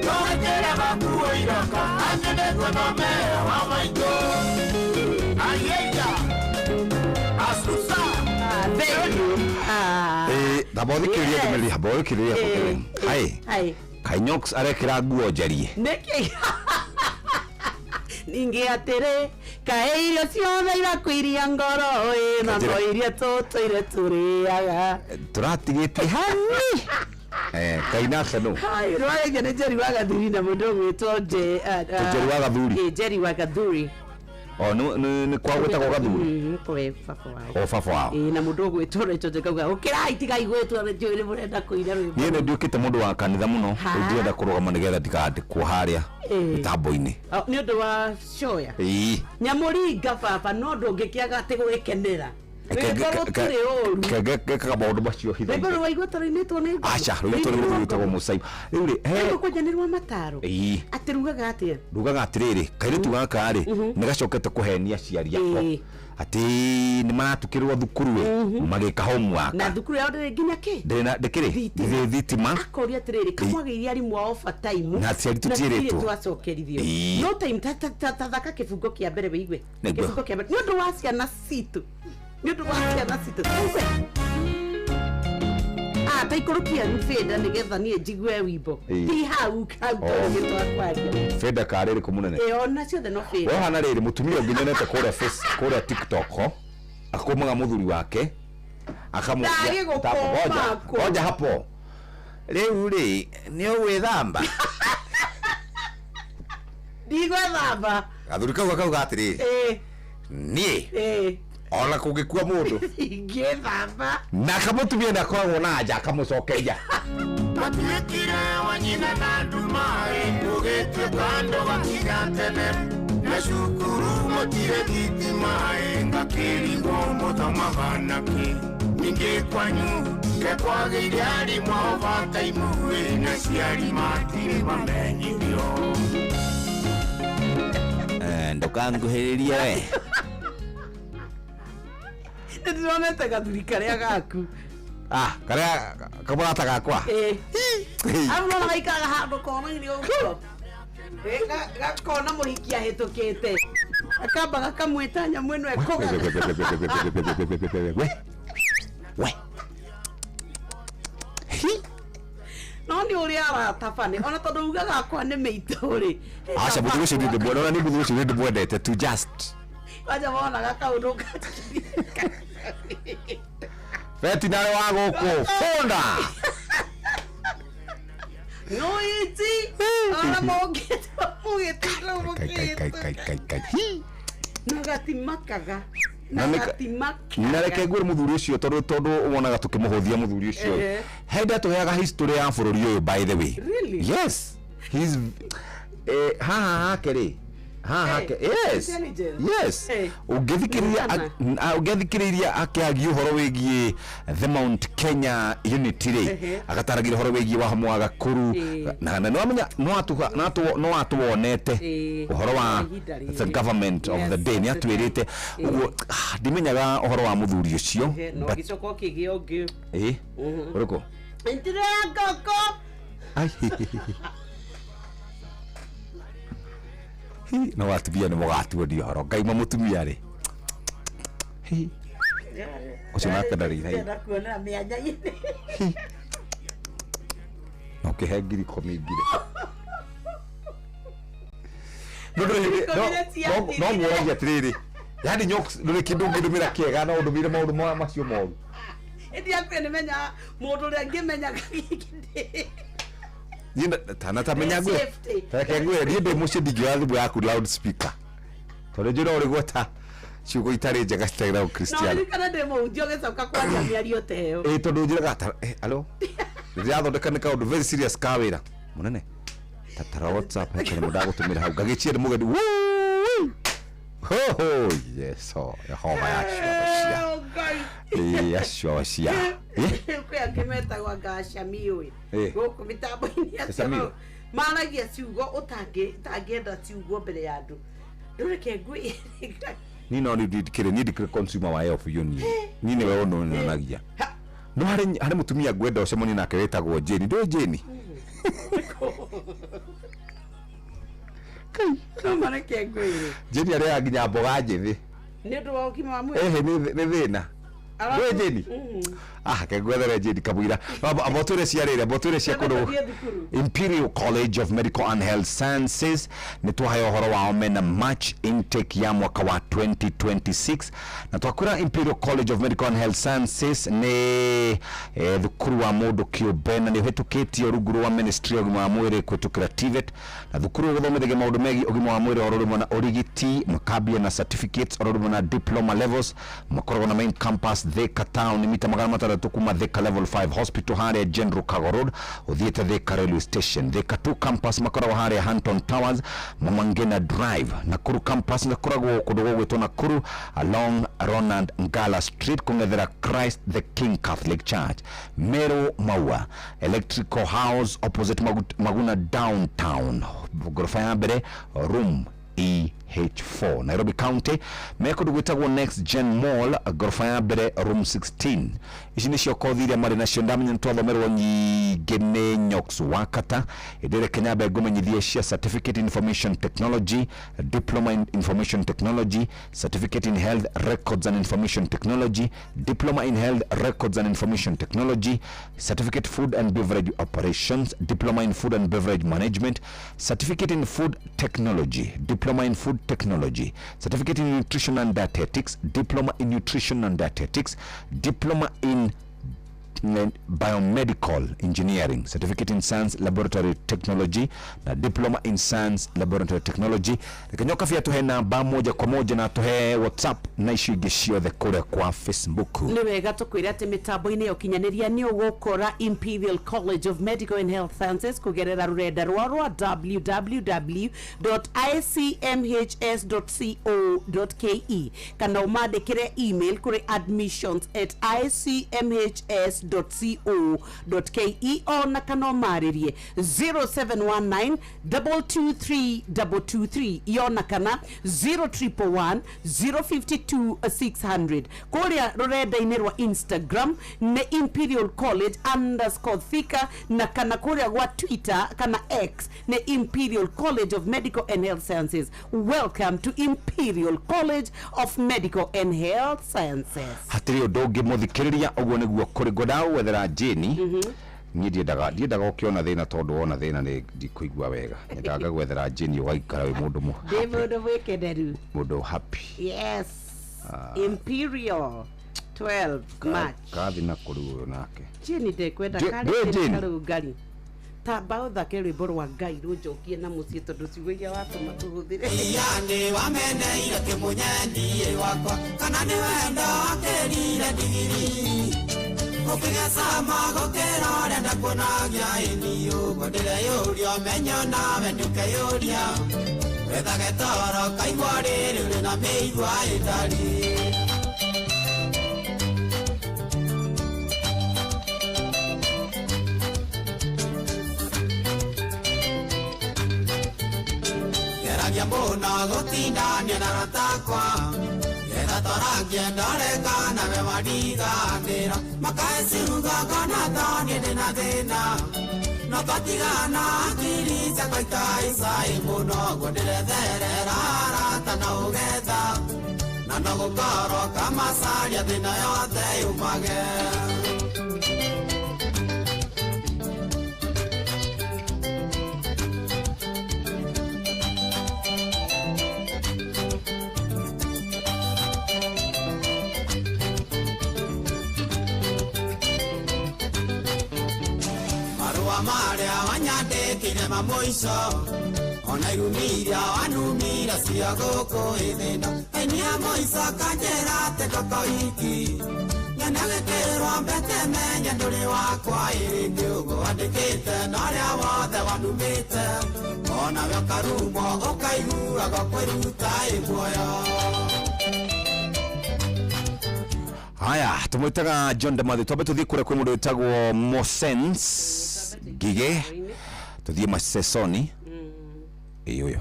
tũgĩkĩraga nguo iraka atene gũthome wa maitũ ayeya asusa Ndabothikĩrĩria ndũmĩrĩri ndabothikĩrĩria hai Kainyox arekĩra nguo njarie nĩkĩ ningĩ atĩrĩ kaĩ irio ciothe irakwĩria ngoro na no iria tũtũire tũrĩaga tũratigĩtie hani Kainaka no hai rwagĩte nĩ Njeri wa Gathuri na mũndũ gwĩtwo Njeri wa Gathuri Njeri wa Gathuri ni kwa gwĩtagwo Gathuri kwe baba wao na mũndũ gwĩtwo Rachel kauga ũkĩrai tigai gwĩtwo Rachel mũrenda kũina rwĩmbo niĩ nĩ nduĩkĩte mũndũ wa kanitha mũno ndĩrenda kũrũgama nĩgetha ndikandĩkwo harĩa mĩtambo-inĩ nĩ ũndũ wa shoya nyamũringa baba no ndũngĩkĩaga atĩ gwĩkenera gekaga maũndũ macio hitho rwĩmbo rwaigua tarĩinĩtwo nĩ aca rwĩmbo rũrũ rwĩtagwo Mũsaibu rĩu rĩ kwenjanĩrwo mataro atĩ rugaga atĩa rugaga atĩrĩrĩ kairĩtu gaka rĩ nĩ gacokete kũhenia aciari akwa atĩ nĩ maratukĩrwo thukuru magĩka homework na thukuru yao ndĩrĩ nginya kĩ ndĩkĩrĩ thitima akoria atĩrĩrĩ kamwagĩirie arimũ a overtime na aciari tũtiĩrĩtwo twacokerithio no time tathaka kĩbungo kĩa mbere wĩigue kĩbungo kĩa mbere nĩ ũndũ wa ciana citũ nĩ ũndũ wa ciana citũ taikũrũkia Feda nĩgetha niĩ njigue wimbo ti hau gĩtwakwaria Feda karĩrĩ kũ mũnene ona ciothe no Feda we hana rĩrĩ mũtumia ũngĩ nyonete kũrĩa TikTok akũmaga mũthuri wake akamũoja hapo rĩu rĩ nĩ ũgwĩthamba ndigwĩthamba gathuri kau akauga atĩrĩrĩ niĩ ona kũngĩkua mũndũ ingĩthamba na kamũtumia ndakoragwo na nja akamũcokeria matuĩkire wanyina na ndumaĩ ndũgĩtuĩka ndũgakinya tene na cukuru mũtirĩ thitima-ĩ ngakĩrigwo mũthomaga nakĩ ningĩ kwanyu kekwagĩire arimũ a overtime na ciari matirĩ mamenyithio ndũkanguhĩrĩrie we nĩndĩronete gathuri karĩa gaku karĩa kamũrata gakwa au no gaikaraga handũ kona-inĩ ũguo gakona mũhiki ahĩtũkĩte akamba gakamwĩta nyamũ ĩno ekũgaga no nĩ ũrĩa aratabane ona tondũ uga gakwa nĩ mĩitũ-rĩ aca mũthuri ũcio ndĩndĩmwenda ona nĩ mũthuri ũcio ndĩndĩmwendete to just waja wonaga kaũndũ Beti nawe wa gũkũ bunda no iti ona mũgĩtĩrwo nagatimakaga na reke ngwĩre mũthuri ũcio tondũ wonaga tũkĩmũhũthia mũthuri ũcio henda tũheaga history ya bũrũri ũyũ by the way yes he's haha hake rĩ yes ũngĩthikĩrĩria akĩaria ũhoro wĩgiĩ the Mount Kenya unity rĩ agataragia ũhoro wĩgiĩ Wahome wa Gakũru na nĩwamenya no atũwonete ũhoro wa the government of the day nĩ atwĩrĩte ũguo ndimenyaga ũhoro wa mũthuri ũcio no gĩcoko kĩgĩ ũngĩ ũrĩkũ ntire ngoko no atubia nĩ mũgatuonia ũhoro Ngai mũtumia rĩ ũcio nake ndarĩ no kĩhe ngiri ikũmi ngiri no muoragia atĩrĩrĩ yani ndũrĩ kĩndũ ũngĩndũmĩra kĩega no ũndũmĩre maũndũ macio moru indi akwe ni menya mundu ria ngimenya gagikindi Yinda tana tamenya gwe. Take gwe ndi mushi digyathi bwa ku loudspeaker. Tole jiro uri gwata. Ciugo itari njega citagira o Cristiano. No kana ndemo ujiogeca ukakwaria miario teo. Tondu njira gata alo. Ndiathondeka ni kaundu very serious ka wira. Munene. Tatara WhatsApp kana mudago tumira hau gagichire mugedi. Oh yes, Yehova yashua. Yashua. Kwa kimeta kwa gasha miwe. Goko mitambo ini asema. Managia ciugo utangenda ciugo mbere ya andu. Ndureke ngui. Ni no ni dikire consumer wa health yoni. Ni ne we ono nagia. No hari mutumia gwenda ocemoni nake wetagwo Jeni. Ndo Jeni. No mareke ngwire. Jeni ari aginya mboga njithi. Ni ndu wa ukima wa mwiri. Ni thina. Ndo Jeni. Kegwethere Jeni kabwira. Abotore ciarire, abotore cia kuno. Imperial College of Medical and Health Sciences ni twahayo horo wao mena March intake ya mwaka wa 2026 na twakura Imperial College of Medical and Health Sciences ni thukuru wa mundu kiumbe na ni hetukitio ruguru wa Ministry of Mwiri kwetukira TVET na thukuru guthomithage maundu megi ugima wa mwiri ororimo na origiti makabia na certificates ororimo na diploma levels makoragwo na main campus Thika Town ni mita magana mataratu kuma Thika level 5 hospital hare General Cargo Road uthiete Thika railway station. Thika 2 campus makoragwo hare Hampton Towers Mamangena Drive. Nakuru campus makoragwo kundu gwitwo Nakuru along Ronald Ngala Street kungethera Christ the King Catholic Church. Meru Maua Electrical House opposite Maguna Downtown gorofa ya mbere room EH4. Nairobi County mekundu gwitagwo Next Gen Mall gorofa ya mbere room 16. Ici ni cio kothi iria mari nacio ndamenya ntwathomerwo nyingĩ nĩ Nyox Wakata idire Kenyambe ngumenyithie cia Certificate in Information Technology, Diploma in Information Technology, Certificate in Health Records and Information Technology, Diploma in Health Records and Information Technology, Certificate Food and Beverage Operations, Diploma in Food and Beverage Management, Certificate in Food Technology, Diploma in Food Technology, Certificate in Nutrition and Dietetics, Diploma in Nutrition and Dietetics, Diploma in Biomedical Engineering, Certificate in Science Laboratory Technology na Diploma in Science Laboratory Technology. Nikanyoka fia tuhe namba moja kwa moja na tuhe WhatsApp na icio ingĩ ciothe kũrĩa kwa Facebook. Nĩ wega tũkwĩre atĩ mĩtambo-inĩ ya ũkinyanĩria nĩ ũgũkora Imperial College of Medical and Health Sciences kũgerera rũrenda rwa www.icmhs.co.ke kana ũmandĩkĩre email kũrĩ admissions@icmhs.co.ke ona kana ũmarĩrie 0719 223 223 yona kana 0311 052 600 kũrĩa rũrenda-inĩ rwa Instagram nĩ Imperial College _Thika na kana kũrĩa gwa Twitter kana X nĩ Imperial College of Medical and Health Sciences. Welcome to Imperial College of Medical and Health Sciences. Hatiri ũndũ ũngĩ mũthikĩrĩria ũguo nĩguo kũrĩ godau wethera Jeni ni ndiendaga ukiona thina tondu wona thina ni ndikuigua wega nyendaga gwethera Jeni ugaikara wi mundu mu mundu happy. Yes. Imperial 12 March kathi na kuru nake Jeni ndekwenda kari ngari tamba uthake rwimbo rwa Ngai runjokie na mucii tondu ciugo iria watuma tuhuthire yani wameneire kimunyeni wakwa kana ni wendo akerire ndigiri ukigesa magokera renda kunagia iniyo kodire yurio menyo nawe nduke yuria wethage toro kaigwa riri na meigwa itari Mbona gotindania na ratakwa yetha torangia ndareka na we wadiganira makaesiruga kana thani ndina thina no twatigana akiri ciakwa ikaisai muno ngũndĩretherera arata na ũgetha na no gũkorwo kamacaria thĩna yothe yumage. maria wanyandikire mamoico ona irumiria wanumira cia gũkũ ithĩno enia moico kanjĩra tekoko wiki nyanagĩkĩrwo mbete menya ndũrĩ wakwa ĩrĩngĩ ũguo wandĩkĩte na arĩa wothe wanumĩte ona we ũkarumwo ũkaiguaga kwĩruta ĩmuoyo. Haya, tumwitaga John Demathi twabe tuthie kure kwi mundu witagwo Mosens Gige tuthie Masesoni iyo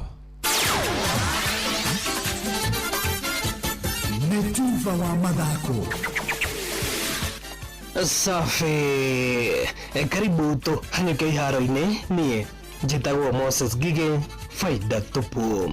Netuva wa mathako safi karibu tu hanyuke iharo-ini nie njitagwo Moses Gige faida tupu.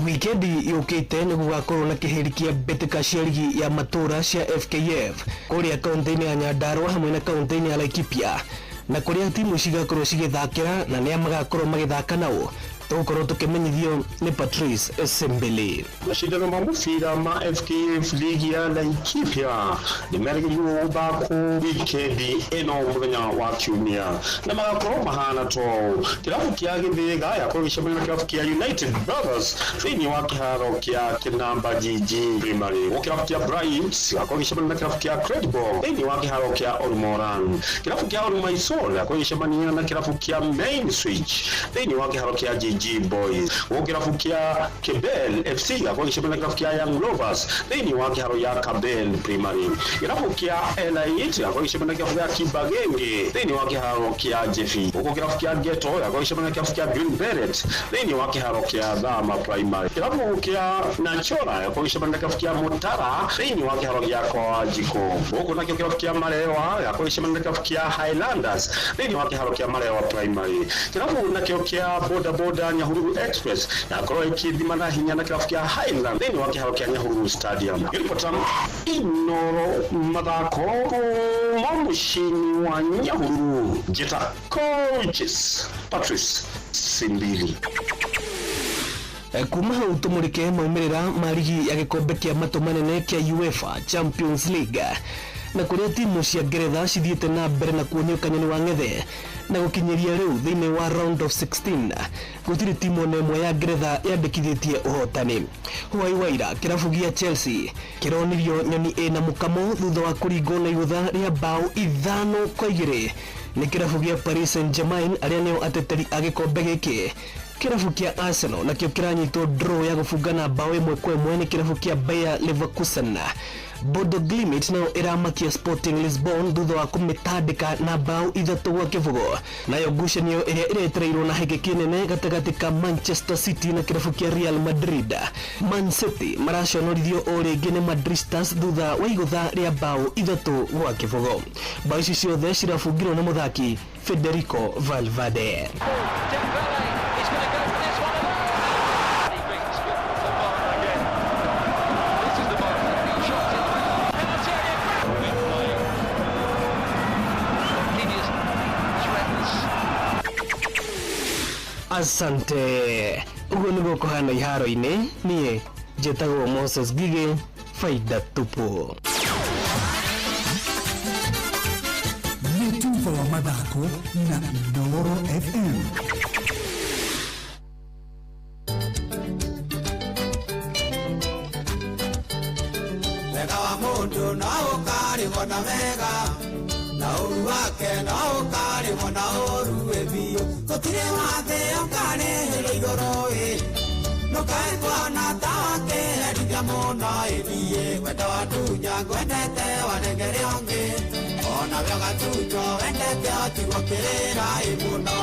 Wikendi yukite ni gugakorwo na kihiri kia mbĩtĩka cia ligi ya matura cia FKF kuria kaunti-ini ya Nyandarua hamwe na kaunti-ini ya Laikipia na kuria timu cigakorwo cigithakira na nia magakorwo magithaka nao tukorwo tukimenyithio ni Patrice Sembele. Mashindano ma mubira ma FKF ligi ya Laikipia nimeragĩrĩirwo gũthakwo wikendi ĩno mũthenya wa kiumia na magakorwo mahana to kĩrabu kĩa Gĩthĩga yakorwo gĩcemania na kĩrabu kĩa United Brothers thĩinĩ wa kĩharo kĩa Kinamba GG Primary. Kĩrabu kĩa Bright yakorwo gĩcemania na kĩrabu kĩa Credible thĩinĩ wa kĩharo kĩa Olmoran. Kĩrabu kĩa Olmaisol yakorwo gĩcemania na kĩrabu kĩa Main Switch thĩinĩ wa kĩharo kĩa GG Boys. Kĩrabu kĩa Kebel FC yakorwo gĩcemania na kĩrabu kĩa Young Lovers thĩinĩ wa kĩharo ya Kabel Primary. Kĩrabu kĩa Elite yakorwo gĩcemania na kĩrabu kĩa Kibagenge thĩinĩ wa kĩharo kĩa Jefi. Kĩrabu kĩa Ghetto yakorwo gĩcemania na kĩrabu kĩa Green Beret thĩinĩ wa kĩharo kĩa Dhama Primary. Kĩrabu kĩa Nachora yakorwo gĩcemania na kĩrabu kĩa Mutara thĩinĩ wa kĩharo gĩa Kawajiko. Nakĩo kĩrabu kĩa Marewa yakorwo gĩcemania na kĩrabu kĩa Highlanders thĩinĩ wa kĩharo kĩa Marewa Primary. Kĩrabu nakĩo kĩa Boda Boda Nyahururu Express yakorwo ĩkĩthima na hinya na kĩrabu kĩa Highland thĩinĩ wa kĩharo kĩa Nyahururu Stadium. Ripota Inoro mathako ma mũciĩ wa Nyahururu njĩta coaches Patrice Simbili. Kuma hau tumurike maumĩrĩra ma ligi ya gĩkombe kĩa matũ manene kĩa UEFA Champions League na kũrĩa timu cia Ngeretha cithiĩte na mbere na kuonio kanyoni wa ng'ethe na gũkinyĩria rĩu thĩinĩ wa round of 16 gũtirĩ timu ona ĩmwe ya Ngeretha yandĩkithĩtie ũhotani. Hwaĩ waira kĩrabu gĩa Chelsea kĩronirio nyoni ĩna mũkamo thutha wa kũringwo na igũtha rĩa bao 5-2 nĩ kĩrabu gĩa Paris Saint-Germain arĩa nĩo ateteri a gĩkombe gĩkĩ. Kĩrabu kĩa Arsenal nakĩo kĩranyitwo draw ya gũbungana bao 1-1 nĩ kĩrabu kĩa Bayer Leverkusen. Bodo Glimt nayo ĩramakia Sporting Lisbon thutha wa kũmĩtandĩka na bao 3-0. Nayo ngucanio ĩrĩa ĩretereirwo na hĩngĩ kĩnene gatagatĩ ka Manchester City na kĩrabu kĩa Real Madrid. Man City maraconorithio o rĩngĩ nĩ Madristas thutha wa igũtha rĩa bao 3-0. Bao ici ciothe cirabungirwo nĩ mũthaki Federico Valverde. Asante. Uguo nĩguo kũhana iharo-inĩ niĩ njĩtagwo Moses Gige faida tupu. Netuva wa mathako na Inoro FM. Wega wa mũndũ no ũkarĩhwo na wega na ũru wake no ũkarĩhwo na ũru biũ. Gũtirĩ wathe ũkarĩhĩrwo igũrũ ndũkae kuona ta wakĩherithia mũno thiĩ. Wendo wa ndunya ngwendete wanengere ũngĩ ona we ũgatunywo wendete ũtigwo kĩrĩra mũno.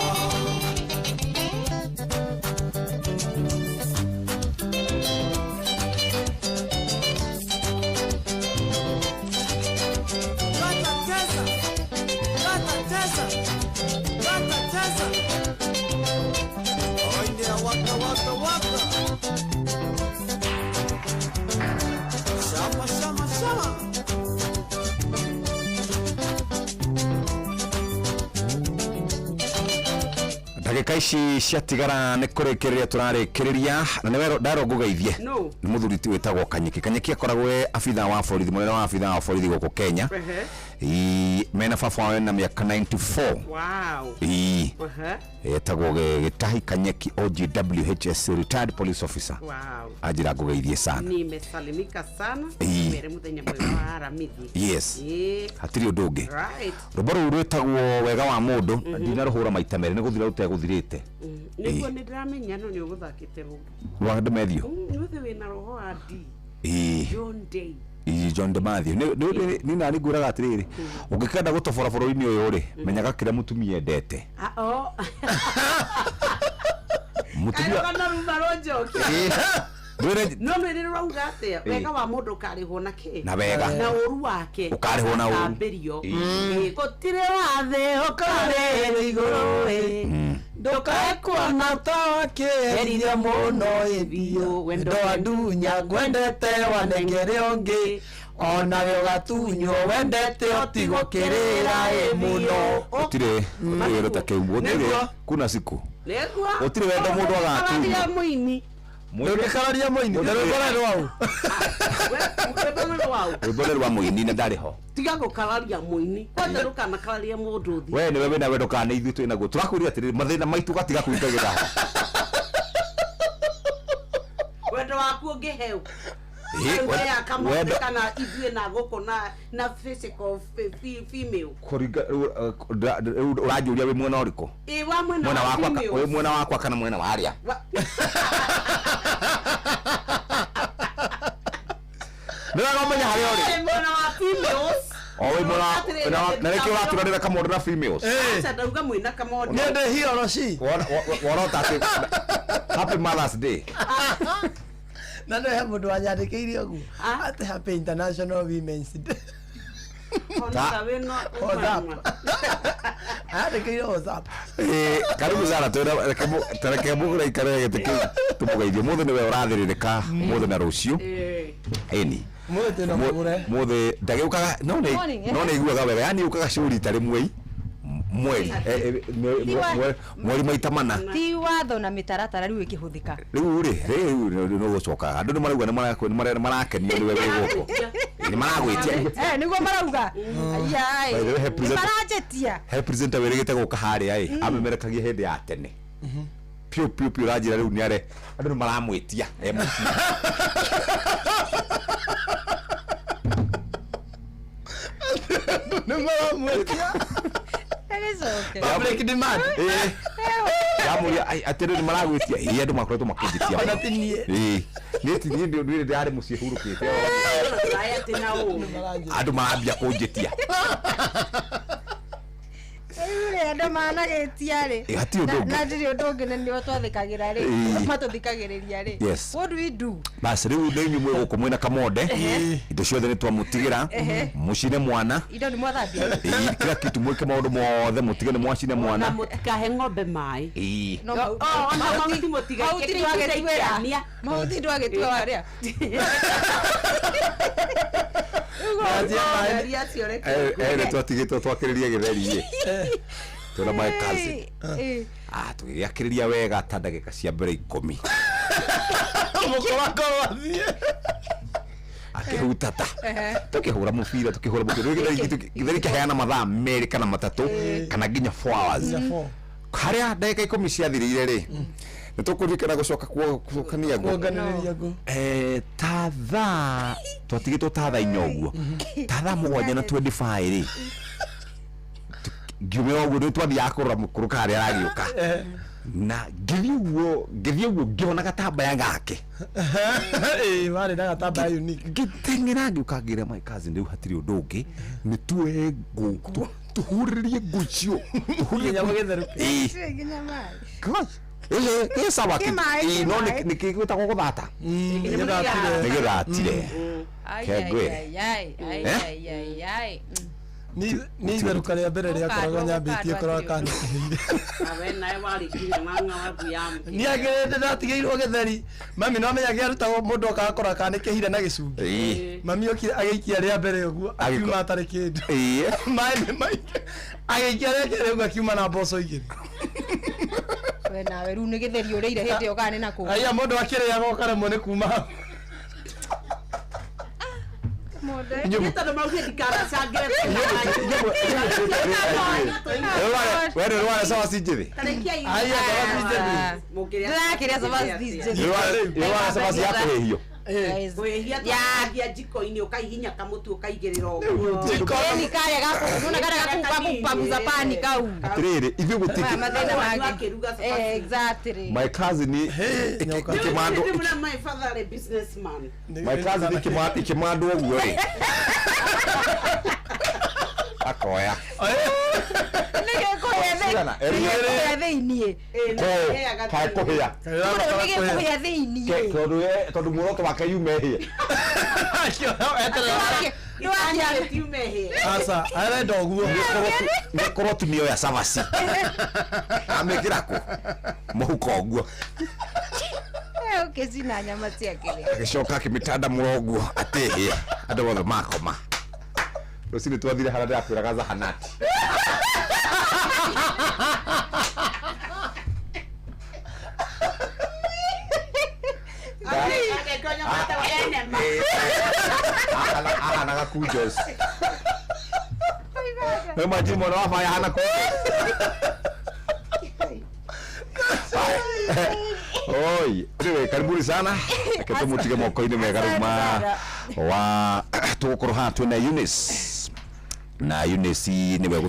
ndagika ici ciatigara nä kå rä kä rä ria tå rarä kä rä ria na nä ndaro ngå geithie nä må thuri ti wä tagwo Kanyeki akoragwo abitha wa borithi må nene wa abitha wa borithi gå kå Kenya mena baba wawe na mä aka 94 etagwo gä tahi Kanyeki OGWHS retired police officer anjä ra ngå geithie sana nimesalimika sana mere muthenya mwega wa aramithi yes hatirä å ndå å ngä rå mbo rå u rwä tagwo wega wa må ndå ndina rå hå ra maita merä nä gå thira rå tegå thirä te niguo nä ndä ramenya no nä å gå thakä te rå rwa ndä methio nä thä wä na roho wa John Demathio ni nani nguraga atiriri ungikenda gutobora bururi-ini uyu ri menyaga kiria mutumia endete mutumia kana rumaro njoke no nä rauga atä wega wa må ndå karä na kä na wega na å ru wake ukarä na å ru gå tirä wathä å karä igå rå ndukae kuona tokeheria muno ibiu wendo wa ndunya gwendete wanengere ongi onawe ugatunywo wendete otigukirira muno utire wero takeu utire kuna siku utire wendo mundu agatunywo muini ndukararia muini ndukararia wau rwimbo rwa muini na ndari ho tiga gukararia muini kwenda rukana kararia mundu thi we ni we na wendo kana ithu twina guo turakwirira atiri mathina maitu gatiga kwitagira wendo waku ngiheu wendo kana ithuĩ na gũkũ na physical female kũringa ũranjũria wĩ mwena ũrĩkũ wa mwena wakwa wĩ mwena wakwa kana mwena wa arĩa nĩragomenya harĩa ũrĩ mwena wa females wĩ mwena na nĩkĩo ũraturanĩra kamondo na females ndauga mwĩna kamondo nĩ ndĩ hioro ci worota atĩ happy Mother's Day na ndio he mundu anyandĩkĩire ũguo ati happy International Women's Day andĩkĩire WhatsApp karibu sana tũreke mũgũra ikare gĩtĩ kĩu tũmũgeithie mũthĩ nĩwe ũrathĩrĩrĩka mũthĩ na rũciũ ĩni mũthĩ ndagĩũkaga no nĩ iguaga wega yani ũkaga cũri tarĩ mweri maita mana ti watho na mĩtaratara rĩu ĩkĩhũthĩka rĩu no gũcoka andũ nĩ marauga nĩ marakenio nĩwe wĩ gũkũ nĩ maragwĩtia nĩguo marauga maranjĩtia he presenter wĩrĩgĩte gũka harĩa amemerekagie hĩndĩ ya tene piũ ũranjĩra rĩu nĩ are andũ nĩ maramwĩtia nĩ maramwĩtia public demand yamuria atĩrĩ nĩ maragwĩtia andũ makoretwo makĩnjĩtia nĩ ndio ndarĩ mũciĩ hurũkĩte andũ marambia kũnjĩtia andå managätia rä na ndirä å ndå å ngä nä o twathikagä rä matåthikagä rä rä basi rä u nä inyuä mwä gå kå mwä na kamonde indo ciothe nä twamå tigä ra må cine mwana indo nä mwathambia kila kitu mwä ke maå ndå mothe må tige nä mwacine mwana mũtikahe ng'ombe maĩ mahuti ndwagä tua warä a twatigä two twakä rä ria gä theri twena my cousin tå gä gä akä rä ria wega ta ndagä ka cia mbere 10 akä huta ta tå kä hå ra må bira tå kä hå ra gä theri kä heana mathaa merä kana matatå kana nginya 4 hours harä a ndagä ka 10 ciathirä ire rä nä tå kå ririkana gå coka kuongania ngå ta thaa twatigä two ta thaa 4 å guo ta thaa 7 na 25 rä ngiumä ũguo nĩ twathiaga kũrora mũkũrũ karĩa aragĩũka na ngĩthiĩ ũguo ngĩona gatambaya gake warĩ na gatambaya unique ngĩteng'era ngĩũka ngĩra my cousin rĩu hatirĩ ũndũ ũngĩ nĩ tuoe ngũ tuhurĩrie ngũ icio ĩ sawa no nĩ kĩgwĩtagwo gũthata nĩ gĩthatire kengwe ni itheruka rĩa mbere rĩa koragwo nyambĩtie koragwo kanĩkĩire nĩ agĩrĩte ndatigĩirwo gĩtheri mami no amenya kĩarutagwo mũndũ okagakora kanĩkĩhire na gĩcungi mami okire agĩikia rĩa mbere ũguo akiuma atarĩ kĩndũ maĩ nĩ maingĩ agĩikia rĩa kerĩ ũguo akiuma na mboco igĩrĩ we nawe ru ni githeri urire hindi yo kana na ku aya mundu akire agoka remwe ni kuma Nyeta no mauge dikara sangere. Wewe wale sawa sijithi. Aya sawa sijithi. Ndakira sawa sijithi. Wale sawa si yako hiyo. Ya jiko-ini ukaihinya kamutu ukaigirira oguo. Ni kare gaku, nuna kare gaku paguza pani kau. Atiriri, ithu gutiki. Exactly. My cousin ni Kimando. My father a businessman. My cousin ni Kimando oguo ri. Akoya. Tondu muoroto wake yumehie asa arenda oguo nikorwo tumio ya savasi amekira ku muhuko oguo ukizina nyama ciake agicoka akimitanda muroguo atihie andu othe makoma rucini twathire haria ndirakwiraga zahanati Hana kujos. Memang cuma orang apa yang hana kujos. Oi, anyway, karibuni sana. Ketemu tiga moko ini megaruma wa tukoroha twena Eunice. Na Eunice niwe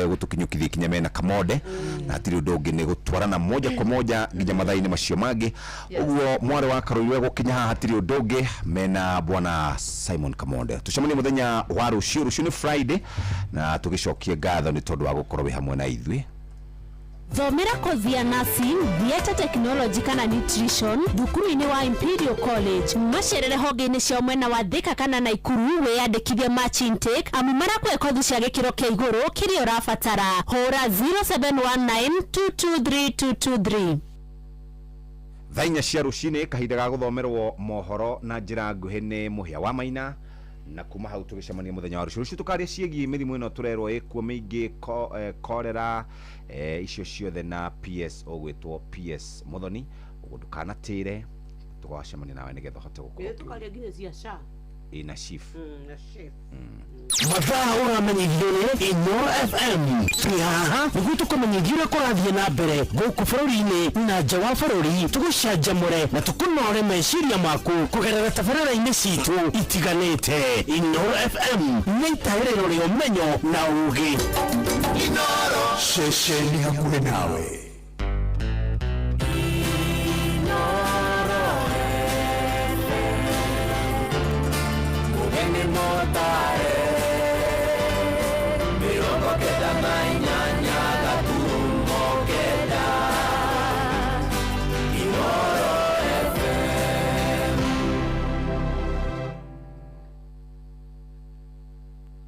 gutukinyukithia kinyame na Kamode na atiri ndogi ni gutwarana moja kwa moja nginya mathaini macio mangi uguo mware wa Karuiwe gukinya haha atiri ndogi mena bwana Simon Kamode tucemanie muthenya wa rucio ni Friday na tugicokie ngatho ni tondu wa gukorwo hamwe na ithui Thomera kothi ya nursing, theatre technology kana nutrition thukuru-ini wa Imperial College macerere honge-ini cia mwena wa Thika kana Naikuru wiyandikithie match intake amu marakwe kothi cia gikiro kia iguru kiria urabatara hura 0719223223 thainya cia rucini kahinda ga guthomerwo mohoro na njira nguhi ni Muhia wa Maina na kuma hau tugicemania muthenya wa rucio tukaria ciegi mirimu ino turerwo ikuo mingi korera icio ciothe na PS ogwitwo PS Muthoni ugundukana tire tugacemania nawe nigetha hote gukora tukaria nginya cia sha ina chief na chef mathaa uramenyithio ni Inoro FM twihaha niguo tukumenyithia uria kurathie na mbere guku bururi-ini na nja wa bururi tugucanjamure na tukunore meciria maku kugerera tabarĩra-inĩ citu itiganĩte Inoro FM nĩ itaĩrĩro rĩa ũmenyo na ũũgĩ Inoro ceceni hakuhĩ nawe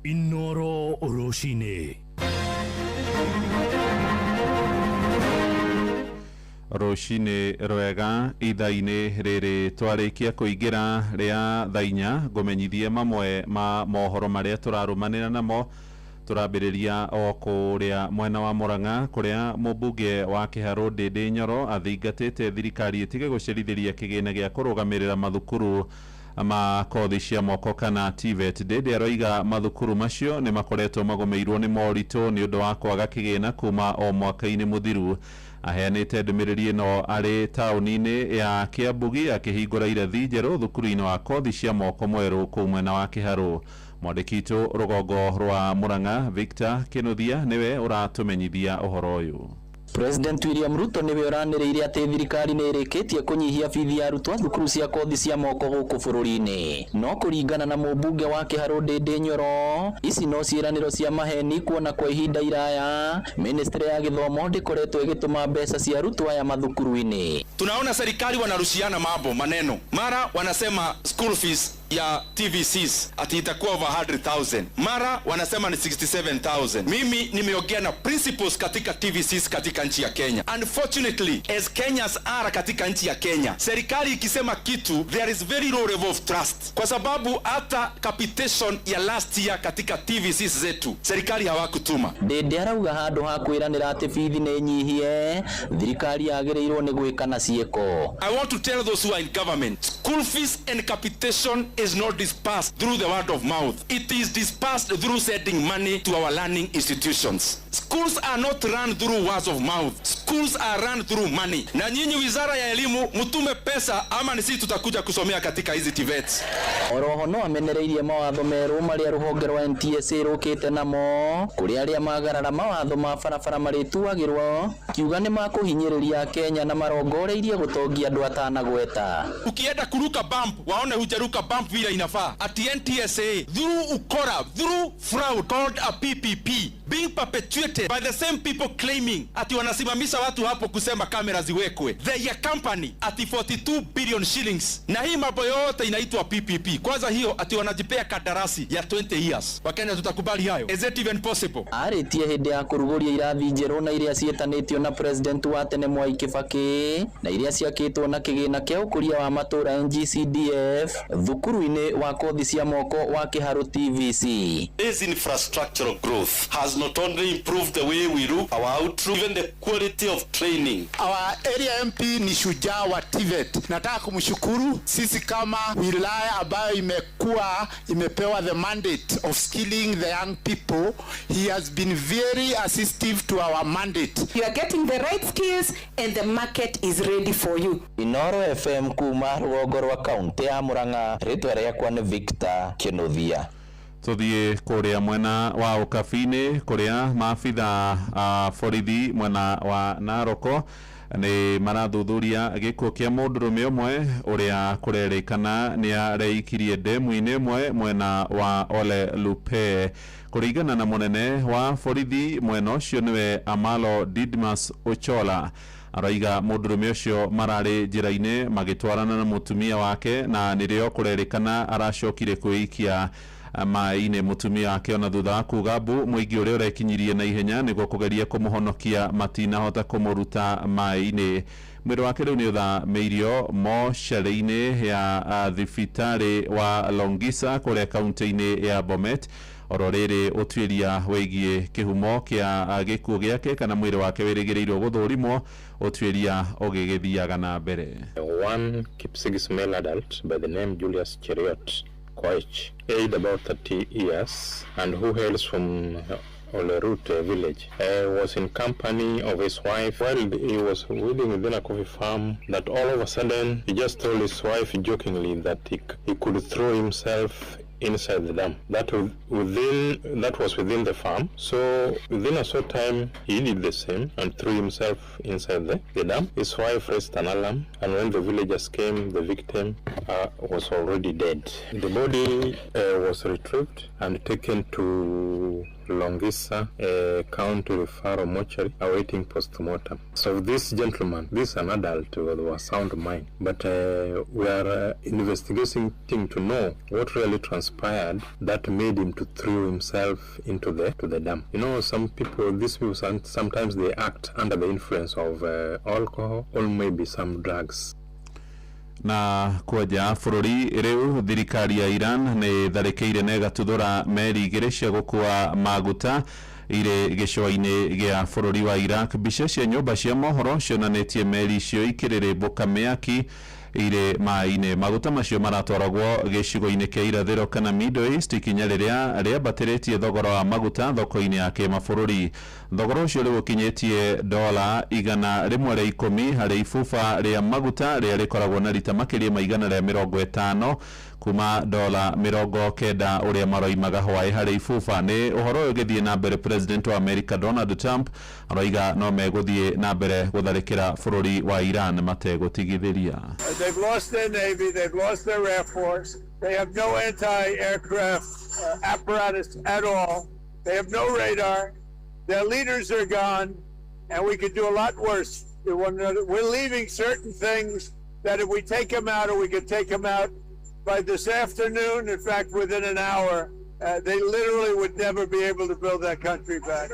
Inoro Roshine. Roshine rwega itha-ini riri twarikia kuingira ria thainya ngumenyithie mamwe ma mohoro maria turarumanira namo turambiriria o kuria mwena wa Murang'a kuria mubunge wa Kiharu Ndindi Nyoro athingatite thirikari itige gucerithiria kigina gia kurugamirira mathukuru ma kothi cia moko kana TVET. Ndindi aroiga mathukuru macio ni makoretwo magomeirwo ni moritũ ni undu wa kwaga kigina kuma o mwaka-ini muthiru. Aheanite ndumiriri ino ari tauni-ini ya Kiambugi akihingura irathi njeru thukuru-ini wa kothi cia moko mweru kuu mwena wa Kiharu. Mwandiki witu rugongo rwa Murang'a Victor Kinuthia niwe uratumenyithia uhoro uyu. President William Ruto niwe uraniriire ati thirikari ni irikitie kunyihia bithi ya arutwo thukuru cia kothi cia moko guku bururi-ini no kuringana na mubunge wa Kiharu Ndindi Nyoro ici no ciiraniro cia maheni kuona kwa ihinda iraya ministry ya githomo ndikoretwo igituma mbeca cia arutwo aya mathukuru-ini. Tunaona serikali wanarushiana mambo maneno, mara wanasema school fees ya TVCs ati itakuwa over 100,000, mara wanasema ni 67,000. Mimi nimeongea na principals katika TVCs katika nchi ya Kenya. Unfortunately, as Kenyans are katika nchi ya Kenya, serikali ikisema kitu, there is very low level of trust, kwa sababu hata capitation ya last year katika TVCs zetu serikali hawakutuma. Ndende arauga handu ha kwiranira ati bithi ni nyihie, thirikari yagirirwo ni gwika na cieko. I want to tell those who are in government, school fees and capitation is not dispersed through the word of mouth. It is dispersed through sending money to our learning institutions. Schools are not run through words of mouth. Schools are run through money. Na nyinyi wizara ya elimu mtume pesa ama ni sisi tutakuja kusomea katika hizi TVETs. Oroho no amenereirie mawatho meru maria ruhonge rwa NTSA rukite namo kuri aria magarara mawatho ma barabara marituagirwo kiuga ni makuhinyiriria Kenya na marongoreirie gutongia andu atanagweta. Ukienda kuruka bump waone hujaruka bump vile inafaa. At NTSA through ukora, through fraud called a PPP being perpetuated by the same people claiming ati wanasimamisha watu hapo kusema kamera ziwekwe. Their company ati 42 billion shillings. Na hii mambo yote inaitwa PPP. Kwanza hiyo ati wanajipea kandarasi ya 20 years. Wakenya tutakubali hayo? Is it even possible? Aritie hindi ya kuruguria irathi njeru na iria cietanitio na president wa tene Mwai Kibaki na iria ciakitwo na kigina kia ukuria wa matura NGCDF thukuru-ini wa kothi cia moko wa Kiharu TVC. This infrastructural growth has not only improved the way we look, our outlook, even the quality of training. Our area MP ni shujaa wa TVET. Nataka kumshukuru sisi kama wilaya ambayo imepewa the mandate of skilling the young people. He has been very assistive to our mandate. You are getting the right skills and the market is ready for you. Inoro FM kuma rũgongo rwa kaunti ya Murang'a, ritwa rĩakwa nĩ Victor Kĩnuthia. Tuthie kuria mwena wa ukabini kuria maabitha borithi mwena wa Naroko ni marathuthuria gikuo kia mundurume umwe uria kurerikana ni areikirie ndemu-ini imwe mwena wa Ole Lupe. Kuringana na munene wa borithi mwena ucio niwe Amalo Didmas Ochola, araiga mundurume ucio marari njira-ini magitwarana na mutumia wake na nirio kurerikana aracokire kuikia mai-ini mutumia wake ona thutha wa kuga mbu muingi uria urekinyirie na ihenya niguo kugeria kumuhonokia matinahota kumuruta mai-ini. Mwiri wake riu ni uthameirio mocarĩ-ini ya thibitari wa Longisa kuria kaunti-ini ya Bomet. Oro riri utuiria wigie kihumo kia gikuo giake kana mwiri wake wirigirirwo guthurimwo utuiria ugigithiaga na mbere. One Kipsigis male adult by the name Julius Cheriot Koech, aged about 30 years and who hails from Olerute village, was in company of his wife while he was weeding within a coffee farm, that all of a sudden he just told his wife jokingly that he could throw himself inside the dam. That was within the farm. So within a short time he did the same and threw himself inside the dam. His wife raised an alarm, and when the villagers came, the victim was already dead. The body was retrieved and taken to Longisa County Referral Mortuary awaiting post-mortem. So this gentleman, this is an adult with a sound mind, but we are investigating to know what really transpired that made him to throw himself into the dam. You know, these people sometimes they act under the influence of alcohol or maybe some drugs. Na kwaja bururi riu thirikari ya Iran ni tharĩkĩire na ĩgatuthũra meri igĩrĩ cia gũkua maguta ire gĩcũa-inĩ gĩa bũrũri wa Iraq. Mbica cia nyũmba cia mohoro cionanĩtie meri icio ikĩrĩrĩmbũka mĩaki ire mai-inĩ. Maguta macio maratwaragwo gĩcigo-inĩ kĩa irathĩro kana Middle East, ikinya rĩrĩa rĩambatĩrĩtie thogora wa maguta thoko-inĩ ya kĩmabũrũri. Thogora ũcio rĩu ũkinyĩtie $110 harĩ ibuba rĩa maguta rĩrĩa rĩkoragwo na rita makĩria ma $150 kuma $90 ũrĩa maroimaga hwaĩ harĩ ibuba. Nĩ ũhoro ũyũ ũgĩthiĩ na mbere President wa America Donald Trump aroiga no megũthiĩ na mbere gũtharĩkĩra bũrũri wa Iran mategũtigithĩria. They've lost their Navy, they've lost their Air Force, they have no anti-aircraft apparatus at all, they have no radar, their leaders are gone, and we could do a lot worse to one another. We're leaving certain things that if we take them out, or we could take them out by this afternoon, in fact, within an hour, they literally would never be able to build that country back.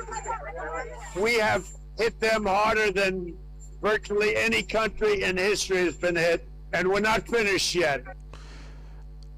We have hit them harder than virtually any country in history has been hit, and we're not finished yet.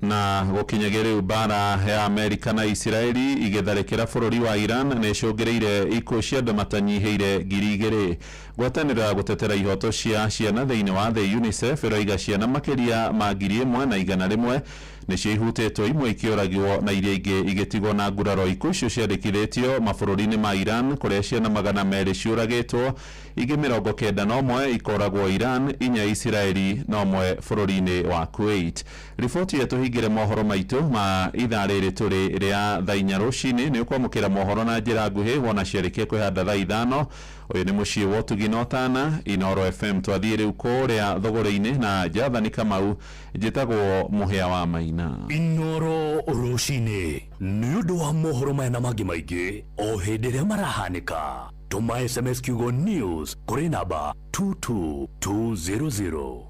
Na gukinyagia riu bara ya Amerika na Israeli igetharekera bururi wa Iran na icungireire ikuo cia andu matanyiheire 2,000 gwatanira gutetera ihoto cia ciana thiini wa the UNICEF iroiga ciana makiria ma 1,100 nicio ihutĩtwo imwe ikioragwo na iria ingĩ igĩtigwo na nguraro. Ikuo icio ciandĩkithĩtio mabũrũri-inĩ ma Iran kũrĩa ciana 200 ciũragĩtwo, ingĩ 91 ikoragwo Iran, 4 Israeli na 1 bũrũri-inĩ wa Kuwait. Riboti yetu hingĩre mohoro maitũ ma ithaa rĩrĩ tũrĩ rĩa thaa 4 rũcinĩ nĩ ũkwamũkĩra mohoro na njĩra nguhĩ wona ciarĩkia kwĩhanda thaa 5. Ũyũ nĩ mũciĩ wa Ũtugi na Ũtana, Inooro FM. Twathiĩ rĩu kũrĩa thogora-inĩ na Jathani Kamau, njĩtagwo mũhĩa wa Maina. Inooro rũcinĩ nĩ ũndũ wa mohoro maya na mangĩ maingĩ o hĩndĩ ĩrĩa marahanĩka. Tũma SMS kiugo news kũrĩ namba 22200.